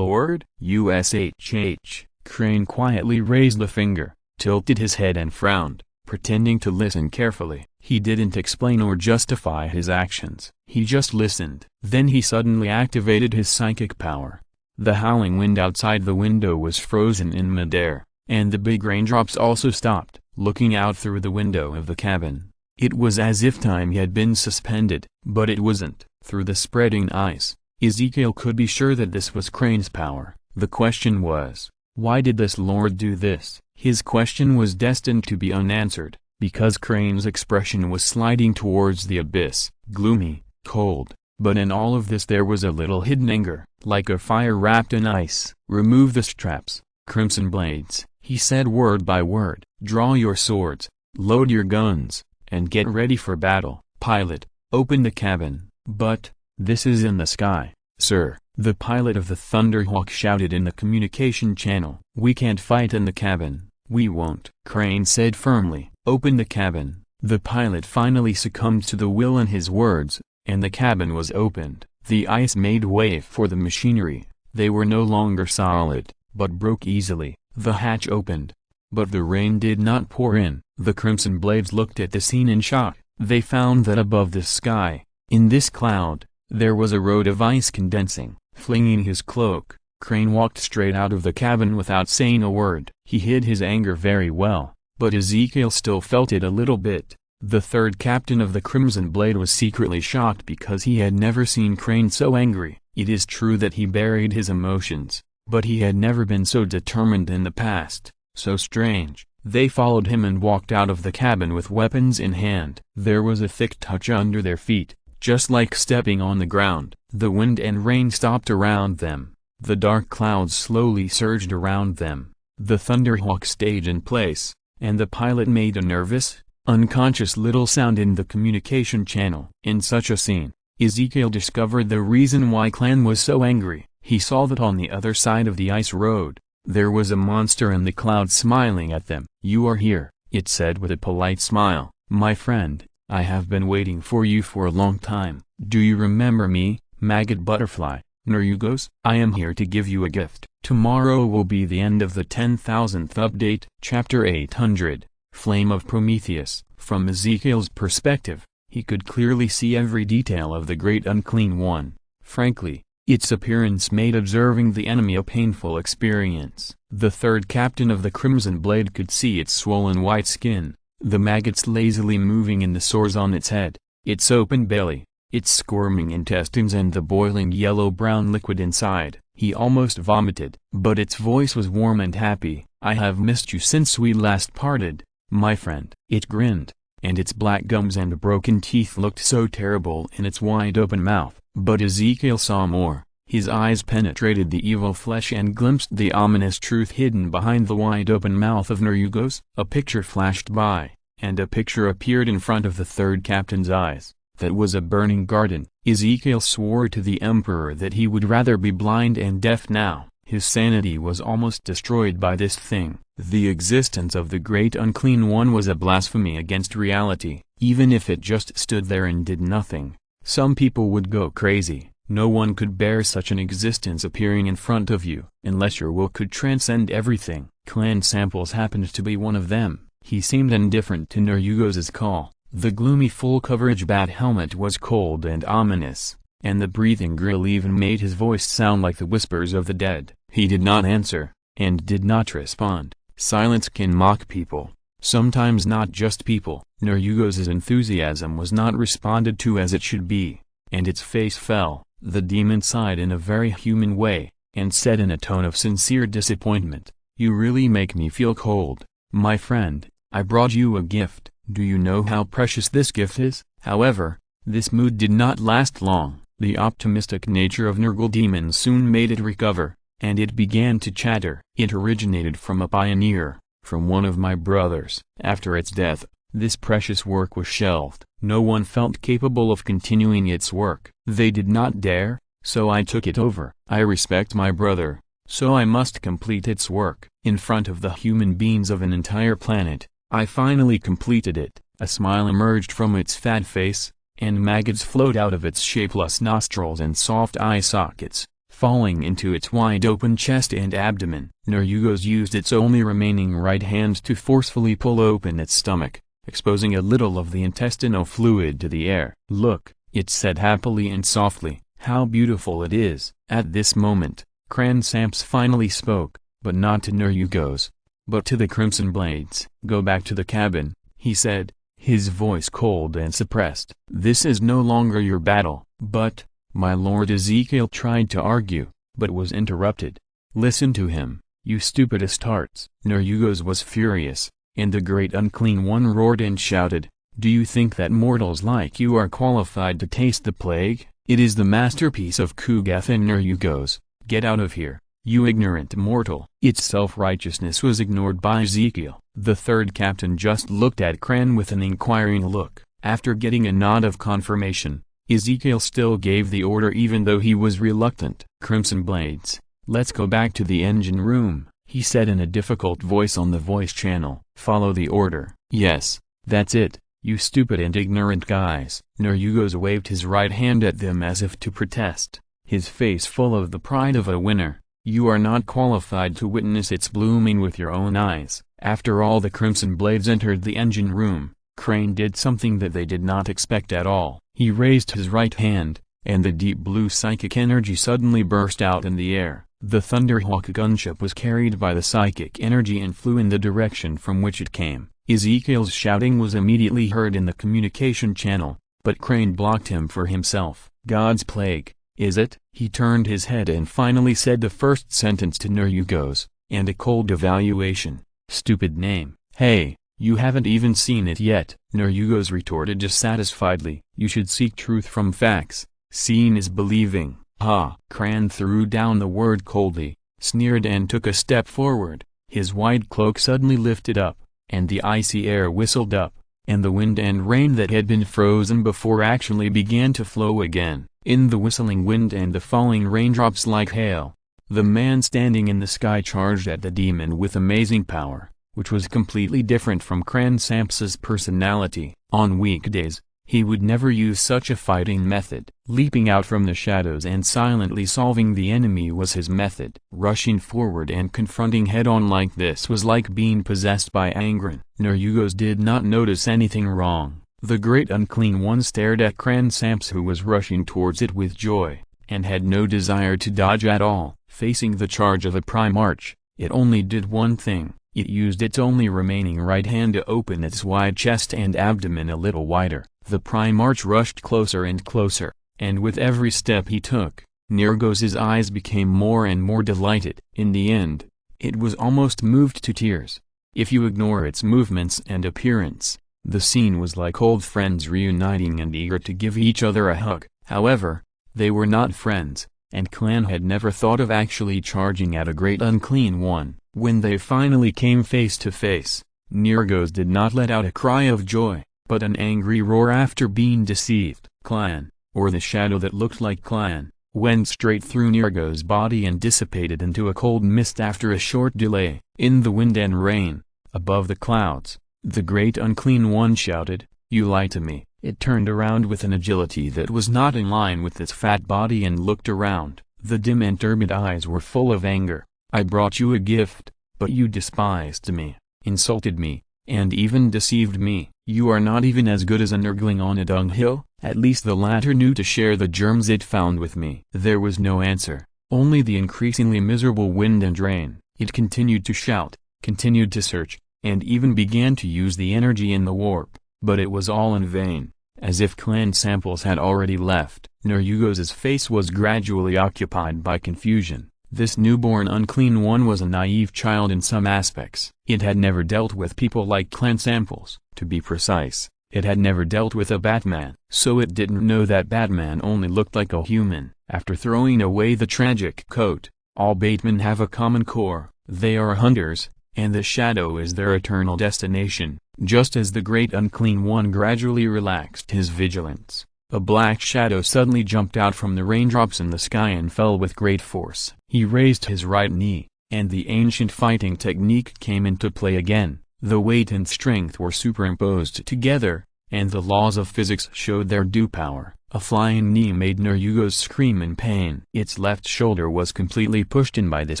USHH. Crane quietly raised a finger, tilted his head and frowned, pretending to listen carefully. He didn't explain or justify his actions. He just listened. Then he suddenly activated his psychic power. The howling wind outside the window was frozen in midair, and the big raindrops also stopped. Looking out through the window of the cabin, it was as if time had been suspended, but it wasn't. Through the spreading ice, Ezekiel could be sure that this was Crane's power. The question was, why did this lord do this? His question was destined to be unanswered, because Crane's expression was sliding towards the abyss, gloomy, cold, but in all of this there was a little hidden anger, like a fire wrapped in ice. Remove the straps, Crimson Blades, he said word by word. Draw your swords, load your guns, and get ready for battle. Pilot, open the cabin. But, this is in the sky, sir, the pilot of the Thunderhawk shouted in the communication channel. We can't fight in the cabin. We won't. Crane said firmly. Open the cabin. The pilot finally succumbed to the will in his words, and the cabin was opened. The ice made way for the machinery. They were no longer solid, but broke easily. The hatch opened, but the rain did not pour in. The Crimson Blades looked at the scene in shock. They found that above the sky, in this cloud, there was a road of ice condensing. Flinging his cloak, Crane walked straight out of the cabin without saying a word. He hid his anger very well, but Ezekiel still felt it a little bit. The third captain of the Crimson Blade was secretly shocked because he had never seen Crane so angry. It is true that he buried his emotions, but he had never been so determined in the past. So strange. They followed him and walked out of the cabin with weapons in hand. There was a thick touch under their feet, just like stepping on the ground. The wind and rain stopped around them. The dark clouds slowly surged around them. The Thunderhawk stayed in place, and the pilot made a nervous, unconscious little sound in the communication channel. In such a scene, Ezekiel discovered the reason why Clan was so angry. He saw that on the other side of the ice road, there was a monster in the clouds smiling at them. You are here, it said with a polite smile. My friend, I have been waiting for you for a long time. Do you remember me, Maggot Butterfly, Nurugos? I am here to give you a gift. Tomorrow will be the end of the 10,000th update. Chapter 800, Flame of Prometheus. From Ezekiel's perspective, he could clearly see every detail of the Great Unclean One. Frankly, its appearance made observing the enemy a painful experience. The third captain of the Crimson Blade could see its swollen white skin, the maggots lazily moving in the sores on its head, its open belly, its squirming intestines and the boiling yellow-brown liquid inside. He almost vomited. But its voice was warm and happy. I have missed you since we last parted, my friend. It grinned, and its black gums and broken teeth looked so terrible in its wide-open mouth. But Ezekiel saw more. His eyes penetrated the evil flesh and glimpsed the ominous truth hidden behind the wide-open mouth of Nurugos. A picture flashed by, and a picture appeared in front of the third captain's eyes. That was a burning garden. Ezekiel swore to the emperor that he would rather be blind and deaf now. His sanity was almost destroyed by this thing. The existence of the great unclean one was a blasphemy against reality, even if it just stood there and did nothing. Some people would go crazy. No one could bear such an existence appearing in front of you, unless your will could transcend everything. Clan Samples happened to be one of them. He seemed indifferent to Nerugos's call. The gloomy full-coverage bat helmet was cold and ominous, and the breathing grill even made his voice sound like the whispers of the dead. He did not answer, and did not respond. Silence can mock people, sometimes not just people. Nerugos's enthusiasm was not responded to as it should be, and its face fell. The demon sighed in a very human way, and said in a tone of sincere disappointment, "You really make me feel cold. My friend, I brought you a gift. Do you know how precious this gift is?" However, this mood did not last long. The optimistic nature of Nurgle demon soon made it recover, and it began to chatter. "It originated from a pioneer, from one of my brothers. After its death, this precious work was shelved. No one felt capable of continuing its work. They did not dare, so I took it over. I respect my brother, so I must complete its work. In front of the human beings of an entire planet, I finally completed it." A smile emerged from its fat face, and maggots flowed out of its shapeless nostrils and soft eye sockets, falling into its wide-open chest and abdomen. Nerugos used its only remaining right hand to forcefully pull open its stomach, exposing a little of the intestinal fluid to the air. "Look," it said happily and softly, "how beautiful it is." At this moment, Cran Samps finally spoke, but not to Nerugos, but to the Crimson Blades. "Go back to the cabin," he said, his voice cold and suppressed. "This is no longer your battle." "But, my lord," Ezekiel tried to argue, but was interrupted. "Listen to him, you stupidest tarts." Nerugos was furious, and the great unclean one roared and shouted, "Do you think that mortals like you are qualified to taste the plague? It is the masterpiece of Kugath and Nerugos. Get out of here, you ignorant mortal." Its self-righteousness was ignored by Ezekiel. The third captain just looked at Cran with an inquiring look. After getting a nod of confirmation, Ezekiel still gave the order even though he was reluctant. "Crimson Blades, let's go back to the engine room," he said in a difficult voice on the voice channel. "Follow the order." "Yes, that's it, you stupid and ignorant guys." Nerugos waved his right hand at them as if to protest, his face full of the pride of a winner. "You are not qualified to witness its blooming with your own eyes." After all the Crimson Blades entered the engine room, Crane did something that they did not expect at all. He raised his right hand, and the deep blue psychic energy suddenly burst out in the air. The Thunderhawk gunship was carried by the psychic energy and flew in the direction from which it came. Ezekiel's shouting was immediately heard in the communication channel, but Crane blocked him for himself. "God's plague, is it?" He turned his head and finally said the first sentence to Nerugos, and a cold evaluation. "Stupid name." "Hey, you haven't even seen it yet," Nerugos retorted dissatisfiedly. "You should seek truth from facts. Seeing is believing." "Ha!" Cran threw down the word coldly, sneered and took a step forward. His wide cloak suddenly lifted up, and the icy air whistled up, and the wind and rain that had been frozen before actually began to flow again. In the whistling wind and the falling raindrops like hail, the man standing in the sky charged at the demon with amazing power, which was completely different from Cran Samps's personality. On weekdays, he would never use such a fighting method. Leaping out from the shadows and silently solving the enemy was his method. Rushing forward and confronting head-on like this was like being possessed by Angron. Nerugos did not notice anything wrong. The great unclean one stared at Cran Samps, who was rushing towards it with joy, and had no desire to dodge at all. Facing the charge of a Primarch, it only did one thing. It used its only remaining right hand to open its wide chest and abdomen a little wider. The Primarch rushed closer and closer, and with every step he took, Nerugos's eyes became more and more delighted. In the end, it was almost moved to tears. If you ignore its movements and appearance, the scene was like old friends reuniting and eager to give each other a hug. However, they were not friends, and Clan had never thought of actually charging at a great unclean one. When they finally came face to face, Nergos did not let out a cry of joy, but an angry roar after being deceived. Clan, or the shadow that looked like Clan, went straight through Nergos' body and dissipated into a cold mist after a short delay. In the wind and rain, above the clouds, the great unclean one shouted, "You lie to me." It turned around with an agility that was not in line with its fat body and looked around. The dim and turbid eyes were full of anger. "I brought you a gift, but you despised me, insulted me, and even deceived me. You are not even as good as a nurgling on a dunghill." At least the latter knew to share the germs it found with me. There was no answer, only the increasingly miserable wind and rain. It continued to shout, continued to search, and even began to use the energy in the warp, but it was all in vain. As if clan samples had already left, Nerugos's face was gradually occupied by confusion. This newborn unclean one was a naive child in some aspects. It had never dealt with people like clan samples. To be precise, it had never dealt with a Batman. So it didn't know that Batman only looked like a human. After throwing away the tragic coat, all Batmen have a common core. They are hunters, and the shadow is their eternal destination. Just as the great unclean one gradually relaxed his vigilance, a black shadow suddenly jumped out from the raindrops in the sky and fell with great force. He raised his right knee, and the ancient fighting technique came into play again. The weight and strength were superimposed together, and the laws of physics showed their due power. A flying knee made Nerugos scream in pain. Its left shoulder was completely pushed in by this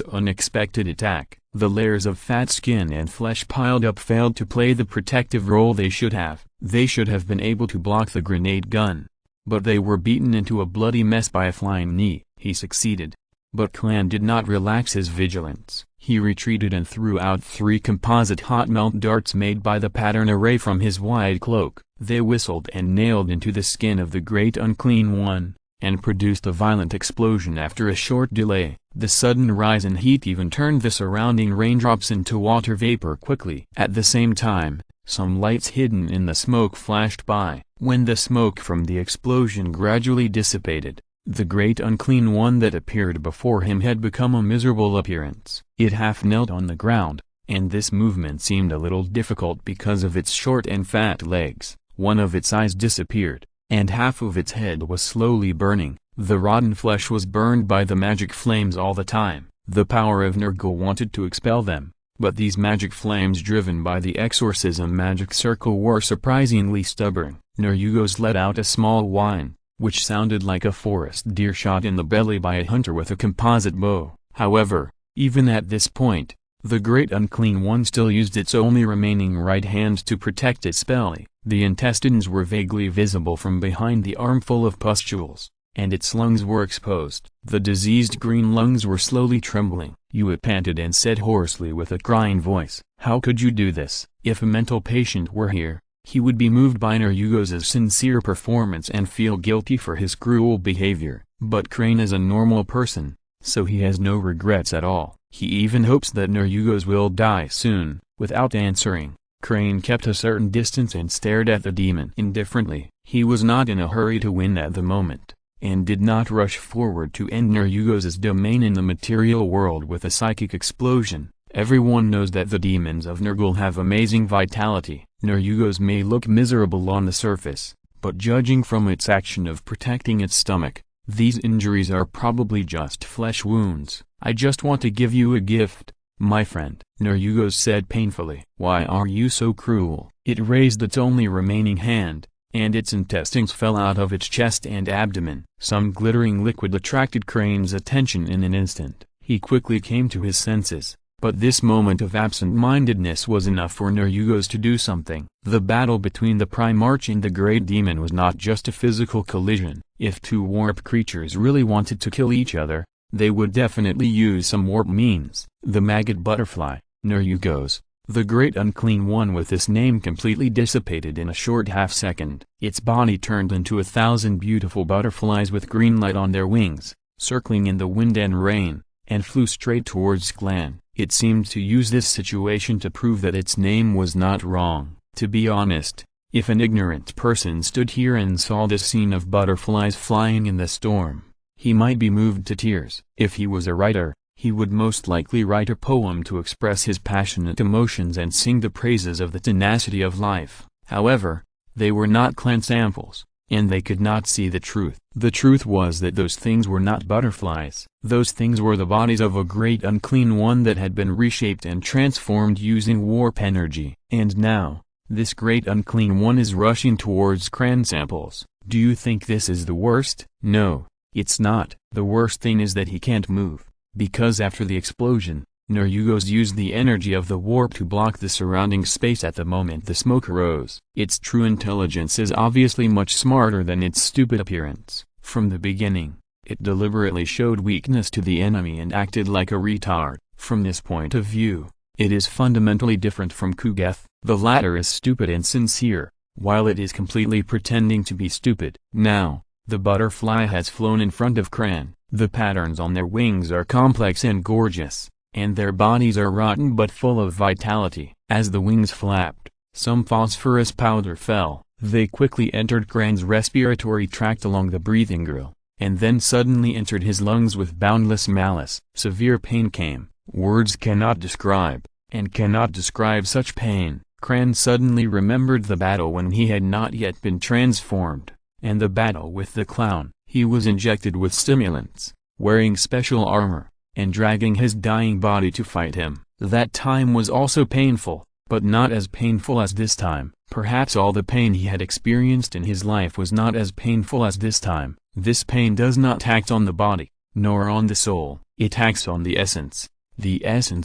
unexpected attack. The layers of fat skin and flesh piled up failed to play the protective role they should have. They should have been able to block the grenade gun, but they were beaten into a bloody mess by a flying knee. He succeeded. But Clan did not relax his vigilance. He retreated and threw out 3 composite hot melt darts made by the pattern array from his wide cloak. They whistled and nailed into the skin of the great unclean one, and produced a violent explosion after a short delay. The sudden rise in heat even turned the surrounding raindrops into water vapor quickly. At the same time, some lights hidden in the smoke flashed by. When the smoke from the explosion gradually dissipated, the great unclean one that appeared before him had become a miserable appearance. It half knelt on the ground, and this movement seemed a little difficult because of its short and fat legs. One of its eyes disappeared, and half of its head was slowly burning. The rotten flesh was burned by the magic flames all the time. The power of Nergal wanted to expel them, but these magic flames driven by the exorcism magic circle were surprisingly stubborn. Nerugos let out a small whine, which sounded like a forest deer shot in the belly by a hunter with a composite bow. However, even at this point, the great unclean one still used its only remaining right hand to protect its belly. The intestines were vaguely visible from behind the armful of pustules, and its lungs were exposed. The diseased green lungs were slowly trembling. Yue panted and said hoarsely with a crying voice, "How could you do this?" If a mental patient were here, he would be moved by Nerugos's sincere performance and feel guilty for his cruel behavior. But Crane is a normal person, so he has no regrets at all. He even hopes that Nerugos will die soon. Without answering, Crane kept a certain distance and stared at the demon indifferently. He was not in a hurry to win at the moment, and did not rush forward to end Nerugos's domain in the material world with a psychic explosion. Everyone knows that the demons of Nergal have amazing vitality. Nerugos may look miserable on the surface, but judging from its action of protecting its stomach, these injuries are probably just flesh wounds. "I just want to give you a gift, my friend," Nerugos said painfully. "Why are you so cruel?" It raised its only remaining hand, and its intestines fell out of its chest and abdomen. Some glittering liquid attracted Crane's attention in an instant. He quickly came to his senses, but this moment of absent-mindedness was enough for Nerugos to do something. The battle between the Primarch and the Great Demon was not just a physical collision. If 2 warp creatures really wanted to kill each other, they would definitely use some warp means. The maggot butterfly, Nerugos, the great unclean one with this name, completely dissipated in a short half-second. Its body turned into 1,000 beautiful butterflies with green light on their wings, circling in the wind and rain, and flew straight towards Clan. It seemed to use this situation to prove that its name was not wrong. To be honest, if an ignorant person stood here and saw this scene of butterflies flying in the storm, he might be moved to tears. If he was a writer, he would most likely write a poem to express his passionate emotions and sing the praises of the tenacity of life. However, they were not clan samples, and they could not see the truth. The truth was that those things were not butterflies. Those things were the bodies of a great unclean one that had been reshaped and transformed using warp energy. And now, this great unclean one is rushing towards clan samples. Do you think this is the worst? No, it's not. The worst thing is that he can't move, because after the explosion, Nerugos used the energy of the warp to block the surrounding space at the moment the smoke arose. Its true intelligence is obviously much smarter than its stupid appearance. From the beginning, it deliberately showed weakness to the enemy and acted like a retard. From this point of view, it is fundamentally different from Kugeth. The latter is stupid and sincere, while it is completely pretending to be stupid. Now, the butterfly has flown in front of Kran. The patterns on their wings are complex and gorgeous, and their bodies are rotten but full of vitality. As the wings flapped, some phosphorus powder fell. They quickly entered Kran's respiratory tract along the breathing grill, and then suddenly entered his lungs with boundless malice. Severe pain came. Words cannot describe, and cannot describe such pain. Kran suddenly remembered the battle when he had not yet been transformed, and the battle with the clown. He was injected with stimulants, wearing special armor, and dragging his dying body to fight him. That time was also painful, but not as painful as this time. Perhaps all the pain he had experienced in his life was not as painful as this time. This pain does not act on the body, nor on the soul. It acts on the essence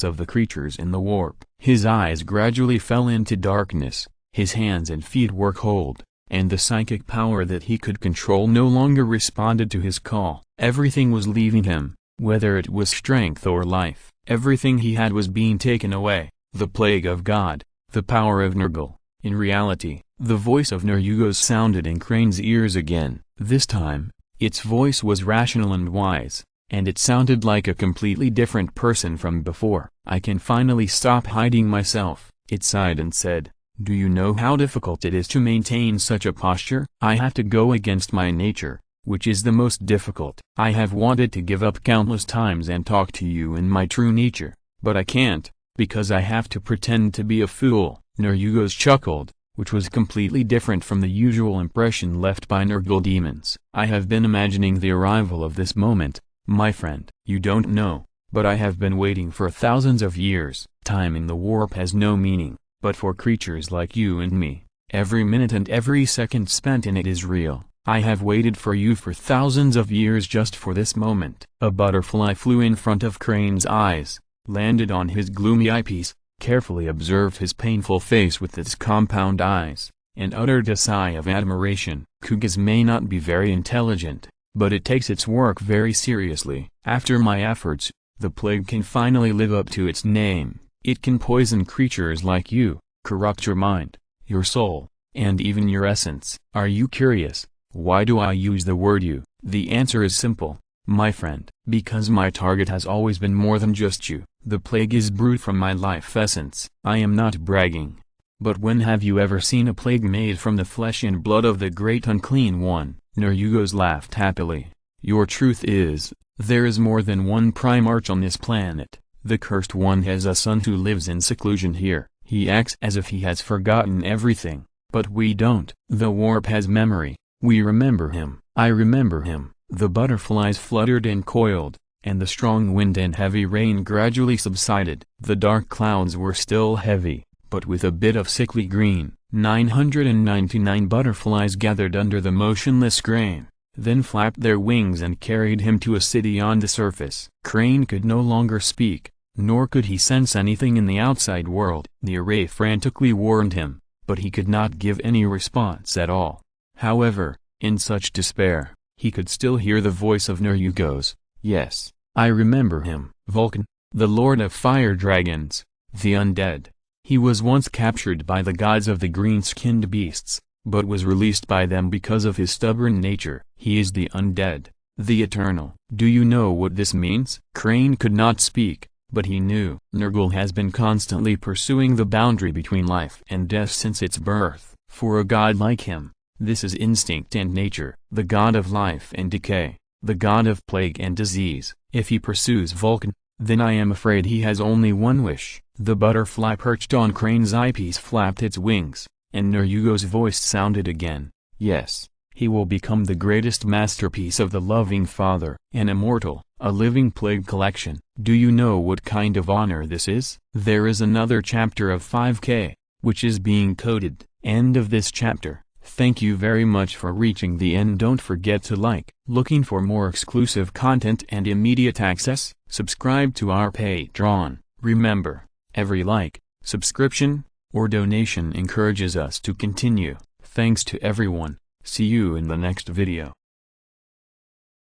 of the creatures in the warp. His eyes gradually fell into darkness, his hands and feet were cold, and the psychic power that he could control no longer responded to his call. Everything was leaving him, whether it was strength or life. Everything he had was being taken away. The plague of God, the power of Nergal. In reality, the voice of Nerugos sounded in Crane's ears again. This time, its voice was rational and wise, and it sounded like a completely different person from before. I can finally stop hiding myself, it sighed and said. Do you know how difficult it is to maintain such a posture? I have to go against my nature, which is the most difficult. I have wanted to give up countless times and talk to you in my true nature, but I can't, because I have to pretend to be a fool. Nerugos chuckled, which was completely different from the usual impression left by Nergal demons. I have been imagining the arrival of this moment, my friend. You don't know, but I have been waiting for thousands of years. Time in the warp has no meaning, but for creatures like you and me, every minute and every second spent in it is real. I have waited for you for thousands of years just for this moment. A butterfly flew in front of Crane's eyes, landed on his gloomy eyepiece, carefully observed his painful face with its compound eyes, and uttered a sigh of admiration. Kugaz may not be very intelligent, but it takes its work very seriously. After my efforts, the plague can finally live up to its name. It can poison creatures like you, corrupt your mind, your soul, and even your essence. Are you curious? Why do I use the word you? The answer is simple, my friend. Because my target has always been more than just you. The plague is brewed from my life essence. I am not bragging. But when have you ever seen a plague made from the flesh and blood of the great unclean one? Nerugos laughed happily. Your truth is, there is more than one Primarch on this planet. The cursed one has a son who lives in seclusion here. He acts as if he has forgotten everything, but we don't. The warp has memory. We remember him. I remember him. The butterflies fluttered and coiled, and the strong wind and heavy rain gradually subsided. The dark clouds were still heavy, but with a bit of sickly green. 999 butterflies gathered under the motionless Crane, then flapped their wings and carried him to a city on the surface. Crane could no longer speak, nor could he sense anything in the outside world. The array frantically warned him, but he could not give any response at all. However, in such despair, he could still hear the voice of Nerugos. Yes, I remember him. Vulcan, the lord of fire dragons, the undead. He was once captured by the gods of the green-skinned beasts, but was released by them because of his stubborn nature. He is the undead, the eternal. Do you know what this means? Crane could not speak, but he knew. Nergal has been constantly pursuing the boundary between life and death since its birth. For a god like him, this is instinct and nature. The god of life and decay, the god of plague and disease. If he pursues Vulcan, Then I am afraid he has only one wish. The butterfly perched on Crane's eyepiece flapped its wings, and Narugo's voice sounded again. Yes, he will become the greatest masterpiece of the loving father. An immortal, a living plague collection. Do you know what kind of honor this is? There is another chapter of 5K, which is being coded. End of this chapter. Thank you very much for reaching the end. Don't forget to like. Looking for more exclusive content and immediate access? Subscribe to our Patreon. Remember, every like, subscription, or donation encourages us to continue. Thanks to everyone. See you in the next video.